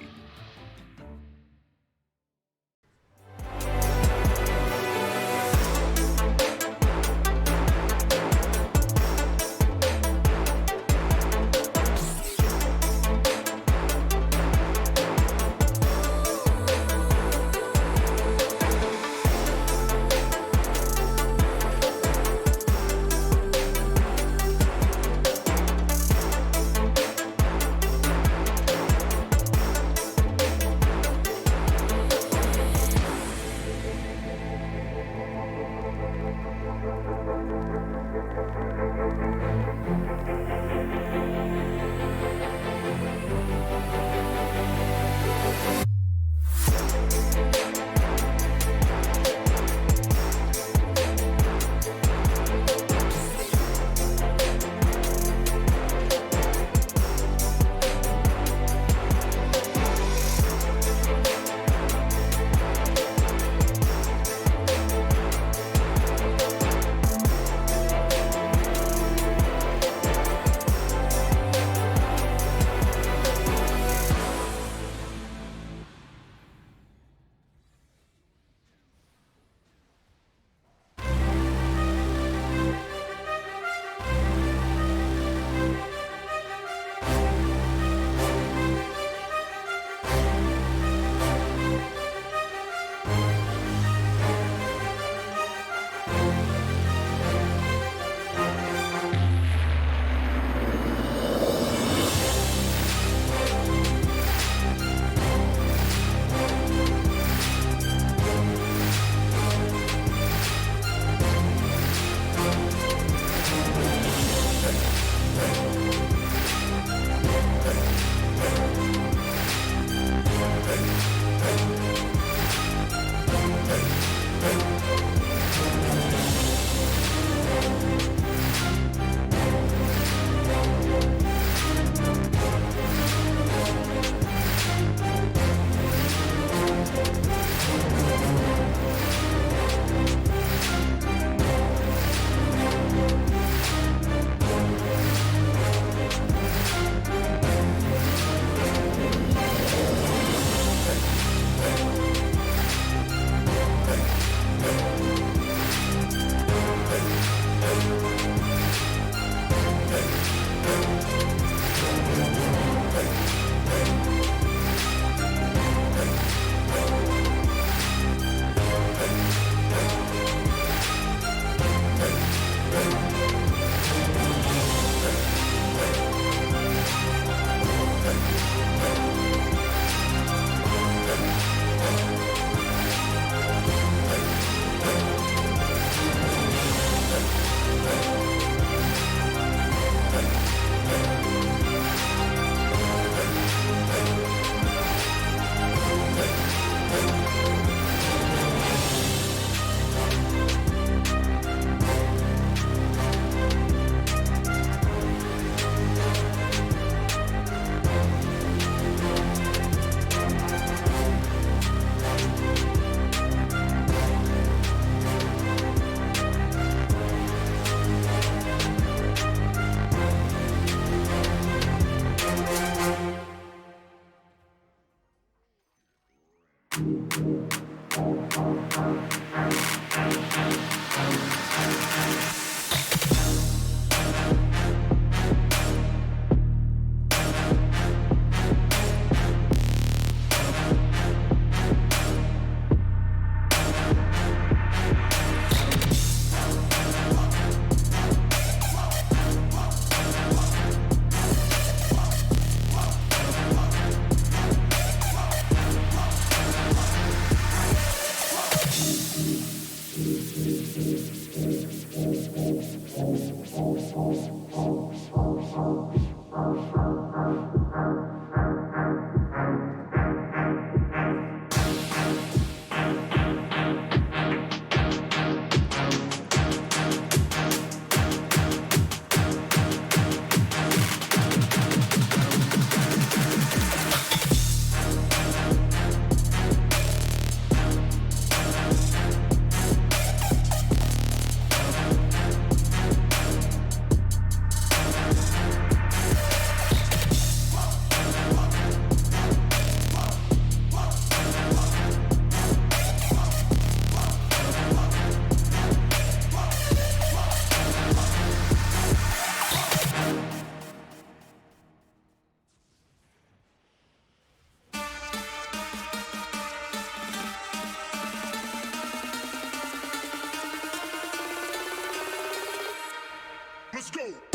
Let's go.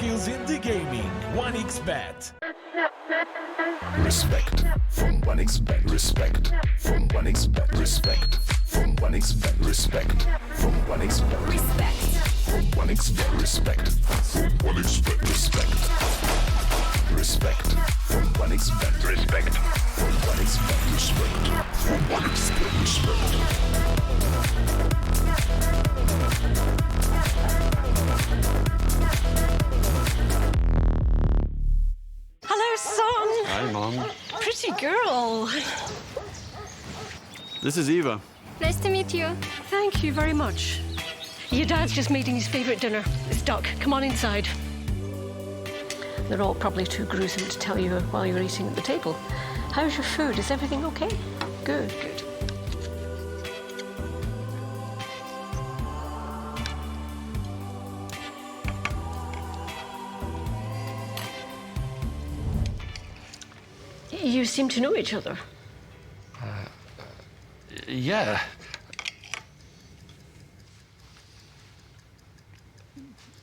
skills in the gaming. 1xBet. Respect from 1xBet. Respect from 1xBet. Respect from 1xBet. Respect from 1xBet. Respect. From 1xBet. Respect from 1xBet. Respect. Respect from 1xBet. Respect from 1xBet. Respect from 1xBet. Respect. Hello, son. Hi, Mom. Pretty girl. This is Eva. Nice to meet you. Thank you very much. Your dad's just making his favourite dinner. It's duck. Come on inside. They're all probably too gruesome to tell you while you're eating at the table. How's your food? Is everything okay? Good, good. You seem to know each other. Yeah.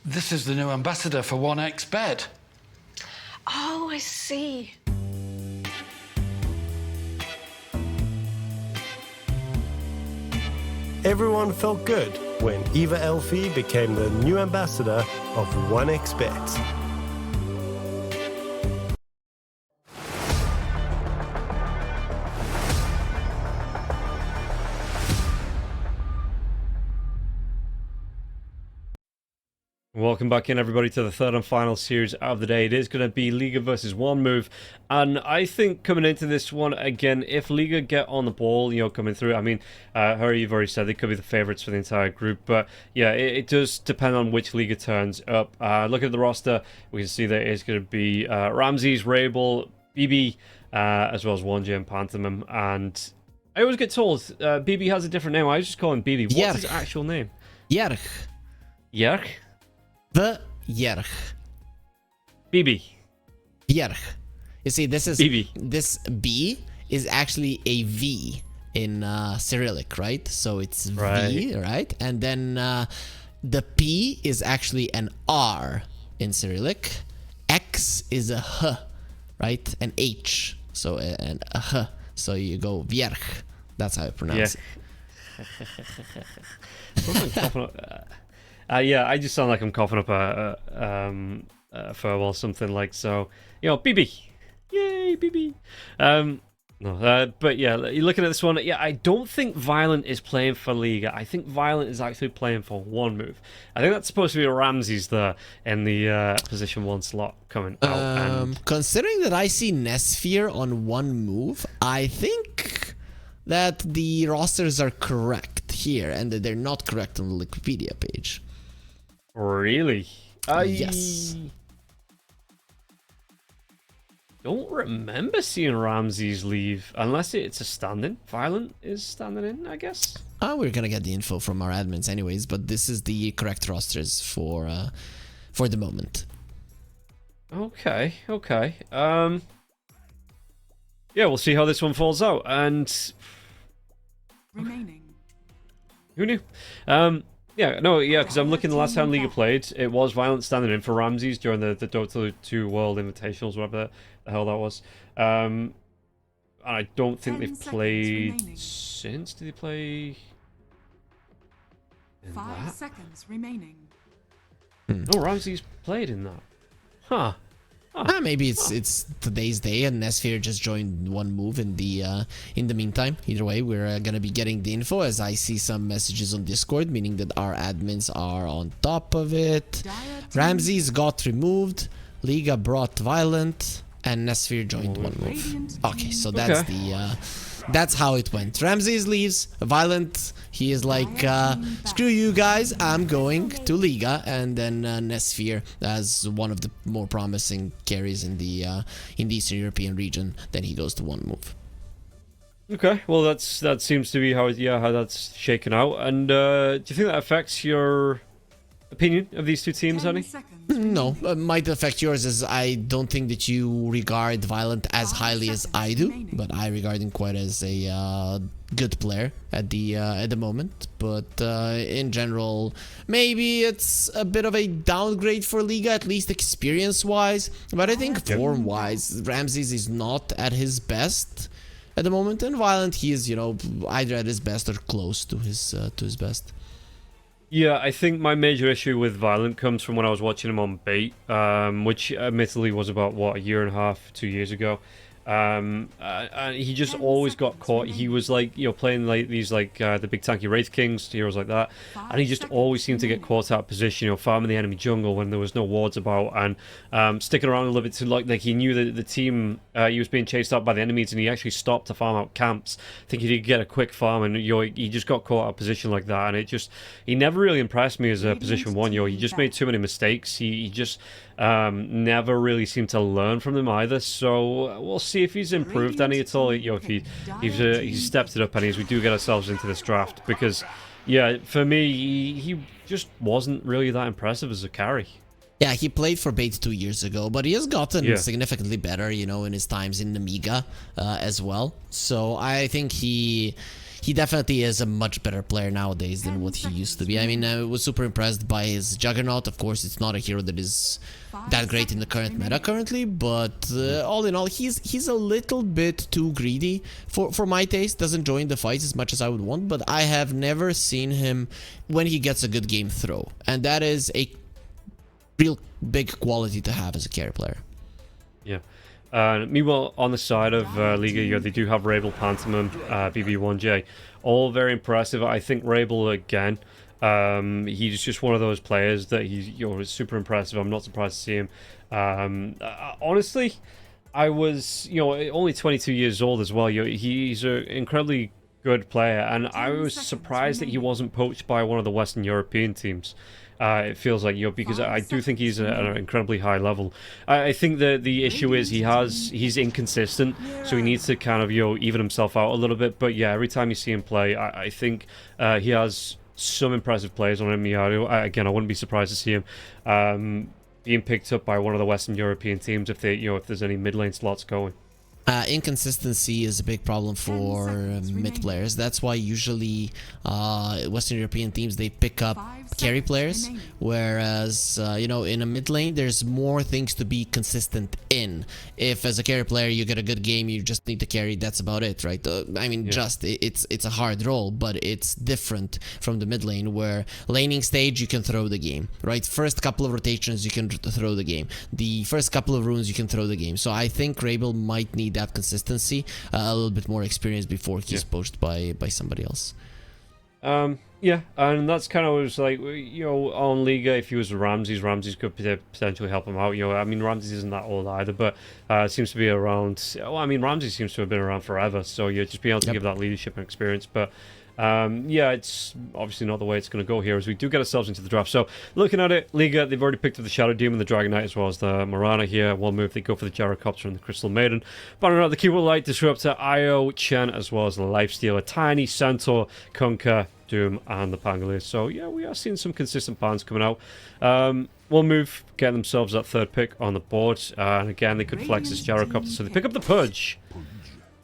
This is the new ambassador for 1xBet. Oh, I see. Everyone felt good when Eva Elfie became the new ambassador of 1xBet. Welcome back in, everybody, to the third and final series of the day. It is going to be Liga versus One Move, and I think coming into this one, again, if Liga get on the ball, you know, coming through, I mean, Hurry, you've already said they could be the favourites for the entire group, but yeah, it does depend on which Liga turns up. Look at the roster, we can see that it's going to be Ramses, Rabel, BB, as well as 1J and Pantomim, and I always get told BB has a different name. I just call him BB. What's his actual name? Yerch. Yerch? The Yerch. BB. Yerch. You see, this is BB. This B is actually a V in Cyrillic, right? So it's V, right? And then the P is actually an R in Cyrillic. X is a H, right? An H. So a H. So you go Vierch. That's how I pronounce it. Yeah, I just sound like I'm coughing up a furball or something like so. You know, BB. Yay, BB. But yeah, you're looking at this one. Yeah, I don't think Violent is playing for Liga. I think Violent is actually playing for One Move. I think that's supposed to be Ramses there in the position 1 slot coming out. Considering that I see Nesphere on One Move, I think that the rosters are correct here and that they're not correct on the Wikipedia page. Really? Yes. Don't remember seeing Ramses leave, unless it's a stand-in. Violent is standing in, I guess. We're gonna get the info from our admins anyways, but this is the correct rosters for the moment. Okay. Yeah, we'll see how this one falls out. And Remaining. who knew? Because I'm looking the last time Liga played, it was Violent standing in for Ramses during the Dota 2 World Invitationals, whatever the hell that was. And I don't think they've played since. Did they play in 5 seconds remaining. No, Ramses played in that. Huh. Maybe it's today's day and Nesphere just joined One Move in the meantime. Either way, we're gonna be getting the info as I see some messages on Discord, meaning that our admins are on top of it. Ramses got removed, Liga brought Violent, and Nesphere joined One Move. Okay, so that's that's how it went. Ramses leaves, Violent, he is like, screw you guys, I'm going to Liga, and then Nesphere as one of the more promising carries in the Eastern European region, then he goes to One Move. Okay, well that seems to be how that's shaken out. And do you think that affects your opinion of these two teams, Honey? No, might affect yours as I don't think that you regard Violent as highly as I do, but I regard him quite as a good player at the moment. But in general, maybe it's a bit of a downgrade for Liga, at least experience-wise. But I think form-wise, Ramses is not at his best at the moment, and Violent, he is, you know, either at his best or close to his best. Yeah, I think my major issue with Violent comes from when I was watching him on Bait, which admittedly was about, what, a year and a half, 2 years ago. And he just always got caught. He was like, you know, playing like these the big tanky Wraith Kings, heroes like that, and he just always seemed to get caught out of position, you know, farming the enemy jungle when there was no wards about, and sticking around a little bit too like he knew that the team he was being chased out by the enemies, and he actually stopped to farm out camps, thinking he'd get a quick farm, and you know, he just got caught out of position like that, and he never really impressed me as a position 1. You know, he just made too many mistakes. He just never really seemed to learn from them either. So we'll see if he's improved any at all. You know, if he's stepped it up any as we do get ourselves into this draft. Because, yeah, for me, he just wasn't really that impressive as a carry. Yeah, he played for Bait 2 years ago, but he has gotten significantly better, you know, in his times in the Amiga as well. So I think he definitely is a much better player nowadays than what he used to be. I mean, I was super impressed by his Juggernaut. Of course, it's not a hero that is that great in the current meta currently, but all in all, he's a little bit too greedy for my taste. Doesn't join the fights as much as I would want, but I have never seen him when he gets a good game throw, and that is a real big quality to have as a carry player. Yeah. Meanwhile, on the side of Liga, you know, they do have Rabel, Pantomime, BB1J, all very impressive. I think Rabel, again, he's just one of those players that is super impressive. I'm not surprised to see him. Honestly, I was, you know, only 22 years old as well. You know, he's an incredibly good player, and I was surprised that he wasn't poached by one of the Western European teams. It feels like, you know, because I do think he's at an incredibly high level. I think that the issue is he's inconsistent, so he needs to kind of, you know, even himself out a little bit. But yeah, every time you see him play, I think he has some impressive players on him. Again, I wouldn't be surprised to see him being picked up by one of the Western European teams if there's any mid lane slots going. Inconsistency is a big problem for mid players. That's why usually Western European teams, they pick up carry players, whereas you know, in a mid lane there's more things to be consistent in. If as a carry player you get a good game, you just need to carry, that's about it, right? I mean, it's a hard role, but it's different from the mid lane, where laning stage you can throw the game, right? First couple of rotations you can throw the game, the first couple of runes you can throw the game. So I think Rabel might need that consistency, a little bit more experience before he's poached by somebody else. Yeah, and that's kind of was like, you know, on Liga, if he was Ramses could potentially help him out. You know, I mean, Ramses isn't that old either, but seems to be around. Well, I mean, Ramses seems to have been around forever, so yeah, just being able to give that leadership and experience. But yeah, it's obviously not the way it's going to go here as we do get ourselves into the draft. So looking at it, Liga, they've already picked up the Shadow Demon, the Dragon Knight, as well as the Morana here. One move, they go for the Gyrocopter and the Crystal Maiden. But another, the Keyword Light, Disruptor, Io, Chen, as well as the Lifestealer, Tiny, Centaur, Kunkka, Doom, and the Pangolier. So yeah, we are seeing some consistent bands coming out. One move, get themselves that third pick on the board. And again, they could flex this Gyrocopter, so they pick up the Pudge.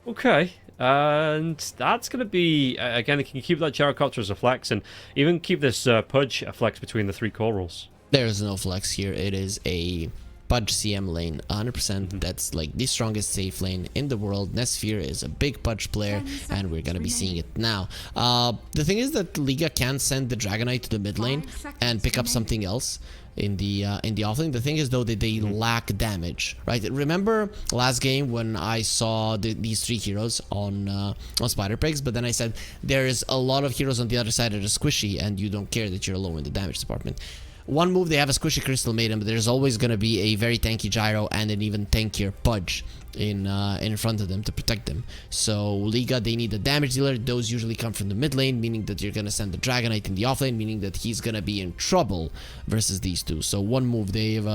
Okay. And that's going to be, again, they can keep that Gyrocopter as a flex, and even keep this Pudge a flex between the 3 core rolls. There's no flex here. It is a Pudge CM lane, 100%. That's like the strongest safe lane in the world. Nesphere is a big Pudge player, and we're gonna be seeing it now. The thing is that Liga can send the Dragonite to the mid lane and pick up something else in the offlane. The thing is though that they lack damage, right? Remember last game when I saw these 3 heroes on Spider Pigs, but then I said there is a lot of heroes on the other side that are squishy, and you don't care that you're low in the damage department. One move, they have a squishy Crystal Maiden, but there's always going to be a very tanky Gyro and an even tankier Pudge in front of them to protect them. So Liga, they need a damage dealer. Those usually come from the mid lane, meaning that you're going to send the Dragonite in the off lane, meaning that he's going to be in trouble versus these two. So one move, they've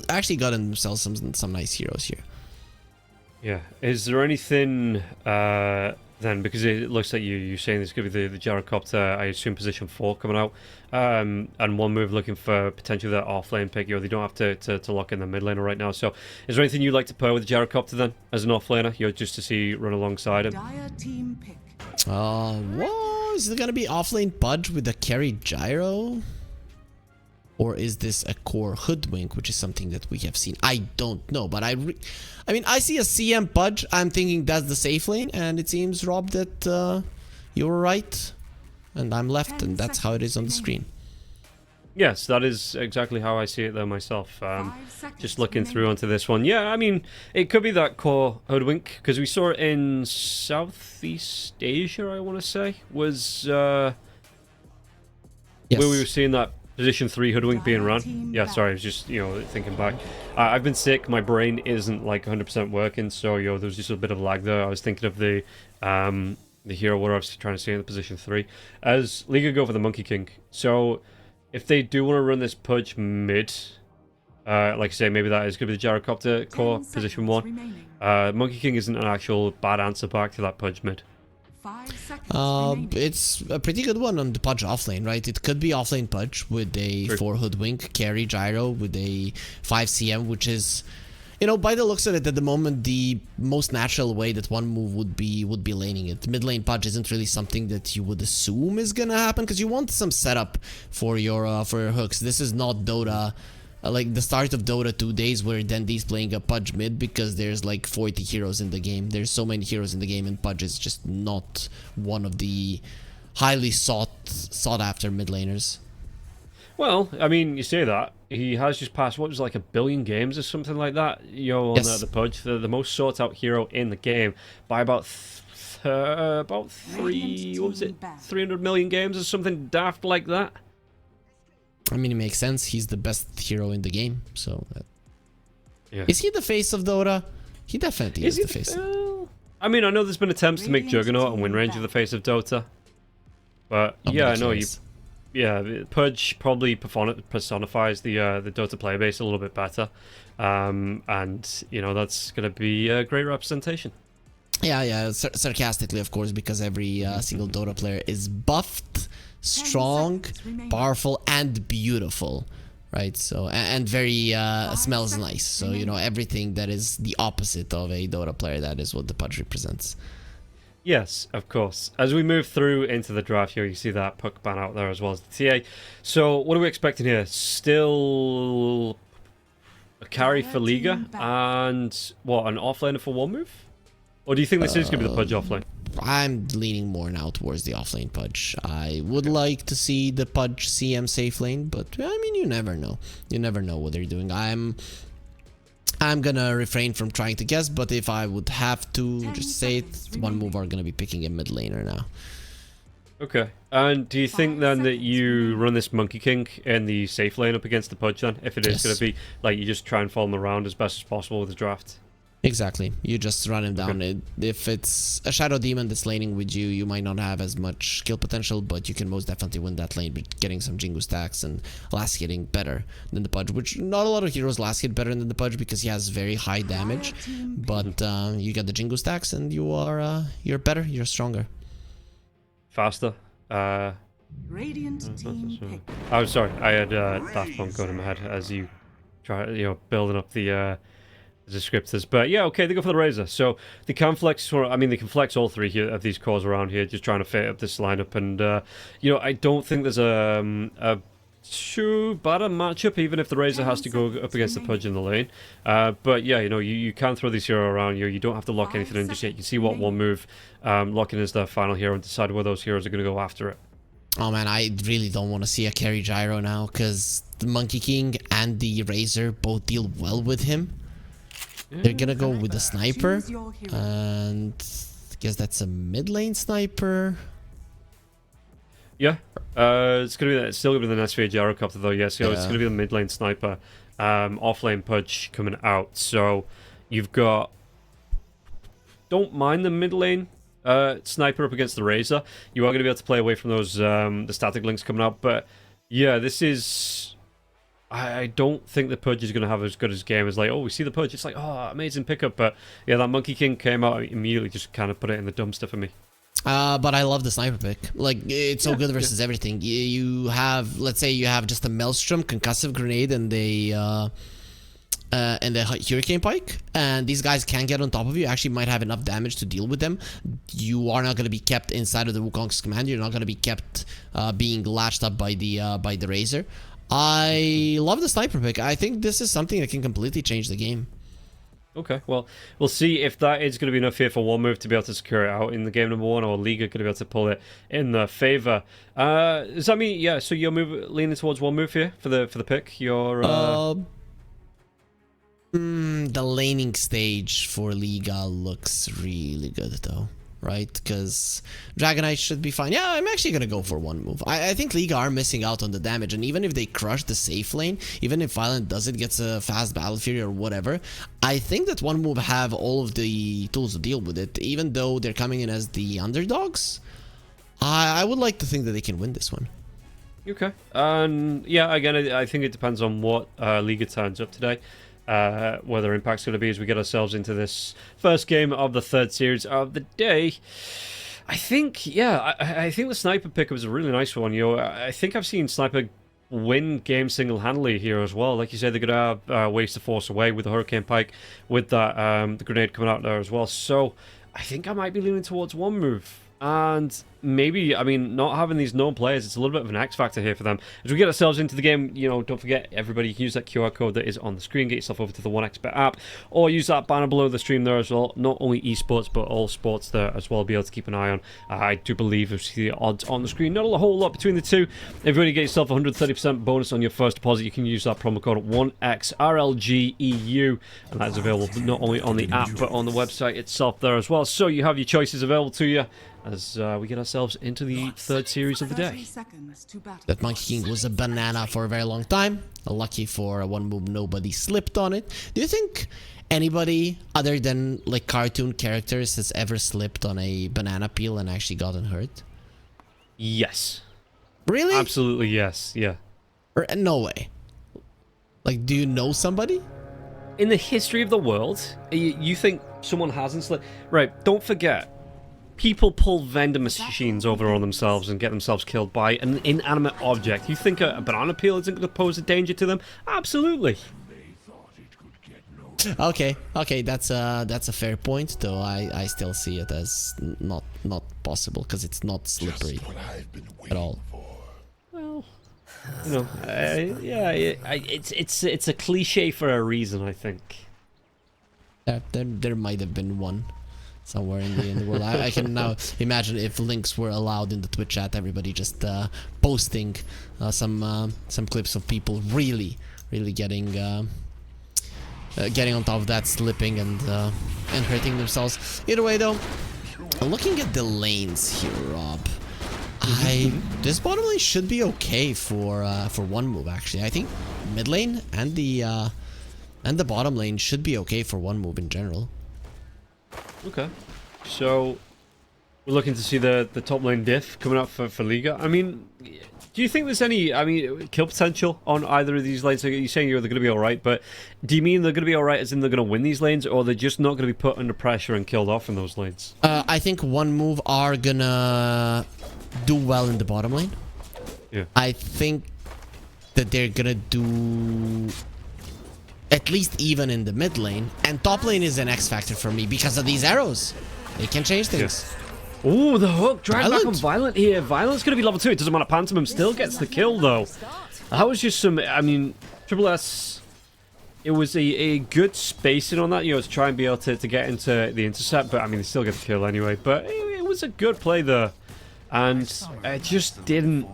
actually gotten themselves some nice heroes here. Yeah. Is there anything then, because it looks like you're saying this could be the gyrocopter, I assume position 4 coming out, and one move looking for potentially that offlane pick. They don't have to lock in the mid laner right now. So, is there anything you'd like to pair with the gyrocopter then, as an offlaner? Just to see run alongside him. Dire team pick. What? Is it gonna be offlane Pudge with a carry gyro? Or is this a core hoodwink, which is something that we have seen? I don't know, but I mean, I see a CM Pudge. I'm thinking that's the safe lane, and it seems, Rob, that you're right, and I'm left, and that's how it is on the screen. Yes, that is exactly how I see it though myself. Just looking through onto this one. Yeah, I mean, it could be that core hoodwink, because we saw it in Southeast Asia, I want to say, was Yes. where we were seeing that position 3 hoodwink being run. Yeah, sorry, I was just, thinking back. I've been sick, my brain isn't like 100% working, so, there was just a bit of lag there. I was thinking of the hero, what I was trying to say in the position 3. As Liga go for the Monkey King. So, if they do want to run this Pudge mid, like I say, maybe that is going to be the gyrocopter core, position 1. Monkey King isn't an actual bad answer back to that Pudge mid. It's a pretty good one on the Pudge offlane, right? It could be offlane Pudge with a 4 hoodwink, carry gyro with a 5 CM, which is, by the looks of it at the moment, the most natural way that one move would be laning it. Mid lane Pudge isn't really something that you would assume is gonna happen, because you want some setup for your hooks. This is not Dota. Like the start of Dota 2 days where Dandy's playing a Pudge mid, because there's like 40 heroes in the game. There's so many heroes in the game, and Pudge is just not one of the highly sought after mid laners. Well, I mean, you say that. He has just passed, what was it, like 1 billion games or something like that, on Yes. the Pudge. The most sought out hero in the game by about 300 million games or something daft like that. I mean, it makes sense. He's the best hero in the game, so... Yeah. Is he the face of Dota? He definitely is the face. I mean, I know there's been attempts to make Juggernaut and Windranger the face of Dota. But, yeah, I know you... Yeah, Pudge probably personifies the Dota player base a little bit better. And, that's going to be a great representation. Yeah, sarcastically, of course, because every single Dota player is buffed, strong, powerful, and beautiful, right? So, and very smells nice. So, everything that is the opposite of a Dota player, that is what the Pudge represents. Yes, of course. As we move through into the draft here, you see that puck ban out there as well as the TA. So, what are we expecting here? Still a carry for Liga and, an offlaner for one move? Or do you think this is going to be the Pudge offlane? I'm leaning more now towards the offlane Pudge. I would like to see the Pudge CM safe lane, but I mean, you never know. You never know what they're doing. I'm gonna refrain from trying to guess, but if I would have to just say it, one move are gonna be picking a mid laner now. Okay. And do you think then that you run this Monkey King in the safe lane up against the Pudge then? If it is going to be, like, you just try and follow him around as best as possible with the draft? Exactly. You just run him down. Okay. If it's a Shadow Demon that's laning with you, you might not have as much skill potential, but you can most definitely win that lane by getting some Jingu stacks and last hitting better than the Pudge, which not a lot of heroes last hit better than the Pudge because he has very high damage, but you get the Jingu stacks and you're better, you're stronger. Faster. Radiant team pick. Oh, sorry. I had Daft Punk going in my head as you try, building up the descriptors. But yeah, okay, they go for the Razor. So they can flex. They can flex all three here of these cores around here, just trying to fit up this lineup. And I don't think there's a too bad a matchup, even if the Razor has to go up against the Pudge in the lane. But yeah, you can throw this hero around. You don't have to lock anything in just yet. You can see what one move locking is the final hero and decide where those heroes are going to go after it. Oh man, I really don't want to see a carry gyro now because the Monkey King and the Razor both deal well with him. They're gonna go with the sniper, and I guess that's a mid lane sniper. Yeah, it's still gonna be the Nesphia Gyrocopter though. Yes, it's gonna be the mid lane sniper, off lane Pudge coming out. So you've got. Don't mind the mid lane sniper up against the Razor. You are gonna be able to play away from those the static links coming out, but yeah, this is. I don't think the Pudge is going to have as good as game as like, oh, we see the Pudge, it's like, oh, amazing pickup. But yeah, that Monkey King came out immediately, just kind of put it in the dumpster for me. But I love the sniper pick. Like, it's so good versus everything. You have, let's say you have just a Maelstrom, concussive grenade, and the Hurricane Pike, and these guys can get on top of you. Actually might have enough damage to deal with them. You are not going to be kept inside of the Wukong's command. You're not going to be kept being latched up by the Razor. I love the sniper pick. I think this is something that can completely change the game. Okay, well, we'll see if that is going to be enough here for one move to be able to secure it out in the game number one, or Liga going to be able to pull it in their favor. Does that mean, yeah, so you're leaning towards one move here for the pick? You're the laning stage for Liga looks really good though, right? Because Dragonite should be fine. Yeah, I'm actually gonna go for one move. I think Liga are missing out on the damage, and even if they crush the safe lane, even if Violent does it, gets a fast Battle Fury or whatever, I think that one move have all of the tools to deal with it. Even though they're coming in as the underdogs, I would like to think that they can win this one. Okay. Yeah, again, I think it depends on what Liga turns up today. Whether Impact's going to be as we get ourselves into this first game of the third series of the day. I think, yeah, I think the Sniper pick was a really nice one. I think I've seen Sniper win games single-handedly here as well. Like you said, they're going to have ways to force away with the Hurricane Pike, with that the grenade coming out there as well. So I think I might be leaning towards one move. And maybe, I mean, not having these known players, it's a little bit of an X factor here for them. As we get ourselves into the game, don't forget, everybody, you can use that QR code that is on the screen, get yourself over to the 1xBet app, or use that banner below the stream there as well. Not only esports, but all sports there as well, be able to keep an eye on. I do believe you see the odds on the screen. Not a whole lot between the two. If you want to get yourself 130% bonus on your first deposit, you can use that promo code 1XRLGEU, and that is available not only on the app, but on the website itself there as well. So you have your choices available to you as we get ourselves into the third series of the day. That Monkey King was a banana for a very long time. Lucky for one move, nobody slipped on it. Do you think anybody other than like cartoon characters has ever slipped on a banana peel and actually gotten hurt? Yes. Really? Absolutely yes, yeah. No way. Like, do you know somebody? In the history of the world, you think someone hasn't slipped? Right, don't forget. People pull vending machines over on themselves and get themselves killed by an inanimate object. You think a banana peel isn't going to pose a danger to them? Absolutely. Okay, that's a fair point, though. I still see it as not possible because it's not slippery at all. Well, yeah, it's a cliche for a reason, I think. There might have been one somewhere in the world. I can now imagine if links were allowed in the Twitch chat, everybody just posting some clips of people really getting on top of that, slipping and hurting themselves. Either way, though, looking at the lanes here, Rob, this bottom lane should be okay for one move. Actually, I think mid lane and the bottom lane should be okay for one move in general. Okay, so we're looking to see the top lane diff coming up for Liga. I mean, do you think there's any, kill potential on either of these lanes? So you're saying they're going to be alright, but do you mean they're going to be alright as in they're going to win these lanes, or they're just not going to be put under pressure and killed off in those lanes? I think one move are gonna do well in the bottom lane. Yeah. I think that they're gonna do at least even in the mid lane, and top lane is an X factor for me because of these arrows. They can change things. Yeah. Oh, the hook drag back on Violent here. Violent's going to be level 2. It doesn't matter. Pantomime still gets the kill though. That was just some, Triple S, it was a good spacing on that, to try and be able to get into the intercept, but they still get the kill anyway. But it was a good play there, and it just didn't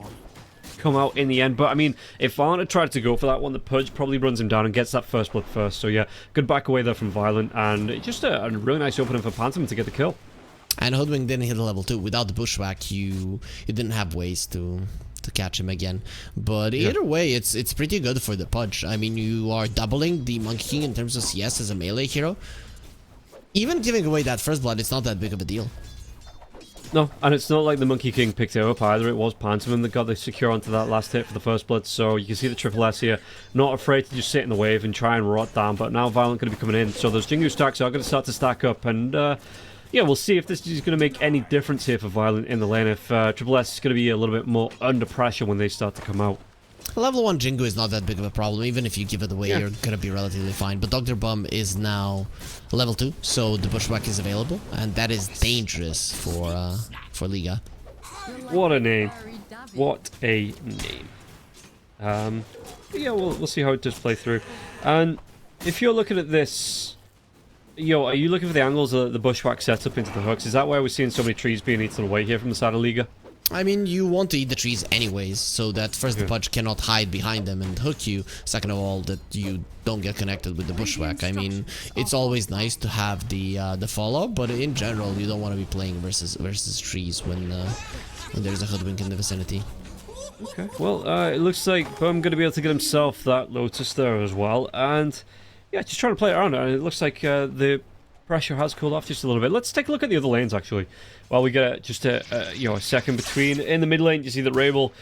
come out in the end. But if Violent had tried to go for that one, the Purge probably runs him down and gets that first blood first. So yeah, good back away there from Violent, and just a really nice opening for Pantomime to get the kill. And Hoodwink didn't hit the level 2. Without the bushwhack, you didn't have ways to catch him again. But either way, it's pretty good for the Pudge. You are doubling the Monkey King in terms of CS as a melee hero. Even giving away that first blood, it's not that big of a deal. No, and it's not like the Monkey King picked it up either. It was Pantomime that got the secure onto that last hit for the first blood. So you can see the Triple S here, not afraid to just sit in the wave and try and rot down. But now Violent going to be coming in. So those Jingu stacks are going to start to stack up. And yeah, we'll see if this is going to make any difference here for Violent in the lane, if Triple S is going to be a little bit more under pressure when they start to come out. Level 1 Jingu is not that big of a problem. Even if you give it away, you're gonna be relatively fine. But Dr. Bum is now level 2, so the Bushwhack is available, and that is dangerous for Liga. What a name. What a name. Yeah, we'll see how it does play through. And if you're looking at this, are you looking for the angles of the Bushwhack setup into the hooks? Is that why we're seeing so many trees being eaten away here from the side of Liga? I mean, you want to eat the trees anyways, so that first the Pudge cannot hide behind them and hook you. Second of all, that you don't get connected with the Bushwhack. I mean, it's always nice to have the follow, but in general, you don't want to be playing versus trees when there's a hoodwink in the vicinity. Okay, well, it looks like Bum going to be able to get himself that Lotus there as well, and yeah, just trying to play it around, and it looks like the pressure has cooled off just a little bit. Let's take a look at the other lanes, actually. While we get just a second between. In the mid lane, you see that Rabel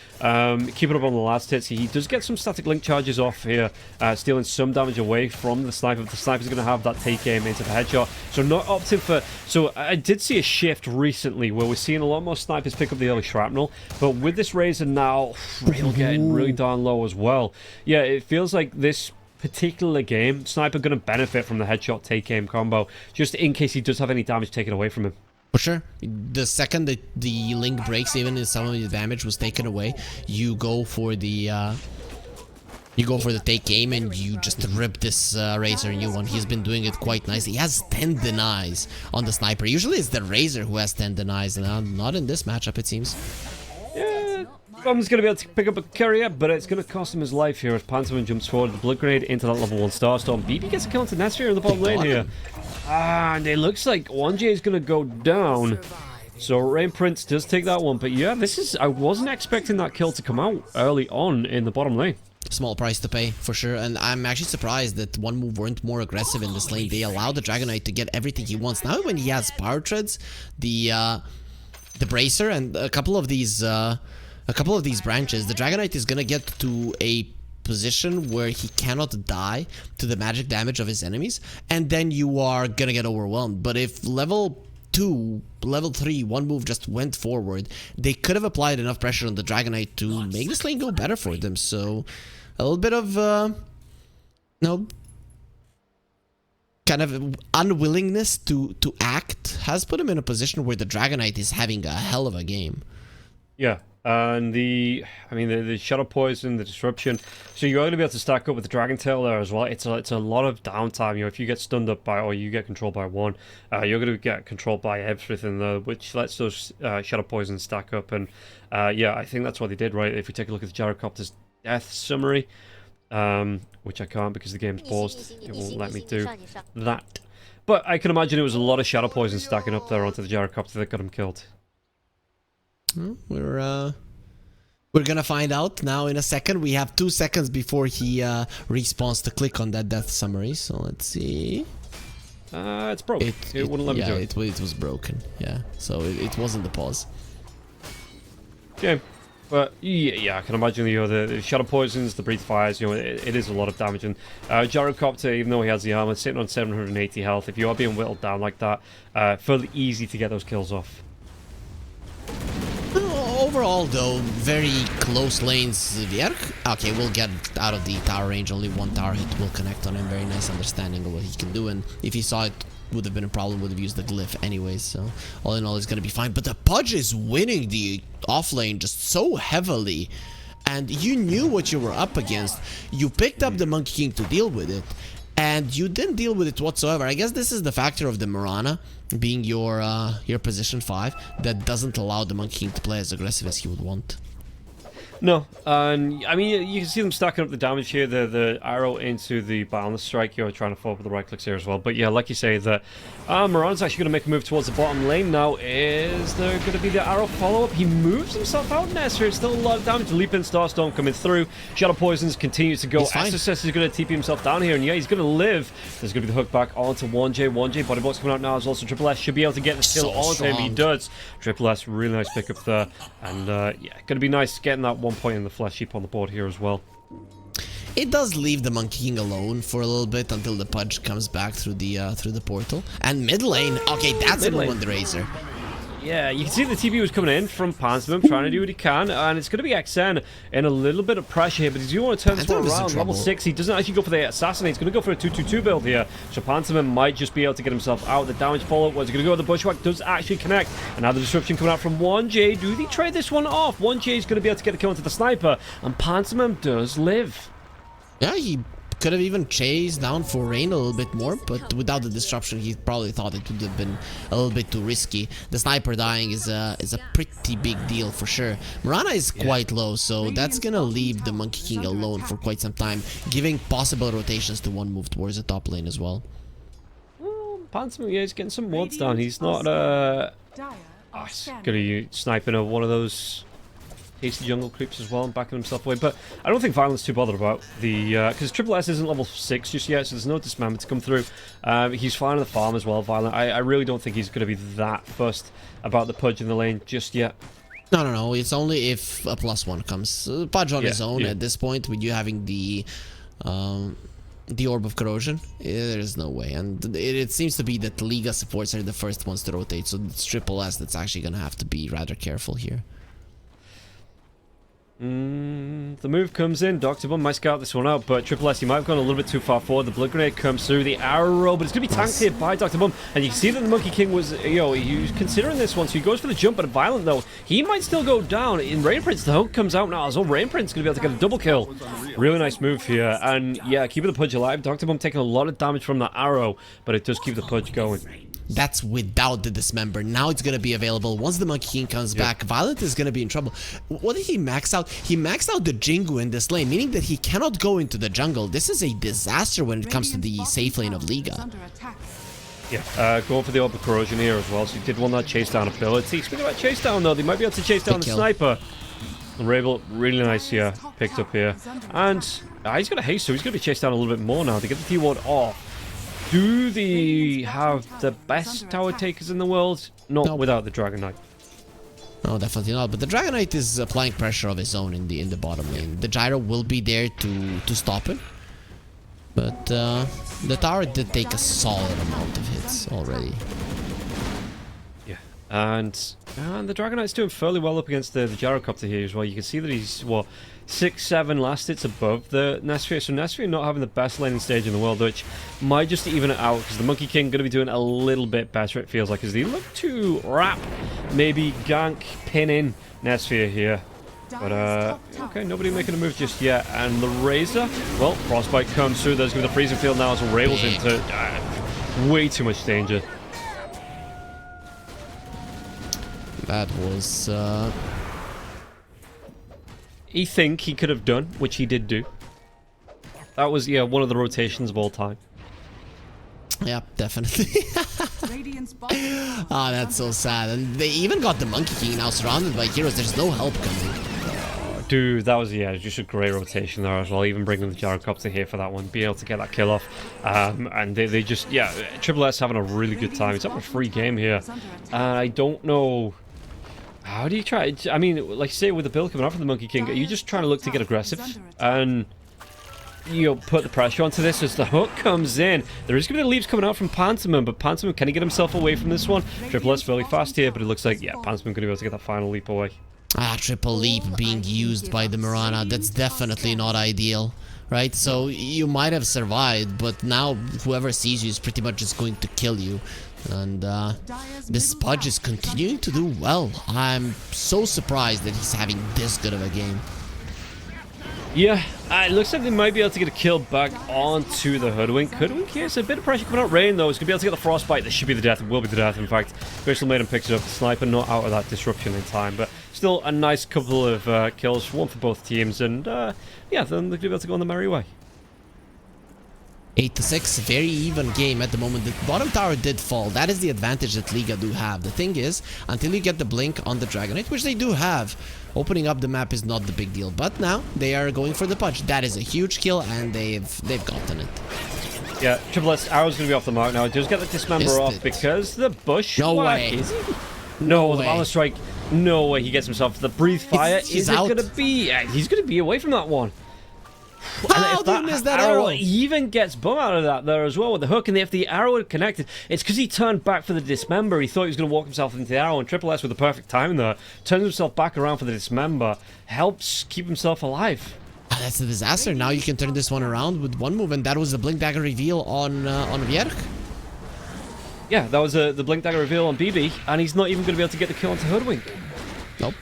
keeping up on the last hits. He does get some static link charges off here, stealing some damage away from the sniper. The sniper's going to have that take aim into the headshot, so not opting for... So I did see a shift recently where we're seeing a lot more snipers pick up the early shrapnel, but with this Razor now, Rabel getting really darn low as well. Yeah, it feels like this particular game, Sniper going to benefit from the headshot take aim combo, just in case he does have any damage taken away from him. For sure. The second that the link breaks, even if some of the damage was taken away, you go for the take aim and you just rip this Razor a new one. He's been doing it quite nicely. He has 10 denies on the Sniper. Usually it's the Razor who has 10 denies, and not in this matchup, it seems. Yeah, Bum's going to be able to pick up a carrier, but it's going to cost him his life here as Pantomime jumps forward. The Blood Grenade into that level 1 Starstorm. BB gets a kill into Nestor in the bottom lane here. And it looks like 1J is going to go down. So Rain Prince does take that one. But yeah, this is... I wasn't expecting that kill to come out early on in the bottom lane. Small price to pay, for sure. And I'm actually surprised that One Move weren't more aggressive in this lane. They allowed the Dragon Knight to get everything he wants. Now when he has Power Treads, the Bracer, and a couple of these branches, the Dragon Knight is going to get to a position where he cannot die to the magic damage of his enemies, and then you are gonna get overwhelmed. But if level 2, level 3, One Move just went forward, they could have applied enough pressure on the Dragon Knight to make this lane go better for them. So a little bit of kind of unwillingness to act has put him in a position where the Dragon Knight is having a hell of a game. Yeah. And the Shadow Poison, the Disruption. So you're going to be able to stack up with the Dragon Tail there as well. It's a lot of downtime. If you get stunned up by, or you get controlled by one, you're going to get controlled by everything there, which lets those Shadow Poison stack up. And yeah, I think that's what they did, right? If we take a look at the Gyrocopter's death summary, which I can't because the game's paused. It won't let me do that. But I can imagine it was a lot of Shadow Poison stacking up there onto the Gyrocopter that got him killed. We're gonna find out now in a second. We have 2 seconds before he respawns to click on that death summary. So let's see. It's broken. It wouldn't let me do it. It was broken. Yeah. So it wasn't the pause. Okay. But yeah, I can imagine the Shadow Poisons, the Breathe Fires. It is a lot of damage. And Gyrocopter, even though he has the armor, sitting on 780 health. If you are being whittled down like that, fairly easy to get those kills off. Overall, though, very close lanes. Okay, we'll get out of the tower range. Only 1 tower hit will connect on him. Very nice understanding of what he can do. And if he saw it, would have been a problem, would have used the glyph anyways. So all in all, he's going to be fine. But the Pudge is winning the off lane just so heavily. And you knew what you were up against. You picked up the Monkey King to deal with it. And you didn't deal with it whatsoever. I guess this is the factor of the Mirana being your position 5 that doesn't allow the Monkey King to play as aggressive as he would want. No, and I mean, you can see them stacking up the damage here. The arrow into the Boundless Strike. You're trying to follow up with the right clicks here as well. But yeah, like you say, that Moran's actually going to make a move towards the bottom lane now. Is there going to be the arrow follow-up? He moves himself out necessary. It's still a lot of damage. Leap in, Starstorm coming through. Shadow Poisons continues to go. SSS is going to TP himself down here, and yeah, he's going to live. There's going to be the hook back onto 1J. 1J body box coming out now as well, so Triple S should be able to get the kill onto him. He does. Triple S, really nice pickup there. And yeah, going to be nice getting that 1 point in the flesh heap on the board here as well. It does leave the Monkey King alone for a little bit until the Pudge comes back through the portal. And mid lane, okay, that's a move on the Razor. Yeah, you can see the TP was coming in from Pantomime, trying to do what he can, and it's going to be XN in a little bit of pressure here, but he's going to want to turn this one around. Level 6, he doesn't actually go for the Assassinate, he's going to go for a 2-2-2 build here, so Pantomime might just be able to get himself out. The damage follow-up was going to go, the Bushwhack does actually connect, and now the disruption coming out from 1J. Do they trade this one off? 1J is going to be able to get the kill into the Sniper, and Pantomime does live. Yeah, he could have even chased down for Rain a little bit more, but without the disruption, he probably thought it would have been a little bit too risky. The Sniper dying is a pretty big deal for sure. Mirana is quite low, so that's gonna leave the Monkey King alone for quite some time, giving possible rotations to one move towards the top lane as well. Pantomime, yeah, he's getting some wards down. He's not gonna be sniping one of those hasty jungle creeps as well and backing himself away, but I don't think Violent's too bothered about the because Triple S isn't level 6 just yet, so there's no dismember to come through. He's fine on the farm as well, Violent. I really don't think he's going to be that fussed about the Pudge in the lane just yet. No, it's only if a +1 comes. Pudge on his own at this point, with you having the Orb of Corrosion, there is no way. And it seems to be that Liga supports are the first ones to rotate, so it's Triple S that's actually going to have to be rather careful here. The move comes in. Dr. Bum might scout this one out, but Triple S, he might have gone a little bit too far forward. The Blood Grenade comes through, the arrow, but it's going to be tanked here by Dr. Bum. And you can see that the Monkey King was, he was considering this one, so he goes for the jump, but Violent, though, he might still go down. In Rain Prince, the hook comes out now, so Rain Prince is going to be able to get a double kill. Really nice move here, and yeah, keeping the Pudge alive. Dr. Bum taking a lot of damage from that arrow, but it does keep the Pudge going. That's without the Dismember. Now it's going to be available. Once the Monkey King comes back, Violent is going to be in trouble. What did he max out? He maxed out the Jingu in this lane, meaning that he cannot go into the jungle. This is a disaster when it comes to the safe lane of Liga. Yeah, going for the Orb of Corrosion here as well, so he did want that chase down ability. Speaking about chase down though, they might be able to chase down the Sniper. And Rabel, really nice here, picked up here. And he's got a haste, so he's going to be chased down a little bit more now to get the T-Ward off. Do they have the best tower takers in the world? Not without the Dragon Knight. No, definitely not. But the Dragon Knight is applying pressure of his own in the bottom lane. The Gyro will be there to stop it. But the tower did take a solid amount of hits already. Yeah, and the Dragon Knight's doing fairly well up against the Gyrocopter here as well. You can see that he's, what, 6-7 last hits above the Nesphere, so Nesphere not having the best laning stage in the world, which might just even it out, because the Monkey King going to be doing a little bit better, it feels like, because they look to wrap, maybe gank, pin in Nesphere here. But, okay, nobody making a move just yet, and the Razor, well, Frostbite comes through, there's going to be the Freezing Field now, so Rabel's into way too much danger. That was, he think he could have done, which he did do. That was, yeah, one of the rotations of all time. Yeah, definitely. Ah, that's so sad. And they even got the Monkey King now surrounded by heroes. There's no help coming. Dude, that was, yeah, just a great rotation there as well. Even bringing the Gyrocopter here for that one. Being able to get that kill off. And they just, yeah, Triple S having a really good time. It's up a free game here. And I don't know... How do you try? I mean, like you say, with the build coming out from the Monkey King, are you just trying to look to get aggressive and, you know, put the pressure onto this as the hook comes in? There is going to be leaps coming out from Pantomime, but Pantomime, can he get himself away from this one? Triple S fairly fast here, but it looks like, yeah, Pantomime going to be able to get that final leap away. Ah, triple leap being used by the Mirana. That's definitely not ideal, right? So you might have survived, but now whoever sees you is pretty much just going to kill you. And this Pudge is continuing to do well. I'm so surprised that he's having this good of a game. Yeah, it looks like they might be able to get a kill back onto the Hoodwink. Hoodwink here, so a bit of pressure coming out. Rain, though, is going to be able to get the Frostbite. This should be the death. It will be the death, in fact. Crystal Maiden picks it up. The Sniper not out of that disruption in time, but still a nice couple of kills. One for both teams, and yeah, then they're going to be able to go on the merry way. 8-6, very even game at the moment. The bottom tower did fall. That is the advantage that Liga do have. The thing is, until you get the blink on the Dragon Knight, which they do have, opening up the map is not the big deal. But now they are going for the Pudge. That is a huge kill, and they've gotten it. Yeah, Triple S arrow's going to be off the mark now. Just get the Dismember off because the Bush. No way. Is he? No, the Balance Strike. No way he gets himself. The Breathe Fire. Is it going to be? He's going to be away from that one. How did he miss that arrow? He even gets bum out of that there as well with the hook, and if the arrow had connected, it's because he turned back for the dismember. He thought he was going to walk himself into the arrow, and Triple S with the perfect timing there turns himself back around for the dismember, helps keep himself alive. That's a disaster. Now you can turn this one around with one move, and that was the Blink Dagger reveal on Vierk. Yeah, that was the Blink Dagger reveal on BB, and he's not even going to be able to get the kill onto Hoodwink. Nope.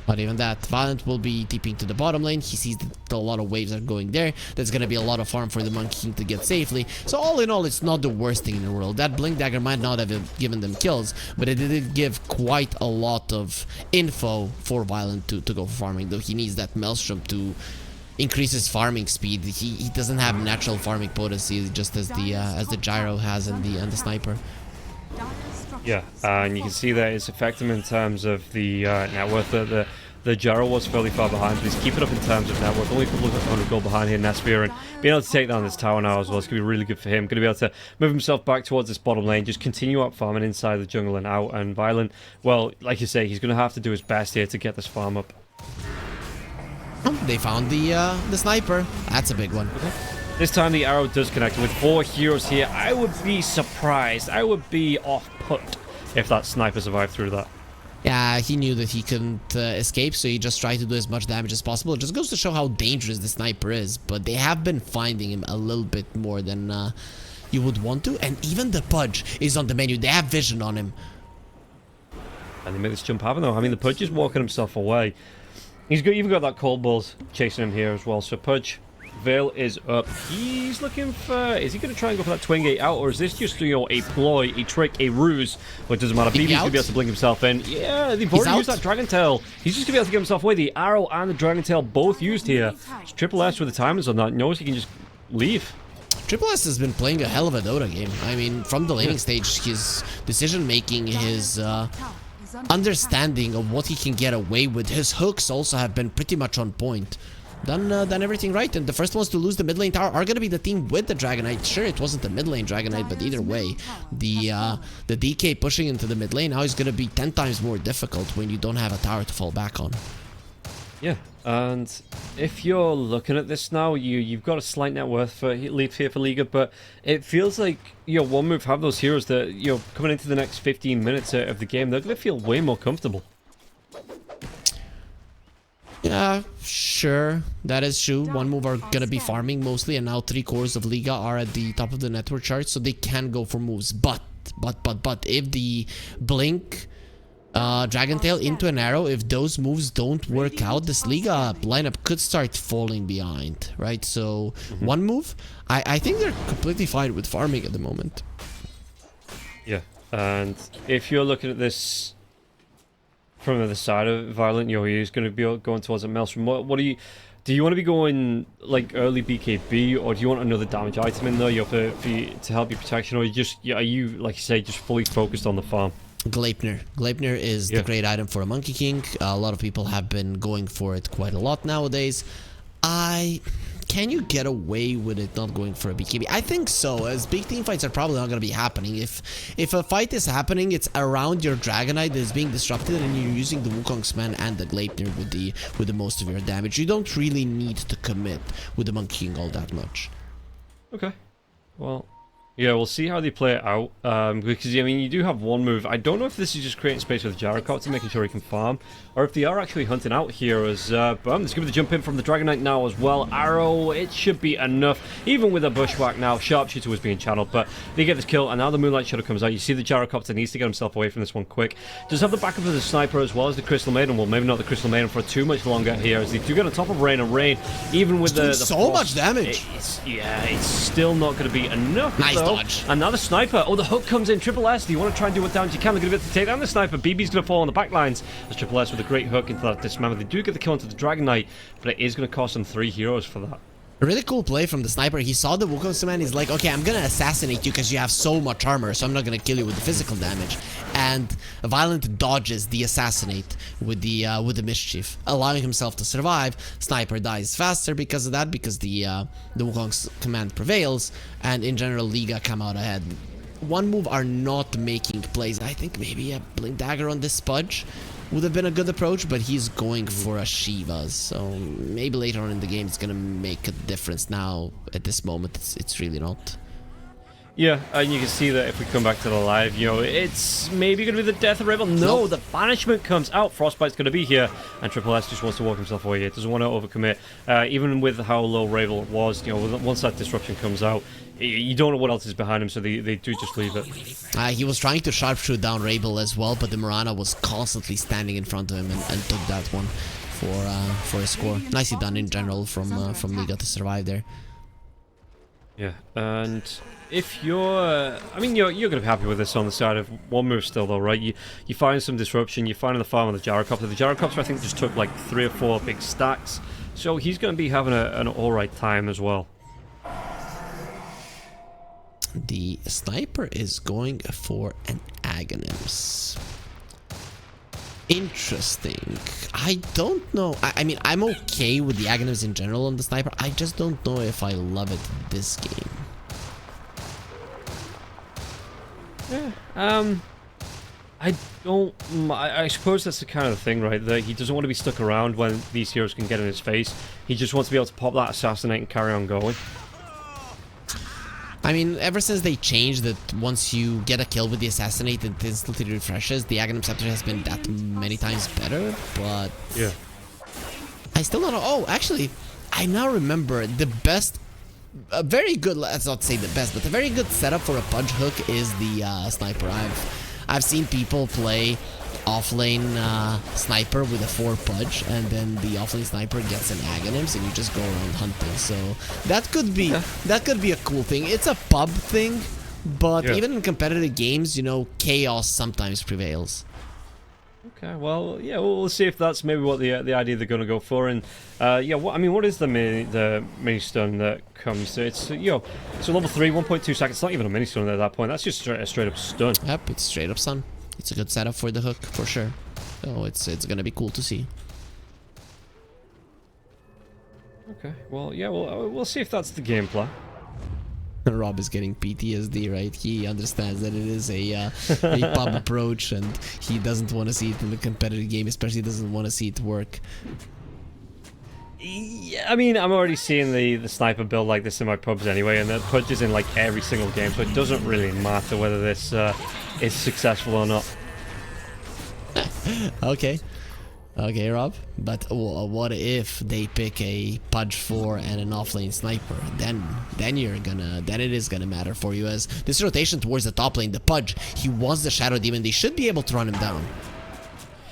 Not even that. Violent will be TPing to the bottom lane. He sees that a lot of waves are going there. There's going to be a lot of farm for the Monkey King to get safely. So all in all, it's not the worst thing in the world. That Blink Dagger might not have given them kills, but it did give quite a lot of info for Violent to go for farming, though he needs that Maelstrom to increase his farming speed. He doesn't have natural farming potency, just as the Gyro has and the Sniper. Yeah, and you can see that it's affecting him in terms of the net worth. The Gyro was fairly far behind, but he's keeping up in terms of net worth. Only a couple of 100 gold behind here, Nesphere, and being able to take down this tower now as well is going to be really good for him. Going to be able to move himself back towards this bottom lane, just continue up farming inside the jungle and out. And Violent, well, like you say, he's going to have to do his best here to get this farm up. They found the Sniper. That's a big one. Okay. This time the arrow does connect. With 4 heroes here, I would be surprised. I would be off-put if that Sniper survived through that. Yeah, he knew that he couldn't escape, so he just tried to do as much damage as possible. It just goes to show how dangerous the Sniper is, but they have been finding him a little bit more than you would want to. And even the Pudge is on the menu. They have vision on him. And they make this jump happen, though. I mean, the Pudge is walking himself away. He's got, even got that Cold Balls chasing him here as well. So Pudge, Veil is up. He's looking for... Is he going to try and go for that Twin Gate out? Or is this just, you know, a ploy, a trick, a ruse? But it doesn't matter. BB's going to be able to blink himself in. Yeah, they've already used that Dragon Tail. He's just going to be able to get himself away. The arrow and the Dragon Tail both used here. So Triple S with the timers on that knows he can just leave. Triple S has been playing a hell of a Dota game. I mean, from the laning stage, his decision-making, his... understanding of what he can get away with. His hooks also have been pretty much on point. Done everything right, and the first ones to lose the mid lane tower are going to be the team with the Dragonite. Sure, it wasn't the mid lane Dragonite, but either way, the DK pushing into the mid lane now is going to be 10 times more difficult when you don't have a tower to fall back on. Yeah, and if you're looking at this now, you've got a slight net worth for lead here for Liga, but it feels like one move have those heroes that coming into the next 15 minutes of the game, they're going to feel way more comfortable. Yeah, sure, that is true. One move are gonna be farming mostly, and now 3 cores of Liga are at the top of the network chart, so they can go for moves. But if the Blink Dragon Tail into an arrow, if those moves don't work out, this Liga lineup could start falling behind, right? So one move, I think they're completely fine with farming at the moment. Yeah, and if you're looking at this from the other side of Violent, he's going to be going towards a Maelstrom. What do you want to be going like early BKB, or do you want another damage item in there to help your protection, or are you like you say just fully focused on the farm? Gleipnir. Gleipnir is the great item for a Monkey King. A lot of people have been going for it quite a lot nowadays. Can you get away with it not going for a BKB? I think so, as big team fights are probably not going to be happening. If a fight is happening, it's around your Dragonite that is being disrupted, and you're using the Wukong's Man and the Gleipnir with the most of your damage. You don't really need to commit with the Monkey King all that much. Okay. Well, yeah, we'll see how they play it out, because, I mean, you do have one move. I don't know if this is just creating space with Gyrocopter, making sure he can farm, or if they are actually hunting out here as, boom, there's going to be the jump in from the Dragonite now as well. Arrow, it should be enough, even with a Bushwhack now. Sharpshooter was being channeled, but they get this kill, and now the Moonlight Shadow comes out. You see the Gyrocopter needs to get himself away from this one quick. Does have the backup of the Sniper as well as the Crystal Maiden. Well, maybe not the Crystal Maiden for too much longer here, as they do get on top of Rain, and Rain, even with the so much damage. It's still not going to be enough. Nice dodge. And now the Sniper. Oh, the hook comes in. Triple S, do you want to try and do what damage you can? They're going to be able to take down the Sniper. BB's going to fall on the back lines. As Triple S with a great hook into that dismember. They do get the kill into the Dragon Knight, but it is going to cost them 3 heroes for that. A really cool play from the Sniper. He saw the Wukong's Man. He's like, okay, I'm going to assassinate you because you have so much armor, so I'm not going to kill you with the physical damage. And Violent dodges the assassinate with the Mischief, allowing himself to survive. Sniper dies faster because of that, because the Wukong's command prevails, and in general, Liga come out ahead. One Move are not making plays. I think maybe a Blink Dagger on this Pudge would have been a good approach, but he's going for a Shiva, so maybe later on in the game it's gonna make a difference. Now, at this moment, it's really not. Yeah, and you can see that if we come back to the live, you know, it's maybe going to be the death of Ravel. No, Nope. the banishment comes out. Frostbite's going to be here, and Triple S just wants to walk himself away here. Doesn't want to overcommit. Even with how low Ravel was, you know, once that disruption comes out, you don't know what else is behind him, so they do just leave it. He was trying to sharpshoot down Rabel as well, but the Mirana was constantly standing in front of him and took that one for a score. Nicely done in general from Liga to survive there. Yeah, and if you're, I mean, you're going to be happy with this on the side of One Move still, though, right? You find some disruption, you find the farm on the Gyrocopter. The Gyrocopter, I think, just took like 3 or 4 big stacks, so he's going to be having an alright time as well. The Sniper is going for an Aghanims. Interesting. I don't know. I mean, I'm okay with the Aghanims in general on the Sniper. I just don't know if I love it this game. Yeah, I don't. I suppose that's the kind of thing, right? That he doesn't want to be stuck around when these heroes can get in his face. He just wants to be able to pop that assassinate and carry on going. I mean, ever since they changed that once you get a kill with the assassinate, it instantly refreshes, the Aghanim Scepter has been that many times better, but... Yeah. I still don't know. Oh, actually, I now remember the best... A very good, let's not say the best, but a very good setup for a Pudge Hook is the Sniper. I've seen people play offlane Sniper with a 4 Pudge, and then the offlane Sniper gets an Aghanims, and you just go around hunting. So that could be a cool thing. It's a pub thing, but even in competitive games, you know, chaos sometimes prevails. Okay, well, yeah, we'll see if that's maybe what the idea they're going to go for. And yeah, what is the mini stun that comes to? It's so level 3, 1.2 seconds. It's not even a mini stun at that point. That's just a straight up stun. Yep, it's straight up stun. It's a good setup for the hook for sure. So it's gonna be cool to see. Okay, well, yeah, we'll see if that's the game plan. Rob is getting PTSD, right? He understands that it is a pub approach, and he doesn't want to see it in the competitive game, especially doesn't want to see it work. Yeah, I mean, I'm already seeing the Sniper build like this in my pubs anyway, and the Pudge is in like every single game, so it doesn't really matter whether this is successful or not. Okay, Rob. But what if they pick a Pudge 4 and an offlane Sniper? Then it is gonna matter for you, as this rotation towards the top lane, the Pudge, he wants the Shadow Demon. They should be able to run him down.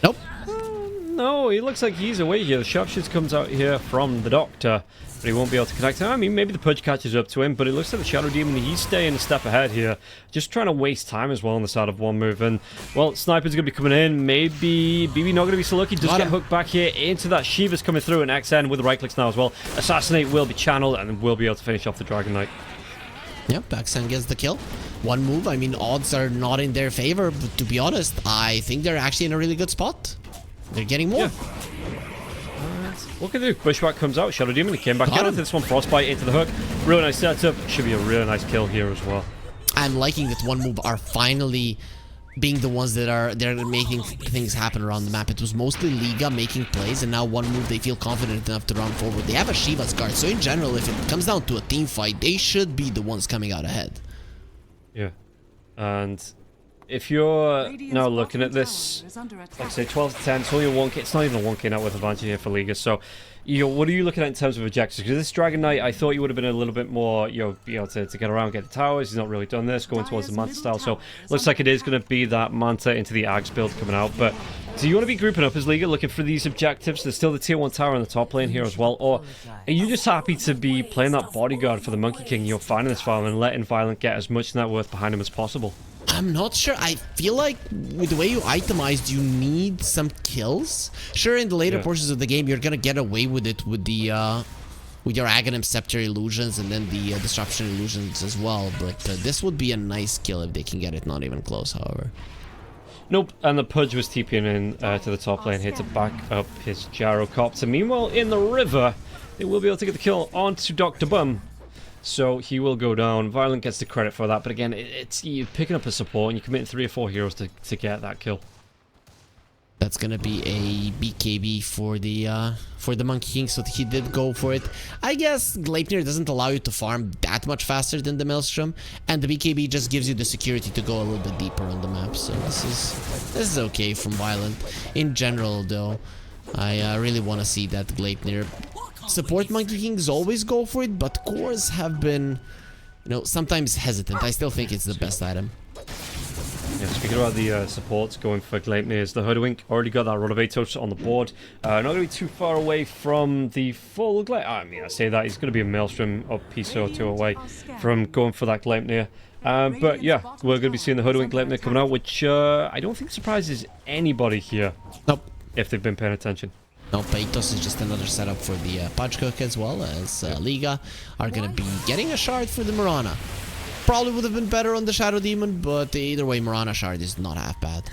Nope. No, he looks like he's away here. The Sharpshooter comes out here from the Doctor, but he won't be able to connect him. I mean, maybe the Pudge catches up to him, but it looks like the Shadow Demon, he's staying a step ahead here. Just trying to waste time as well on the side of One Move. And, well, Sniper's going to be coming in. Maybe BB not going to be so lucky. Does get hooked back here into that. Shiva's coming through, and XN with the right clicks now as well. Assassinate will be channeled, and will be able to finish off the Dragon Knight. Yep, XN gets the kill. One Move, I mean, odds are not in their favor, but to be honest, I think they're actually in a really good spot. They're getting more. Yeah. What can they do? Bushwhack comes out. Shadow Demon, he came back down into this one. Frostbite into the hook. Really nice setup. Should be a really nice kill here as well. I'm liking that One Move are finally being the ones that they're making things happen around the map. It was mostly Liga making plays, and now One Move, they feel confident enough to run forward. They have a Shiva's guard, so in general, if it comes down to a team fight, they should be the ones coming out ahead. Yeah. And if you're now looking at this, like I say, 12 to 10, it's only a 1k. It's not even a 1k net worth advantage here for Liga. So, what are you looking at in terms of objectives? Because this Dragon Knight, I thought you would have been a little bit more, be able to get around, get the towers. He's not really done this, going towards the Manta style. So, looks like it is going to be that Manta into the Ags build coming out. But do you want to be grouping up as Liga, looking for these objectives? There's still the tier 1 tower in the top lane here as well. Or are you just happy to be playing that bodyguard for the Monkey King, finding this farm and letting Violent get as much net worth behind him as possible? I'm not sure. I feel like with the way you itemized, you need some kills. Sure, in the later portions of the game, you're gonna get away with it with the with your Aghanim Scepter illusions and then the disruption illusions as well. But this would be a nice kill if they can get it. Not even close, however. Nope, and the Pudge was TPing in to the top lane here to back up his Gyrocopter. Meanwhile, in the river, they will be able to get the kill onto Dr. Bum. So he will go down. Violent gets the credit for that, but again, it's you're picking up a support and you're committing 3 or 4 heroes to get that kill. That's gonna be a BKB for the Monkey King, so he did go for it. I guess Gleipnir doesn't allow you to farm that much faster than the Maelstrom, and the BKB just gives you the security to go a little bit deeper on the map. So this is okay from Violent. In general, though, I really want to see that Gleipnir support Monkey Kings always go for it, but cores have been, you know, sometimes hesitant. I still think it's the best item. Yeah, speaking about the supports going for Gleipnir, the Hoodwink already got that Rod of Atos on the board. Not going to be too far away from the full Gleipnir. I mean, I say that, he's going to be a Maelstrom or piece or two away from going for that Gleipnir. But yeah, we're going to be seeing the Hoodwink Gleipnir coming out, which I don't think surprises anybody here. Nope. If they've been paying attention. Nope, Atos is just another setup for the Punch Cook, as well as Liga are going to be getting a shard for the Mirana. Probably would have been better on the Shadow Demon, but either way, Mirana shard is not half bad.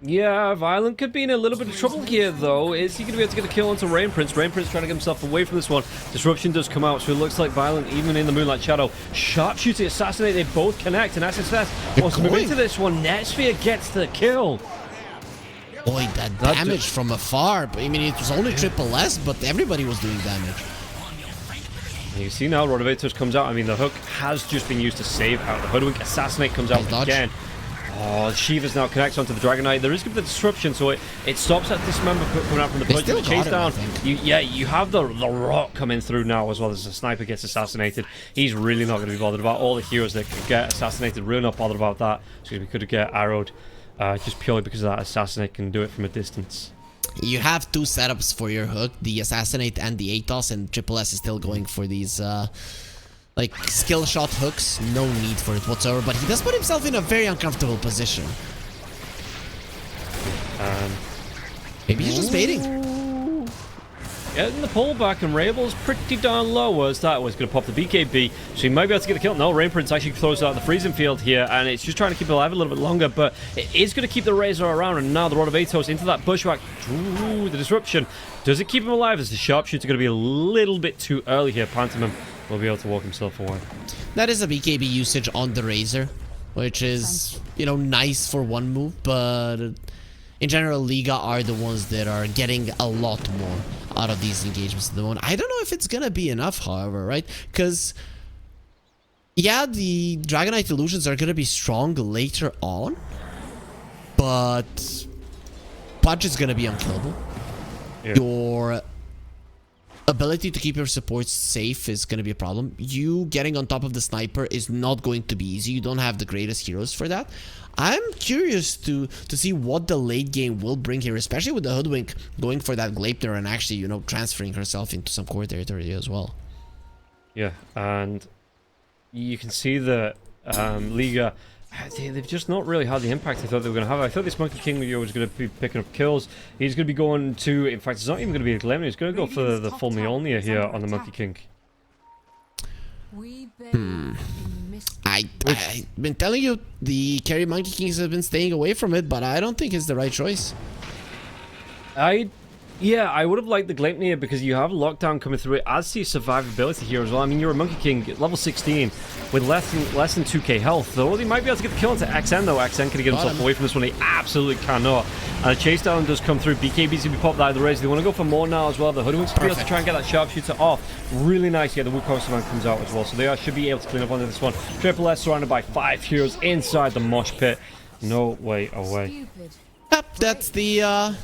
Yeah, Violent could be in a little bit of trouble here, though. Is he going to be able to get a kill onto Rain Prince? Rain Prince trying to get himself away from this one. Disruption does come out, so it looks like Violent, even in the Moonlight Shadow. Sharpshooter, Assassinate, they both connect, and SSS wants to move into this one. Netsphere gets the kill. Boy, that damage from afar. I mean, it was only triple S, but everybody was doing damage. You see now, Rod of Atos comes out. I mean, the hook has just been used to save out. The Hoodwink Assassinate comes out again. Oh, Shiva's now connects onto the Dragon Knight. There is going to be the disruption, so it stops that Dismember coming out from the punch. The chase down. You have the rock coming through now as well as the sniper gets assassinated. He's really not going to be bothered about all the heroes that could get assassinated. Really not bothered about that. Excuse me, could get arrowed just purely because of that Assassinate can do it from a distance. You have 2 setups for your hook, the Assassinate and the Atos, and Triple S is still going for these like skill shot hooks. No need for it whatsoever, but he does put himself in a very uncomfortable position. Maybe he's just baiting. Getting the pullback, and Rabel's pretty darn low as that was going to pop the BKB, so he might be able to get the kill. No, Rain Prince actually throws out the freezing field here, and it's just trying to keep it alive a little bit longer, but it is going to keep the Razor around, and now the Rod of Atos into that bushwhack. Ooh, the disruption. Does it keep him alive? Is the Sharpshooter going to be a little bit too early here? Pantomime will be able to walk himself away. That is a BKB usage on the Razor, which is, you know, nice for one move, but in general, Liga are the ones that are getting a lot more out of these engagements at the moment. I don't know if it's gonna be enough, however, right? Because, yeah, the Dragon Knight illusions are gonna be strong later on, but Punch is gonna be unkillable. Yeah. Your ability to keep your supports safe is going to be a problem. You getting on top of the sniper is not going to be easy. You don't have the greatest heroes for that. I'm curious to see what the late game will bring here, especially with the Hoodwink going for that Gleipnir and actually, you know, transferring herself into some core territory as well. Yeah, and you can see that Liga, they've just not really had the impact I thought they were going to have. I thought this Monkey King was going to be picking up kills. He's going to be going to, in fact, it's not even going to be a Gleipnir. He's going to go for the full Mjolnir here on the Monkey King. I've been telling you, the carry Monkey Kings have been staying away from it, but I don't think it's the right choice. Yeah, I would have liked the Gleipnir because you have Lockdown coming through it, as to your survivability here as well. I mean, you're a Monkey King, level 16, with less than 2k health, though. He might be able to get the kill into XN, though. XN can get himself away from this one. He absolutely cannot. And a chase down does come through. BKB's going to be popped out of the race. They want to go for more now as well. The Hoodwink's going to be able to try and get that Sharpshooter off. Really nice. Yeah, the Wukong man comes out as well, so they should be able to clean up onto this one. Triple S surrounded by 5 heroes inside the mosh pit. No way away. Yep, that's the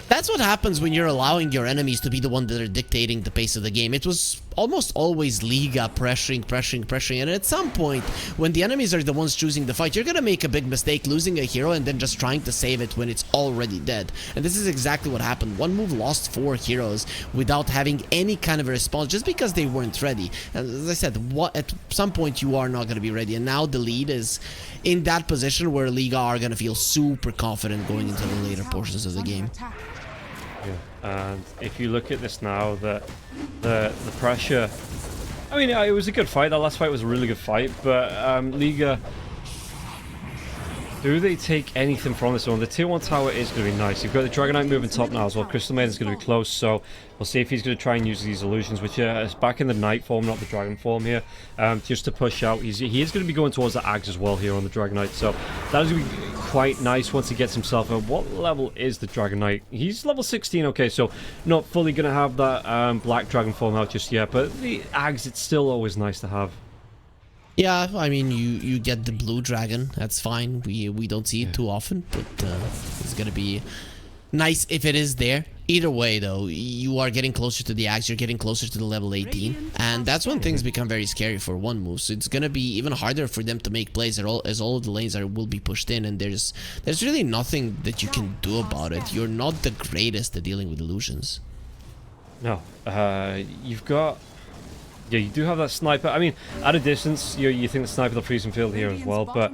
that's what happens when you're allowing your enemies to be the one that are dictating the pace of the game. It was almost always Liga pressuring, and at some point, when the enemies are the ones choosing the fight, you're gonna make a big mistake losing a hero and then just trying to save it when it's already dead. And this is exactly what happened. One move lost 4 heroes without having any kind of a response, just because they weren't ready. And as I said, at some point you are not gonna be ready, and now the lead is in that position where Liga are gonna feel super confident going into the later portions of the game. Yeah, and if you look at this now, the pressure, I mean, it was a good fight. That last fight was a really good fight, but Liga, Do they take anything from this one? The tier 1 tower is going to be nice. You've got the Dragonite moving top now as well. Crystal Maiden's going to be close, so we'll see if he's going to try and use these illusions, which is back in the Knight form, not the Dragon form here, just to push out. He is going to be going towards the Ags as well here on the Dragonite, so that is going to be quite nice once he gets himself at what level is the Dragonite? He's level 16, okay, so not fully going to have that Black Dragon form out just yet, but the Ags, it's still always nice to have. Yeah, I mean, you get the blue dragon. That's fine. We don't see it too often, but it's gonna be nice if it is there. Either way, though, you are getting closer to the axe. You're getting closer to the level 18, and that's when things become very scary for one move. So it's gonna be even harder for them to make plays as all of the lanes will be pushed in, and there's really nothing that you can do about it. You're not the greatest at dealing with illusions. No, you've got. Yeah, you do have that sniper. I mean, at a distance, you think the sniper will freeze and field here as well. But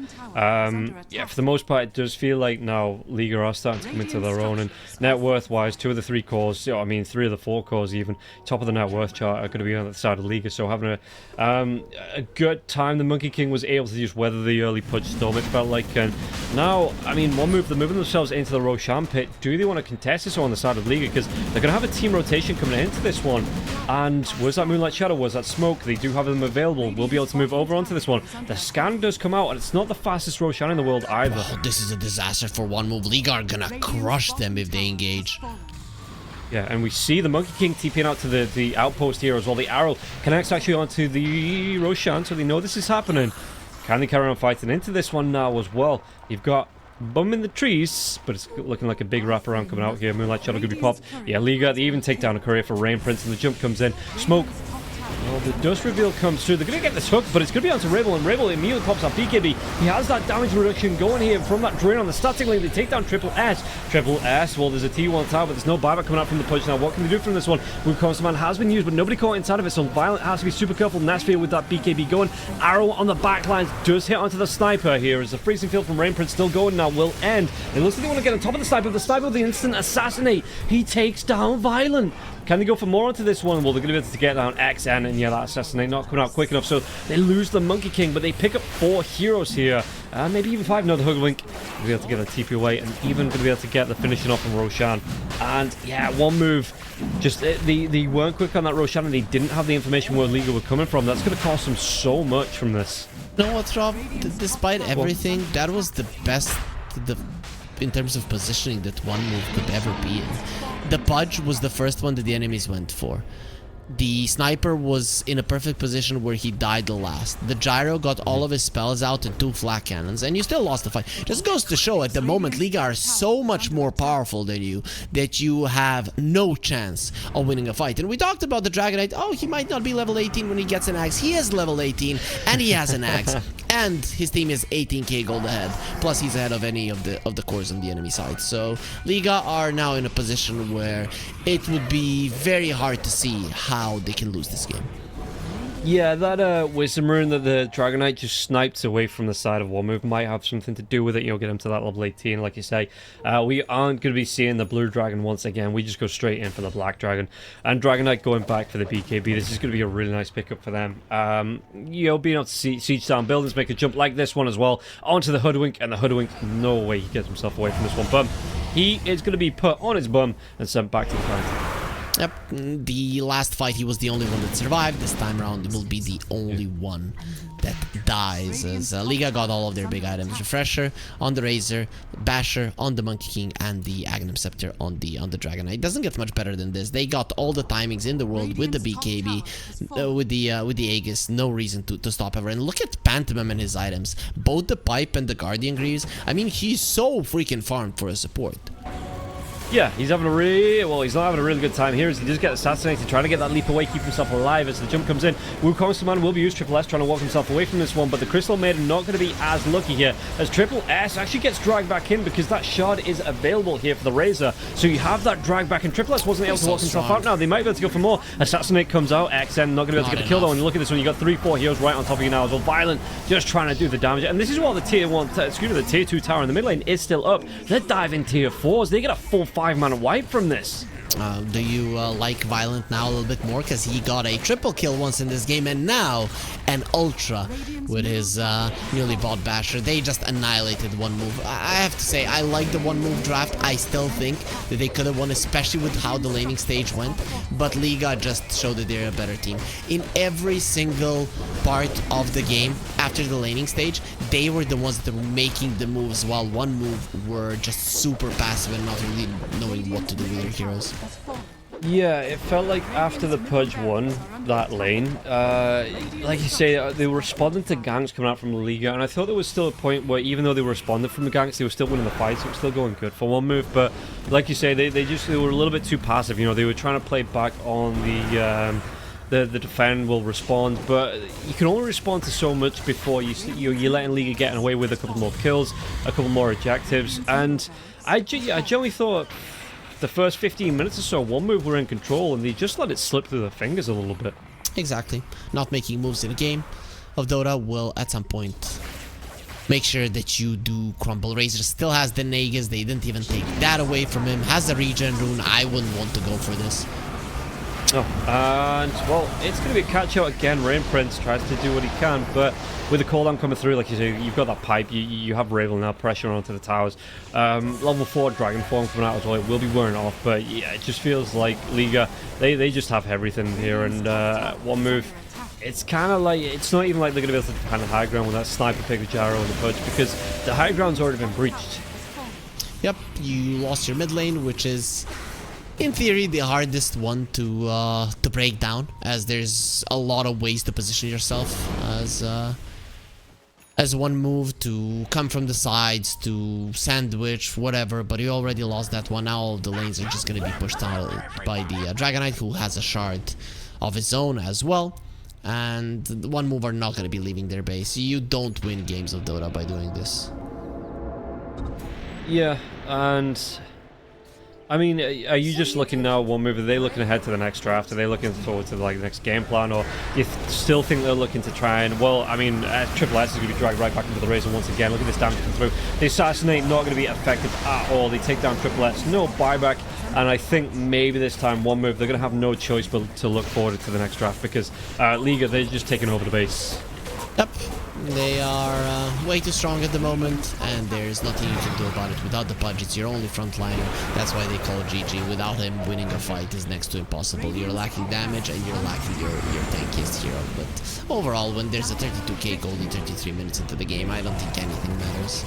yeah, for the most part, it does feel like now Liga are starting to come into their own. And net worth-wise, 2 of the 3 cores, I mean, 3 of the 4 cores even, top of the net worth chart are going to be on the side of Liga. So having a good time, the Monkey King was able to just weather the early punch storm, it felt like. And now, I mean, one move, they're moving themselves into the Roshan pit. Do they want to contest this on the side of Liga? Because they're going to have a team rotation coming into this one. And was that Moonlight Shadow? Was that Smoke? They do have them available. We'll be able to move over onto this one. The scan does come out, and it's not the fastest Roshan in the world either. Oh, this is a disaster for one move. Liga are gonna crush them if they engage. Yeah, and we see the Monkey King TPing out to the outpost here as well. The arrow connects actually onto the Roshan, so they know this is happening. Can they carry on fighting into this one now as well? You've got Bum in the trees, but it's looking like a big wraparound coming out here. Moonlight Shadow could be popped. Yeah, Liga, they even take down a courier for Rain Prince, and the jump comes in. Smoke. Well, the dust reveal comes through. They're going to get this hook, but it's going to be onto Rebel, and Rebel immediately pops up BKB. He has that damage reduction going here from that drain on the static lane. They take down Triple S. Triple S, well, there's a T1 tower, but there's no buyback coming out from the punch now. What can they do from this one? Wukong's Man has been used, but nobody caught inside of it, so Violent has to be super careful. Nashville with that BKB going. Arrow on the back lines does hit onto the sniper here as the freezing field from Rain Prince still going now will end. It looks like they want to get on top of the sniper. The sniper with the instant assassinate. He takes down Violent. Can they go for more onto this one? Well, they're going to be able to get down XN, and yeah, that assassinate not coming out quick enough, so they lose the Monkey King, but they pick up 4 heroes here, maybe even 5. No, the Hoodwink will be able to get a TP away, and even going to be able to get the finishing off from Roshan. And yeah, one move, just they weren't quick on that Roshan, and they didn't have the information where Liga were coming from. That's going to cost them so much from this. You know what, Rob? Despite everything, that was the best in terms of positioning that one move could ever be in. The Pudge was the first one that the enemies went for. The Sniper was in a perfect position where he died the last. The Gyro got all of his spells out and 2 flak cannons, and you still lost the fight. Just goes to show at the moment Liga are so much more powerful than you that you have no chance of winning a fight. And we talked about the Dragonite. Oh, he might not be level 18 when he gets an axe. He is level 18 and he has an axe. And his team is 18k gold ahead. Plus he's ahead of any of the cores on the enemy side. So Liga are now in a position where it would be very hard to see how they can lose this game. Yeah, that Wisdom Rune that the Dragonite just sniped away from the side of one move might have something to do with it, get him to that level 18, like you say. We aren't going to be seeing the Blue Dragon once again. We just go straight in for the Black Dragon. And Dragonite going back for the BKB. This is going to be a really nice pickup for them. Being able to siege down buildings, make a jump like this one as well, onto the Hoodwink, and the Hoodwink, no way he gets himself away from this one. But he is going to be put on his bum and sent back to the counter. Yep, the last fight he was the only one that survived. This time around he will be the only one that dies, as Liga got all of their big items. Refresher on the Razor, Basher on the Monkey King, and the Aghanim Scepter on the Dragonite. It doesn't get much better than this. They got all the timings in the world with the BKB, with the Aegis. No reason to stop ever. And look at Pantomime and his items. Both the Pipe and the Guardian Greaves. I mean, he's so freaking farmed for a support. Yeah, he's having he's not having a really good time here as he does get assassinated, trying to get that leap away, keep himself alive as the jump comes in. Wukong's Man will be used, Triple S trying to walk himself away from this one, but the Crystal Maiden not going to be as lucky here as Triple S actually gets dragged back in because that shard is available here for the Razor. So you have that drag back, and Triple S wasn't able to walk himself out now. They might be able to go for more. Assassinate comes out, XN not going to be able to get a kill though. When you look at this one, you got 3-4 heroes right on top of you now as well. Violent just trying to do the damage, and this is while the the tier 2 tower in the mid lane is still up. They're diving tier 4s. They get a full 5-mana wipe from this. Do you like Violent now a little bit more? Because he got a triple kill once in this game, and now an Ultra with his newly bought Basher. They just annihilated One Move. I have to say, I like the One Move draft. I still think that they could have won, especially with how the laning stage went. But Liga just showed that they're a better team. In every single part of the game after the laning stage, they were the ones that were making the moves, while One Move were just super passive and not really knowing what to do with their heroes. Yeah, it felt like after the Pudge won that lane, like you say, they were responding to ganks coming out from the Liga, and I thought there was still a point where even though they were responding from the ganks, they were still winning the fights. It was still going good for One Move, but like you say, they were a little bit too passive. You know, they were trying to play back on the defend will respond, but you can only respond to so much before you're letting Liga getting away with a couple more kills, a couple more objectives, and I generally thought the first 15 minutes or so, One Move were in control, and they just let it slip through their fingers a little bit. Exactly. Not making moves in a game of Dota will, at some point, make sure that you do crumble. Razor still has the Nagas. They didn't even take that away from him. Has a regen rune. I wouldn't want to go for this. Oh, and, well, it's going to be a catch-out again. Rain Prince tries to do what he can, but with the cooldown coming through, like you say, you've got that pipe, you have Ravel now pressure onto the towers. Level 4 Dragon Form coming out as well, it will be wearing off, but yeah, it just feels like Liga, they just have everything here, and One Move, it's kind of like, it's not even like they're going to be able to defend the high ground with that sniper pick with Gyro and the Pudge, because the high ground's already been breached. Yep, you lost your mid lane, which is, in theory, the hardest one to break down, as there's a lot of ways to position yourself as One Move, to come from the sides, to sandwich, whatever, but you already lost that one. Now all the lanes are just going to be pushed out by the Dragonite, who has a shard of his own as well, and One Move are not going to be leaving their base. You don't win games of Dota by doing this. Yeah, and I mean, are you just looking now, One Move, are they looking ahead to the next draft? Are they looking forward to like the next game plan? Or do you still think they're looking to try and, well, I mean, Triple S is going to be dragged right back into the Razor once again. Look at this damage coming through. The Assassinate not going to be effective at all. They take down Triple S, no buyback. And I think maybe this time One Move, they're going to have no choice but to look forward to the next draft, because Liga, they're just taking over the base. Yep, they are way too strong at the moment, and there's nothing you can do about it. Without the Pudge, it's your only frontliner. That's why they call GG. Without him, winning a fight is next to impossible. You're lacking damage, and you're lacking your tankiest hero. But overall, when there's a 32k gold in 33 minutes into the game, I don't think anything matters.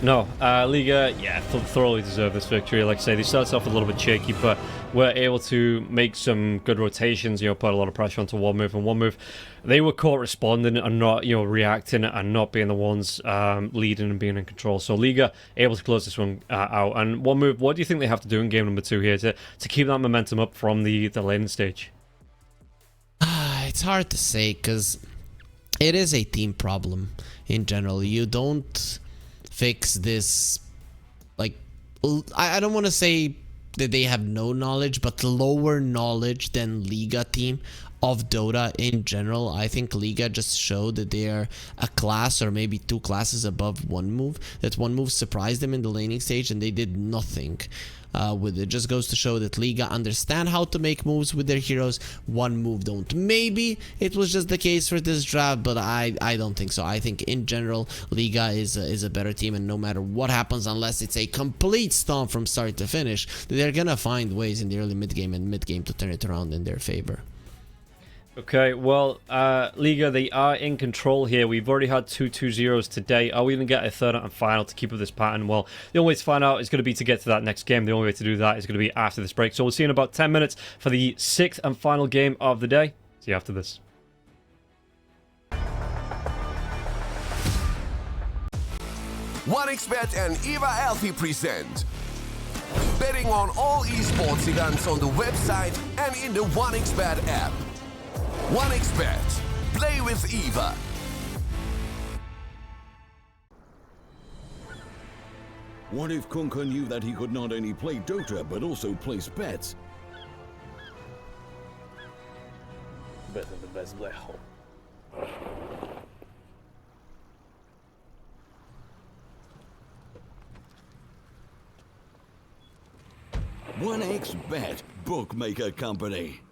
No, Liga, yeah, thoroughly deserve this victory. Like I say, they started off a little bit shaky, but were able to make some good rotations, you know, put a lot of pressure onto One Move, and One Move, they were caught responding and not, you know, reacting and not being the ones leading and being in control. So Liga able to close this one out. And One Move, what do you think they have to do in game number 2 here to keep that momentum up from the laning stage? It's hard to say, because it is a team problem in general. You don't fix this, like, I don't want to say that they have no knowledge, but lower knowledge than Liga team of Dota in general. I think Liga just showed that they are a class or maybe 2 classes above One Move, that One Move surprised them in the laning stage and they did nothing with it. Just goes to show that Liga understand how to make moves with their heroes. One Move don't. Maybe it was just the case for this draft, but I don't think so. I think in general Liga is a better team, and no matter what happens, unless it's a complete stomp from start to finish, they're gonna find ways in the early mid game and mid game to turn it around in their favor. Okay, well, Liga, they are in control here. We've already had 2 2-0s today. Are we going to get a third and final to keep up this pattern? Well, the only way to find out is going to be to get to that next game. The only way to do that is going to be after this break. So we'll see you in about 10 minutes for the 6th and final game of the day. See you after this. OneXBet and Eva Alfie present betting on all esports events on the website and in the OneXBet app. OneXBet. Play with Eva. What if Kunka knew that he could not only play Dota, but also place bets? Better the best black hole. 1xBet Bookmaker Company.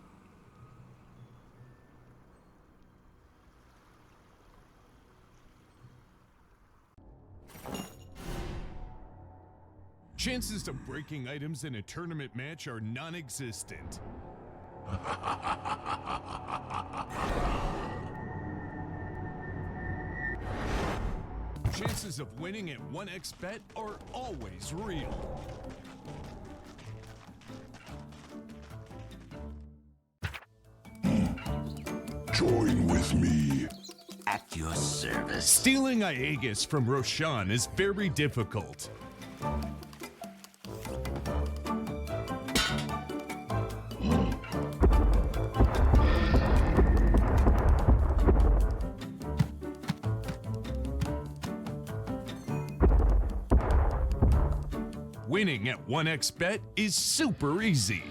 Chances of breaking items in a tournament match are non-existent. Chances of winning at 1xBet are always real. Join with me. At your service. Stealing Aegis from Roshan is very difficult. Winning at 1xBet is super easy.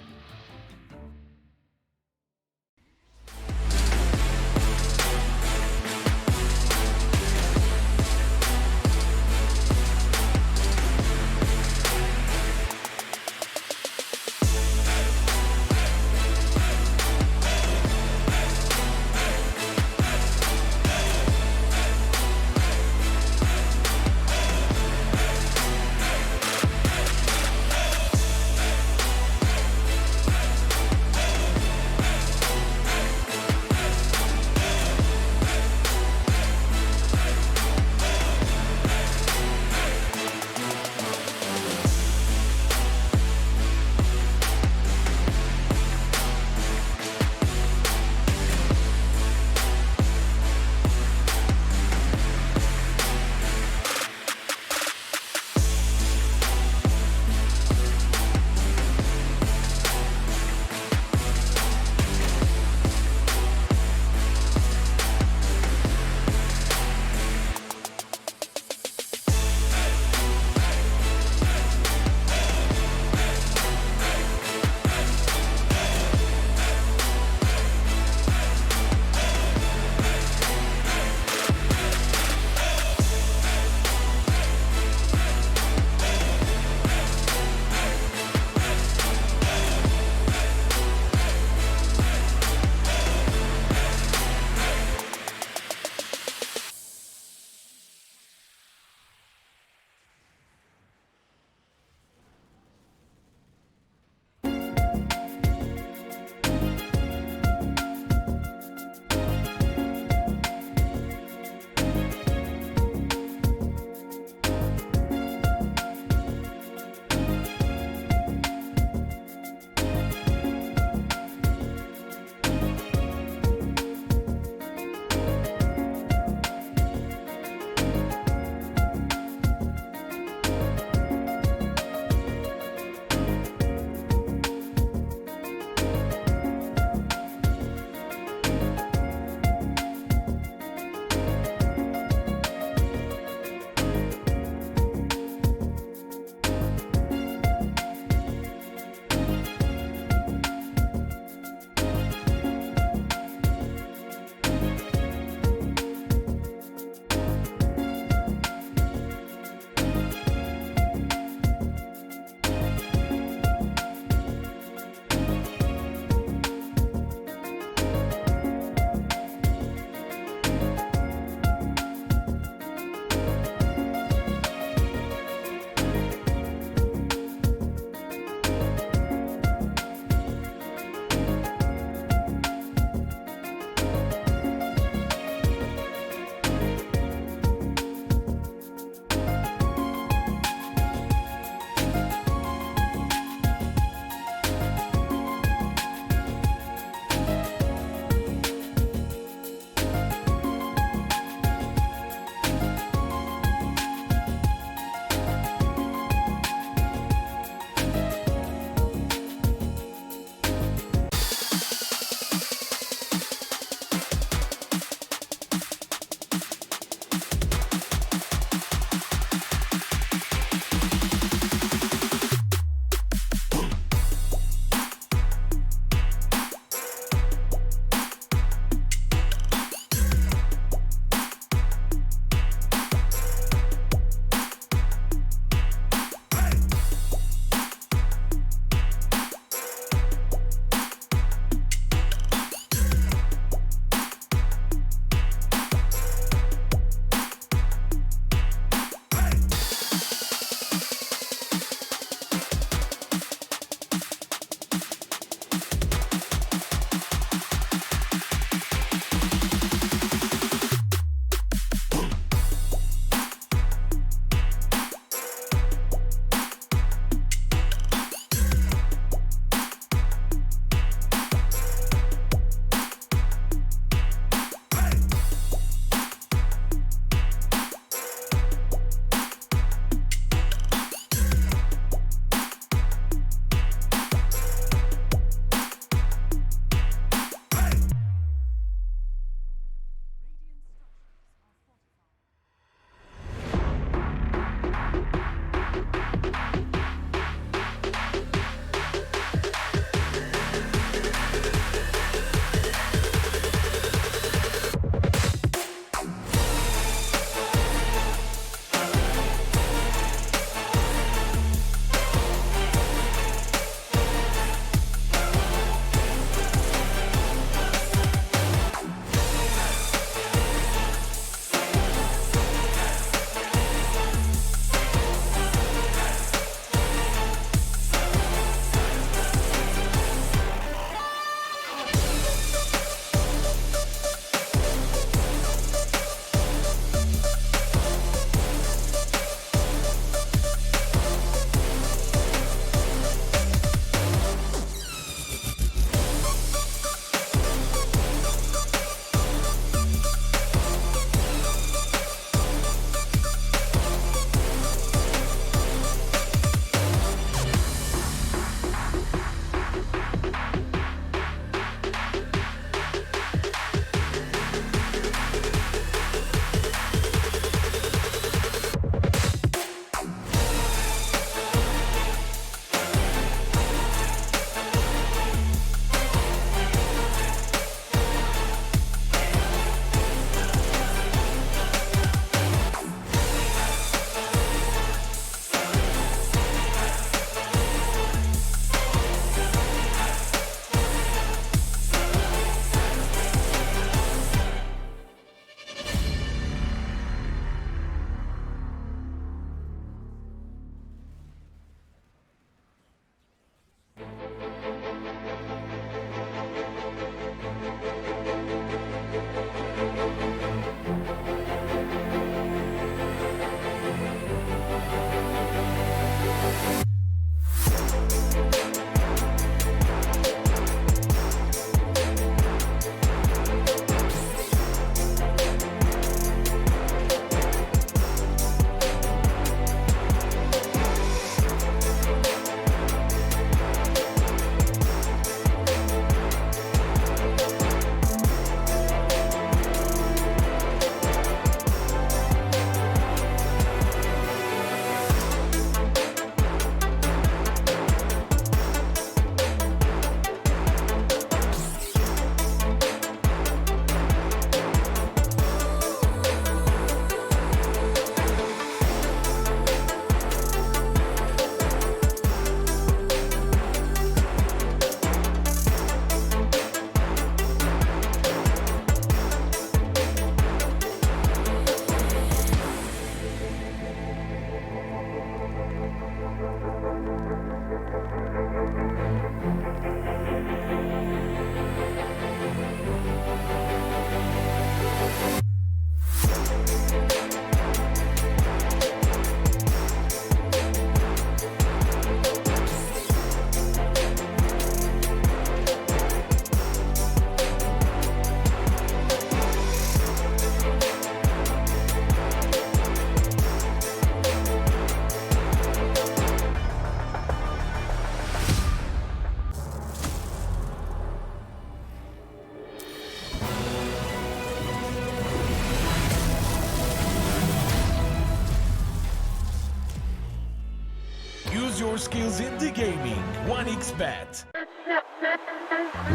Use your skills in the gaming. 1xBet.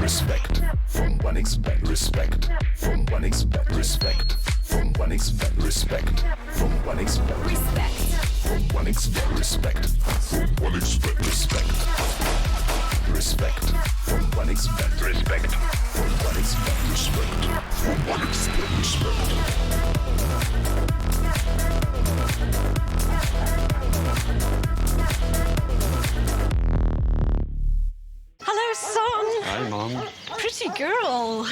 Respect from 1xBet. Respect from 1xBet. Respect from 1xBet. Respect from 1xBet. Respect from 1xBet. Respect from 1xBet. Respect. Respect from 1xBet. Respect from 1xBet. Respect from 1xBet. Respect. Hello, son. Hi, Mom. Pretty girl.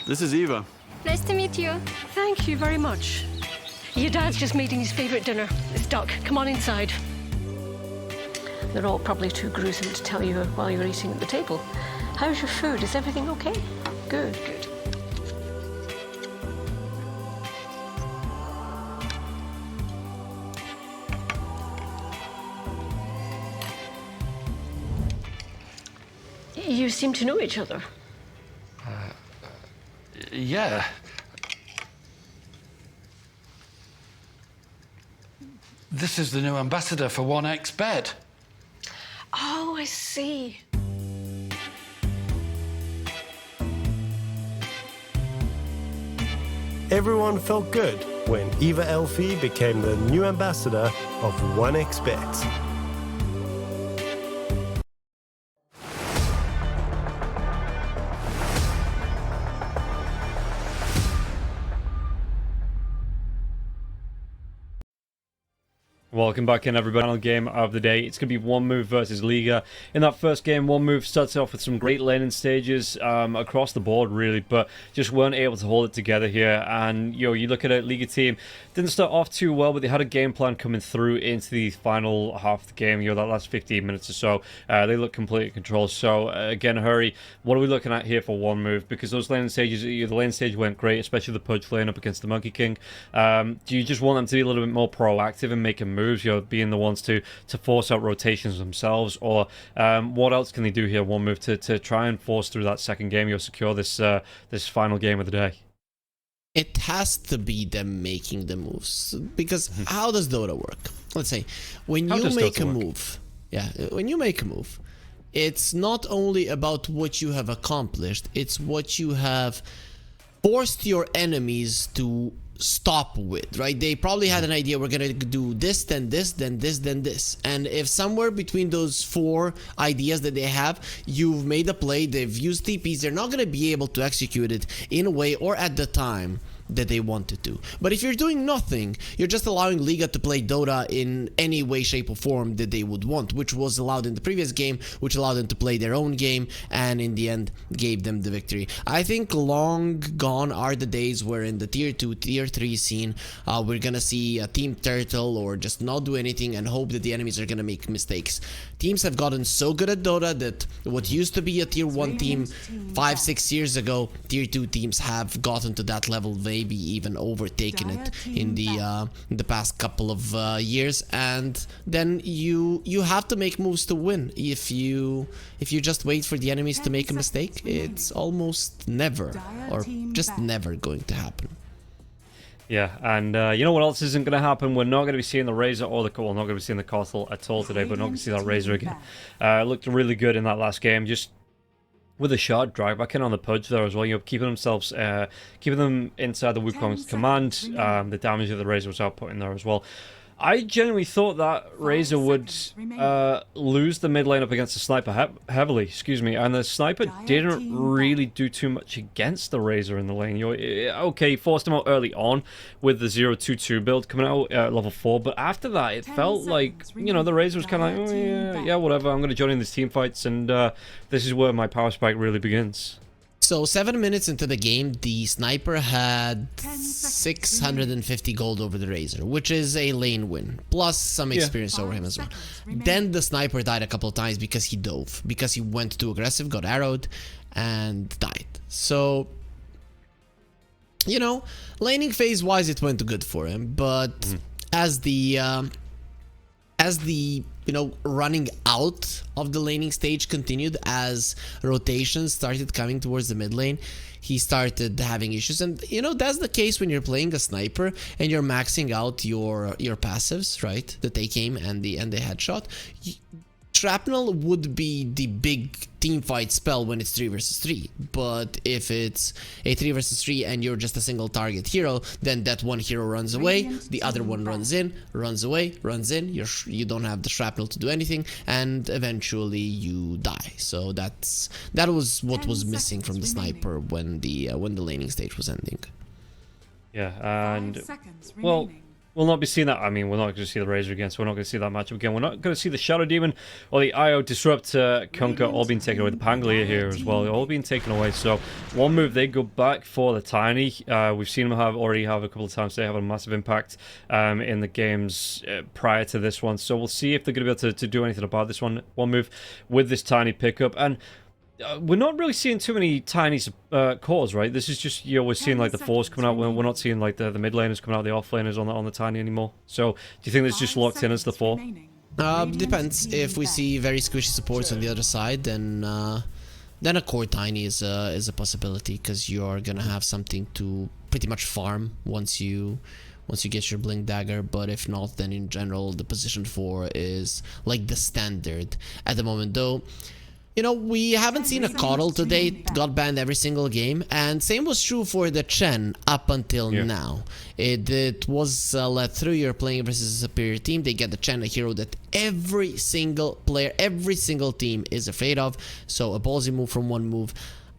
This is Eva. Nice to meet you. Thank you very much. Your dad's just making his favorite dinner. It's duck. Come on inside. They're all probably too gruesome to tell you while you're eating at the table. How's your food? Is everything okay? Good, good. You seem to know each other. Yeah. This is the new ambassador for 1xBet. Oh, I see. Everyone felt good when Eva Elfie became the new ambassador of 1xBet. Welcome back in, everybody. Final game of the day. It's going to be One Move versus Liga. In that first game, One Move starts off with some great laning stages across the board, really, but just weren't able to hold it together here. And, you look at a Liga team, didn't start off too well, but they had a game plan coming through into the final half of the game, that last 15 minutes or so. They look completely in control. So, again, Hurry, what are we looking at here for One Move? Because those laning stages, the lane stage went great, especially the Pudge lane up against the Monkey King. Do you just want them to be a little bit more proactive and make a move? Being the ones to force out rotations themselves, or what else can they do here? One Move to try and force through that second game, secure this this final game of the day. It has to be them making the moves, because how does Dota work? Let's say when you make a move, when you make a move, it's not only about what you have accomplished, it's what you have forced your enemies to stop with, right? They probably had an idea, we're gonna do this, then this, then this, then this, and if somewhere between those four ideas that they have, you've made a play, they've used TPs, they're not gonna be able to execute it in a way or at the time that they wanted to. But if you're doing nothing, you're just allowing Liga to play Dota in any way, shape or form that they would want, which was allowed in the previous game, which allowed them to play their own game, and in the end gave them the victory. I think long gone are the days where in the tier 2, tier 3 scene, we're gonna see a team turtle or just not do anything and hope that the enemies are gonna make mistakes. Teams have gotten so good at Dota that what used to be a tier 1 team 5-6 years ago, tier 2 teams have gotten to that level, maybe even overtaken it in the past couple of years, and then you have to make moves to win. If you just wait for the enemies to make a mistake, it's almost never or just never going to happen. Yeah, and you know what else isn't going to happen? We're not going to be seeing the Razor or the not going to be seeing the Castle at all today, but not going to see that Razor again. Looked really good in that last game, just with a shot drag back in on the Pudge there as well, keeping themselves, keeping them inside the Wukong's command, the damage that the Razor was outputting there as well. I genuinely thought that Razor would lose the mid lane up against the Sniper heavily, and the Sniper didn't really do too much against the Razor in the lane. Okay, forced him out early on with the 0-2-2 build coming out at level 4, but after that it felt like, the Razor was kind of like, oh, yeah, whatever, I'm going to join in these team fights, and this is where my power spike really begins. So 7 minutes into the game, the Sniper had 650 gold over the Razor, which is a lane win, plus some experience over him as well. Then the Sniper died a couple of times because he dove, because he went too aggressive, got arrowed, and died. So, laning phase wise it went good for him, but as the as the running out of the laning stage continued, as rotations started coming towards the mid lane, he started having issues. And that's the case when you're playing a sniper and you're maxing out your passives, right? The take aim and the headshot. Shrapnel would be the big team fight spell when it's 3 versus 3, but if it's a 3 versus 3 and you're just a single target hero, then that one hero runs away, the other one runs in, runs away, runs in, you don't have the shrapnel to do anything, and eventually you die. So that was what was missing from the sniper when the laning stage was ending. Yeah, and well, we'll not be seeing that. I mean, we're not going to see the Razor again, so we're not going to see that matchup again. We're not going to see the Shadow Demon or the IO Disrupt, Conquer all being taken away. The Pangolier here as well, all being taken away. So one move, they go back for the Tiny. We've seen them already have a couple of times. They have a massive impact in the games prior to this one. So we'll see if they're going to be able to do anything about this one. One move with this Tiny pickup. And we're not really seeing too many Tiny cores, right? This is just, we're seeing like the Force coming out. We're not seeing like the mid laners coming out, the off laners on the Tiny anymore. So do you think that's just locked in as the 4? Depends. If we see very squishy supports on the other side, then a core Tiny is a possibility, because you're gonna have something to pretty much farm once you get your Blink Dagger. But if not, then in general the position 4 is like the standard at the moment. Though we haven't seen a Coddle to date, got banned every single game, and same was true for the Chen up until now. It was let through. You're playing versus a superior team, they get the Chen, a hero that every single player, every single team is afraid of. So a ballsy move from one move.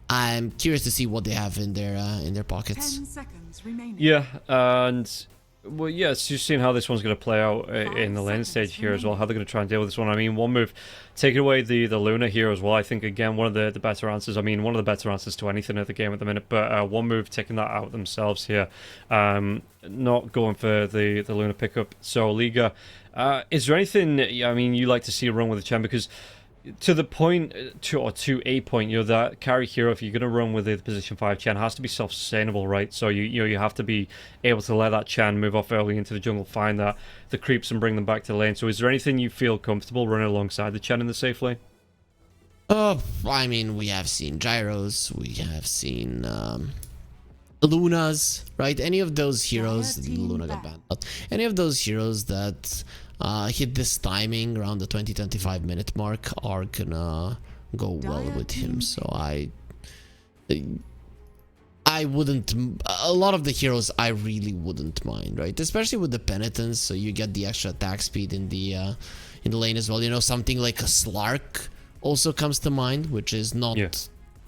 I'm curious to see what they have in their pockets. 10 seconds remaining. Yeah, and well, yeah, it's just seeing how this one's going to play out in the lane stage here as well, how they're going to try and deal with this one. I mean, one move, taking away the Luna here as well, I think, again, one of the better answers. I mean, one of the better answers to anything at the game at the minute, but one move, taking that out themselves here, not going for the Luna pickup. So, Liga, is there anything, I mean, you like to see a run with the Chen? Because to the point, to a point, that carry hero, if you're going to run with the position 5 Chen, has to be self-sustainable, right? So you have to be able to let that Chen move off early into the jungle, find the creeps and bring them back to lane. So is there anything you feel comfortable running alongside the Chen in the safe lane? I mean, we have seen Gyros, we have seen Lunas, right? Any of those heroes, Luna got banned, any of those heroes that hit this timing around the 20-25 minute mark are gonna go well with him. So I wouldn't, a lot of the heroes I really wouldn't mind, right? Especially with the penitence, so you get the extra attack speed in the lane as well. Something like a Slark also comes to mind, which is not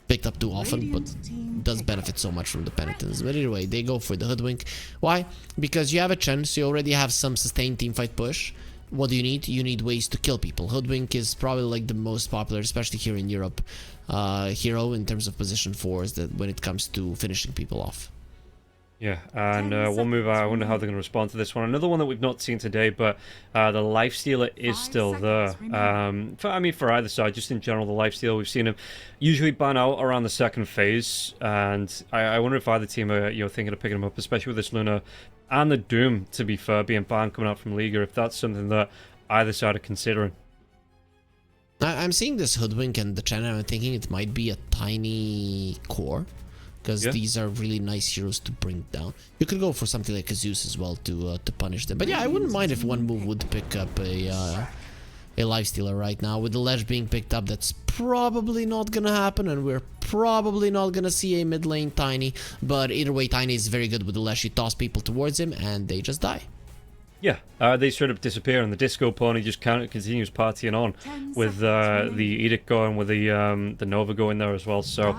picked up too often, but does benefit so much from the penitence. But either way, they go for the Hoodwink. Why? Because you have a chance, you already have some sustained teamfight push. What do you need? You need ways to kill people. Hoodwink is probably like the most popular, especially here in Europe, hero in terms of position 4s that when it comes to finishing people off. Yeah, and one move, I wonder how they're going to respond to this one. Another one that we've not seen today, but the Lifestealer is still there. For either side, just in general, the Lifestealer, we've seen him usually ban out around the second phase, and I wonder if either team are thinking of picking him up, especially with this Luna and the Doom, to be fair, being banned coming out from Liga, if that's something that either side are considering. I'm seeing this Hoodwink and the Chen, and I'm thinking it might be a Tiny core, because these are really nice heroes to bring down. You could go for something like a Zeus as well to punish them. But yeah, I wouldn't mind if one move would pick up a Lifestealer right now. With the Ledge being picked up, that's probably not gonna happen, and we're probably not gonna see a mid lane Tiny. But either way, Tiny is very good with the Ledge. You toss people towards him, and they just die. Yeah, they sort of disappear, and the Disco Pony just continues partying on with the Edict going, with the Nova going there as well. So,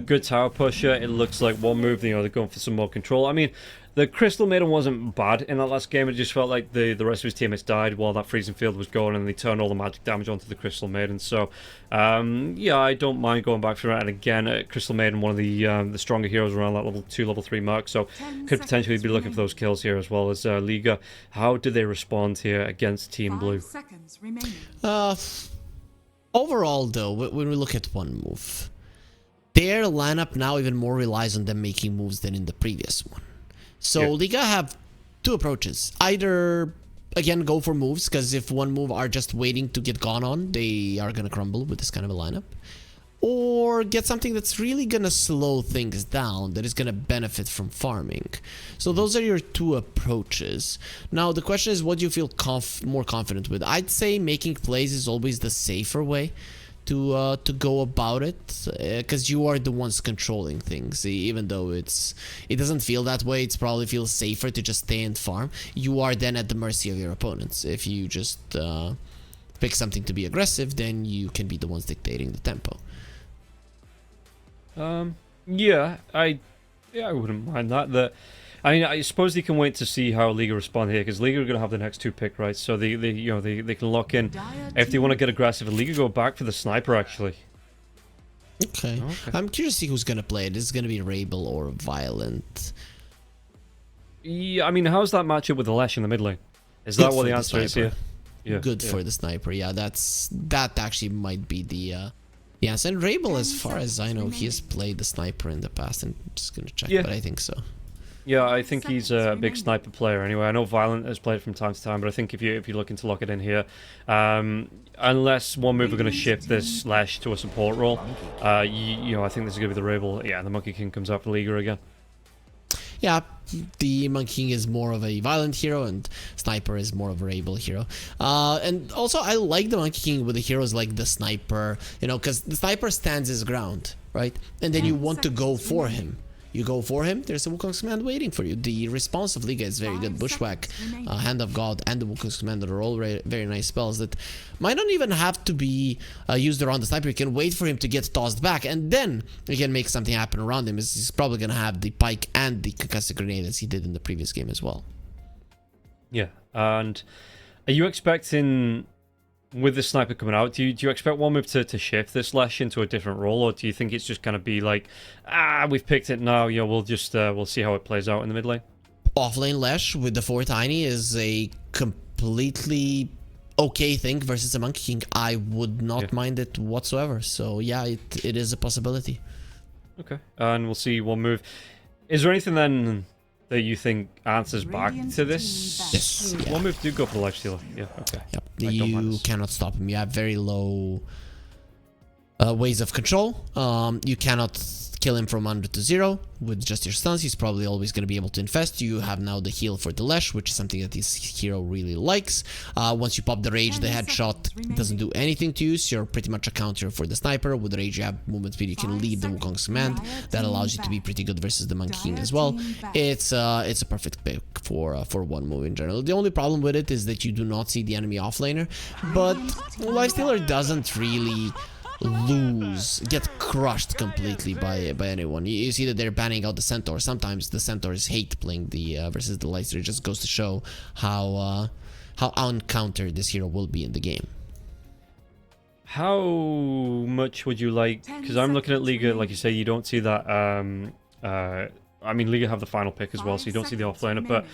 good tower pusher. It looks like one move, they're going for some more control. I mean, the Crystal Maiden wasn't bad in that last game. It just felt like the rest of his teammates died while that freezing field was going, and they turned all the magic damage onto the Crystal Maiden. So, yeah, I don't mind going back for it. And again, Crystal Maiden, one of the stronger heroes around that level 2, level 3 mark. So, could potentially be looking for those kills here as well as Liga. How did they respond here against Team Blue? Overall, though, when we look at one move, their lineup now even more relies on them making moves than in the previous one. So Liga have two approaches. Either again, go for moves, because if one move are just waiting to get gone on, they are gonna crumble with this kind of a lineup. Or get something that's really gonna slow things down, that is gonna benefit from farming. So those are your two approaches. Now the question is, what do you feel more confident with? I'd say making plays is always the safer way to go about it, because you are the ones controlling things. Even though it doesn't feel that way, it probably feels safer to just stay and farm. You are then at the mercy of your opponents. If you just pick something to be aggressive, then you can be the ones dictating the tempo. Yeah, I wouldn't mind that. I mean, I suppose they can wait to see how Liga respond here, because Liga are going to have the next 2 pick, right? So they can lock in. If they want to get aggressive, Liga go back for the sniper, actually. Okay. I'm curious to see who's going to play it. Is it going to be Rabel or Violent? Yeah, I mean, how's that matchup with the Lesh in the mid lane? Is that what the answer is here? Yeah. Good for the sniper. Yeah, that actually might be the answer. And Rabel, as far as I know, he has played the sniper in the past. I'm just going to check, but I think so. Yeah, I think he's a big sniper player anyway. I know Violent has played from time to time, but I think if you're looking to lock it in here, unless one move are going to shift this Lash to a support role, I think this is going to be the Rabel. Yeah, the Monkey King comes out for Liga again. Yeah, the Monkey King is more of a Violent hero, and Sniper is more of a Rabel hero. And also, I like the Monkey King with the heroes like the Sniper, because the Sniper stands his ground, right? And then you want to go for him. You go for him, there's a Wukong's Command waiting for you. The response of Liga is very good. Bushwhack, Hand of God, and the Wukong's Command are all very nice spells that might not even have to be used around the sniper. You can wait for him to get tossed back, and then you can make something happen around him. He's probably going to have the Pike and the Concussive Grenade as he did in the previous game as well. Yeah, and are you expecting, with the sniper coming out, do you expect one move to shift this Lash into a different role, or do you think it's just going to be like, we've picked it now, we'll just we'll see how it plays out in the mid lane? Offlane Lash with the 4 tiny is a completely okay thing versus a Monkey King. I would not mind it whatsoever. So yeah, it is a possibility. Okay, and we'll see one move. Is there anything then that you think answers back to this? Yes. Yeah. One move do go for the Lifestealer. Yeah, okay. Yep. You cannot stop him. You have very low ways of control. You cannot kill him from under to 0 with just your stuns. He's probably always going to be able to infest. You have now the heal for the Lash, which is something that this hero really likes. Once you pop the Rage, the headshot doesn't do anything to you, so you're pretty much a counter for the Sniper. With the Rage, you have movement speed. You can leave the Wukong's Command. That allows you to be pretty good versus the Monkey King as well. It's a perfect pick for one move in general. The only problem with it is that you do not see the enemy offlaner, but Lifestealer doesn't really get crushed completely by anyone. You see that they're banning out the Centaur. Sometimes the Centaurs hate playing the versus the Lifestealer. It just goes to show how uncountered this hero will be in the game. How much would you like, because I'm looking at Liga, like you say, you don't see that I mean, Liga have the final pick as well, so you don't see the offlaner, but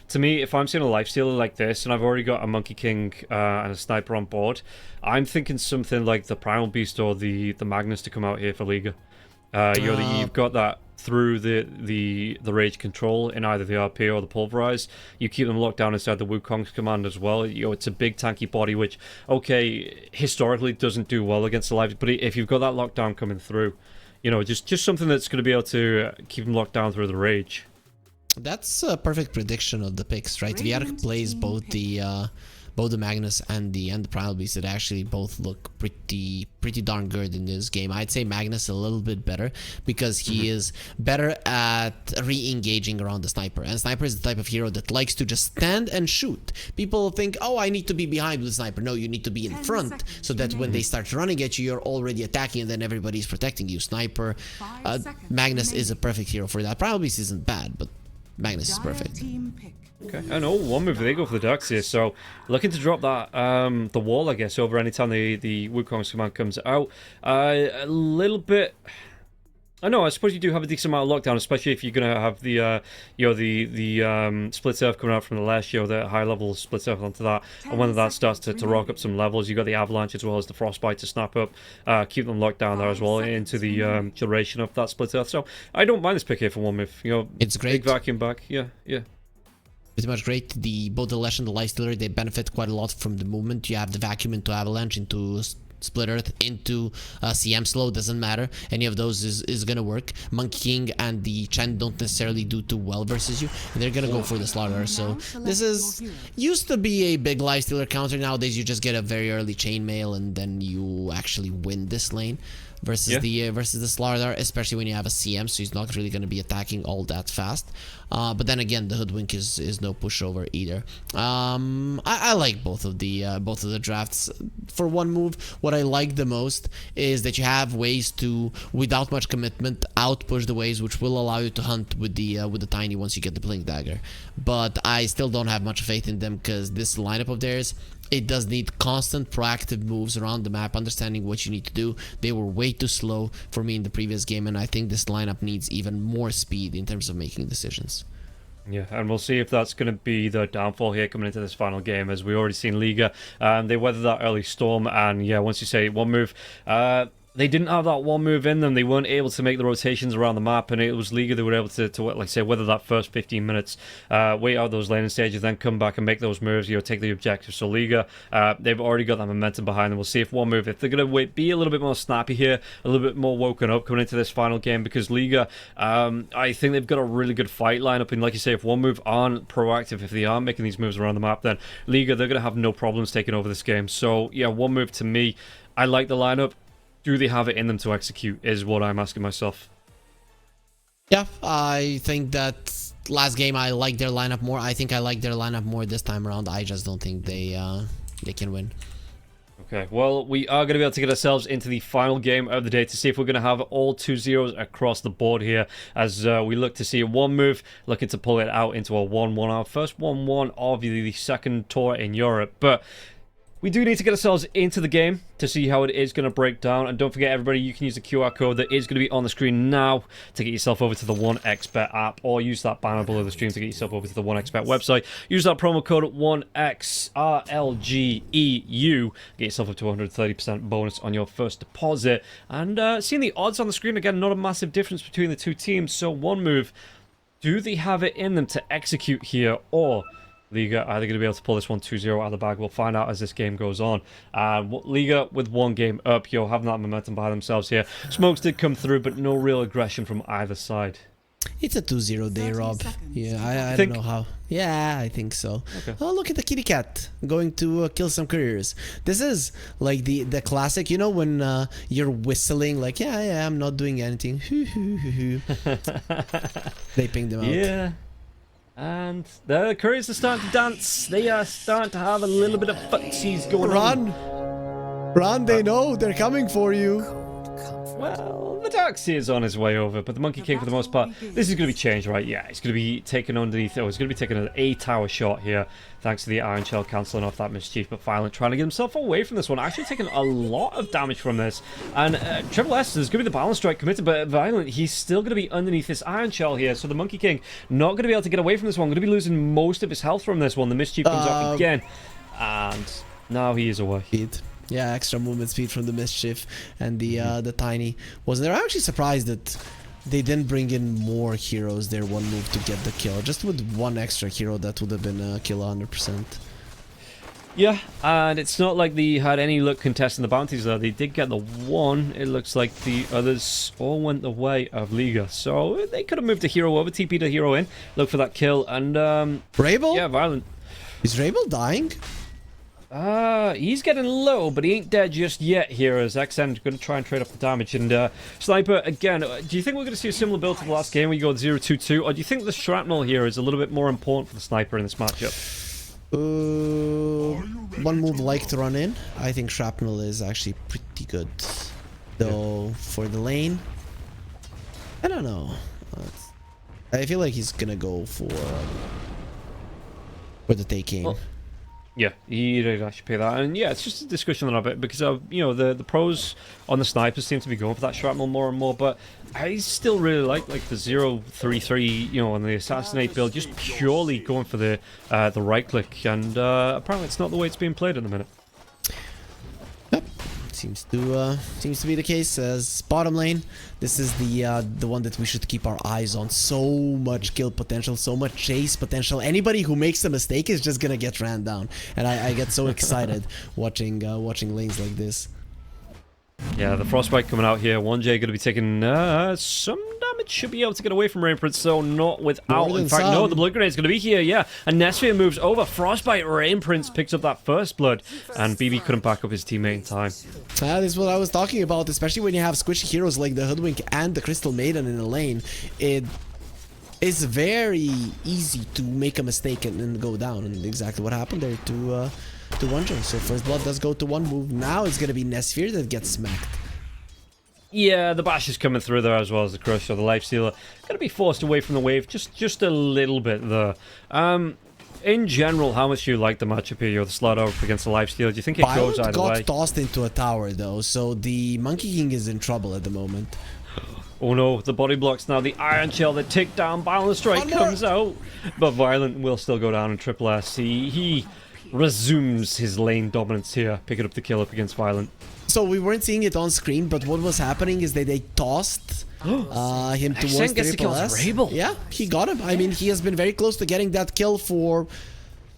to me, if I'm seeing a Lifestealer like this, and I've already got a Monkey King and a Sniper on board, I'm thinking something like the Primal Beast or the Magnus to come out here for Liga. You've got that through the Rage control in either the RP or the Pulverize. You keep them locked down inside the Wukong's Command as well. It's a big tanky body, which, okay, historically doesn't do well against the live, but if you've got that lockdown coming through, just something that's going to be able to keep them locked down through the Rage. That's a perfect prediction of the picks, right? Viark plays both the Magnus and the Primal Beast. It actually both look pretty darn good in this game. I'd say Magnus a little bit better because he is better at re-engaging around the Sniper. And Sniper is the type of hero that likes to just stand and shoot. People think, oh, I need to be behind with Sniper. No, you need to be in front so that when they start running at you, you're already attacking and then everybody's protecting you. Sniper, Magnus is a perfect hero for that. Primal Beast isn't bad, but Magnus is perfect. Okay, and one move, they go for the Ducks here, so looking to drop that, the wall, I guess, over anytime the Wukong's Command comes out. A little bit... I know, I suppose you do have a decent amount of lockdown, especially if you're going to have the Split Surf coming out from the Lash, the high-level Split Surf onto that, and when that starts to rock up some levels, you got the Avalanche as well as the Frostbite to snap up, keep them locked down there as well into the duration of that Split Surf. So I don't mind this pick here for one move. It's great. Big vacuum back, yeah. pretty much great. Both the Lesh and the Lifestealer, they benefit quite a lot from the movement. You have the Vacuum into Avalanche, into Split Earth, into CM Slow, doesn't matter. Any of those is gonna work. Monkey King and the Chen don't necessarily do too well versus you, and they're gonna go for the Slaughter. So this is used to be a big Lifestealer counter. Nowadays you just get a very early Chainmail and then you actually win this lane versus the Slaughter, especially when you have a CM, so he's not really going to be attacking all that fast. But then again, the Hoodwink is no pushover either. I like both of the drafts. For one move, what I like the most is that you have ways to, without much commitment, outpush the waves, which will allow you to hunt with the Tiny once you get the Blink Dagger. But I still don't have much faith in them because this lineup of theirs, it does need constant proactive moves around the map, understanding what you need to do. They were way too slow for me in the previous game, and I think this lineup needs even more speed in terms of making decisions. Yeah, and we'll see if that's going to be the downfall here coming into this final game, as we already seen Liga. They weathered that early storm, and yeah, once you say one move, they didn't have that one move in them. They weren't able to make the rotations around the map, and it was Liga that were able to like say, weather that first 15 minutes, wait out those laning stages, then come back and make those moves, take the objective. So Liga, they've already got that momentum behind them. We'll see if one move, if they're going to be a little bit more snappy here, a little bit more woken up coming into this final game, because Liga, I think they've got a really good fight lineup, and like you say, if one move aren't proactive, if they aren't making these moves around the map, then Liga, they're going to have no problems taking over this game. So yeah, one move to me, I like the lineup. Do they have it in them to execute, is what I'm asking myself. Yeah, I think that last game I liked their lineup more. I think I like their lineup more this time around. I just don't think they can win. Okay, well, we are going to be able to get ourselves into the final game of the day to see if we're going to have all 2-0s across the board here, as we look to see one move looking to pull it out into a 1-1. Our first 1-1 of the second tour in Europe, but we do need to get ourselves into the game to see how it is going to break down. And don't forget, everybody, you can use the QR code that is going to be on the screen now to get yourself over to the 1xBet app, or use that banner below the stream to get yourself over to the 1xBet website. Use that promo code 1XRLGEU. Get yourself up to 130% bonus on your first deposit. And seeing the odds on the screen, again, not a massive difference between the two teams. So one move, do they have it in them to execute here, or Liga, are they going to be able to pull this one 2-0 out of the bag? We'll find out as this game goes on. Liga with one game up, having that momentum behind themselves here. Smokes did come through, but no real aggression from either side. It's a 2-0 day, Rob. Yeah, I don't know how. Yeah, I think so. Okay. Oh, look at the kitty cat going to kill some careers. This is like the classic, when you're whistling, like, yeah, I'm not doing anything. They pinged them out. Yeah. And the couriers are starting to dance. They are starting to have a little bit of footsies going on. Run, they know. They're coming for you. Well, the Darkseer is on his way over, but the Monkey King, for the most part, this is going to be changed, right? Yeah, it's going to be taken underneath. Oh, it's going to be taking an A-tower shot here, thanks to the Iron Shell cancelling off that Mischief, but Violent trying to get himself away from this one. Actually taking a lot of damage from this. And Triple S is going to be the balance strike committed, but Violent, he's still going to be underneath this Iron Shell here, so the Monkey King not going to be able to get away from this one. Going to be losing most of his health from this one. The Mischief comes off again, and now he is away. Yeah, extra movement speed from the Mischief and the Tiny. They're actually surprised that they didn't bring in more heroes there one move to get the kill. Just with one extra hero, that would have been a kill 100%. Yeah, and it's not like they had any luck contesting the bounties though. They did get the one. It looks like the others all went the way of Liga. So they could have moved the hero over, TP'd a hero in, look for that kill, and Rabel? Yeah, Violent. Is Rabel dying? He's getting low, but he ain't dead just yet here, as XN going to try and trade off the damage. And Sniper, again, do you think we're going to see a similar build to the last game where you go 0-2-2, or do you think the Shrapnel here is a little bit more important for the Sniper in this matchup? One move like to run in. I think Shrapnel is actually pretty good. Though, for the lane, I don't know. I feel like he's going to go for the taking. Well, yeah, he did actually pay that, and yeah, it's just a discussion of it because the pros on the snipers seem to be going for that shrapnel more and more, but I still really like the 0-3-3, on the assassinate build, just purely going for the right click, and apparently it's not the way it's being played at the minute. Yep, Seems to be the case. As bottom lane, this is the one that we should keep our eyes on. So much kill potential, so much chase potential. Anybody who makes a mistake is just gonna get ran down, and I get so excited watching lanes like this. Yeah, the Frostbite coming out here. 1J going to be taking some damage. Should be able to get away from Rain Prince, so not without. In fact, no, the Blood Grenade's going to be here, yeah. And Nesphia moves over. Frostbite, Rain Prince picks up that first blood, and BB couldn't back up his teammate in time. This is what I was talking about, especially when you have squishy heroes like the Hoodwink and the Crystal Maiden in the lane. It is very easy to make a mistake and go down, and exactly what happened there to 1J. So first blood does go to one move. Now it's going to be Nesphia that gets smacked. Yeah, the bash is coming through there as well as the crush, so the lifestealer going to be forced away from the wave just a little bit there. In general, how much do you like the matchup here? You're the slot up against the lifestealer. Do you think it goes either way? Got tossed into a tower though, so the Monkey King is in trouble at the moment. Oh no, the body blocks now. The Iron Shell, the tick down, Balance Strike comes out, but Violent will still go down in Triple S. He resumes his lane dominance here, picking up the kill up against Violent. So we weren't seeing it on screen, but what was happening is that they tossed him towards Triple S. Yeah, he got him. I mean, he has been very close to getting that kill for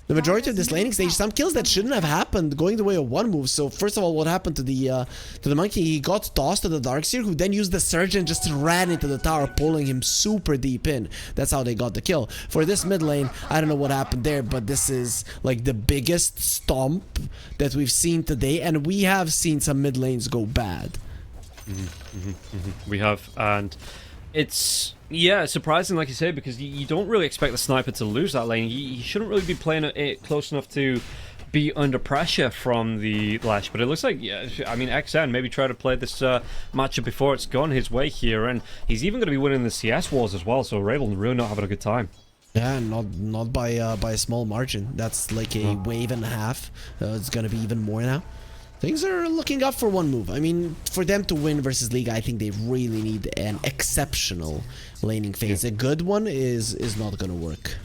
the majority of this laning stage. Some kills that shouldn't have happened, going the way of one move. So first of all, what happened to the monkey? He got tossed to the Darkseer, who then used the Surge and just ran into the tower, pulling him super deep in. That's how they got the kill. For this mid lane, I don't know what happened there, but this is like the biggest stomp that we've seen today, and we have seen some mid lanes go bad. We have, and it's surprising, like you say, because you don't really expect the sniper to lose that lane. He shouldn't really be playing it close enough to be under pressure from the Lash, but it looks like, I mean, XN maybe try to play this matchup before it's gone his way here, and he's even going to be winning the CS wars as well, so Ravel really not having a good time. Yeah, not by a small margin. That's like a wave and a half. It's going to be even more now. Things are looking up for one move. I mean, for them to win versus Liga, I think they really need an exceptional laning phase. A good one is not going to work.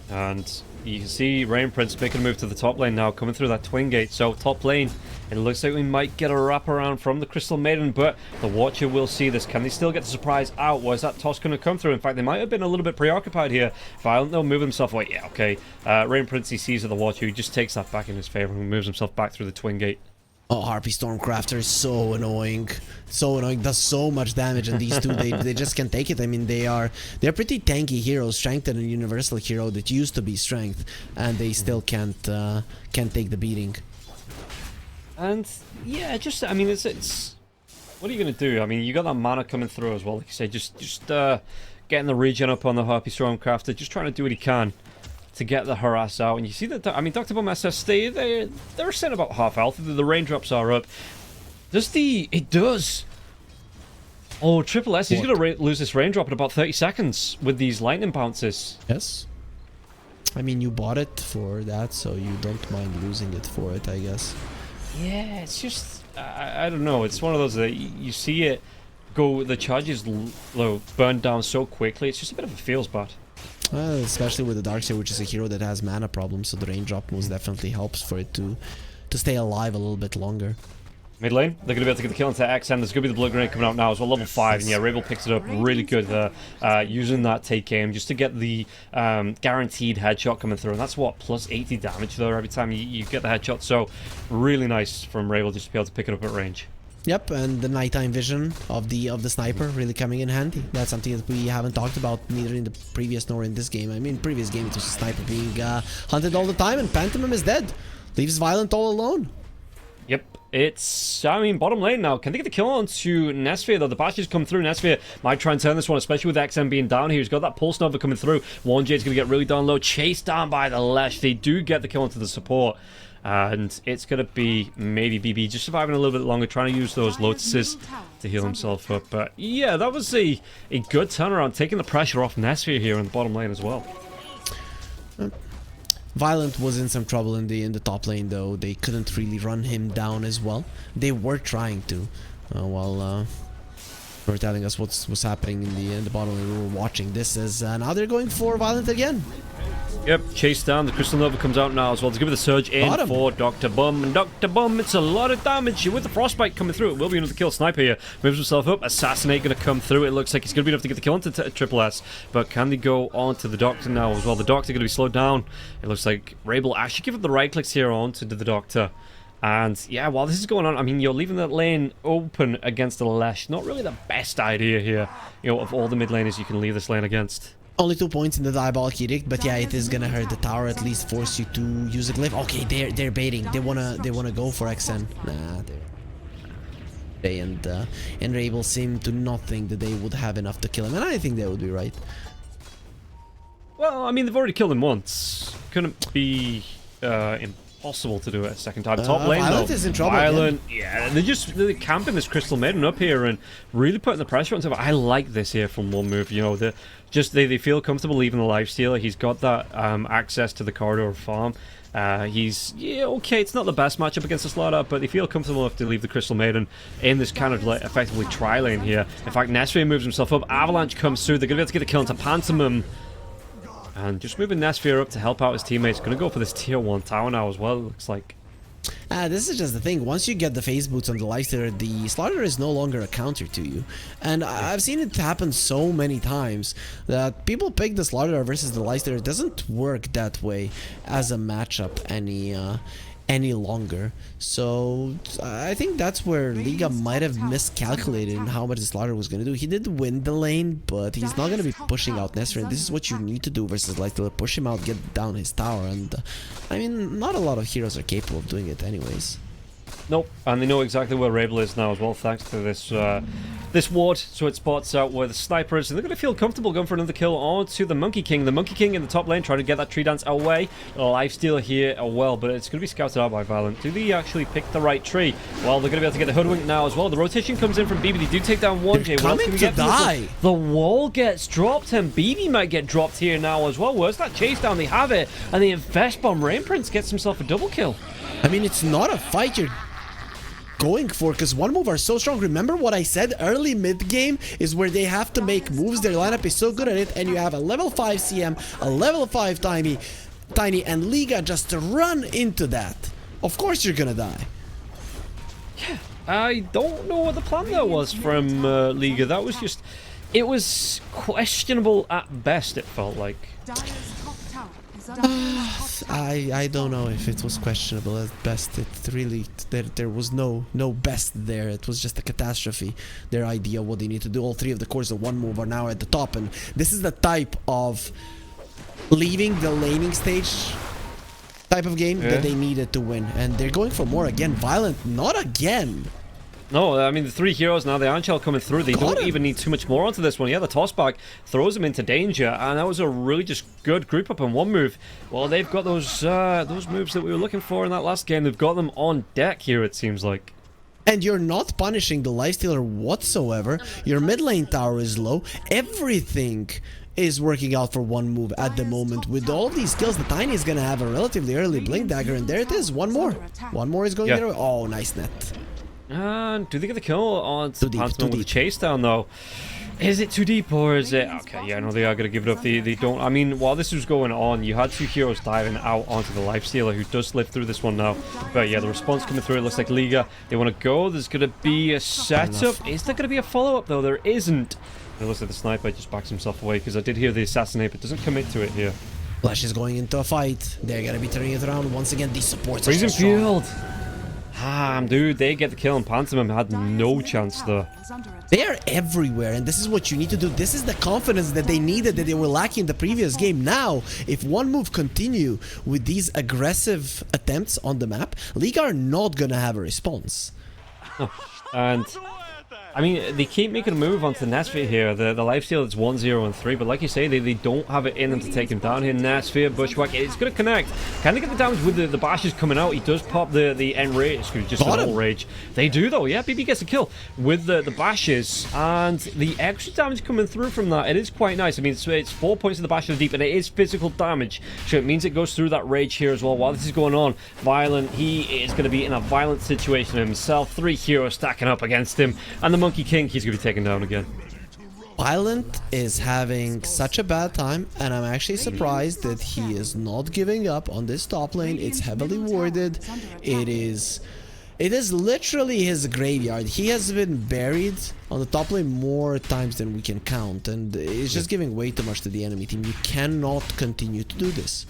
And you can see Rain Prince making a move to the top lane now, coming through that twin gate. So top lane, it looks like we might get a wraparound from the Crystal Maiden, but the Watcher will see this. Can they still get the surprise out? Where's that toss going to come through? In fact, they might have been a little bit preoccupied here. Violent, they'll move himself away. Yeah, okay. Rain Prince, he sees the Watcher, he just takes that back in his favor and moves himself back through the twin gate. Oh, Harpy Stormcrafter is so annoying. So annoying. Does so much damage, and these two, they just can't take it. I mean, they're pretty tanky heroes. Strength and a universal hero that used to be strength, and they still can't take the beating. And yeah, just I mean, it's what are you gonna do? I mean, you got that mana coming through as well. Like you say, just getting the regen up on the Harpy Stormcrafter, just trying to do what he can to get the harass out. And you see that, I mean, Dr. Bomb SS, they're sitting about half health. The raindrops are up. It does. Oh, Triple S, he's going to lose this raindrop in about 30 seconds with these lightning bounces. Yes. I mean, you bought it for that, so you don't mind losing it for it, I guess. Yeah, it's just, I don't know. It's one of those that you see it go, the charges burn down so quickly. It's just a bit of a feels bad. Especially with the Darkseer, which is a hero that has mana problems, so the raindrop most definitely helps for it to stay alive a little bit longer. Mid lane, they're going to be able to get the kill into XN. There's going to be the Blood Grenade coming out now as well, level 5. And yeah, Ravel picks it up really good there, using that take aim just to get the guaranteed headshot coming through. And that's what, plus 80 damage there every time you get the headshot. So really nice from Ravel just to be able to pick it up at range. Yep, and the nighttime vision of the sniper really coming in handy. That's something that we haven't talked about neither in the previous nor in this game. I mean, previous game it was a sniper being hunted all the time, and Pantomime is dead. Leaves Violent all alone. Yep, it's, I mean, bottom lane now. Can they get the kill onto Nesphia, though? The bashes come through. Nesphia might try and turn this one, especially with XM being down here. He's got that Pulse Nova coming through. 1J's going to get really down low. Chased down by the Lash. They do get the kill onto the support. And it's going to be maybe BB just surviving a little bit longer, trying to use those Lotuses to heal himself up. But yeah, that was a good turnaround, taking the pressure off Nesphia here in the bottom lane as well. Violent was in some trouble in the top lane, though. They couldn't really run him down as well. They were trying to. While for telling us what's happening in the bottom lane. We were watching this as now they're going for Violent again. Yep, chase down. The Crystal Nova comes out now as well to give it the surge in for Dr. Bum. And Dr. Bum, it's a lot of damage with the Frostbite coming through. It will be another kill. Sniper here moves himself up. Assassinate going to come through. It looks like he's going to be enough to get the kill onto Triple S. But can they go on to the Doctor now as well? The Doctor going to be slowed down. It looks like Ray will actually give up the right clicks here on to the Doctor. And yeah, while this is going on, I mean, you're leaving that lane open against the Lesh. Not really the best idea here. You know, of all the mid laners you can leave this lane against. Only 2 points in the Diabolic Edict, but yeah, it is gonna hurt the tower. At least force you to use a glyph. Okay, they're baiting. They wanna go for XN. Nah, they and Rabel seem to not think that they would have enough to kill him, and I think they would be right. Well, I mean, they've already killed him once. Couldn't be impossible to do it a second time. Top lane, Violent though. is in trouble. Violent, yeah. They're camping this Crystal Maiden up here and really putting the pressure on top. I like this here from one move. You know, they feel comfortable leaving the Lifestealer. He's got that access to the corridor farm. Okay, it's not the best matchup against the Slaughter, but they feel comfortable enough to leave the Crystal Maiden in this kind of like effectively tri-lane here. In fact, Nesphia moves himself up. Avalanche comes through. They're going to be able to get a kill into Pantomime. And just moving Nesphia up to help out his teammates. Going to go for this tier 1 tower now as well, it looks like. This is just the thing. Once you get the phase boots on the Lifestealer, the Slaughter is no longer a counter to you. And I've seen it happen so many times that people pick the Slaughter versus the Lifestealer. It doesn't work that way as a matchup any longer. So I think that's where Liga might have miscalculated in how much the Slaughter was going to do. He did win the lane, but he's not going to be pushing out Nestor. And this is what you need to do versus Lifestealer. Push him out, get down his tower. And I mean, not a lot of heroes are capable of doing it anyways. Nope, and they know exactly where Rabel is now as well, thanks to this ward. So it spots out where the sniper is, and they're going to feel comfortable going for another kill onto the Monkey King. The Monkey King in the top lane trying to get that tree dance away. A Lifestealer here as well, but it's going to be scouted out by Violent. Do they actually pick the right tree? Well, they're going to be able to get the Hoodwink now as well. The rotation comes in from BB. They do take down one. They're coming to die. The wall gets dropped, and BB might get dropped here now as well. Where's that chase down? They have it, and the Invest Bomb Rain Prince gets himself a double kill. I mean, it's not a fight you're going for, because one move are so strong. Remember what I said, early mid game is where they have to make moves. Their lineup is so good at it, and you have a level 5 CM, a level 5 Tiny, and Liga just to run into that. Of course you're gonna die. Yeah, I don't know what the plan there was from Liga. That was just, it was questionable at best, it felt like. I don't know if it was questionable at best. It really, there was no best there. It was just a catastrophe. Their idea what they need to do. All 3 of the cores of one move are now at the top, and this is the type of leaving the laning stage type of game that they needed to win, and they're going for more again. Violent, not again. No, I mean, the 3 heroes now, the Iron Child coming through, they don't even need too much more onto this one. Yeah, the tossback throws them into danger, and that was a really just good group up in one move. Well, they've got those moves that we were looking for in that last game. They've got them on deck here, it seems like. And you're not punishing the Lifestealer whatsoever. Your mid lane tower is low. Everything is working out for one move at the moment. With all these kills, the Tiny is going to have a relatively early Blink Dagger, and there it is. One more. One more is going to get away. Oh, nice net. Do they get the kill on Pantomime with the chase down, though? Is it too deep, or is it... Okay, yeah, no, they are going to give it up. They don't... I mean, while this was going on, you had 2 heroes diving out onto the Lifestealer, who does live through this one now. But yeah, the response coming through, it looks like Liga, they want to go. There's going to be a setup. Is there going to be a follow-up, though? There isn't. It looks like the sniper just backs himself away, because I did hear the assassinate, but doesn't commit to it here. Flash is going into a fight. They're going to be turning it around once again. These supports Freezing are so strong. Field. Dude, they get the kill, and Pantomime had no chance there. They are everywhere, and this is what you need to do. This is the confidence that they needed, that they were lacking in the previous game. Now, if one move continue with these aggressive attempts on the map, League are not gonna have a response. Oh. And I mean, they keep making a move onto Nesphia here. The Lifesteal is 1-0 and 3, but like you say, they don't have it in them to take him down here. Nesphia, Bushwhack, it's going to connect. Can they get the damage with the bashes coming out? He does pop the Enrage, just an all rage. They do though, yeah, BB gets a kill with the bashes, and the extra damage coming through from that, it is quite nice. I mean, it's 4 points of the bash of the deep, and it is physical damage, so it means it goes through that rage here as well. While this is going on, Violent, he is going to be in a violent situation himself. 3 heroes stacking up against him, and the Monkey King, he's going to be taken down again. Violent is having such a bad time, and I'm actually surprised that he is not giving up on this top lane. It's heavily warded. It is literally his graveyard. He has been buried on the top lane more times than we can count, and it's just giving way too much to the enemy team. You cannot continue to do this.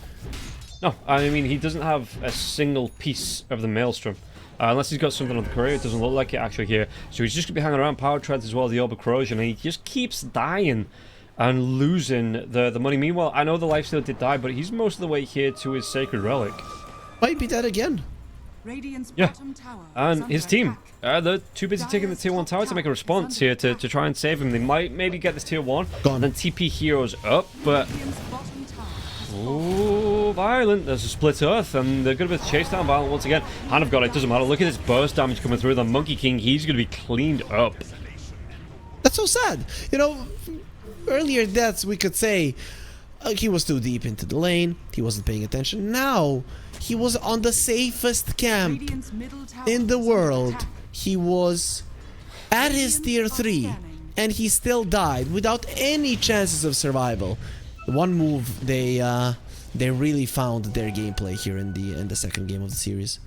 No, I mean, he doesn't have a single piece of the Maelstrom. Unless he's got something on the career, it doesn't look like it actually here. So he's just going to be hanging around power treads as well, the Orb Corrosion, and he just keeps dying and losing the money. Meanwhile, I know the lifesteal did die, but he's most of the way here to his Sacred Relic. Might be dead again. Yeah, and his team, they're too busy taking the tier 1 tower to make a response here to try and save him. They might maybe get this tier 1, and then TP Heroes up, but... Oh, Violent. There's a split earth, and they're going to be chased down Violent once again. Hand of God, it doesn't matter. Look at this burst damage coming through. The Monkey King, he's going to be cleaned up. That's so sad. You know, earlier deaths, we could say he was too deep into the lane. He wasn't paying attention. Now, he was on the safest camp in the world. He was at his tier 3, and he still died without any chances of survival. One move, they really found their gameplay here in the second game of the series.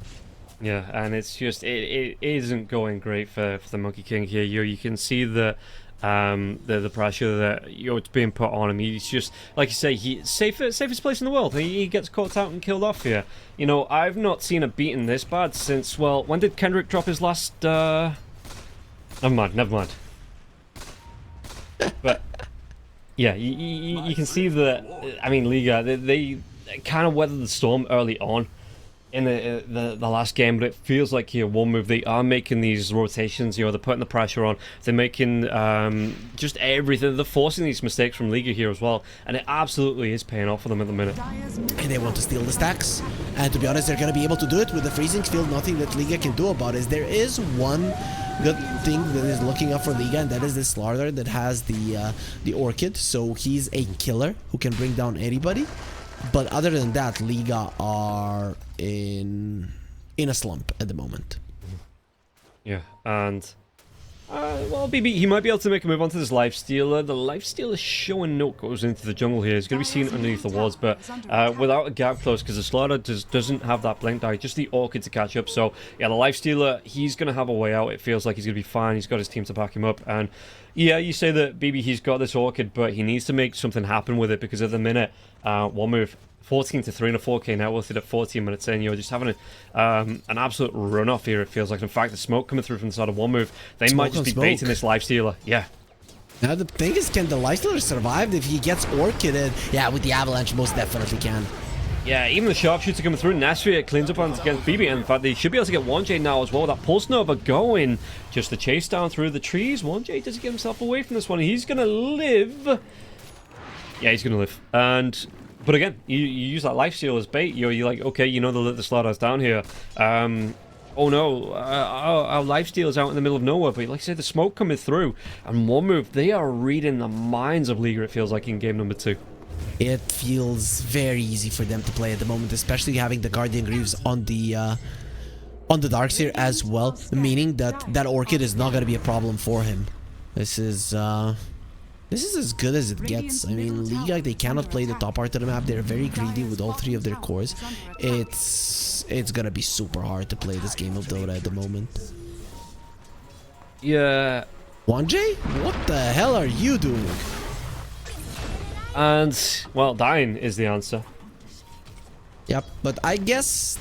Yeah, and it's just it isn't going great for the Monkey King here. You can see the pressure that it's being put on him. He's just, like you say, he's safest place in the world. He gets caught out and killed off here. You know, I've not seen a beaten this bad since, well, when did Kendrick drop his last? Never mind. But. Yeah, you can see that, I mean, Liga, they kind of weathered the storm early on in the last game, but it feels like here, one move, they are making these rotations, you know, they're putting the pressure on, they're making just everything, they're forcing these mistakes from Liga here as well, and it absolutely is paying off for them at the minute. And they want to steal the stacks, and to be honest, they're going to be able to do it with the freezing field. Nothing that Liga can do about it. There is one good thing that is looking up for Liga, and that is this Slardar that has the Orchid, so he's a killer who can bring down anybody. But other than that, Liga are in a slump at the moment. Yeah, and well, BB, he might be able to make a move onto this Lifestealer. The Lifestealer showing no goes into the jungle here. He's going to be seen underneath the walls, but without a gap close, because the Slaughter doesn't have that blink die, just the Orchid to catch up. So, yeah, the Lifestealer, he's going to have a way out. It feels like he's going to be fine. He's got his team to back him up. And, yeah, you say that, BB, he's got this Orchid, but he needs to make something happen with it, because at the minute, one move, 14 to 3 and a 4k net worth it at 14 minutes in. You're just having an absolute run off here, it feels like. In fact, the smoke coming through from the side of one move, they might just be baiting this Lifestealer. Yeah. Now the thing is, can the Lifestealer survive if he gets Orchided? Yeah, with the Avalanche, most definitely can. Yeah, even the Sharpshooter coming through. Nastria cleans up against BB. And in fact, they should be able to get 1J now as well. That Pulse Nova going. Just the chase down through the trees. 1J doesn't get himself away from this one. He's going to live. Yeah, he's going to live. And... But again, you use that Lifesteal as bait. You're like, okay, you know the Slaughter's down here. Oh no, our Lifesteal is out in the middle of nowhere. But like I said, the smoke coming through. And one move, they are reading the minds of Liga, it feels like, in game number 2. It feels very easy for them to play at the moment, especially having the Guardian Greaves on the Darkseer as well. Meaning that Orchid is not going to be a problem for him. This is as good as it gets. I mean, Liga, they cannot play the top part of the map. They're very greedy with all 3 of their cores. It's gonna be super hard to play this game of Dota at the moment. Yeah. 1J? What the hell are you doing? And, well, dying is the answer. Yep, but I guess...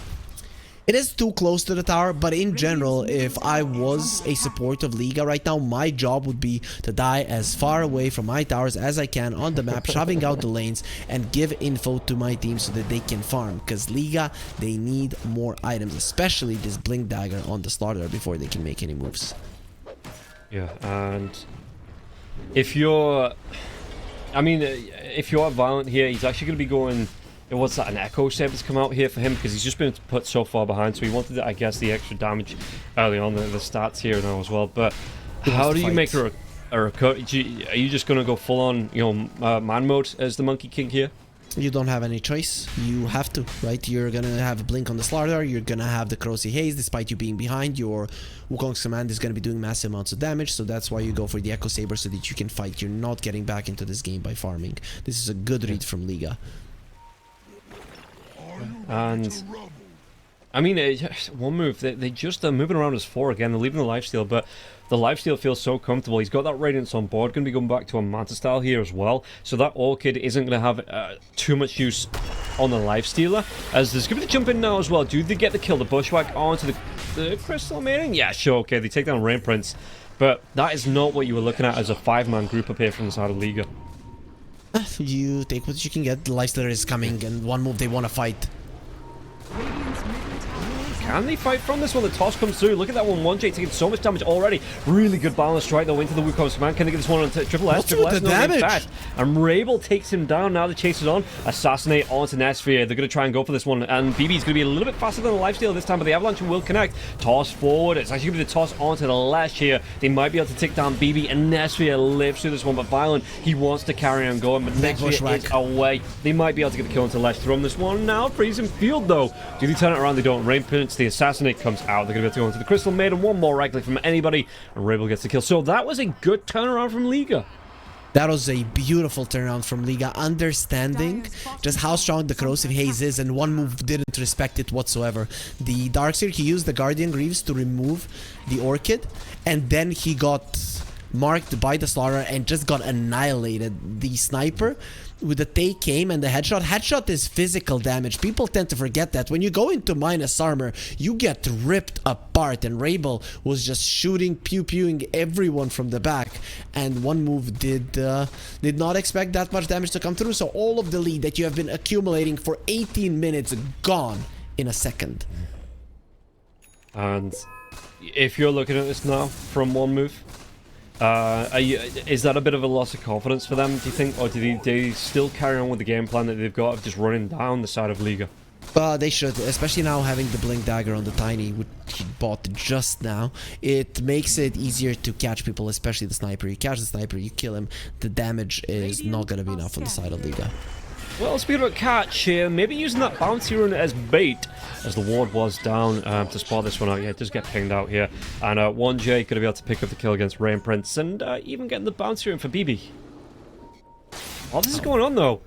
It is too close to the tower, but in general, if I was a support of Liga right now, my job would be to die as far away from my towers as I can on the map, shoving out the lanes and give info to my team so that they can farm. Because Liga, they need more items, especially this Blink Dagger on the Slaughter before they can make any moves. Yeah, and if you're... I mean, if you're Violent here, he's actually going to be going... What's that, an Echo Save that's come out here for him? Because he's just been put so far behind, so he wanted, I guess, the extra damage early on, the stats here now as well. But how do you make a recovery? Are you just going to go full on, you know, man mode as the Monkey King here? You don't have any choice. You have to, right? You're gonna have a blink on the Slardar. You're gonna have the Corrosive Haze. Despite you being behind, your Wukong's command is gonna be doing massive amounts of damage. So that's why you go for the Echo Saber, so that you can fight. You're not getting back into this game by farming. This is a good read from Liga. And I mean, one move, they're moving around as 4 again. They're leaving the lifesteal, but the lifesteal feels so comfortable. He's got that Radiance on board. Going to be going back to a Manta style here as well. So that Orchid isn't going to have too much use on the lifestealer. As there's going to be the jump in now as well. Do they get the kill? The Bushwhack onto the Crystal Maiden? Yeah, sure, okay. They take down Rain Prince. But that is not what you were looking at as a 5-man group up here from the side of Liga. You take what you can get. The lifestealer is coming, and one move they want to fight. Can they fight from this one? The toss comes through. Look at that one. 1J taking so much damage already. Really good balance strike though into the Wukong's command. Can they get this one on Triple S? Triple S, the damage? Fast. And Rabel takes him down. Now the chase is on. Assassinate onto Nesphere. They're going to try and go for this one. And BB's going to be a little bit faster than the lifesteal this time, but the Avalanche will connect. Toss forward. It's actually going to be the toss onto the left here. They might be able to take down BB, and Nesphere lives through this one, but Violent, he wants to carry on going, but Nesphere is away. They might be able to get the kill into Lesh from this one. Now freezing field though. Do they turn it around? They don't. Rain Prince, the Assassinate comes out. They're going to be able to go into the Crystal Maiden. One more right click from anybody, and Rabel gets the kill. So that was a good turnaround from Liga. That was a beautiful turnaround from Liga, understanding just how strong the Corrosive Haze is, and one move didn't respect it whatsoever. The Darkseer, he used the Guardian Greaves to remove the Orchid, and then he got marked by the Slaughter and just got annihilated. The Sniper with the take aim and the headshot. Headshot is physical damage. People tend to forget that. When you go into minus armor, you get ripped apart, and Rabel was just shooting, pew-pewing everyone from the back, and one move did not expect that much damage to come through. So all of the lead that you have been accumulating for 18 minutes gone in a second. And if you're looking at this now from one move, is that a bit of a loss of confidence for them, do you think? Or do they still carry on with the game plan that they've got of just running down the side of Liga? They should, especially now having the Blink Dagger on the Tiny, which he bought just now. It makes it easier to catch people, especially the Sniper. You catch the Sniper, you kill him, the damage is not going to be enough on the side of Liga. Well, speaking about catch here, maybe using that bouncy rune as bait, as the ward was down to spot this one out. Yeah, it does get pinged out here. And 1J going to be able to pick up the kill against Rain Prince, and even getting the bouncy rune for BB. Oh, this is going on though.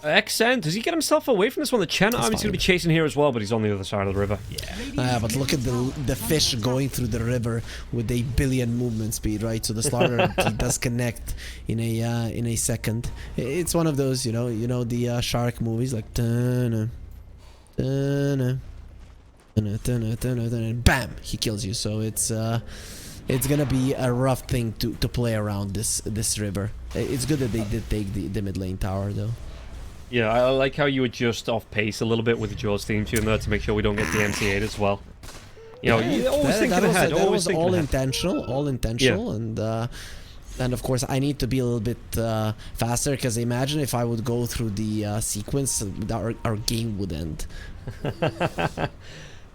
XN, does he get himself away from this one? The Chen Army's going to be chasing here as well, but he's on the other side of the river. Yeah. But look at the fish going through the river with a billion movement speed, right? So the Slaughter he does connect in a second. It's one of those, you know the shark movies, like bam, he kills you. So it's gonna be a rough thing to play around this river. It's good that they did take the mid lane tower though. Yeah, I like how you adjust off pace a little bit with the Jaws theme tune there to make sure we don't get the MT8 as well. You know, you always think ahead. That was all intentional, yeah. And of course I need to be a little bit faster, because imagine if I would go through the sequence, our game would end.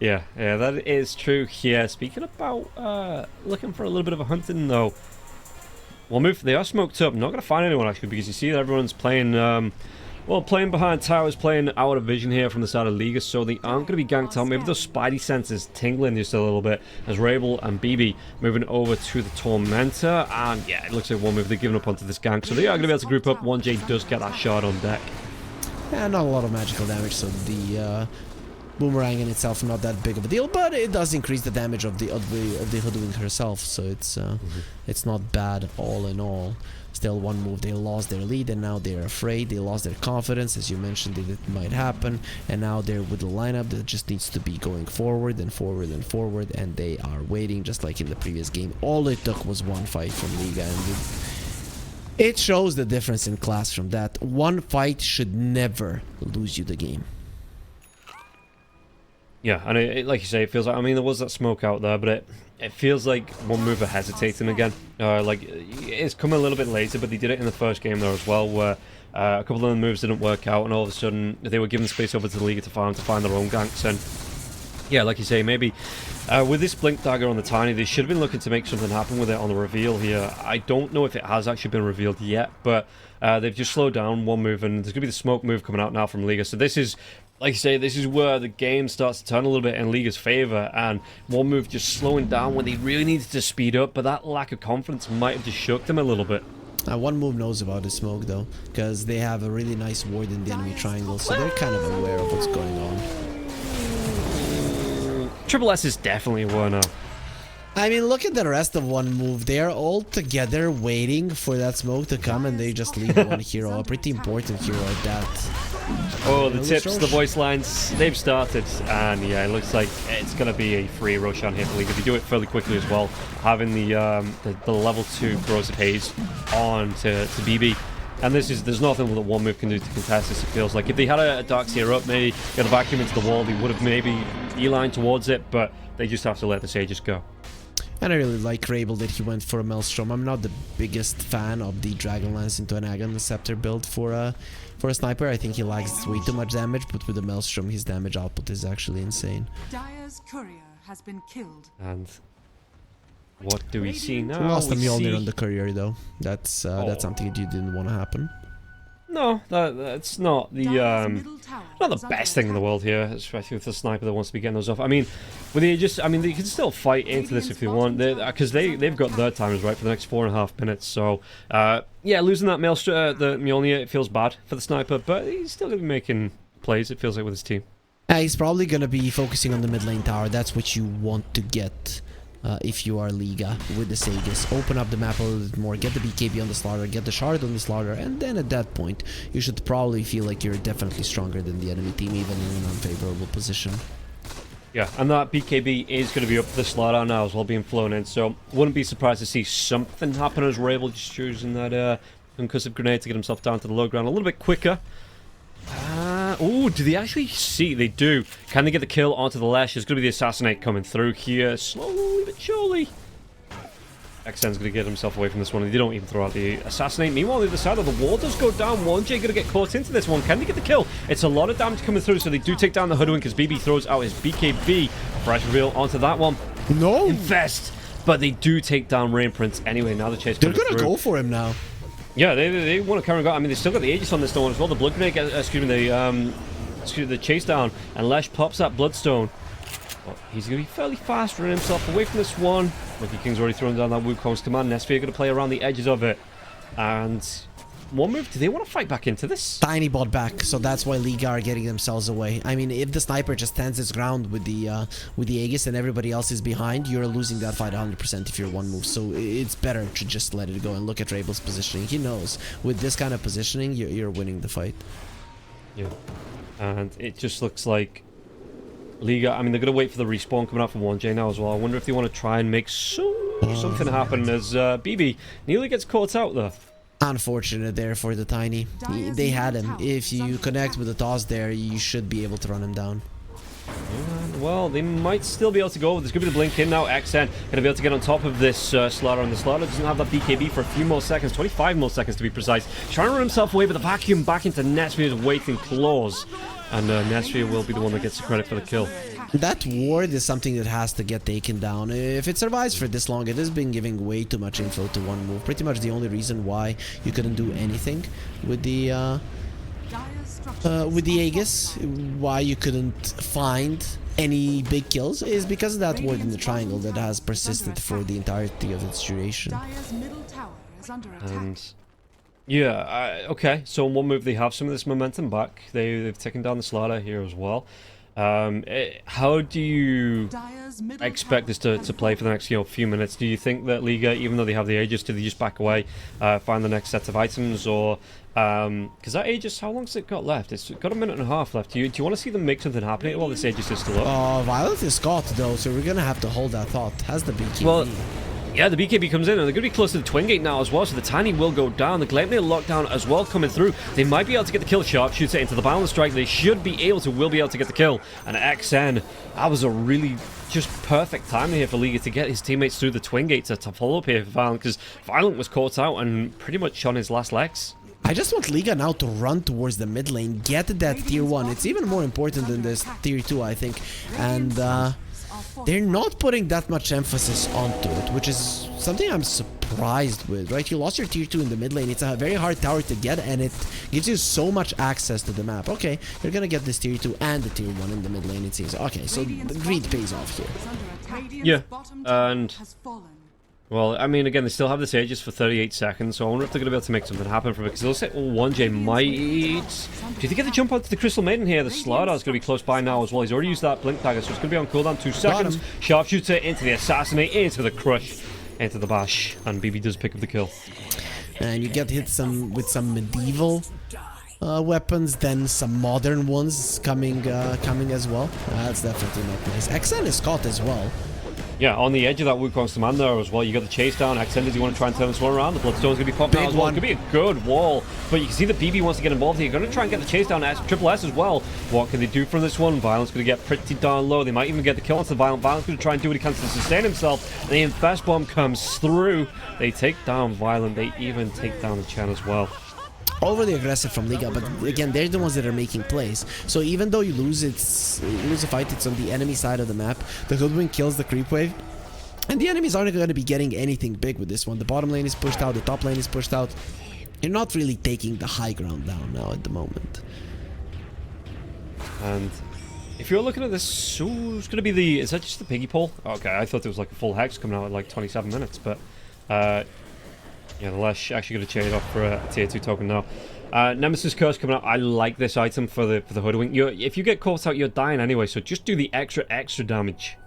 Yeah, that is true. Yeah, speaking about looking for a little bit of a hunting though. One move, they are smoked up. Not going to find anyone actually, because you see that everyone's playing playing behind towers, playing out of vision here from the side of Liga, so they aren't going to be ganked out. Maybe those spidey senses tingling just a little bit as Rabel and BB moving over to the Tormentor, and yeah, it looks like one move they're giving up onto this gank, so they are going to be able to group up. 1J does get that shard on deck. Yeah, not a lot of magical damage, so the boomerang in itself not that big of a deal, but it does increase the damage of the Hoodwink herself, so it's not bad all in all. Still, one move, they lost their lead, and now they're afraid. They lost their confidence, as you mentioned, it might happen, and now they're with the lineup that just needs to be going forward and forward and forward, and they are waiting, just like in the previous game. All it took was one fight from Liga, and it shows the difference in class from that. One fight should never lose you the game. Yeah, and it, like you say, it feels like, I mean, there was that smoke out there, but it feels like one mover hesitating again. Like, it's come a little bit later, but they did it in the first game there as well, where a couple of the moves didn't work out, and all of a sudden they were given space over to the Liga to find their own ganks, and yeah, like you say, maybe with this Blink Dagger on the Tiny, they should have been looking to make something happen with it on the reveal here. I don't know if it has actually been revealed yet, but they've just slowed down one move, and there's going to be the smoke move coming out now from Liga. So this is, like I say, this is where the game starts to turn a little bit in Liga's favour, and one move just slowing down when they really needed to speed up, but that lack of confidence might have just shook them a little bit. One move knows about the smoke though, because they have a really nice ward in the enemy triangle, so they're kind of aware of what's going on. Triple S is definitely a winner. I mean, look at the rest of one move. They are all together waiting for that smoke to come, and they just leave one hero, a pretty important hero at that. Oh, the tips, the voice lines, they've started, and yeah, it looks like it's going to be a free Roshan here for League. If you do it fairly quickly as well, having the level 2 Corrosive Haze on to BB. And there's nothing that one move can do to contest this, it feels like. If they had a Darkseer up, maybe got a vacuum into the wall, they would have maybe E-lined towards it, but they just have to let the Sages go. And I really like Rabel that he went for a Maelstrom. I'm not the biggest fan of the Dragonlance into an Agon Scepter build for a sniper. I think he lacks way too much damage, but with the Maelstrom, his damage output is actually insane. Dire's courier has been killed. And what do we see now? We lost a Mjolnir on the courier though. That's something that you didn't want to happen. No, that's not the best thing in the world here, especially with the sniper that wants to be getting those off. I mean, with the Aegis, I mean, they can still fight into this if they want, because they've got their timers right for the next 4.5 minutes. So, yeah, losing that the Mjolnir, it feels bad for the sniper, but he's still gonna be making plays. It feels like with his team. He's probably gonna be focusing on the mid lane tower. That's what you want to get. If you are Liga with the Sages, open up the map a little bit more, get the BKB on the Slaughter, get the Shard on the Slaughter, and then at that point you should probably feel like you're definitely stronger than the enemy team, even in an unfavorable position. Yeah, and that BKB is going to be up the Slaughter now as well, being flown in, so wouldn't be surprised to see something happen as Rabel just choosing that concussive grenade to get himself down to the low ground a little bit quicker. Oh, do they actually see? They do. Can they get the kill onto the Lesh? There's going to be the Assassinate coming through here, slowly but surely. XN's going to get himself away from this one. They don't even throw out the Assassinate. Meanwhile, on the other side of the wall does go down. 1J going to get caught into this one. Can they get the kill? It's a lot of damage coming through, so they do take down the Hoodwink as BB throws out his BKB. Fresh reveal onto that one. No! Infest! But they do take down Rain Prince anyway. Now the chase They're going to go for him now. Yeah, they want to carry on. I mean, they still got the Aegis on this one as well. The Blood Grenade, the chase down, and Lesh pops that Bloodstone. But he's going to be fairly fast, running himself away from this one. Monkey King's already thrown down that Wukong's command. Nesphere going to play around the edges of it. And one move, do they want to fight back into this? Tiny bot back, so that's why Liga are getting themselves away. I mean, if the sniper just stands its ground with the Aegis and everybody else is behind, you're losing that fight 100% if you're one move. So it's better to just let it go and look at Rabel's positioning. He knows with this kind of positioning, you're winning the fight. Yeah, and it just looks like Liga. I mean, they're gonna wait for the respawn coming out from 1J now as well. I wonder if they want to try and make something happen as BB nearly gets caught out there. Unfortunate there for the Tiny. They had him. If you connect with the toss there, you should be able to run him down. Well, they might still be able to go. There's going to be the blink in now. XN going to be able to get on top of this Slaughter, and the Slaughter doesn't have that BKB for a few more seconds, 25 more seconds to be precise. Trying to run himself away, but the vacuum back into Nesphere's waiting claws. And Nesphere will be the one that gets the credit for the kill. That ward is something that has to get taken down. If it survives for this long, it has been giving way too much info to one move. Pretty much the only reason why you couldn't do anything with the Aegis, why you couldn't find any big kills, is because of that ward in the triangle that has persisted for the entirety of its duration. And yeah, okay, so in one move they have some of this momentum back. They've taken down the Slaughter here as well. How do you expect this to play for the next few minutes? Do you think that Liga, even though they have the Aegis, do they just back away, find the next set of items, or because that Aegis, how long's it got left? It's got a minute and a half left. Do you want to see them make something happen while this Aegis is still up? Violet is caught though, so we're gonna have to hold that thought. Has the BKB? Well, yeah, the BKB comes in, and they're going to be close to the Twin Gate now as well, so the Tiny will go down. The Gleipnir lockdown as well coming through. They might be able to get the kill. Sharpshooter into the balance strike. They should be able to, will be able to get the kill. And XN, that was a really just perfect time here for Liga to get his teammates through the Twin Gate to follow up here for Violent, because Violent was caught out and pretty much on his last legs. I just want Liga now to run towards the mid lane, get that tier 1. It's even more important than this tier 2, I think. And they're not putting that much emphasis onto it, which is something I'm surprised with, right? You lost your tier 2 in the mid lane. It's a very hard tower to get, and it gives you so much access to the map. Okay, you're gonna get this tier 2 and the tier 1 in the mid lane, it seems. Okay, so the greed pays off here. Yeah, and... Well, I mean, again, they still have this Aegis for 38 seconds, so I wonder if they're going to be able to make something happen from it, because they'll say, oh, 1J might... Do you think if they jump onto the Crystal Maiden here, the Slardar is going to be close by now as well. He's already used that Blink Dagger, so it's going to be on cooldown 2 seconds. Sharpshooter into the Assassinate, into the Crush, into the Bash, and BB does pick up the kill. And you get hit with some medieval weapons, then some modern ones coming as well. That's definitely not nice. XN is caught as well. Yeah, on the edge of that Wukong's command there as well. You got the chase down. XN, does he want to try and turn this one around? The Bloodstone's going to be popping out as well. It's going to be a good wall. But you can see that BB wants to get involved here. You're going to try and get the chase down Triple S as well. What can they do from this one? Violent's going to get pretty darn low. They might even get the kill onto the Violent. Violent's going to try and do what he can to sustain himself. The Infest Bomb comes through. They take down Violent. They even take down the Chen as well. Overly aggressive from Liga, but again, they're the ones that are making plays. So even though you lose a fight, it's on the enemy side of the map. The Hoodwink kills the creep wave. And the enemies aren't going to be getting anything big with this one. The bottom lane is pushed out, the top lane is pushed out. You're not really taking the high ground down now at the moment. And if you're looking at this, so it's going to be the... Is that just the piggy pole? Okay, I thought there was like a full hex coming out at like 27 minutes, but... yeah, the Lesh actually going to trade off for a tier 2 token now. Nemesis Curse coming out. I like this item for the Hoodwink. If you get caught out, you're dying anyway, so just do the extra damage.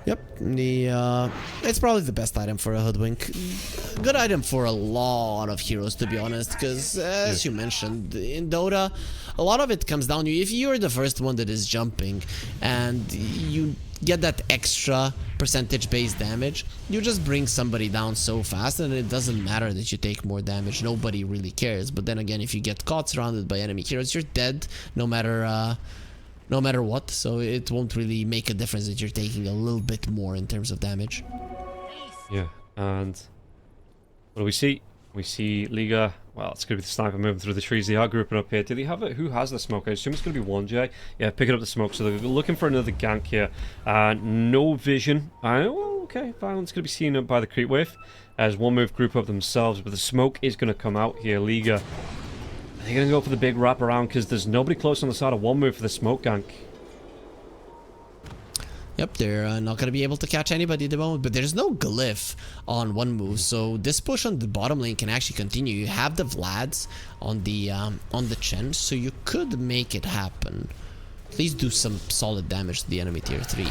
Yep, it's probably the best item for a Hoodwink. Good item for a lot of heroes, to be honest, because as you mentioned, in Dota, a lot of it comes down to if you're the first one that is jumping and you get that extra percentage-based damage, you just bring somebody down so fast, and it doesn't matter that you take more damage. Nobody really cares. But then again, if you get caught surrounded by enemy heroes, you're dead no matter what, so it won't really make a difference that you're taking a little bit more in terms of damage. Yeah, and what do we see? We see Liga. Well, it's going to be the sniper moving through the trees. They are grouping up here. Do they have it? Who has the smoke? I assume it's going to be 1J. Yeah, picking up the smoke. So they're looking for another gank here. No vision. Okay, Violent's going to be seen by the creep wave as one move group up themselves, but the smoke is going to come out here. Liga. They're going to go for the big wraparound because there's nobody close on the side of one move for the smoke gank. Yep, they're not going to be able to catch anybody at the moment, but there's no glyph on one move, so this push on the bottom lane can actually continue. You have the Vlads on the Chen, so you could make it happen. Please do some solid damage to the enemy tier 3.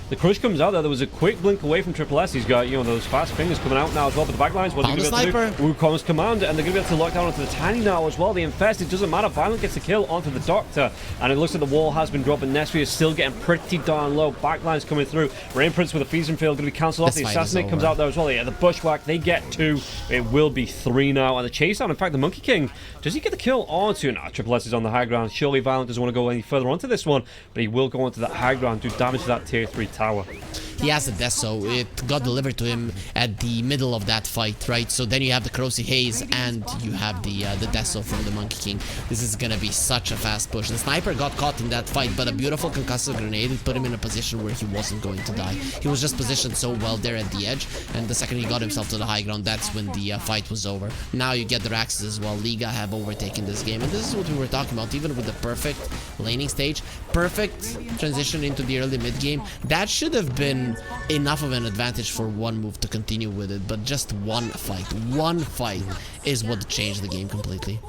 The Crush comes out there. There was a quick blink away from Triple S. He's got, you know, those fast fingers coming out now as well. But the backlines, what's he going to be able to do? Wukong's command, and they're going to be able to lock down onto the Tiny now as well. The Infest, it doesn't matter. Violent gets the kill onto the Doctor, and it looks like the wall has been dropped, but Nesri is still getting pretty darn low. Backlines coming through. Rain Prince with a Feast and Field going to be cancelled off. The Assassinate comes out there as well. Yeah, the Bushwhack, they get 2. It will be 3 now. And the Chase down, in fact, the Monkey King, does he get the kill onto? Nah, Triple S is on the high ground. Surely Violent doesn't want to go any further onto this one, but he will go onto that high ground, do damage to that tier 3 tower. He has a Deso. It got delivered to him at the middle of that fight, right? So then you have the Corrosive Haze and you have the Deso from the Monkey King. This is gonna be such a fast push. The Sniper got caught in that fight, but a beautiful concussive grenade put him in a position where he wasn't going to die. He was just positioned so well there at the edge, and the second he got himself to the high ground, that's when the fight was over. Now you get the Raxes as well. Liga have overtaken this game, and this is what we were talking about. Even with the perfect laning stage, perfect transition into the early mid game, that should have been enough of an advantage for one move to continue with it, but just one fight is what changed the game completely.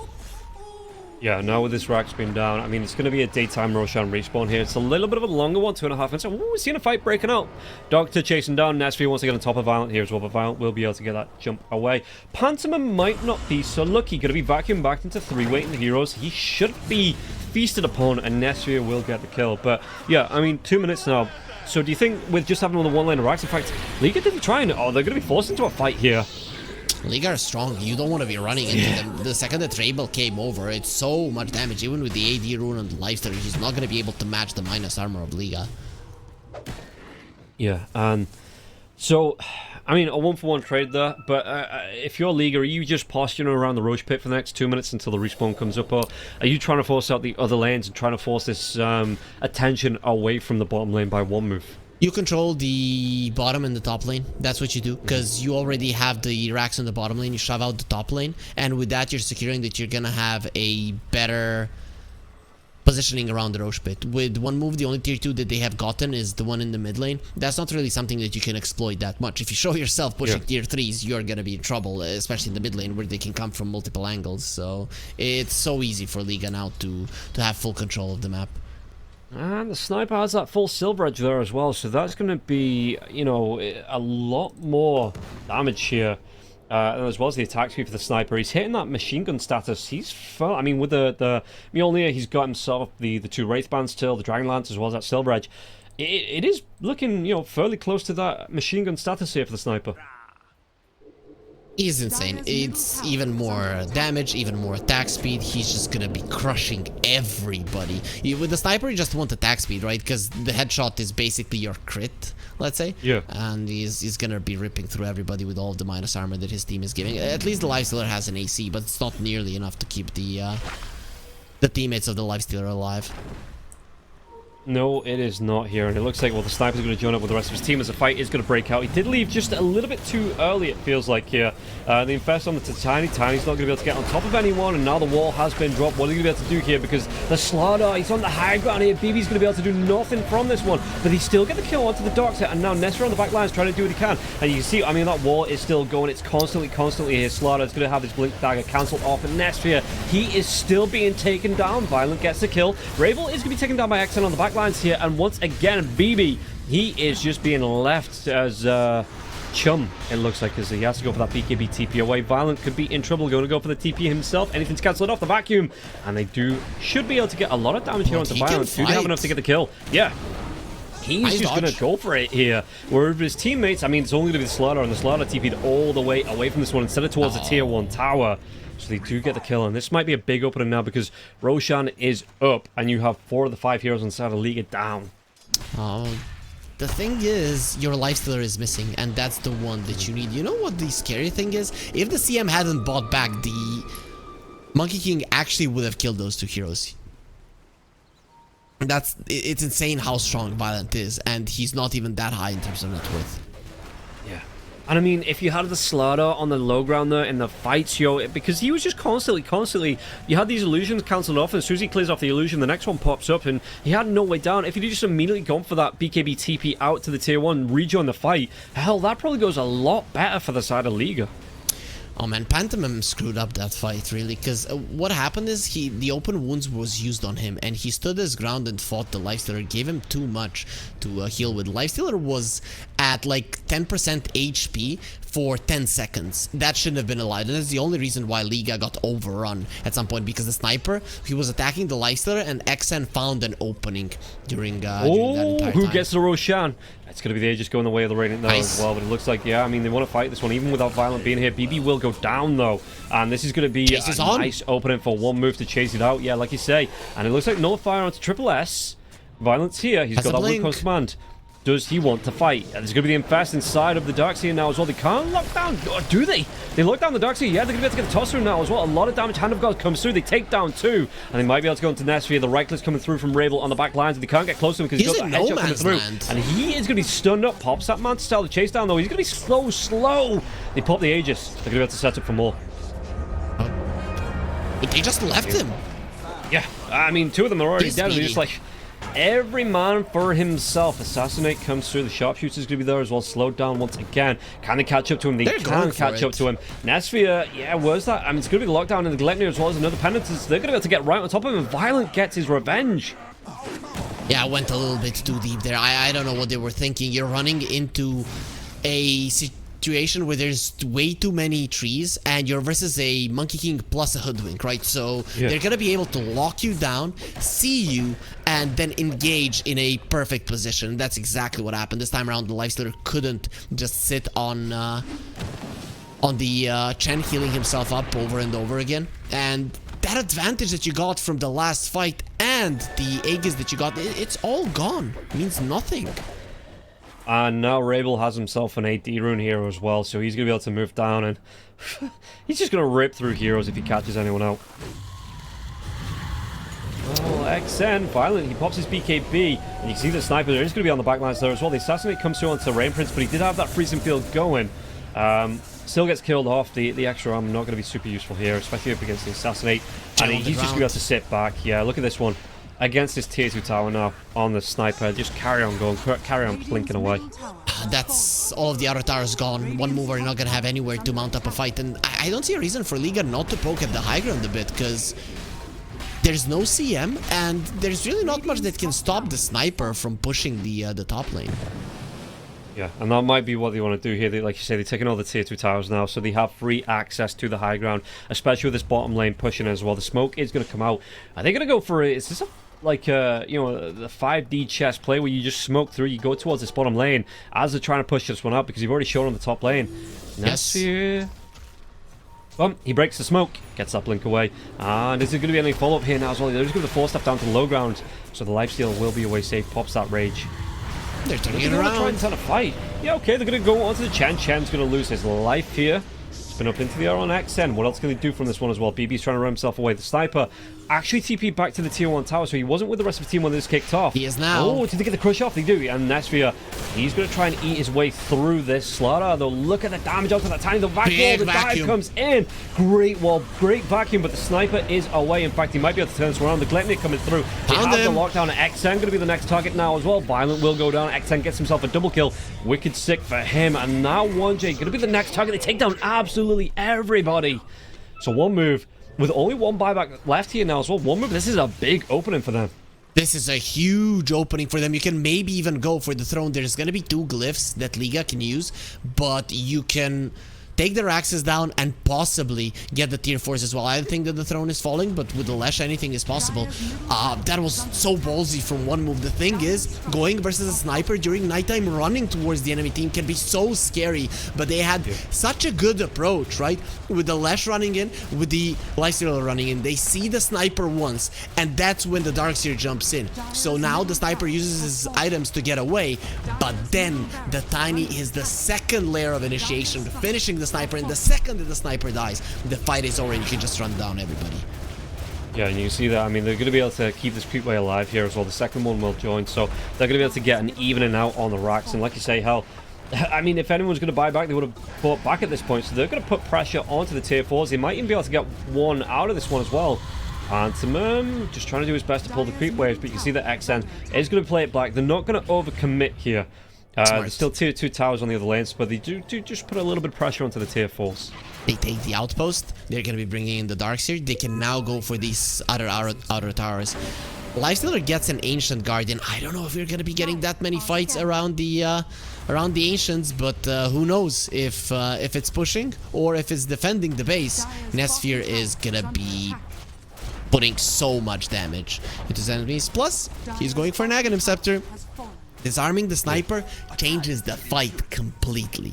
Yeah, now with this Rax being down, I mean, it's going to be a daytime Roshan respawn here. It's a little bit of a longer one, 2.5 minutes. Ooh, we're seeing a fight breaking out. Doctor chasing down. Nesri wants to get on top of Violent here as well, but Violent will be able to get that jump away. Pantomime might not be so lucky. Going to be vacuumed back into 3 waiting heroes. He should be feasted upon, and Nesri will get the kill. But yeah, I mean, 2 minutes now. So do you think with just having the one lane of Rax, in fact, Liga didn't try and... Oh, they're going to be forced into a fight here. Liga are strong. You don't want to be running into them. The second the Trable came over, it's so much damage. Even with the AD rune and the lifesteal, he's not going to be able to match the minus armor of Liga. Yeah, and So, I mean, a 1-for-1 trade there, but if you're League, are you just posturing around the Roche pit for the next 2 minutes until the respawn comes up, or are you trying to force out the other lanes and trying to force this attention away from the bottom lane by one move? You control the bottom and the top lane. That's what you do, because you already have the racks in the bottom lane. You shove out the top lane, and with that, you're securing that you're gonna have a better positioning around the Roche pit. With one move, the only tier 2 that they have gotten is the one in the mid lane. That's not really something that you can exploit that much. If you show yourself pushing tier 3s, you're gonna be in trouble, especially in the mid lane where they can come from multiple angles. So it's so easy for Liga now to have full control of the map. And the sniper has that full silver edge there as well, so that's going to be, you know, a lot more damage here. As well as the attack speed for the sniper. He's hitting that machine gun status. He's fun. I mean, with the Mjolnir, he's got himself the 2 Wraith Bands still, the Dragon Lance, as well as that silver edge. It is looking, you know, fairly close to that machine gun status here for the sniper. He's insane. It's even more damage, even more attack speed. He's just gonna be crushing everybody. With the sniper, you just want attack speed, right? Because the headshot is basically your crit, let's say. Yeah. And he's gonna be ripping through everybody with all of the minus armor that his team is giving. At least the Lifestealer has an AC, but it's not nearly enough to keep the teammates of the Lifestealer alive. No, it is not here, and it looks like, well, the sniper's going to join up with the rest of his team as the fight is going to break out. He did leave just a little bit too early, it feels like, here. The Infest on the Tiny, Tiny's not going to be able to get on top of anyone, and now the wall has been dropped. What are you going to be able to do here? Because the Slaughter, he's on the high ground here. BB's going to be able to do nothing from this one, but he still get the kill onto the dark set, and now Nestor on the back line is trying to do what he can. And you can see, I mean, that wall is still going. It's constantly here. Slaughter is going to have his Blink Dagger cancelled off, and Nestor here, he is still being taken down. Violent gets the kill. Ravel is going to be taken down by XN on the back lines here, and once again, BB, he is just being left as chum, it looks like, as he has to go for that BKB TP away. Violent could be in trouble, going to go for the TP himself. Anything to cancel it off the vacuum, and they should be able to get a lot of damage here onto Violent. Do they have enough to get the kill? Yeah. He's just going to go for it here. Where his teammates, I mean, it's only going to be the Slaughter, and the Slaughter TP'd all the way away from this one instead of towards the tier 1 tower. So they do get the kill, and this might be a big opening now because Roshan is up, and you have 4 of the 5 heroes inside of Liga down. Oh, the thing is, your Lifestealer is missing, and that's the one that you need. You know what the scary thing is? If the CM hadn't bought back, the Monkey King actually would have killed those 2 heroes. It's insane how strong Violent is, and he's not even that high in terms of net worth. Yeah. And I mean, if you had the Slaughter on the low ground there in the fights, yo, because he was just constantly, you had these illusions cancelled off, and as soon as he clears off the illusion, the next one pops up, and he had no way down. If he'd just immediately gone for that BKB TP out to the tier 1, rejoin the fight, hell, that probably goes a lot better for the side of Liga. Oh man, Pantomime screwed up that fight, really, because what happened is the open wounds was used on him, and he stood his ground and fought the Lifestealer, gave him too much to heal with. Lifestealer was at like 10% HP for 10 seconds. That shouldn't have been allowed, and that's the only reason why Liga got overrun at some point, because the sniper, he was attacking the Lifestealer, and XN found an opening during that entire time. Who gets the Roshan? It's going to be the Aegis going the way of the Radiant now as well, but it looks like, yeah, I mean, they want to fight this one, even without Violent being here. BB will go down, though, and this is going to be a nice opening for one move to chase it out, yeah, like you say, and it looks like Nullifier onto Triple S. Violent's here, he's got that one command. Does he want to fight? There's going to be the Infest inside of the Darkseer now as well. They can't lock down. Or do they? They lock down the Darkseer. Yeah, they're going to be able to get the Tosser now as well. A lot of damage. Hand of God comes through. They take down 2. And they might be able to go into Nestor. The right click's coming through from Ravel on the back lines. They can't get close to him because he's got that headshot coming through. And he is going to be stunned up. Pops that man to start the chase down though. He's going to be slow. They pop the Aegis. They're going to be able to set up for more. But they just left him. Yeah. I mean, 2 of them are already dead. They're just like... Every man for himself. Assassinate comes through. The Sharpshooter's going to be there as well. Slowed down once again. Can they catch up to him? They can catch up to him. Nesphia, yeah, where's that? I mean, it's going to be the lockdown in the Gleipnir as well as another Penitence. They're going to be able to get right on top of him. Violent gets his revenge. Yeah, I went a little bit too deep there. I don't know what they were thinking. You're running into a situation where there's way too many trees, and you're versus a Monkey King plus a Hoodwink, right? So they're gonna be able to lock you down, see you, and then engage in a perfect position. That's exactly what happened. This time around, the Lifestealer couldn't just sit on the Chen healing himself up over and over again, and that advantage that you got from the last fight and the Aegis that you got, it's all gone. It means nothing. And now Rabel has himself an AD rune hero as well, so he's going to be able to move down, and he's just going to rip through heroes if he catches anyone out. Oh, XN, violent, he pops his BKB, and you can see the sniper there is going to be on the backlines there as well. The assassinate comes through onto Rain Prince, but he did have that freezing field going. Still gets killed off. The extra armor not going to be super useful here, especially up against the assassinate. And he's just going to be able to sit back. Yeah, look at this one. Against this tier 2 tower now on the sniper, just carry on going, carry on plinking away. That's all of the other towers gone. One mover not gonna have anywhere to mount up a fight, and I don't see a reason for Liga not to poke at the high ground a bit, because there's no CM and there's really not much that can stop the sniper from pushing the top lane. Yeah, and that might be what they want to do here. They, like you say, they're taking all the tier 2 towers now, so they have free access to the high ground, especially with this bottom lane pushing as well. The smoke is going to come out. Are they going to go for it? Is this like you know, the 5D chess play where you just smoke through, you go towards this bottom lane as they're trying to push this one out, because you've already shown on the top lane. Yes. He breaks the smoke, gets that blink away, and is there going to be any follow-up here now as well? They're just going to 4-step down to the low ground, so the lifesteal will be away safe, pops that rage. They're turning it around. They're going to try and fight. Yeah, okay, they're going to go onto the Chen. Chen's going to lose his life here. Spin up into the air on XN. What else can they do from this one as well? BB's trying to run himself away. The sniper actually TP'd back to the tier 1 tower, so he wasn't with the rest of the team when this kicked off. He is now. Oh, did they get the crush off? They do. And Nesvia, he's going to try and eat his way through this slaughter. Though, look at the damage onto that tiny little vacuum. The dive comes in. Great wall, great vacuum, but the sniper is away. In fact, he might be able to turn this around. The Gleipnir coming through. They have the lockdown. XN going to be the next target now as well. Violent will go down. XN gets himself a double kill. Wicked sick for him. And now 1J going to be the next target. They take down absolutely everybody. So one move. With only one buyback left here now as well, one move, this is a big opening for them. This is a huge opening for them. You can maybe even go for the throne. There's going to be 2 glyphs that Liga can use, but you can take their axes down and possibly get the tier 4s as well. I don't think that the throne is falling, but with the Lesh, anything is possible. That was so ballsy from one move. The thing is, going versus a sniper during nighttime, running towards the enemy team can be so scary, but they had such a good approach, right? With the Lesh running in, with the lifesteal running in, they see the sniper once, and that's when the Darkseer jumps in. So now the sniper uses his items to get away, but then the Tiny is the second layer of initiation, finishing the sniper, and the second that the sniper dies, the fight is over and you can just run down everybody. Yeah, and you can see that. I mean, they're going to be able to keep this creep way alive here as well. The second one will join, so they're going to be able to get an evening out on the racks. And like you say, hell, I mean, if anyone's going to buy back, they would have bought back at this point. So they're going to put pressure onto the tier 4s. They might even be able to get one out of this one as well. Phantom just trying to do his best to pull the creep waves, but you can see that XN is going to play it back. They're not going to overcommit here. There's still tier 2 towers on the other lanes, but they do just put a little bit of pressure onto the tier 4s. They take the outpost. They're going to be bringing in the Darkseer. They can now go for these outer towers. Lifestealer gets an Ancient Guardian. I don't know if we're going to be getting that many fights around the Ancients, but who knows if it's pushing or if it's defending the base. Nesfear is going to be putting so much damage into his enemies. Plus, he's going for an Aghanim Scepter. Disarming the sniper changes the fight completely.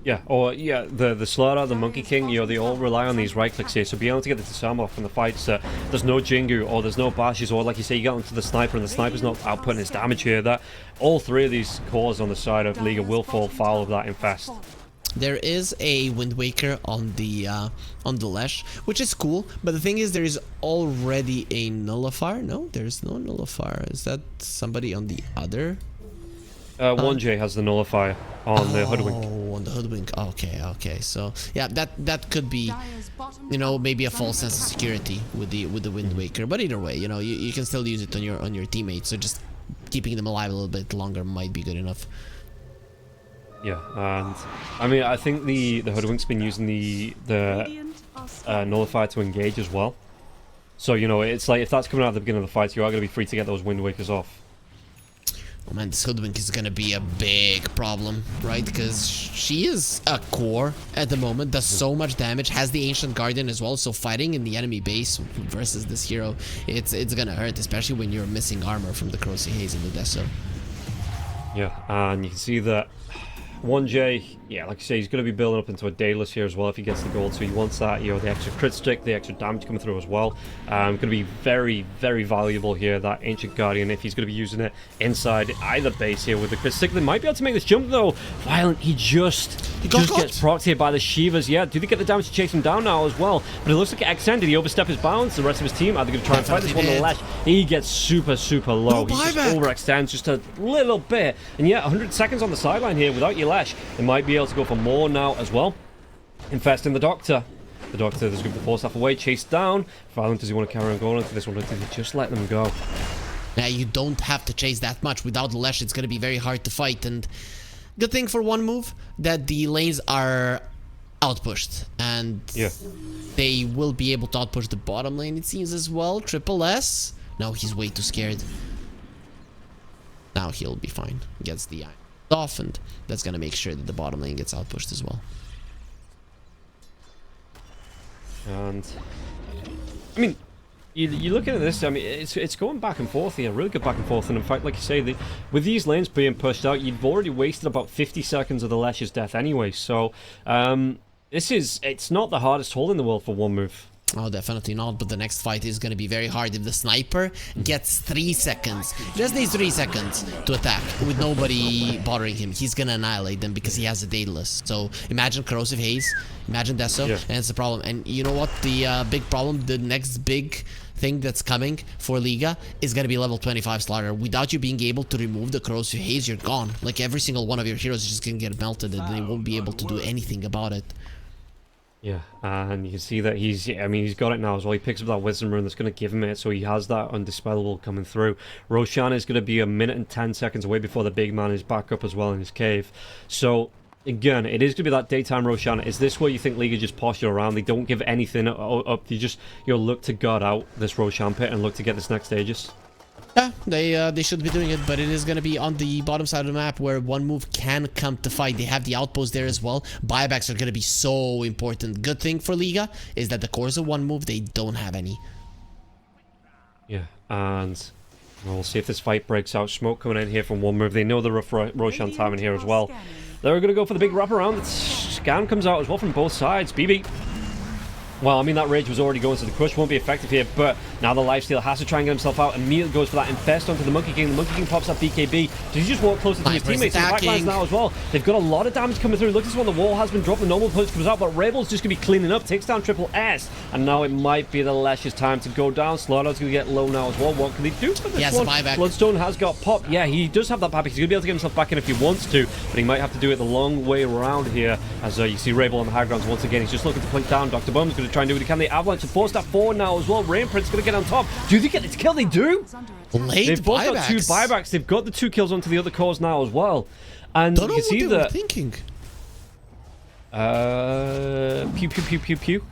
Yeah, or yeah, the Slaughter, the Monkey King, you know, they all rely on these right clicks here. So being able to get the disarm off in the fights, there's no Jingu or there's no bashes, or like you say, you get onto the sniper and the sniper's not outputting his damage here. That all 3 of these cores on the side of Liga will fall foul of that infest. There is a Wind Waker on the Lesh, which is cool, but the thing is there is already a Nullifier. No, there's no Nullifier. Is that somebody on the other? 1J has the Nullifier on the Hoodwink. Oh, on the Hoodwink. Okay. So yeah, that could be, you know, maybe a false sense of security with the Wind Waker. But either way, you know, you can still use it on your teammates. So just keeping them alive a little bit longer might be good enough. Yeah, and I mean, I think the Hoodwink's been using the Nullifier to engage as well. So, you know, it's like if that's coming out at the beginning of the fight, you are going to be free to get those Wind Wakers off. Oh man, this Hoodwink is going to be a big problem, right? Because she is a core at the moment, does so much damage, has the Ancient Guardian as well, so fighting in the enemy base versus this hero, it's going to hurt, especially when you're missing armor from the Crosy Haze and the Deso. Yeah, and you can see that 1J, yeah, like I say, he's going to be building up into a Daedalus here as well if he gets the gold, so he wants that, you know, the extra crit stick, the extra damage coming through as well. Going to be very, very valuable here, that Ancient Guardian, if he's going to be using it inside either base here with the crit stick. They might be able to make this jump, though. Violent, he just gets procced here by the Shivas. Yeah, do they get the damage to chase him down now as well? But it looks like XN, did he overstep his bounds? The rest of his team, are they going to try and fight this one? The Lash, he gets super, super low. He just overextends just a little bit. And yeah, 100 seconds on the sideline here without your Lash. They might be able to go for more now as well. Infesting the Doctor. The Doctor, there's going to be the Force Staff away, chased down. Violent, does he want to carry on going into this one, or did he just let them go? Yeah, you don't have to chase that much. Without the Lash, it's going to be very hard to fight. And good thing for one move, that the lanes are outpushed. And they will be able to outpush the bottom lane, it seems, as well. Triple S. No, he's way too scared. Now he'll be fine. Gets the eye off, and that's going to make sure that the bottom lane gets outpushed as well. And I mean, you're looking at this, I mean, it's going back and forth here, really good back and forth. And in fact, like you say, with these lanes being pushed out, you've already wasted about 50 seconds of the Lash's death anyway. So it's not the hardest hole in the world for one move. Oh, definitely not, but the next fight is going to be very hard. If the sniper gets 3 seconds, just needs 3 seconds to attack with nobody bothering him, he's going to annihilate them because he has a Daedalus. So imagine Corrosive Haze, imagine Deso, and it's a problem. And you know what? The big problem, the next big thing that's coming for Liga is going to be level 25 Slaughter. Without you being able to remove the Corrosive Haze, you're gone. Like, every single one of your heroes is just going to get melted and they won't be able to do anything about it. Yeah, and you can see that he's got it now as well. He picks up that Wisdom Rune that's going to give him it, so he has that Undispellable coming through. Roshan is going to be 1 minute and 10 seconds away before the big man is back up as well in his cave. So, again, it is going to be that daytime Roshan. Is this where you think Liga just posture around? They don't give anything up. They just, look to guard out this Roshan pit and look to get this next Aegis. Yeah, they should be doing it, but it is going to be on the bottom side of the map where one move can come to fight. They have the outpost there as well. Buybacks are going to be so important. Good thing for Liga is that the cores of one move, they don't have any. Yeah, and we'll see if this fight breaks out. Smoke coming in here from one move. They know the rough Roshan timing here as well. They're going to go for the big wraparound. Scan comes out as well from both sides. BB. Well, I mean, that rage was already going, so the crush won't be effective here, but now the lifesteal has to try and get himself out. Immediately goes for that infest onto the Monkey King. The Monkey King pops that BKB. Does he just walk closer to his teammates? The backlines now as well. They've got a lot of damage coming through. Look at this one. The wall has been dropped. The normal punch comes out, but Rebel's just going to be cleaning up. Takes down Triple S, and now it might be the Lash's time to go down. Slaughter's going to get low now as well. What can he do for this one? Bloodstone has got popped. Yeah, he does have that buyback. He's going to be able to get himself back in if he wants to, but he might have to do it the long way around here. As you see Rebel on the high grounds once again. He's just looking to point down. Dr. Bone's going to try and do what he can. The Avalanche to force that forward now as well. Rain Prince going to get on top. Do they get this kill? They do. They've both got 2 buybacks. They've got the 2 kills onto the other cores now as well. And you can see that. Thinking. Pew pew pew pew pew.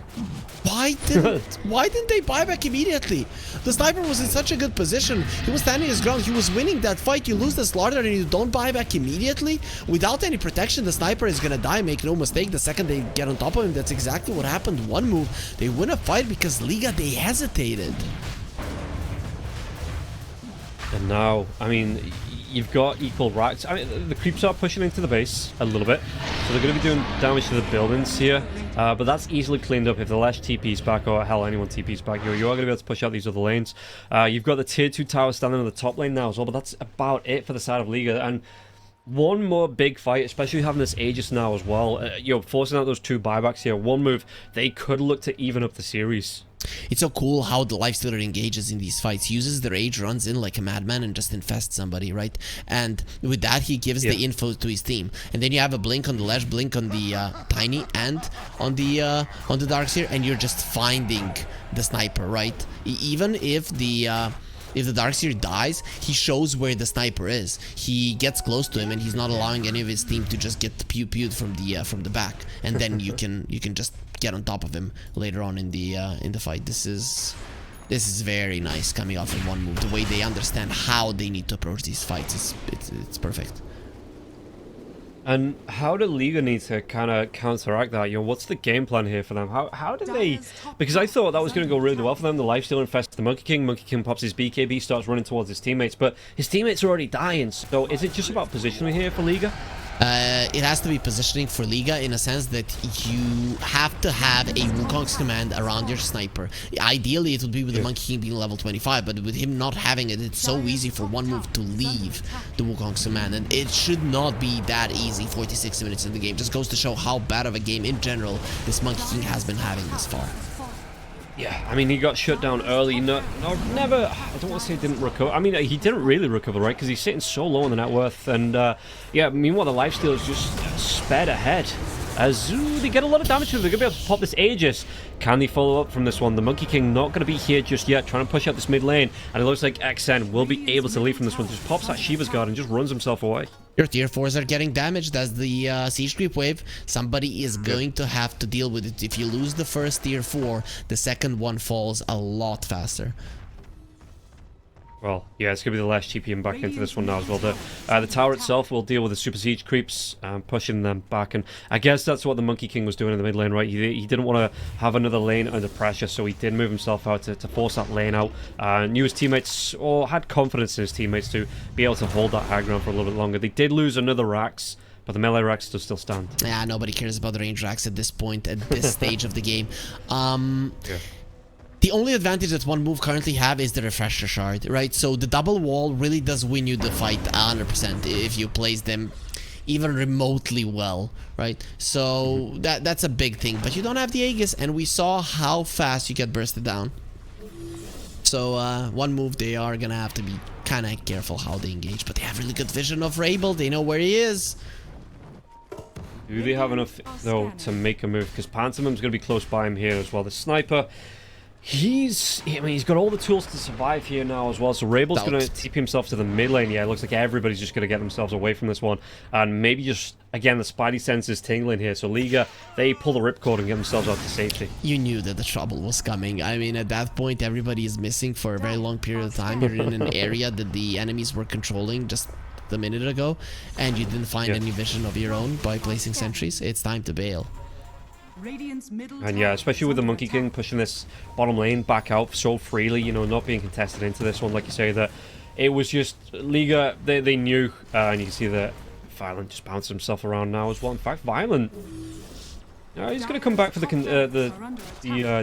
Why didn't they buy back immediately? The sniper was in such a good position. He was standing his ground. He was winning that fight. You lose the Slaughter and you don't buy back immediately. Without any protection, the sniper is gonna die. Make no mistake. The second they get on top of him, that's exactly what happened. One move, they win a fight because Liga, they hesitated. And now, I mean, you've got equal rights. I mean, the creeps are pushing into the base a little bit, so they're going to be doing damage to the buildings here. But that's easily cleaned up if the Lash TP's back, or hell, anyone TP's back. You are going to be able to push out these other lanes. You've got the tier 2 tower standing on the top lane now as well, but that's about it for the side of Liga. And one more big fight, especially having this Aegis now as well. Forcing out those 2 buybacks here. One move, they could look to even up the series. It's so cool how the Lifestealer engages in these fights. Uses the rage, runs in like a madman and just infests somebody, right? And with that, he gives the info to his team. And then you have a blink on the Lash, blink on the Tiny, and on the Darkseer, and you're just finding the sniper, right? Even if the Darkseer dies, he shows where the sniper is. He gets close to him, and he's not allowing any of his team to just get pew-pewed from the back. And then you can just get on top of him later on in the fight. This is very nice coming off in one move. The way they understand how they need to approach these fights, it's perfect. And how do Liga need to kind of counteract that? What's the game plan here for them? How do they... Because I thought that was going to go really well for them. The lifesteal infests the Monkey King. Monkey King pops his BKB, starts running towards his teammates. But his teammates are already dying. So is it just about positioning here for Liga? It has to be positioning for Liga in a sense that you have to have a Wukong's command around your sniper. Ideally, it would be with the Monkey King being level 25, but with him not having it, it's so easy for one move to leave the Wukong's command, and it should not be that easy 46 minutes in the game. Just goes to show how bad of a game in general this Monkey King has been having this far. Yeah, I mean, he got shut down early. Never, I don't want to say he didn't recover. I mean, he didn't really recover, right? Because he's sitting so low on the net worth. And, yeah, meanwhile, the lifesteal is just sped ahead. As they get a lot of damage to them. They're going to be able to pop this Aegis. Can they follow up from this one? The Monkey King not going to be here just yet, trying to push out this mid lane. And it looks like XN will be able to leave from this one. Just pops that Shiva's Guard and just runs himself away. Your tier 4s are getting damaged as the siege creep wave. Somebody is going to have to deal with it. If you lose the first tier 4, the second one falls a lot faster. Well, yeah, it's going to be the last GPM back into this one now as well. The tower itself will deal with the super siege creeps, pushing them back. And I guess that's what the Monkey King was doing in the mid lane, right? He didn't want to have another lane under pressure, so he did move himself out to force that lane out. Knew his teammates, or had confidence in his teammates to be able to hold that high ground for a little bit longer. They did lose another Rax, but the melee racks still stand. Yeah, nobody cares about the range racks at this point, at this stage of the game. Yeah. The only advantage that one move currently have is the refresher shard, right? So the double wall really does win you the fight 100% if you place them even remotely well, right? So that's a big thing, but you don't have the Aegis, and we saw how fast you get bursted down. So one move, they are gonna have to be kind of careful how they engage, but they have really good vision of Rabel. They know where he is. Do they have enough, though, to make a move? Because Pantomim's going to be close by him here as well. The sniper, he's got all the tools to survive here now as well. So Rabel's going to TP himself to the mid lane. Yeah, it looks like everybody's just going to get themselves away from this one. And maybe just, again, the spidey sense is tingling here. So Liga, they pull the ripcord and get themselves out to safety. You knew that the trouble was coming. I mean, at that point, everybody is missing for a very long period of time. You're in an area that the enemies were controlling just a minute ago, and you didn't find any vision of your own by placing sentries. It's time to bail. And yeah, especially with the Monkey King pushing this bottom lane back out so freely, you know, not being contested into this one, like you say, that it was just Liga, they knew, and you can see that Violent just bounced himself around now as well. In fact, Violent, he's going to come back for the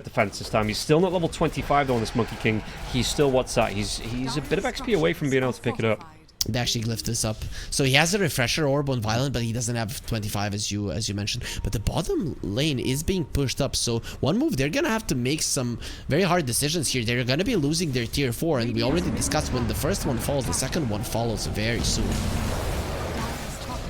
defense this time. He's still not level 25 though on this Monkey King. He's still, what's that? He's a bit of XP away from being able to pick it up. They actually glyphed this up. So he has a refresher orb on Violent, but he doesn't have 25 as you mentioned. But the bottom lane is being pushed up. So one move, they're gonna have to make some very hard decisions here. They're gonna be losing their tier 4, and we already discussed when the first one falls, the second one follows very soon.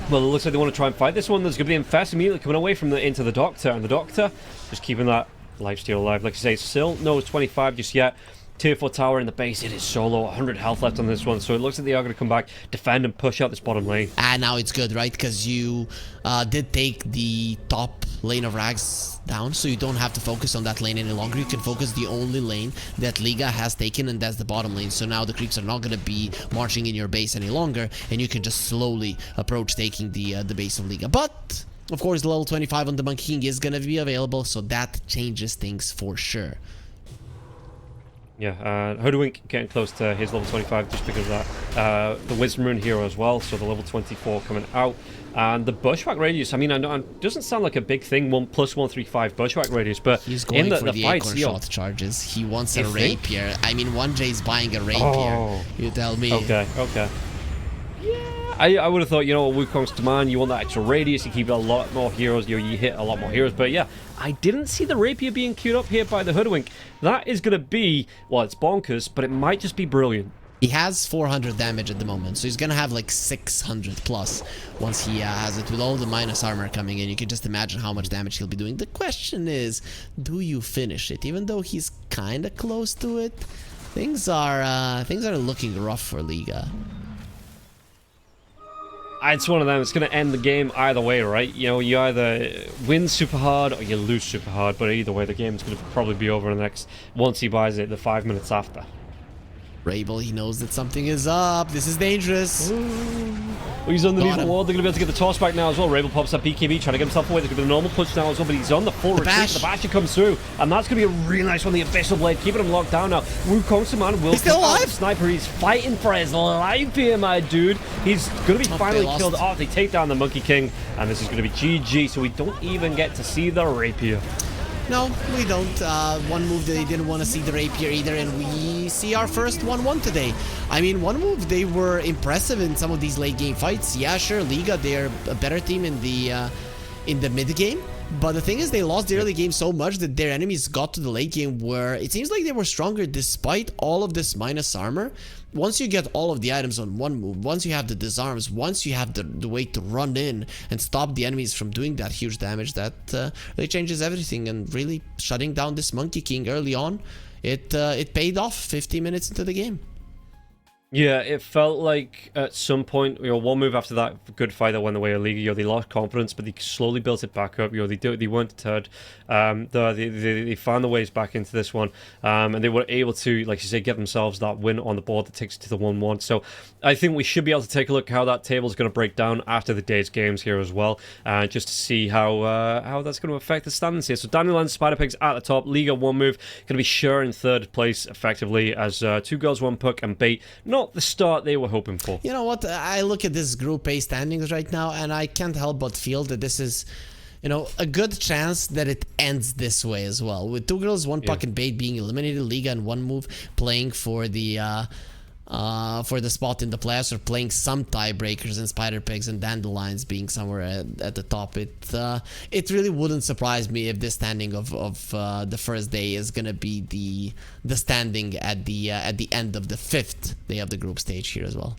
Well, it looks like they want to try and fight this one. There's going to be Infest immediately coming away from into the Doctor, and the Doctor just keeping that lifesteal alive. Like you say, still no 25 just yet. Tier 4 tower in the base, it is so low, 100 health left on this one, so it looks like they are going to come back, defend and push out this bottom lane. And now it's good, right? Because you did take the top lane of Rags down, so you don't have to focus on that lane any longer. You can focus the only lane that Liga has taken, and that's the bottom lane. So now the creeps are not going to be marching in your base any longer, and you can just slowly approach taking the base of Liga. But, of course, the level 25 on the Monkey King is going to be available, so that changes things for sure. Yeah, Hoodwink getting close to his level 25 just because of that. The Wisdom Rune hero as well, so the level 24 coming out. And the Bushwhack radius, I mean, I know it doesn't sound like a big thing, 1+135 Bushwhack radius, but he's going in for the fights, acorn shot charges. He wants a rapier. I mean, 1J's buying a rapier. You tell me. Okay. I would have thought, you know, Wukong's demand, you want that extra radius, you keep a lot more heroes, you hit a lot more heroes, but yeah, I didn't see the rapier being queued up here by the Hoodwink. That is going to be, well, it's bonkers, but it might just be brilliant. He has 400 damage at the moment, so he's going to have like 600 plus once he has it with all the minus armor coming in. You can just imagine how much damage he'll be doing. The question is, do you finish it? Even though he's kind of close to it, things are looking rough for Liga. It's one of them. It's going to end the game either way, right? You know, you either win super hard or you lose super hard, but either way, the game's going to probably be over in the next, once he buys it, the 5 minutes after. Rabel, he knows that something is up. This is dangerous. He's underneath Got the him. wall. They're going to be able to get the toss back now as well. Rabel pops up BKB, trying to get himself away. They're going to be the normal punch now as well, but he's on the full retreat. bash. The bash comes through, and that's going to be a really nice one. The Abyssal Blade, keeping him locked down now. Wukong's man will He's still come out. alive? Sniper, he's fighting for his life here, my dude. He's going to be Oh, finally they lost. killed off. They take down the Monkey King, and this is going to be GG, so we don't even get to see the rapier. No, we don't. One move they didn't want to see the rapier either, and we see our first 1-1 today. I mean, one move they were impressive in some of these late game fights. Yeah, sure, Liga, they're a better team in the mid game. But the thing is, they lost the early game so much that their enemies got to the late game where it seems like they were stronger despite all of this minus armor. Once you get all of the items on one move, once you have the disarms, once you have the way to run in and stop the enemies from doing that huge damage, that really changes everything. And really shutting down this Monkey King early on, it paid off 50 minutes into the game. Yeah, it felt like at some point, one move after that good fight that went the way of Liga, they lost confidence, but they slowly built it back up. They weren't deterred. They found the ways back into this one, and they were able to, like you say, get themselves that win on the board that takes it to the 1-1. So I think we should be able to take a look how that table is going to break down after the day's games here as well, just to see how that's going to affect the standings here. So Dandelions, Spider Pigs at the top, Liga one move, going to be sure in third place effectively as 2 girls, 1 puck, and Bait. Not the start they were hoping for. You know what? I look at this Group A standings right now, and I can't help but feel that this is, a good chance that it ends this way as well. With 2 girls, 1 puck, and Bait being eliminated, Liga and 1 move playing for the spot in the playoffs, or playing some tiebreakers, and Spider Pigs and Dandelions being somewhere at the top. It really wouldn't surprise me if this standing of the first day is gonna be the standing at the end of the 5th day of the group stage here as well.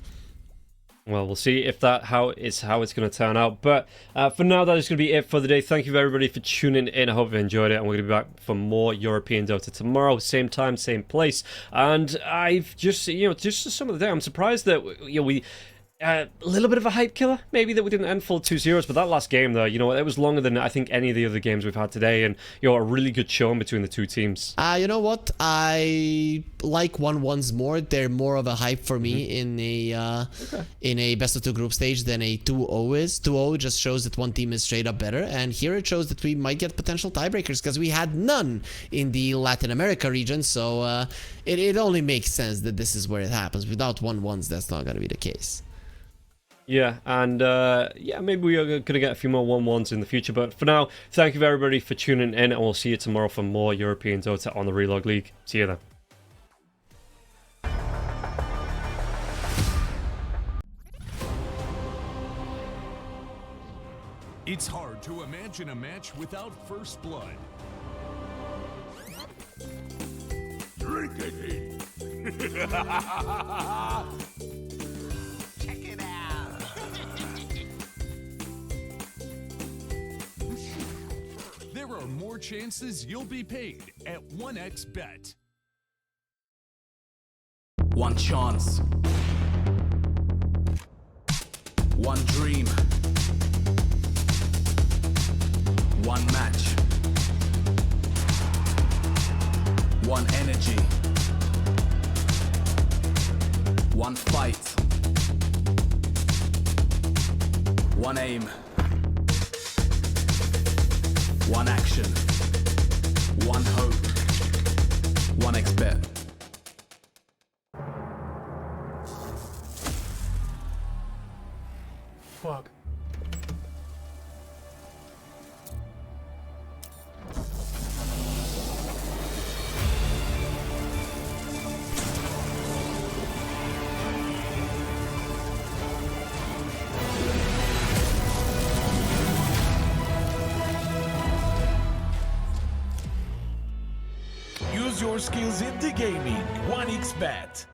Well, we'll see if how it's going to turn out. But for now, that is going to be it for the day. Thank you everybody for tuning in. I hope you enjoyed it, and we're going to be back for more European Dota tomorrow, same time, same place. And I've just some of the day, I'm surprised that we. A little bit of a hype killer, maybe, that we didn't end full 2-0s, but that last game, though, it was longer than I think any of the other games we've had today, and a really good showing between the two teams. You know what? I like 1-1s more. They're more of a hype for me in a best of 2 group stage than a 2-0 is. 2-0 just shows that one team is straight up better, and here it shows that we might get potential tiebreakers because we had none in the Latin America region. So it only makes sense that this is where it happens. Without 1-1s, that's not going to be the case. Yeah, and maybe we are going to get a few more 1-1s in the future. But for now, thank you everybody for tuning in, and we'll see you tomorrow for more European Dota on the Relog League. See you then. It's hard to imagine a match without first blood. Drink it. Check it out. There are more chances you'll be paid at 1xBet. One chance. One dream. One match. One energy. One fight. One aim. One action. One hope. 1xBet. Fuck. Use your skills in the gaming. 1xBet.